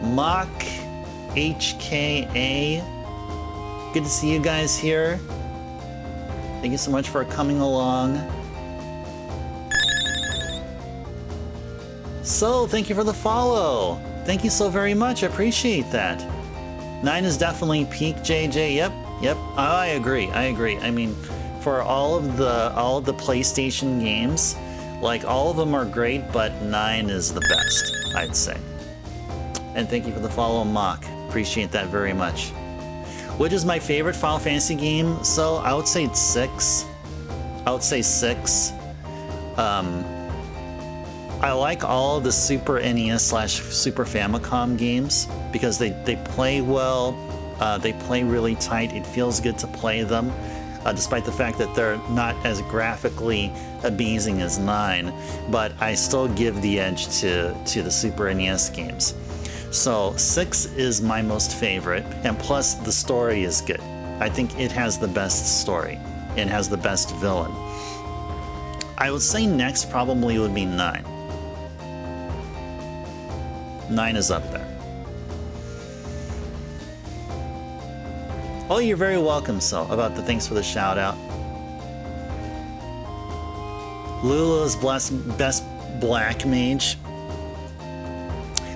Mock, HKA, good to see you guys here. Thank you so much for coming along. So, thank you for the follow. Thank you so very much. I appreciate that. 9 is definitely peak, JJ. Yep. I agree. I mean, for all of the PlayStation games, like all of them are great, but 9 is the best, I'd say. And thank you for the follow, Mock. Appreciate that very much. Which is my favorite Final Fantasy game? So I would say it's 6. I would say 6. I like all of the Super NES/Super Famicom games because they play well, they play really tight. It feels good to play them, despite the fact that they're not as graphically amazing as 9. But I still give the edge to the Super NES games. So 6 is my most favorite, and plus the story is good. I think it has the best story. It has the best villain. I would say next probably would be 9. 9 is up there. Oh, you're very welcome, so thanks for the shout out. Lula's best black mage.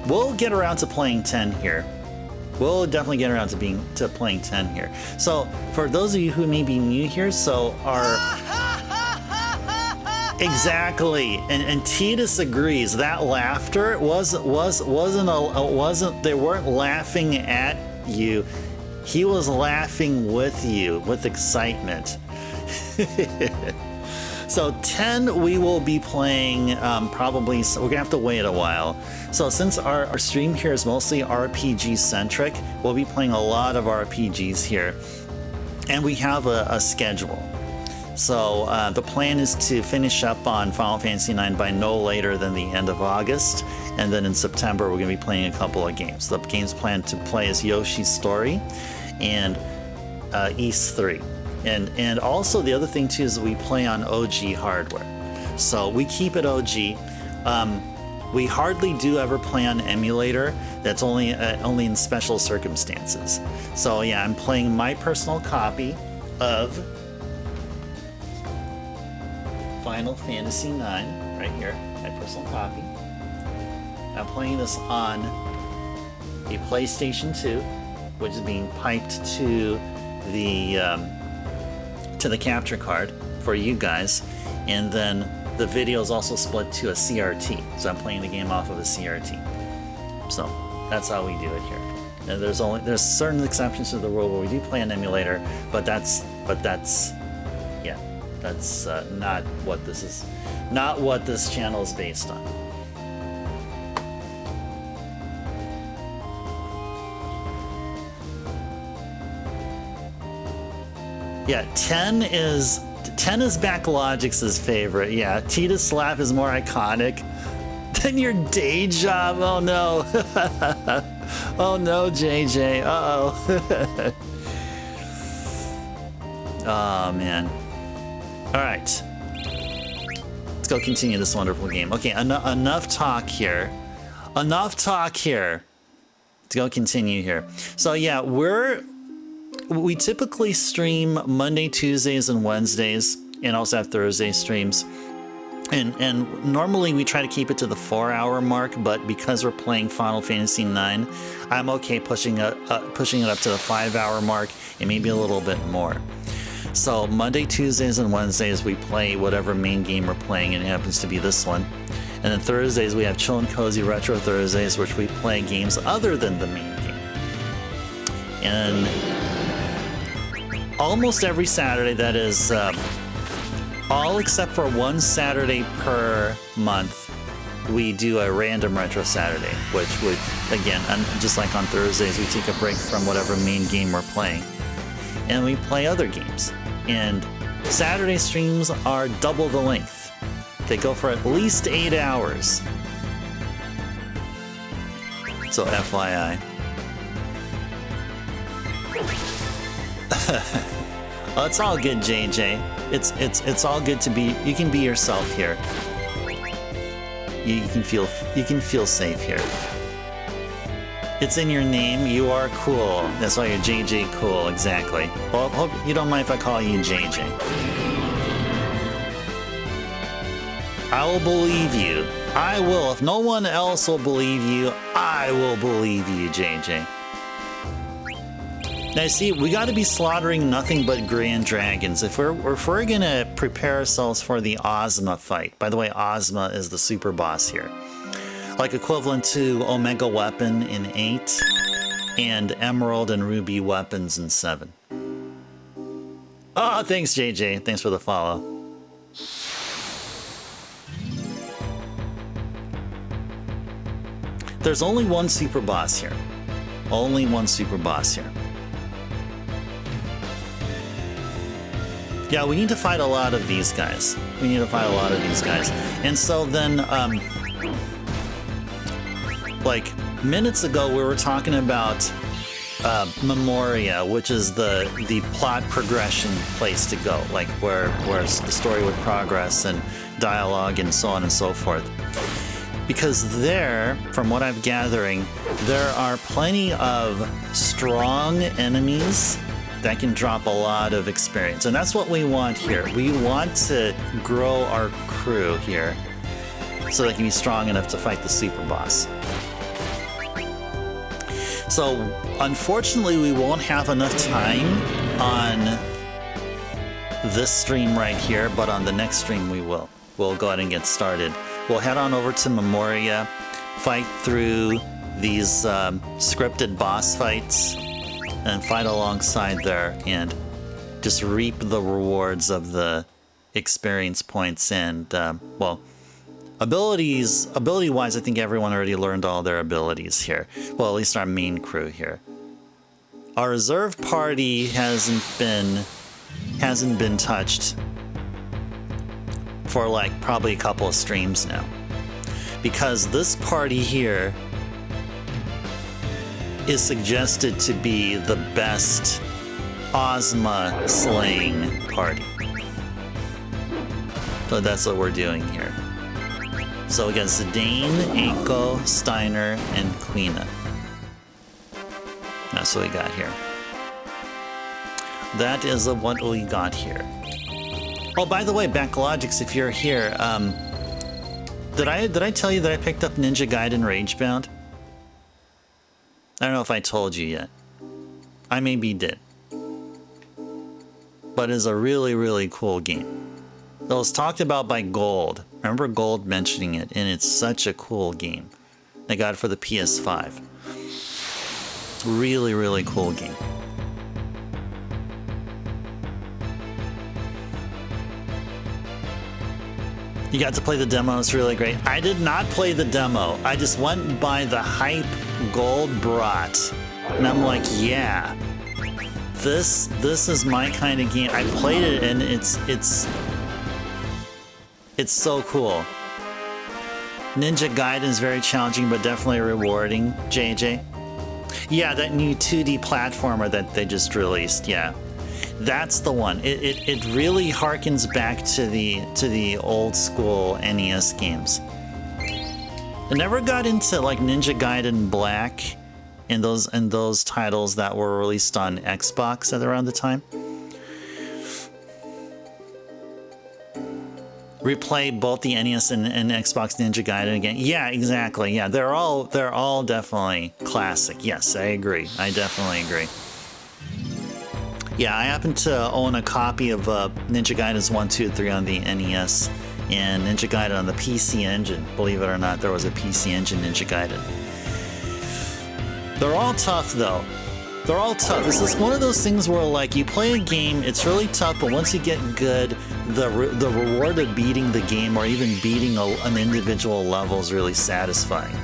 We'll get around to playing 10 here. We'll definitely get around to playing 10 here. So, for those of you who may be new here, so our exactly, and T disagrees. That laughter wasn't. They weren't laughing at you. He was laughing with you with excitement. So 10 we will be playing probably, so we're gonna have to wait a while. So since our stream here is mostly RPG centric, we'll be playing a lot of RPGs here, and we have a schedule. So the plan is to finish up on Final Fantasy IX by no later than the end of August, and then in September we're going to be playing a couple of games. The games planned to play is Yoshi's Story and Ys 3. And also the other thing too is that we play on OG hardware. So we keep it OG. We hardly do ever play on emulator. That's only in special circumstances. So yeah, I'm playing my personal copy of Final Fantasy IX, right here, my personal copy. I'm playing this on a PlayStation 2, which is being piped to the capture card for you guys, and then the video is also split to a CRT. So I'm playing the game off of a CRT. So that's how we do it here. And there's certain exceptions to the rule where we do play an emulator, but that's not what this is, not what this channel is based on. Yeah, 10 is Backlogix's favorite. Yeah, Tita Slap is more iconic than your day job. Oh no. Oh no, JJ. Uh-oh. Oh, man. All right. Let's go continue this wonderful game. Okay, enough talk here. Enough talk here. Let's go continue here. So yeah, we typically stream Monday, Tuesdays, and Wednesdays, and also have Thursday streams. And normally we try to keep it to the 4-hour mark, but because we're playing Final Fantasy IX, I'm okay pushing it up to the 5-hour mark and maybe a little bit more. So Monday, Tuesdays, and Wednesdays we play whatever main game we're playing, and it happens to be this one. And then Thursdays we have Chill and Cozy Retro Thursdays, which we play games other than the main game. And almost every Saturday, that is all except for one Saturday per month, we do a random Retro Saturday, which would, again, just like on Thursdays, we take a break from whatever main game we're playing, and we play other games. And Saturday streams are double the length. They go for at least 8 hours. So FYI. Oh, it's all good, JJ. It's all good to be. You can be yourself here. You can feel safe here. It's in your name. You are cool. That's why you're JJ Cool. Exactly. Well, hope you don't mind if I call you JJ. I will believe you. I will. If no one else will believe you, I will believe you, JJ. Now, see, we got to be slaughtering nothing but grand dragons. If we're gonna prepare ourselves for the Ozma fight. By the way, Ozma is the super boss here, like equivalent to Omega Weapon in 8, and Emerald and Ruby weapons in 7. Oh, thanks, JJ. Thanks for the follow. There's only one super boss here. Only one super boss here. Yeah, we need to fight a lot of these guys. We need to fight a lot of these guys. And so then, like minutes ago, we were talking about Memoria, which is the plot progression place to go, like where the story would progress and dialogue and so on and so forth. Because there, from what I'm gathering, there are plenty of strong enemies that can drop a lot of experience. And that's what we want here. We want to grow our crew here so they can be strong enough to fight the super boss. So, unfortunately, we won't have enough time on this stream right here, but on the next stream we will. We'll go ahead and get started. We'll head on over to Memoria, fight through these scripted boss fights, and fight alongside there and just reap the rewards of the experience points and, well, ability-wise, I think everyone already learned all their abilities here. Well, at least our main crew here. Our reserve party hasn't been touched for like probably a couple of streams now. Because this party here is suggested to be the best Ozma slaying party. So that's what we're doing here. So against Zidane, Eiko, Steiner, and Quina. That's what we got here. That is what we got here. Oh, by the way, Backlogics, if you're here, did I tell you that I picked up Ninja Gaiden Ragebound? I don't know if I told you yet. I maybe did. But it's a really, really cool game. It was talked about by Gold. I remember Gold mentioning it, and it's such a cool game. I got it for the PS5. Really, really cool game. You got to play the demo, it's really great. I did not play the demo. I just went by the hype Gold brought. And I'm like, yeah. This is my kind of game. I played it and it's so cool. Ninja Gaiden is very challenging, but definitely rewarding, JJ. Yeah, that new 2D platformer that they just released, yeah. That's the one. It really harkens back to the old school NES games. I never got into like Ninja Gaiden Black and those titles that were released on Xbox at around the time. Replay both the NES and Xbox Ninja Gaiden again. Yeah, exactly. Yeah, they're all definitely classic. Yes, I agree. I definitely agree. Yeah, I happen to own a copy of Ninja Gaiden 1, 2, 3 on the NES and Ninja Gaiden on the PC Engine. Believe it or not, there was a PC Engine Ninja Gaiden. They're all tough, though. They're all tough. This is one of those things where, like, you play a game, it's really tough, but once you get good, the reward of beating the game or even beating an individual level is really satisfying.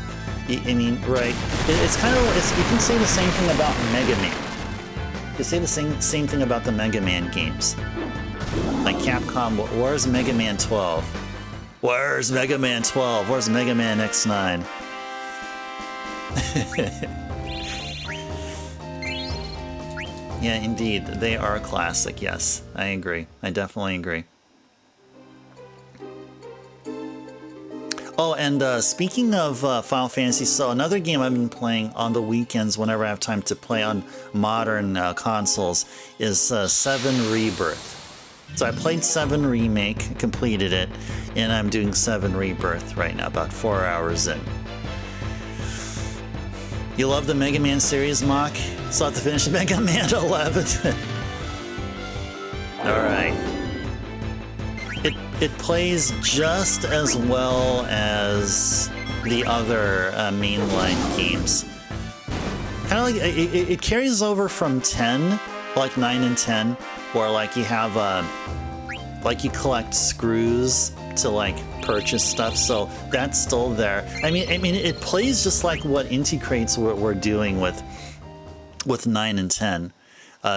I mean, right? It's kind of, you can say the same thing about Mega Man. You can say the same thing about the Mega Man games. Like Capcom, where's Mega Man 12? Where's Mega Man 12? Where's Mega Man X9? Yeah, indeed. They are a classic, yes. I agree. I definitely agree. Oh, and speaking of Final Fantasy, so another game I've been playing on the weekends whenever I have time to play on modern consoles is 7 Rebirth. So I played 7 Remake, completed it, and I'm doing 7 Rebirth right now, about 4 hours in. You love the Mega Man series, Mock? Still have to finish Mega Man 11. Alright. It plays just as well as the other mainline games. Kind of like, it carries over from 10, like 9 and 10, where like you have, like you collect screws to like purchase stuff, so that's still there. I mean, it plays just like what Inti Crates were doing with 9 and 10,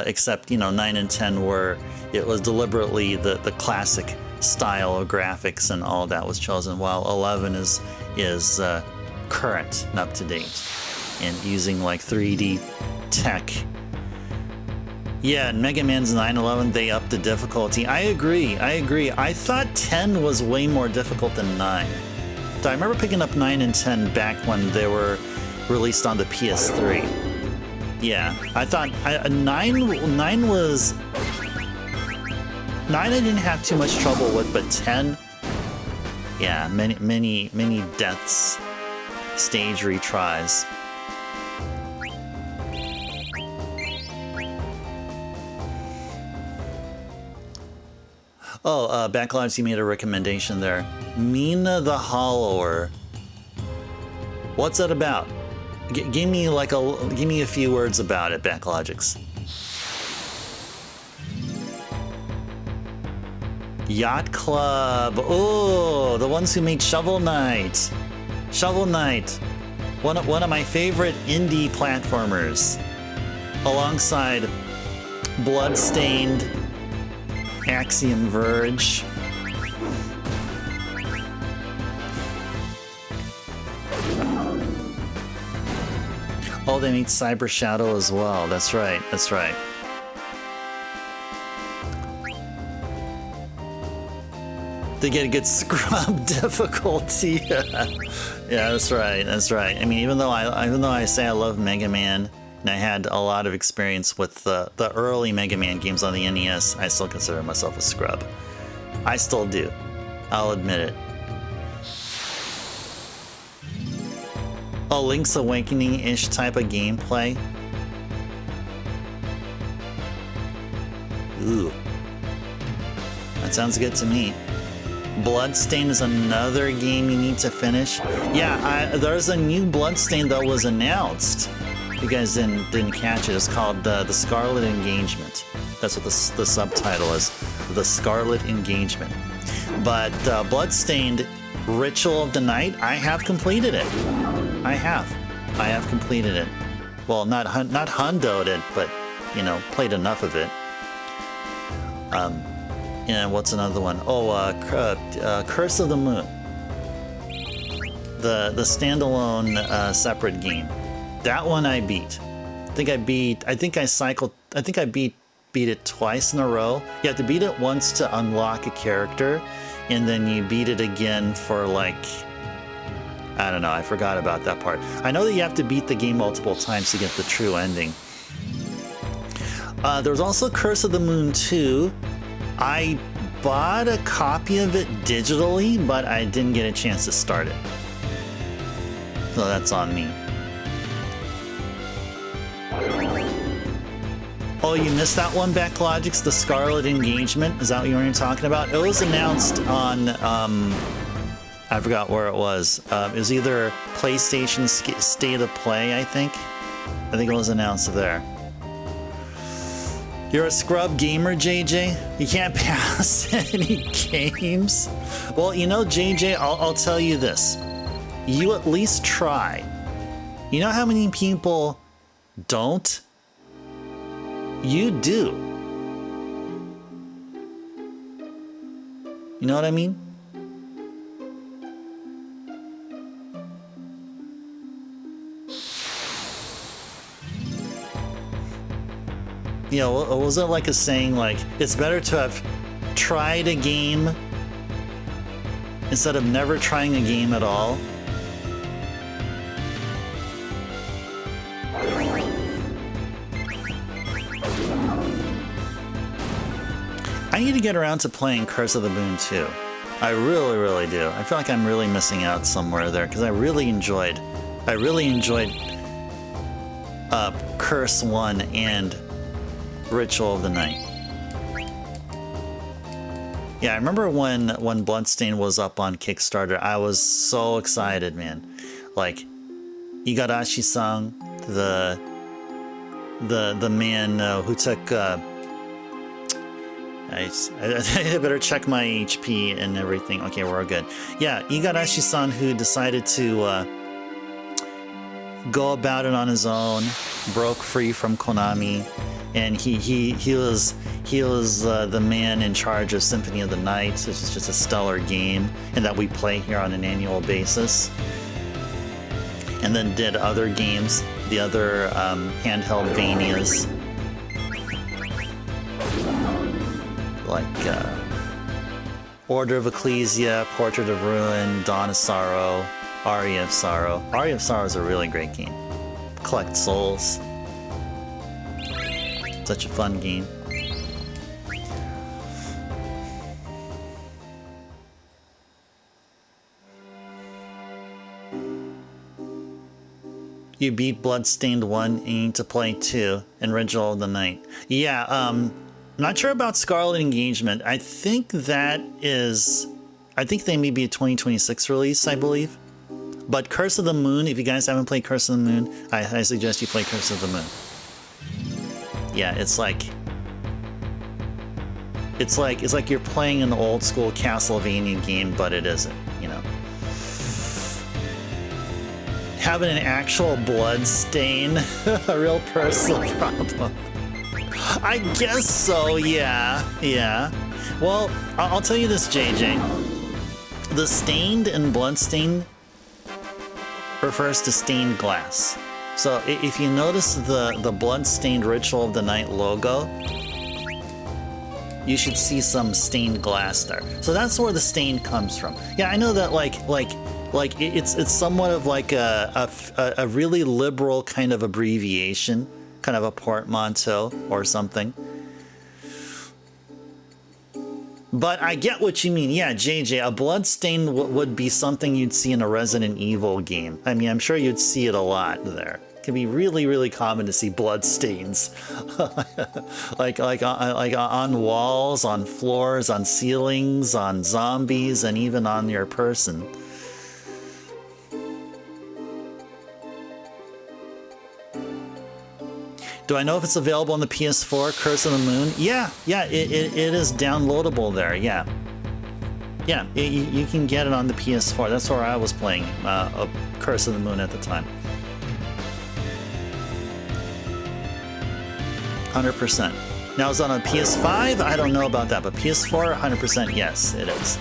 except 9 and 10 were it was deliberately the classic style of graphics and all that was chosen, while 11 is current and up to date and using like 3D tech. Yeah, in Mega Man's 9/11, they upped the difficulty. I agree. I thought 10 was way more difficult than 9. So I remember picking up 9 and 10 back when they were released on the PS3. Yeah, I thought 9 was... 9 I didn't have too much trouble with, but 10... Yeah, many deaths, stage retries. Oh, Backlogs, you made a recommendation there. Mina the Hollower. What's that about? Give me a few words about it, Backlogics. Yacht Club. Oh, the ones who made Shovel Knight. Shovel Knight. One of my favorite indie platformers. Alongside Bloodstained, Axiom Verge. Oh, they made Cyber Shadow as well. That's right. That's right. They get a good scrub difficulty. Yeah, that's right. That's right. I mean, even though I say I love Mega Man, and I had a lot of experience with the early Mega Man games on the NES, I still consider myself a scrub. I still do. I'll admit it. A Link's Awakening-ish type of gameplay. Ooh. That sounds good to me. Bloodstain is another game you need to finish. Yeah, there's a new Bloodstain that was announced. You guys didn't catch it. It's called the Scarlet Engagement. That's what the subtitle is. The Scarlet Engagement. But Bloodstained Ritual of the Night, I have completed it. I have completed it. Well, not hundoed it, but played enough of it. And what's another one? Oh, Curse of the Moon. The standalone separate game. That one I beat. I think I beat beat it twice in a row. You have to beat it once to unlock a character, and then you beat it again for like, I don't know, I forgot about that part. I know that you have to beat the game multiple times to get the true ending. There was also Curse of the Moon 2. I bought a copy of it digitally, but I didn't get a chance to start it. So that's on me. Oh, you missed that one, Backlogics? The Scarlet Engagement? Is that what you were talking about? It was announced on, I forgot where it was. It was either PlayStation State of Play, I think. I think it was announced there. You're a scrub gamer, JJ? You can't pass any games? Well, you know, JJ, I'll tell you this. You at least try. You know how many people don't? You do. You know what I mean? You know, was it like a saying like, it's better to have tried a game instead of never trying a game at all? I need to get around to playing Curse of the Moon 2. I really, really do. I feel like I'm really missing out somewhere there because I really enjoyed Curse 1 and Ritual of the Night. Yeah, I remember when Bloodstained was up on Kickstarter, I was so excited, man. Like, Igarashi-san, the man who took I better check my HP and everything. Okay, we're good. Yeah, Igarashi-san, who decided to go about it on his own, broke free from Konami, and he was the man in charge of Symphony of the Night, which is just a stellar game, and that we play here on an annual basis. And then did other games, the other handheld Vanias. Like Order of Ecclesia, Portrait of Ruin, Dawn of Sorrow, Aria of Sorrow. Aria of Sorrow is a really great game. Collect souls. Such a fun game. You beat Bloodstained 1 and you need to play 2 and Ritual of the Night. Yeah, not sure about Scarlet Engagement. I think they may be a 2026 release, I believe. But Curse of the Moon, if you guys haven't played Curse of the Moon, I suggest you play Curse of the Moon. Yeah, it's like you're playing an old school Castlevania game, but it isn't, you know. Having an actual blood stain, a real personal problem. I guess so, yeah. Well, I'll tell you this, JJ. The stained and bloodstained refers to stained glass. So if you notice the bloodstained Ritual of the Night logo, you should see some stained glass there. So that's where the stain comes from. Yeah, I know that like it's somewhat of like a really liberal kind of abbreviation, kind of a portmanteau or something. But I get what you mean. Yeah, JJ, a bloodstain would be something you'd see in a Resident Evil game. I mean, I'm sure you'd see it a lot there. It can be really, really common to see bloodstains, like on walls, on floors, on ceilings, on zombies, and even on your person. Do I know if it's available on the PS4, Curse of the Moon? Yeah, it is downloadable there, yeah. Yeah, you can get it on the PS4. That's where I was playing Curse of the Moon at the time. 100%. Now, is it on a PS5? I don't know about that, but PS4, 100% yes, it is.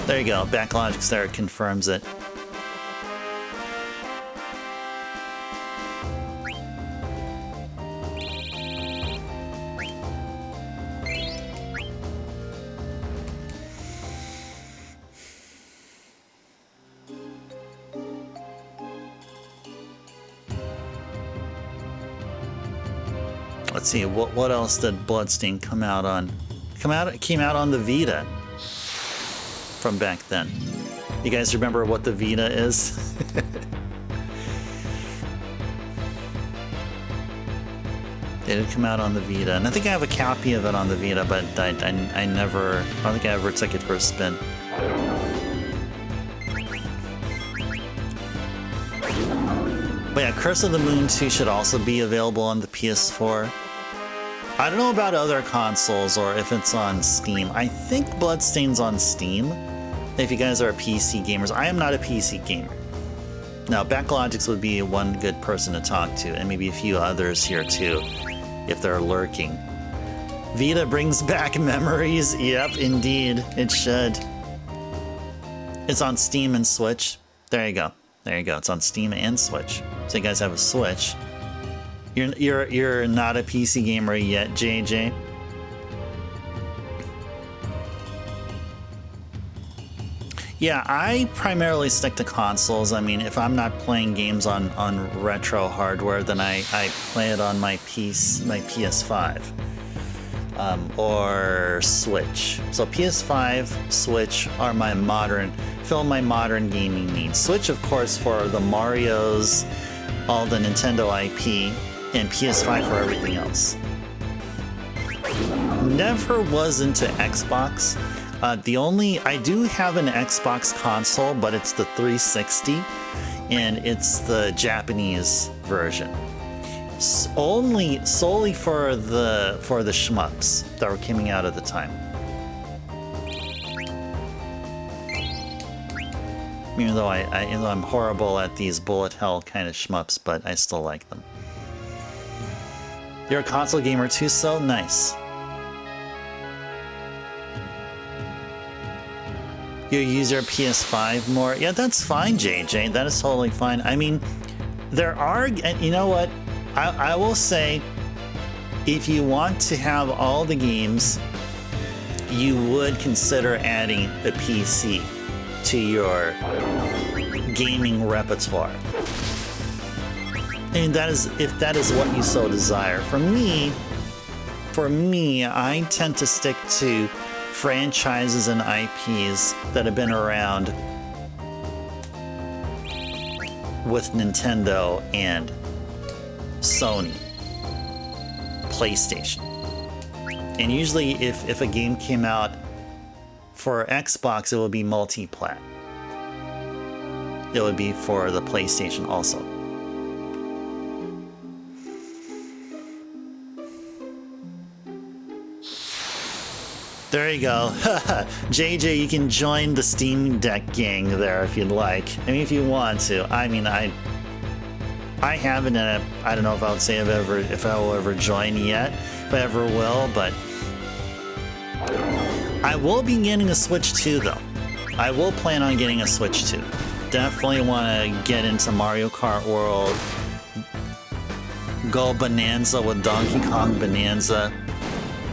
There you go, Backlogics there confirms it. Let's see, what else did Bloodstain come out on? Came out on the Vita from back then. You guys remember what the Vita is? It did come out on the Vita, and I think I have a copy of it on the Vita, but I don't think I ever took it for a spin. But yeah, Curse of the Moon 2 should also be available on the PS4. I don't know about other consoles or if it's on Steam. I think Bloodstain's on Steam. If you guys are PC gamers, I am not a PC gamer. Now, Backlogix would be one good person to talk to, and maybe a few others here too, if they're lurking. Vita brings back memories. Yep, indeed, it should. It's on Steam and Switch. There you go. There you go. It's on Steam and Switch. So you guys have a Switch. You're not a PC gamer yet, JJ. Yeah, I primarily stick to consoles. I mean, if I'm not playing games on retro hardware, then I play it on my PS5 or Switch. So PS5, Switch are fill my modern gaming needs. Switch, of course, for the Marios, all the Nintendo IP, and PS5 for everything else. Never was into Xbox. I do have an Xbox console, but it's the 360, and it's the Japanese version. Solely for the shmups that were coming out at the time. Even though I'm horrible at these bullet hell kind of shmups, but I still like them. You're a console gamer too, so nice. You use your PS5 more? Yeah, that's fine, JJ. That is totally fine. I mean, there are, and you know what? I will say, if you want to have all the games, you would consider adding a PC to your gaming repertoire. And that is, if that is what you so desire. For me, I tend to stick to franchises and IPs that have been around with Nintendo and Sony, PlayStation. And usually if a game came out for Xbox, it would be multi-plat. It would be for the PlayStation also. There you go. JJ, you can join the Steam Deck gang there if you'd like. I mean, if you want to. I mean, I haven't, and I don't know if I would say if I will ever join yet, if I ever will, but I will be getting a Switch 2 though. I will plan on getting a Switch 2. Definitely want to get into Mario Kart World, go Bonanza with Donkey Kong Bonanza.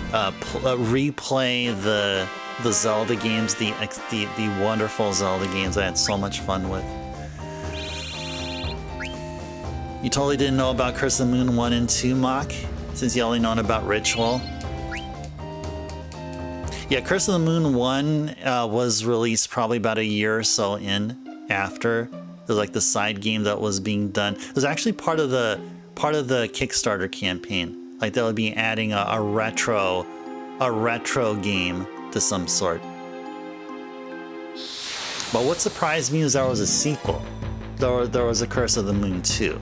Replay the Zelda games, the wonderful Zelda games I had so much fun with. You totally didn't know about Curse of the Moon 1 and 2, Mock, since you only known about Ritual. Yeah, Curse of the Moon 1 was released probably about a year or so in after. It was like the side game that was being done. It was actually part of the Kickstarter campaign. Like that would be adding a retro game to some sort. But what surprised me is there was a sequel. There was a Curse of the Moon 2.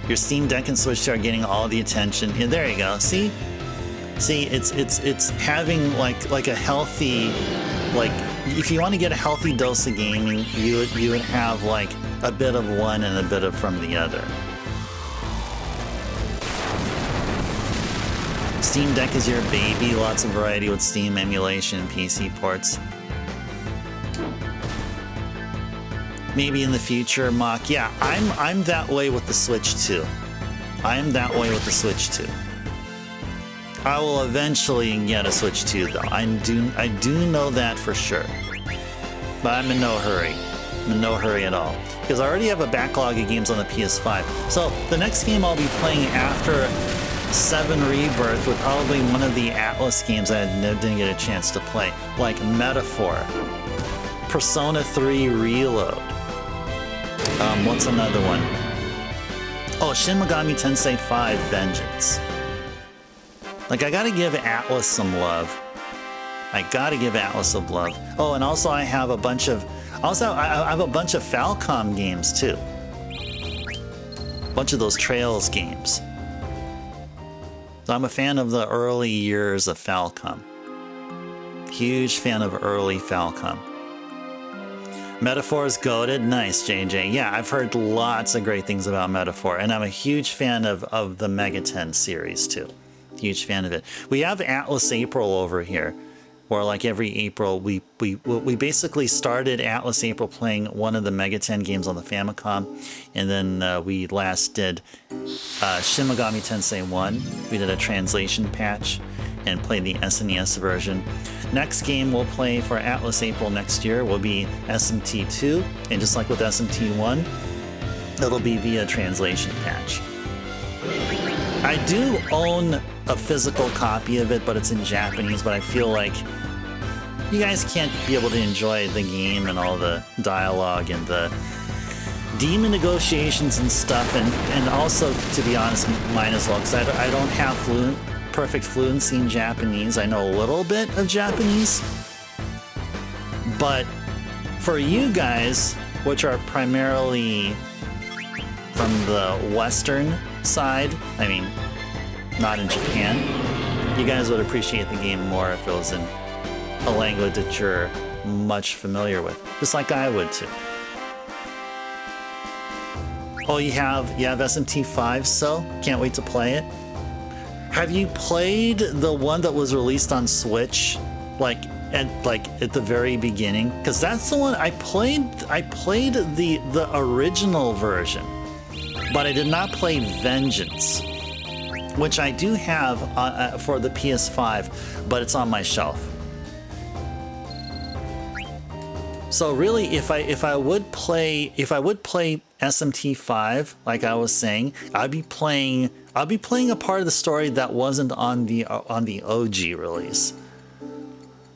Your Steam Deck and Switch 2 are getting all the attention. Yeah, there you go. See, it's having like a healthy, like if you want to get a healthy dose of gaming, you would have like a bit of one and a bit of from the other. Steam Deck is your baby, lots of variety with Steam emulation and PC ports. Maybe in the future, Mock. Yeah, I'm that way with the Switch 2. I am that way with the Switch 2. I will eventually get a Switch 2 though. I do know that for sure. But I'm in no hurry. I'm in no hurry at all. Because I already have a backlog of games on the PS5. So the next game I'll be playing after 7 Rebirth would probably be one of the Atlas games I didn't get a chance to play. Like Metaphor, Persona 3 Reload. What's another one? Oh, Shin Megami Tensei 5 Vengeance. Like, I gotta give Atlas some love. I gotta give Atlas some love. Oh, and also I have a bunch of... I have a bunch of Falcom games, too. A bunch of those Trails games. So I'm a fan of the early years of Falcom. Huge fan of early Falcom. Metaphor is goated. Nice, JJ. Yeah, I've heard lots of great things about Metaphor, and I'm a huge fan of the Mega 10 series, too. Huge fan of it. We have Atlas April over here, where like every April we basically started Atlas April playing one of the Mega 10 games on the Famicom, and then we last did Shin Megami Tensei 1. We did a translation patch and played the SNES version. Next game we'll play for Atlas April next year will be SMT 2, and just like with SMT 1, it'll be via translation patch. I do own a physical copy of it, but it's in Japanese, but I feel like you guys can't be able to enjoy the game and all the dialogue and the demon negotiations and stuff, and also, to be honest, mine as well, because I don't have perfect fluency in Japanese. I know a little bit of Japanese, but for you guys, which are primarily from the Western side, I mean, not in Japan, you guys would appreciate the game more if it was in a language that you're much familiar with, just like I would too. Oh, you have SMT5, so can't wait to play it. Have you played the one that was released on Switch, like at the very beginning? Because that's the one I played. I played the original version, but I did not play Vengeance, which I do have for the PS5, but it's on my shelf. So really, if I would play SMT5, like I was saying, I'd be playing a part of the story that wasn't on the OG release.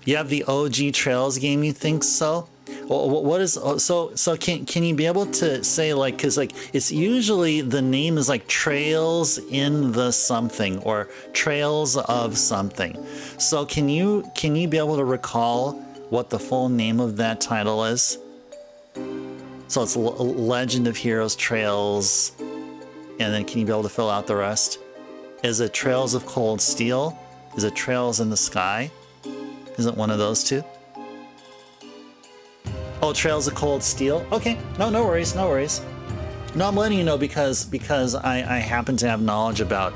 You have the OG Trails game, you think so? What is so can you be able to say, like, because like it's usually the name is like Trails in the something or Trails of something. So can you be able to recall what the full name of that title is? So it's Legend of Heroes Trails, and then can you be able to fill out the rest? Is it Trails of Cold Steel? Is it Trails in the Sky? Is it one of those two? Oh, Trails of Cold Steel. Okay, no worries, no worries. No, I'm letting you know because I happen to have knowledge about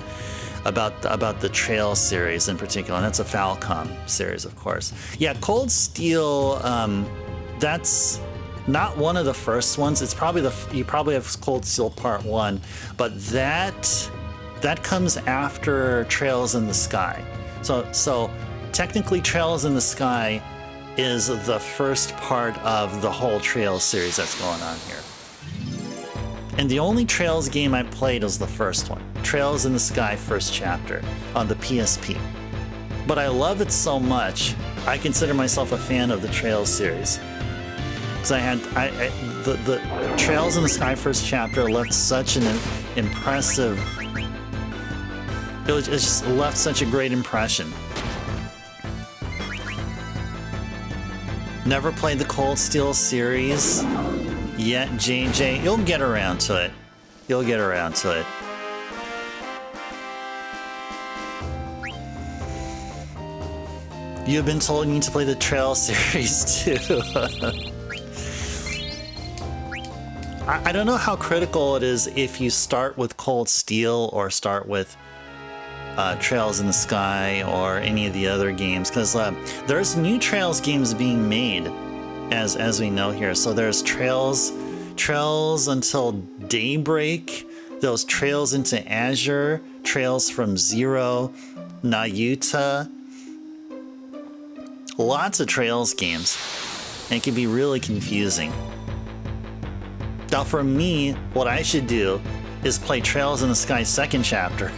the Trail series in particular, and that's a Falcom series, of course. Yeah, Cold Steel. That's not one of the first ones. It's probably you probably have Cold Steel Part 1, but that comes after Trails in the Sky. So technically, Trails in the Sky is the first part of the whole Trails series that's going on here. And the only Trails game I played was the first one, Trails in the Sky First Chapter on the PSP. But I love it so much, I consider myself a fan of the Trails series. Because the Trails in the Sky First Chapter left such an impressive, it just left such a great impression. Never played the Cold Steel series yet, JJ. You'll get around to it. You'll get around to it. You've been told you need to play the Trail series too. I don't know how critical it is if you start with Cold Steel or start with Trails in the Sky or any of the other games, because there's new Trails games being made, as we know here. So there's Trails Until Daybreak, those Trails into Azure, Trails from Zero, Nayuta. Lots of Trails games, and it can be really confusing. Now for me, what I should do is play Trails in the Sky second chapter,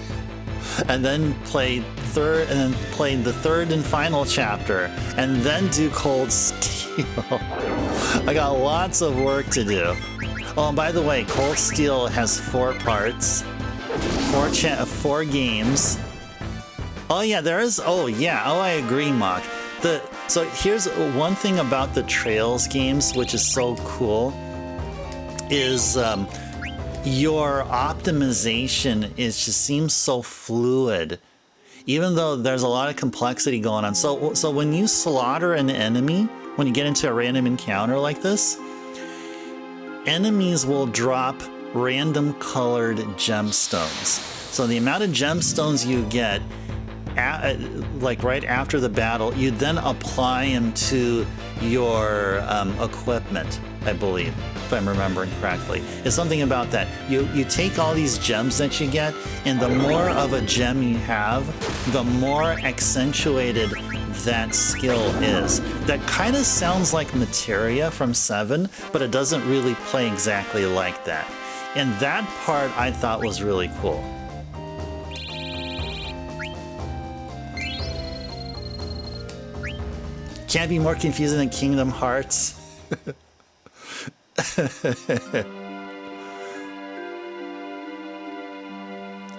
and then play the third and final chapter, and then do Cold Steel. I got lots of work to do. Oh, and by the way, Cold Steel has 4 parts, 4 games. Oh yeah, there is. Oh yeah. Oh, I agree, Mock. So here's one thing about the Trails games, which is so cool, is your optimization just seems so fluid, even though there's a lot of complexity going on. So when you slaughter an enemy, when you get into a random encounter like this, enemies will drop random colored gemstones. So the amount of gemstones you get, like right after the battle, you then apply them to your equipment, I believe, if I'm remembering correctly. It's something about that. You take all these gems that you get, and the more of a gem you have, the more accentuated that skill is. That kind of sounds like Materia from 7, but it doesn't really play exactly like that. And that part I thought was really cool. Can't be more confusing than Kingdom Hearts.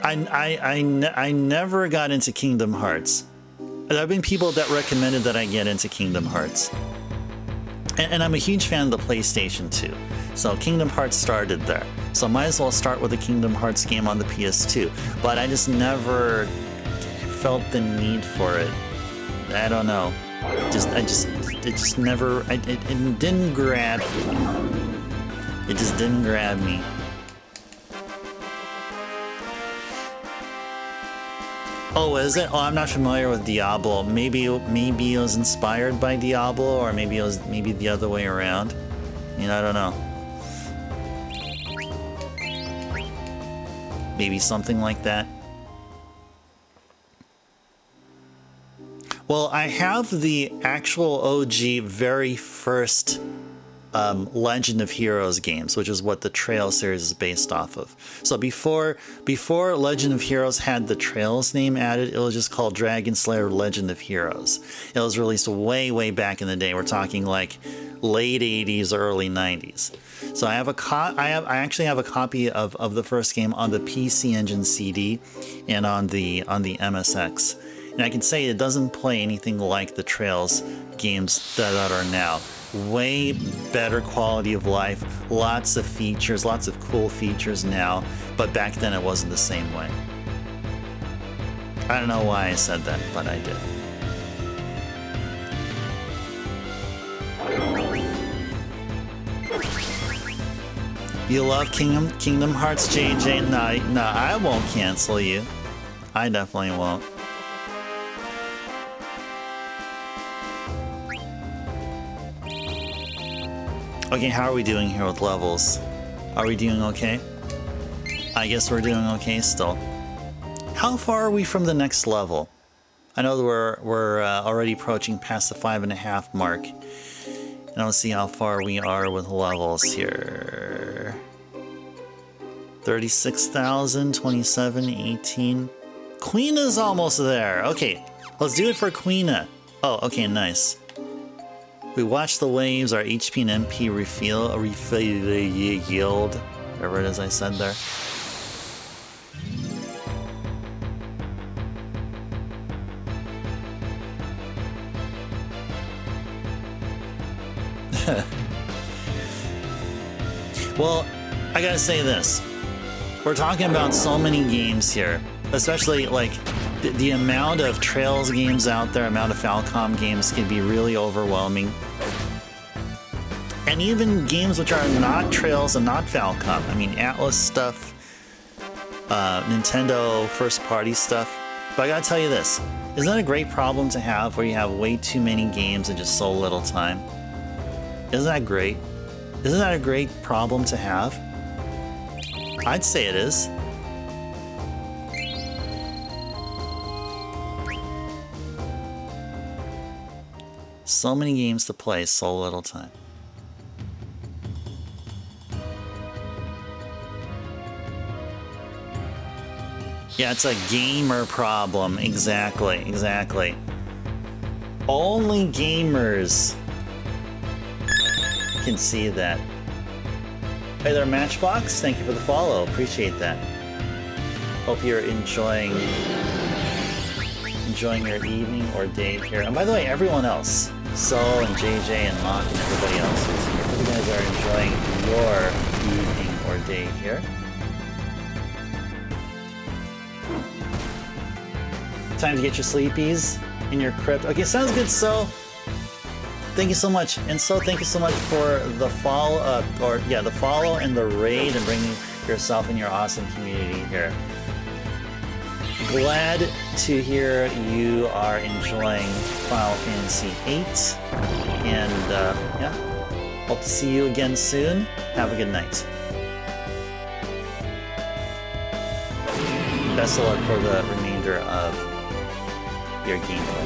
I never got into Kingdom Hearts. There have been people that recommended that I get into Kingdom Hearts. And I'm a huge fan of the PlayStation 2. So Kingdom Hearts started there. So might as well start with a Kingdom Hearts game on the PS2. But I just never felt the need for it. I don't know. It just never, it didn't grab me. It just didn't grab me. Oh, is it? Oh, I'm not familiar with Diablo. Maybe it was inspired by Diablo, or maybe it was the other way around. You know, I don't know. Maybe something like that. Well, I have the actual OG very first Legend of Heroes games, which is what the Trails series is based off of. So before Legend of Heroes had the Trails name added, it was just called Dragon Slayer Legend of Heroes. It was released way back in the day. We're talking like late 80s, early 90s. So I actually have a copy of the first game on the PC Engine CD and on the MSX. And I can say it doesn't play anything like the Trails games that are now. Way better quality of life, lots of features, lots of cool features now, but back then it wasn't the same way. I don't know why I said that, but I did. You love Kingdom Hearts, JJ? Nah, I won't cancel you. I definitely won't. Okay, how are we doing here with levels? Are we doing okay? I guess we're doing okay still. How far are we from the next level? I know that we're already approaching past the 5.5 mark. And let's see how far we are with levels here. 36,000, 27, 18. Queena's almost there. Okay, let's do it for Queena. Oh, okay, nice. We watch the waves, our HP and MP refill yield. Whatever it is I said there. Well, I gotta say this. We're talking about so many games here, especially like the amount of Trails games out there, amount of Falcom games can be really overwhelming. And even games which are not Trails and not Falcom. I mean, Atlas stuff, Nintendo first-party stuff. But I gotta tell you this, isn't that a great problem to have where you have way too many games and just so little time? Isn't that great? Isn't that a great problem to have? I'd say it is. So many games to play, so little time. Yeah, it's a gamer problem. Exactly, exactly. Only gamers can see that. Hey there, Matchbox. Thank you for the follow. Appreciate that. Hope you're enjoying your evening or day here. And by the way, everyone else, Sol and JJ and Mock and everybody else who's here, hope you guys are enjoying your evening or day here. Time to get your sleepies in your crypt. Okay, sounds good, So. Thank you so much. And So, thank you so much for the follow, the follow and the raid and bringing yourself and your awesome community here. Glad to hear you are enjoying Final Fantasy VIII. And, yeah, hope to see you again soon. Have a good night. Best of luck for the remainder of your gameplay.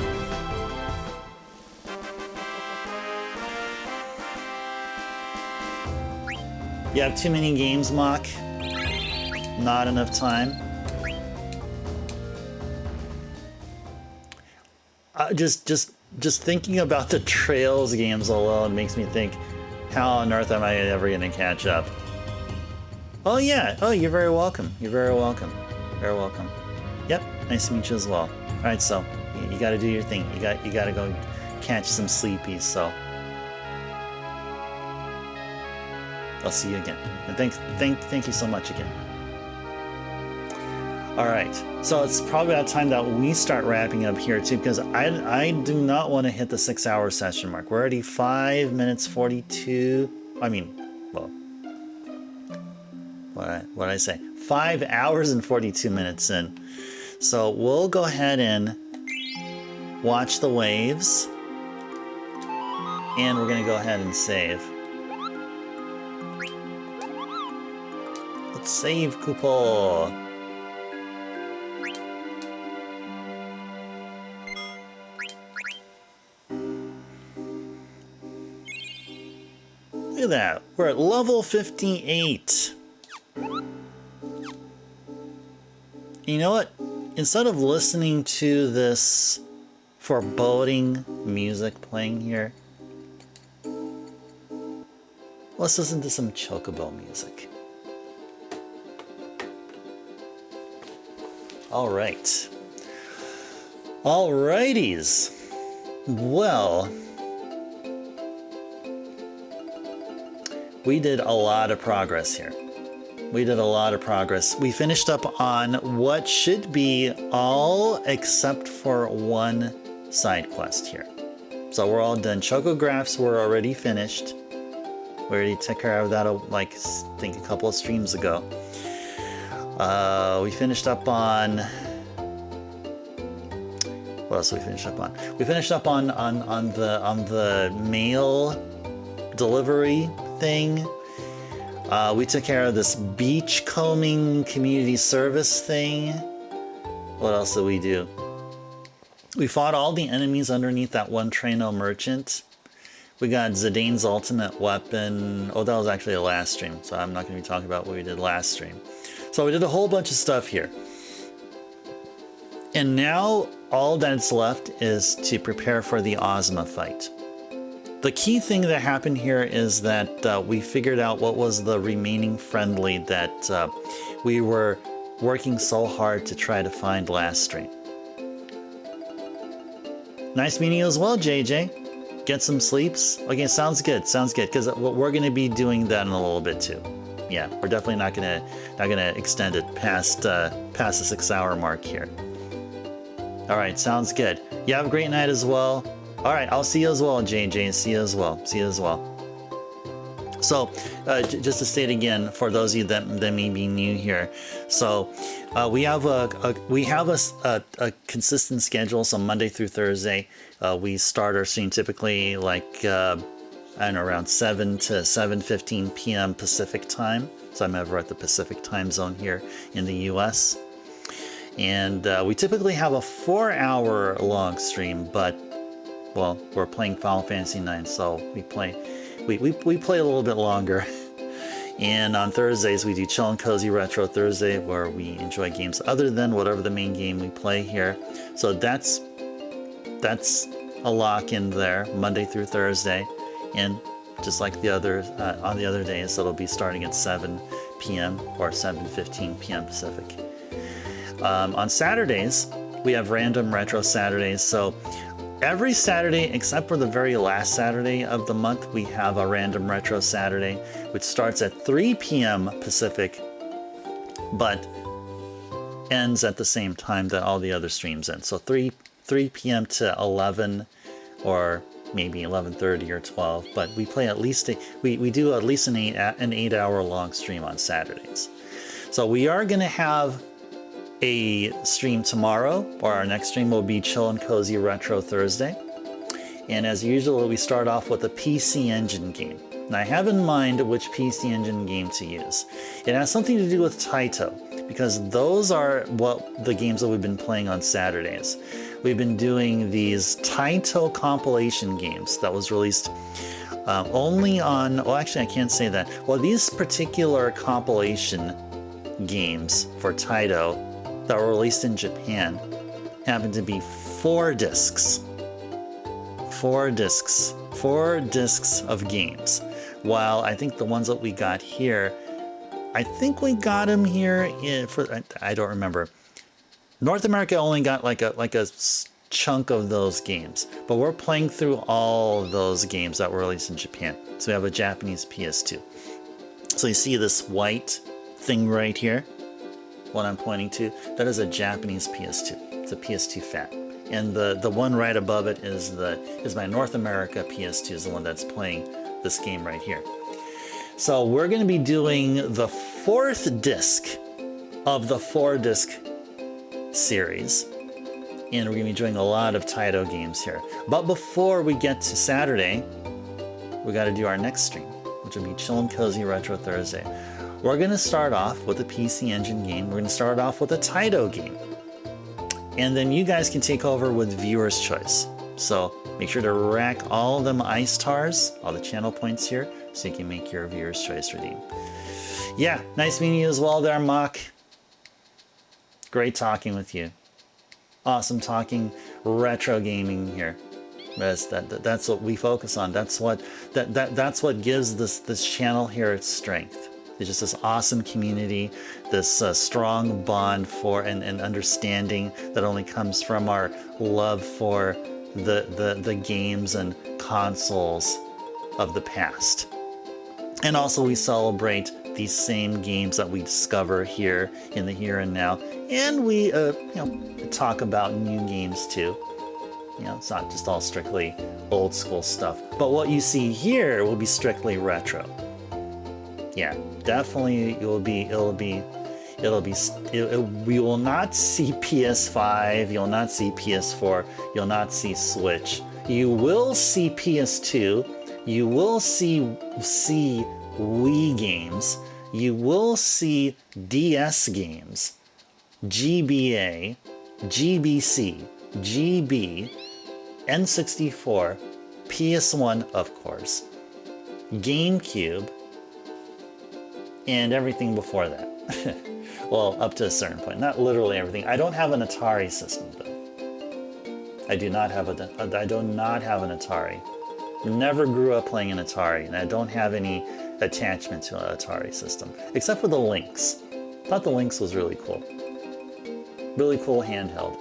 You have too many games, Mock. Not enough time. Just thinking about the Trails games alone makes me think, how on earth am I ever gonna catch up? Oh yeah. Oh, you're very welcome. You're very welcome. Very welcome. Yep. Nice to meet you as well. All right, So. You got to do your thing. You got to go catch some sleepies. So. I'll see you again. And thank you so much again. All right, so it's probably about time that we start wrapping up here too, because I do not want to hit the 6-hour session mark. We're already 5 minutes 42. I mean, well, what did I say? 5 hours and 42 minutes in. So we'll go ahead and watch the waves, and we're gonna go ahead and save. Let's save, Kupo. Look at that. We're at level 58. You know what? Instead of listening to this foreboding music playing here, let's listen to some Chocobo music. All right. Alrighties. Well, we did a lot of progress here. We did a lot of progress. We finished up on what should be all except for one side quest here. So we're all done. Chocographs were already finished. We already took care of that, like, I think a couple of streams ago. We finished up on... What else did we finish up on? We finished up on the mail delivery thing. We took care of this beach combing community service thing. What else did we do? We fought all the enemies underneath that one Traino merchant. We got Zidane's ultimate weapon. Oh, that was actually a last stream, so I'm not going to be talking about what we did last stream. So we did a whole bunch of stuff here. And now all that's left is to prepare for the Ozma fight. The key thing that happened here is that we figured out what was the remaining friendly that we were working so hard to try to find last stream. Nice meeting you as well, JJ. Get some sleeps. Okay, sounds good. Sounds good. Because we're going to be doing that in a little bit too. Yeah, we're definitely not gonna extend it past the 6-hour mark here. All right, sounds good. You have a great night as well. All right, I'll see you as well, JJ. See you as well. See you as well. So, just to state again, for those of you that may be new here, so we have a consistent schedule. So Monday through Thursday, we start our stream typically like I don't know, around 7 to 7:15 p.m. Pacific time. So I'm over at the Pacific time zone here in the U.S. And we typically have a 4-hour long stream, but well, we're playing Final Fantasy IX, so we play a little bit longer. And on Thursdays, we do Chill and Cozy Retro Thursday, where we enjoy games other than whatever the main game we play here. So that's a lock in there, Monday through Thursday. And just like the other on the other days, it'll be starting at 7 p.m. or 7:15 p.m. Pacific. On Saturdays, we have random retro Saturdays. So every Saturday, except for the very last Saturday of the month, we have a random retro Saturday, which starts at 3 p.m. Pacific, but ends at the same time that all the other streams end. So 3 p.m. to 11, or maybe 11:30 or 12. But we play at least we do at least an 8-hour long stream on Saturdays. So we are going to have a stream tomorrow, or our next stream will be Chill and Cozy Retro Thursday. And as usual, we start off with a PC Engine game. And I have in mind which PC Engine game to use. It has something to do with Taito, because those are what the games that we've been playing on Saturdays. We've been doing these Taito compilation games that was released only on, well, actually I can't say that. Well, these particular compilation games for Taito that were released in Japan happen to be 4 discs. 4 discs of games. While I think the ones that we got here, I think we got them here I don't remember. North America only got like a chunk of those games, but we're playing through all of those games that were released in Japan. So we have a Japanese PS2. So you see this white thing right here, what I'm pointing to, that is a Japanese PS2. It's a PS2 Fat. And the one right above it is my North America PS2, is the one that's playing this game right here. So we're going to be doing the 4th disc of the 4-disc series, and we're going to be doing a lot of Taito games here. But before we get to Saturday, we got to do our next stream, which will be Chill and Cozy Retro Thursday. We're going to start off with a PC Engine game. We're going to start off with a Taito game, and then you guys can take over with viewer's choice. So make sure to rack all of them ice stars, all the channel points here, so you can make your viewer's choice redeem. Yeah, nice meeting you as well there, Mock. Great talking with you. Awesome talking retro gaming here. That's what we focus on. That's what gives this channel here its strength. It's just this awesome community, this strong bond for and understanding that only comes from our love for the games and consoles of the past. And also we celebrate these same games that we discover here in the here and now, and we talk about new games too. It's not just all strictly old school stuff, but what you see here will be strictly retro. Yeah, definitely we will not see PS5, you'll not see PS4, you'll not see Switch. You will see PS2, you will see Wii games, you will see DS games, GBA, GBC, GB, N64, PS1, of course, GameCube, and everything before that. Well, up to a certain point. Not literally everything. I don't have an Atari system, though. I do not have an Atari. Never grew up playing an Atari, and I don't have any attachment to an Atari system, except for the Lynx. Thought the Lynx was really cool. Really cool handheld.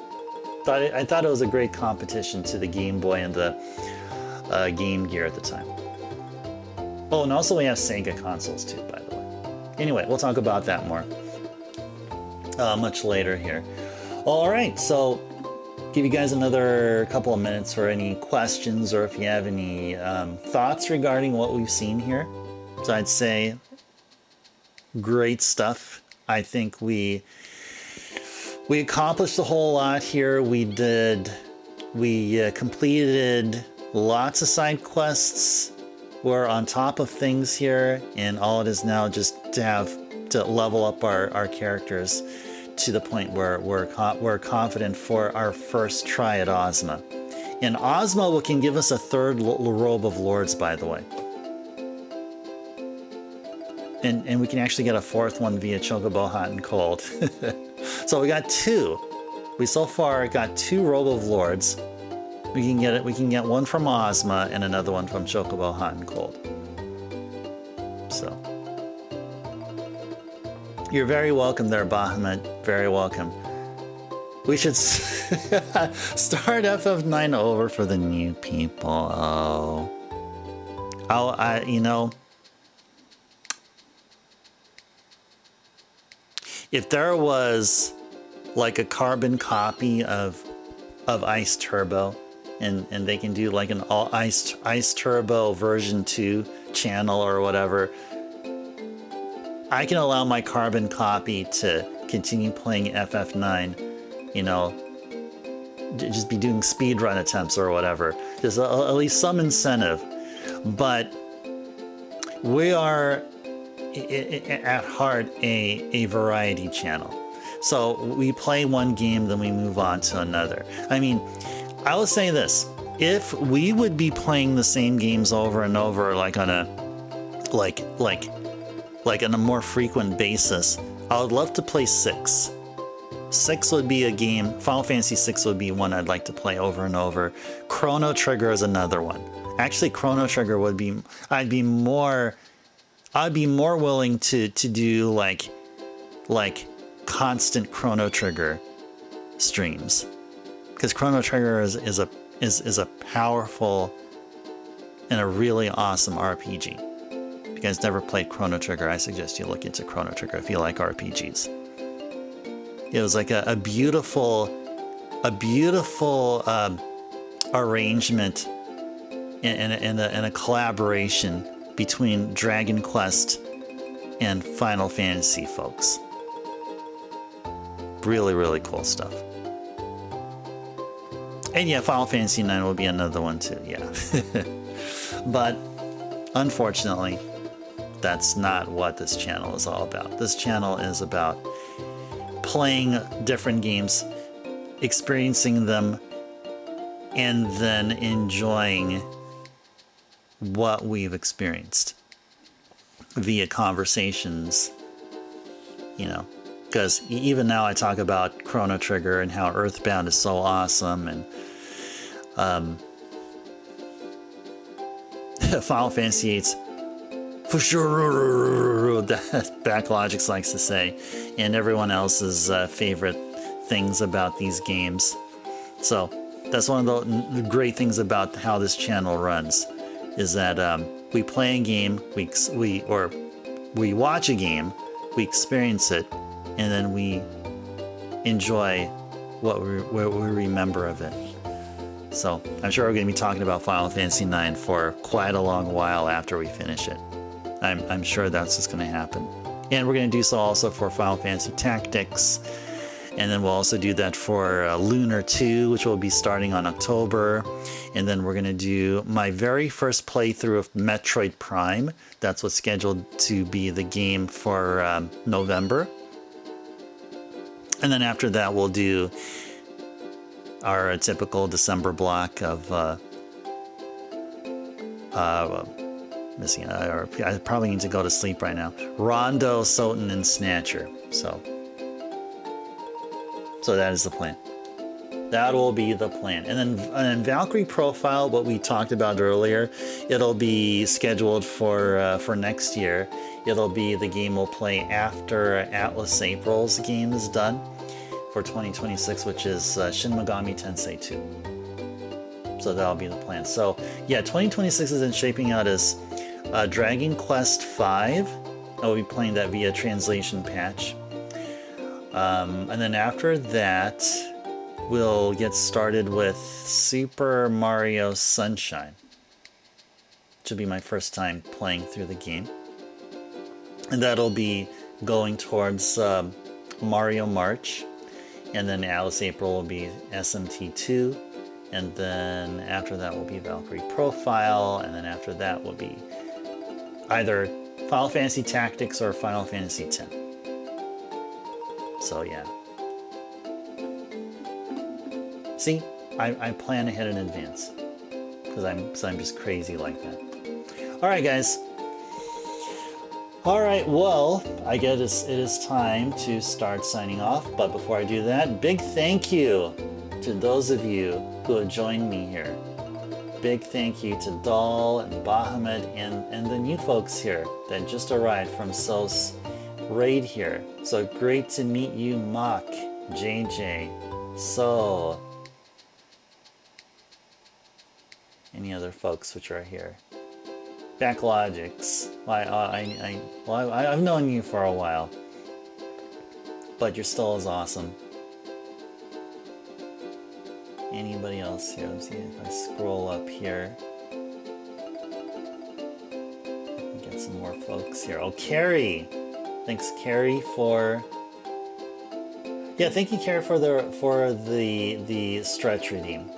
I thought it was a great competition to the Game Boy and the Game Gear at the time. Oh, and also we have Sega consoles too, by the way. Anyway, we'll talk about that more much later here. All right, so give you guys another couple of minutes for any questions, or if you have any thoughts regarding what we've seen here. So I'd say great stuff. I think we accomplished a whole lot here. We completed lots of side quests. We're on top of things here, and all it is now just to level up our characters to the point where we're confident for our first try at Ozma. And Ozma can give us a third robe of lords, by the way. And we can actually get a fourth one via Chocobo Hot and Cold. So we got two. We so far got two Robe of Lords. We can get it. We can get one from Ozma and another one from Chocobo Hot and Cold. So you're very welcome there, Bahamut. Very welcome. We should start FF9 over for the new people. Oh, you know, if there was like a carbon copy of Ice Turbo, and they can do like an all Ice Turbo version 2 channel or whatever, I can allow my carbon copy to continue playing FF9. You know, just be doing speedrun attempts or whatever. There's at least some incentive. But we are at heart a variety channel. So we play one game, then we move on to another. I mean, I will say this: if we would be playing the same games over and over, like on a like on a more frequent basis, I would love to play 6. 6 would be a game. Final Fantasy 6 would be one I'd like to play over and over. Chrono Trigger is another one. Actually, Chrono Trigger would be. I'd be more willing to do like constant Chrono Trigger streams, because Chrono Trigger is a powerful and a really awesome RPG. If you guys never played Chrono Trigger, I suggest you look into Chrono Trigger if you like RPGs. It was like a beautiful arrangement and a collaboration between Dragon Quest and Final Fantasy folks. Really, really cool stuff. And yeah, Final Fantasy IX will be another one too, yeah. But unfortunately, that's not what this channel is all about. This channel is about playing different games, experiencing them, and then enjoying what we've experienced via conversations, you know, because even now I talk about Chrono Trigger and how Earthbound is so awesome, and Final Fantasy VIII's for sure, that Backlogix likes to say, and everyone else's favorite things about these games. So that's one of the great things about how this channel runs, is that we play a game, we watch a game, we experience it, and then we enjoy what we remember of it. So I'm sure we're going to be talking about Final Fantasy IX for quite a long while after we finish it. I'm sure that's just going to happen. And we're going to do so also for Final Fantasy Tactics. And then we'll also do that for Lunar 2, which will be starting on October. And then we're going to do my very first playthrough of Metroid Prime. That's what's scheduled to be the game for November. And then after that, we'll do our typical December block of I probably need to go to sleep right now. Rondo, Soten, and Snatcher. So that is the plan. That will be the plan. And then Valkyrie Profile, what we talked about earlier, it'll be scheduled for next year. It'll be the game we'll play after Atlas April's game is done for 2026, which is Shin Megami Tensei 2. So that'll be the plan. So yeah, 2026 is shaping out as Dragon Quest V. I'll be playing that via translation patch. And then after that, we'll get started with Super Mario Sunshine. Which will be my first time playing through the game. And that'll be going towards Mario March. And then Alice April will be SMT2. And then after that will be Valkyrie Profile. And then after that will be either Final Fantasy Tactics or Final Fantasy X. So yeah. See, I plan ahead in advance because I'm just crazy like that. All right, guys. Alright, well, I guess it is time to start signing off, but before I do that, big thank you to those of you who have joined me here. Big thank you to Dahl and Bahamut and the new folks here that just arrived from So's raid here. So great to meet you, Mock, JJ, So, any other folks which are here. Backlogics. I've known you for a while, but you're still as awesome. Anybody else here? Let's see if I scroll up here. Get some more folks here. Oh, Carrie! Thanks, Carrie, for... Yeah, thank you, Carrie, for the stretch redeem.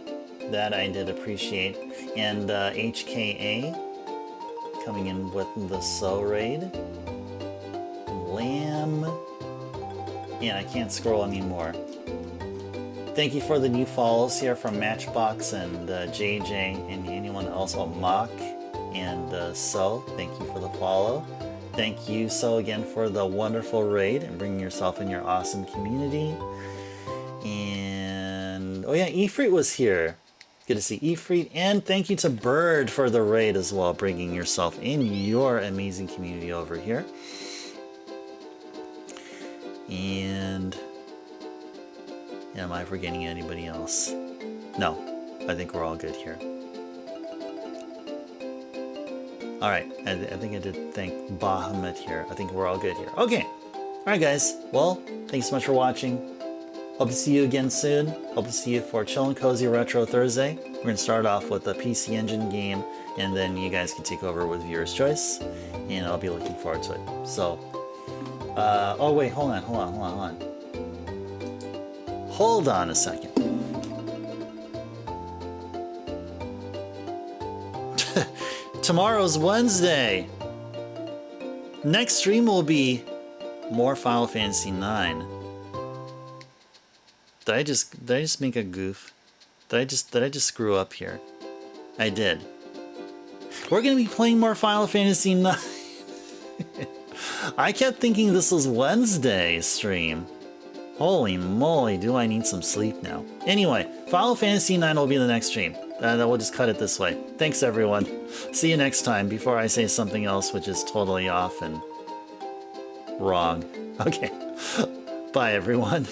That I did appreciate. And HKA coming in with the So raid. Lamb. Yeah, I can't scroll anymore. Thank you for the new follows here from Matchbox and JJ and anyone else. Oh, Mock and So. Thank you for the follow. Thank you, So, again for the wonderful raid and bringing yourself in your awesome community. And oh yeah, Ifrit was here. Good to see Ifrit. And thank you to Bird for the raid as well, bringing yourself in your amazing community over here. And am I forgetting anybody else? No, I think we're all good here. Alright, I think I did thank Bahamut here. I think we're all good here. Okay. Alright guys, well, thanks so much for watching. Hope to see you again soon. Hope to see you for Chillin' Cozy Retro Thursday. We're going to start off with a PC Engine game, and then you guys can take over with Viewer's Choice, and I'll be looking forward to it. So, oh wait, hold on. Hold on a second. Tomorrow's Wednesday. Next stream will be more Final Fantasy IX. Did I just make a goof? Did I just screw up here? I did. We're gonna be playing more Final Fantasy IX. I kept thinking this was Wednesday's stream. Holy moly, do I need some sleep now. Anyway, Final Fantasy IX will be the next stream. We'll just cut it this way. Thanks everyone. See you next time before I say something else which is totally off and wrong. Okay. Bye everyone.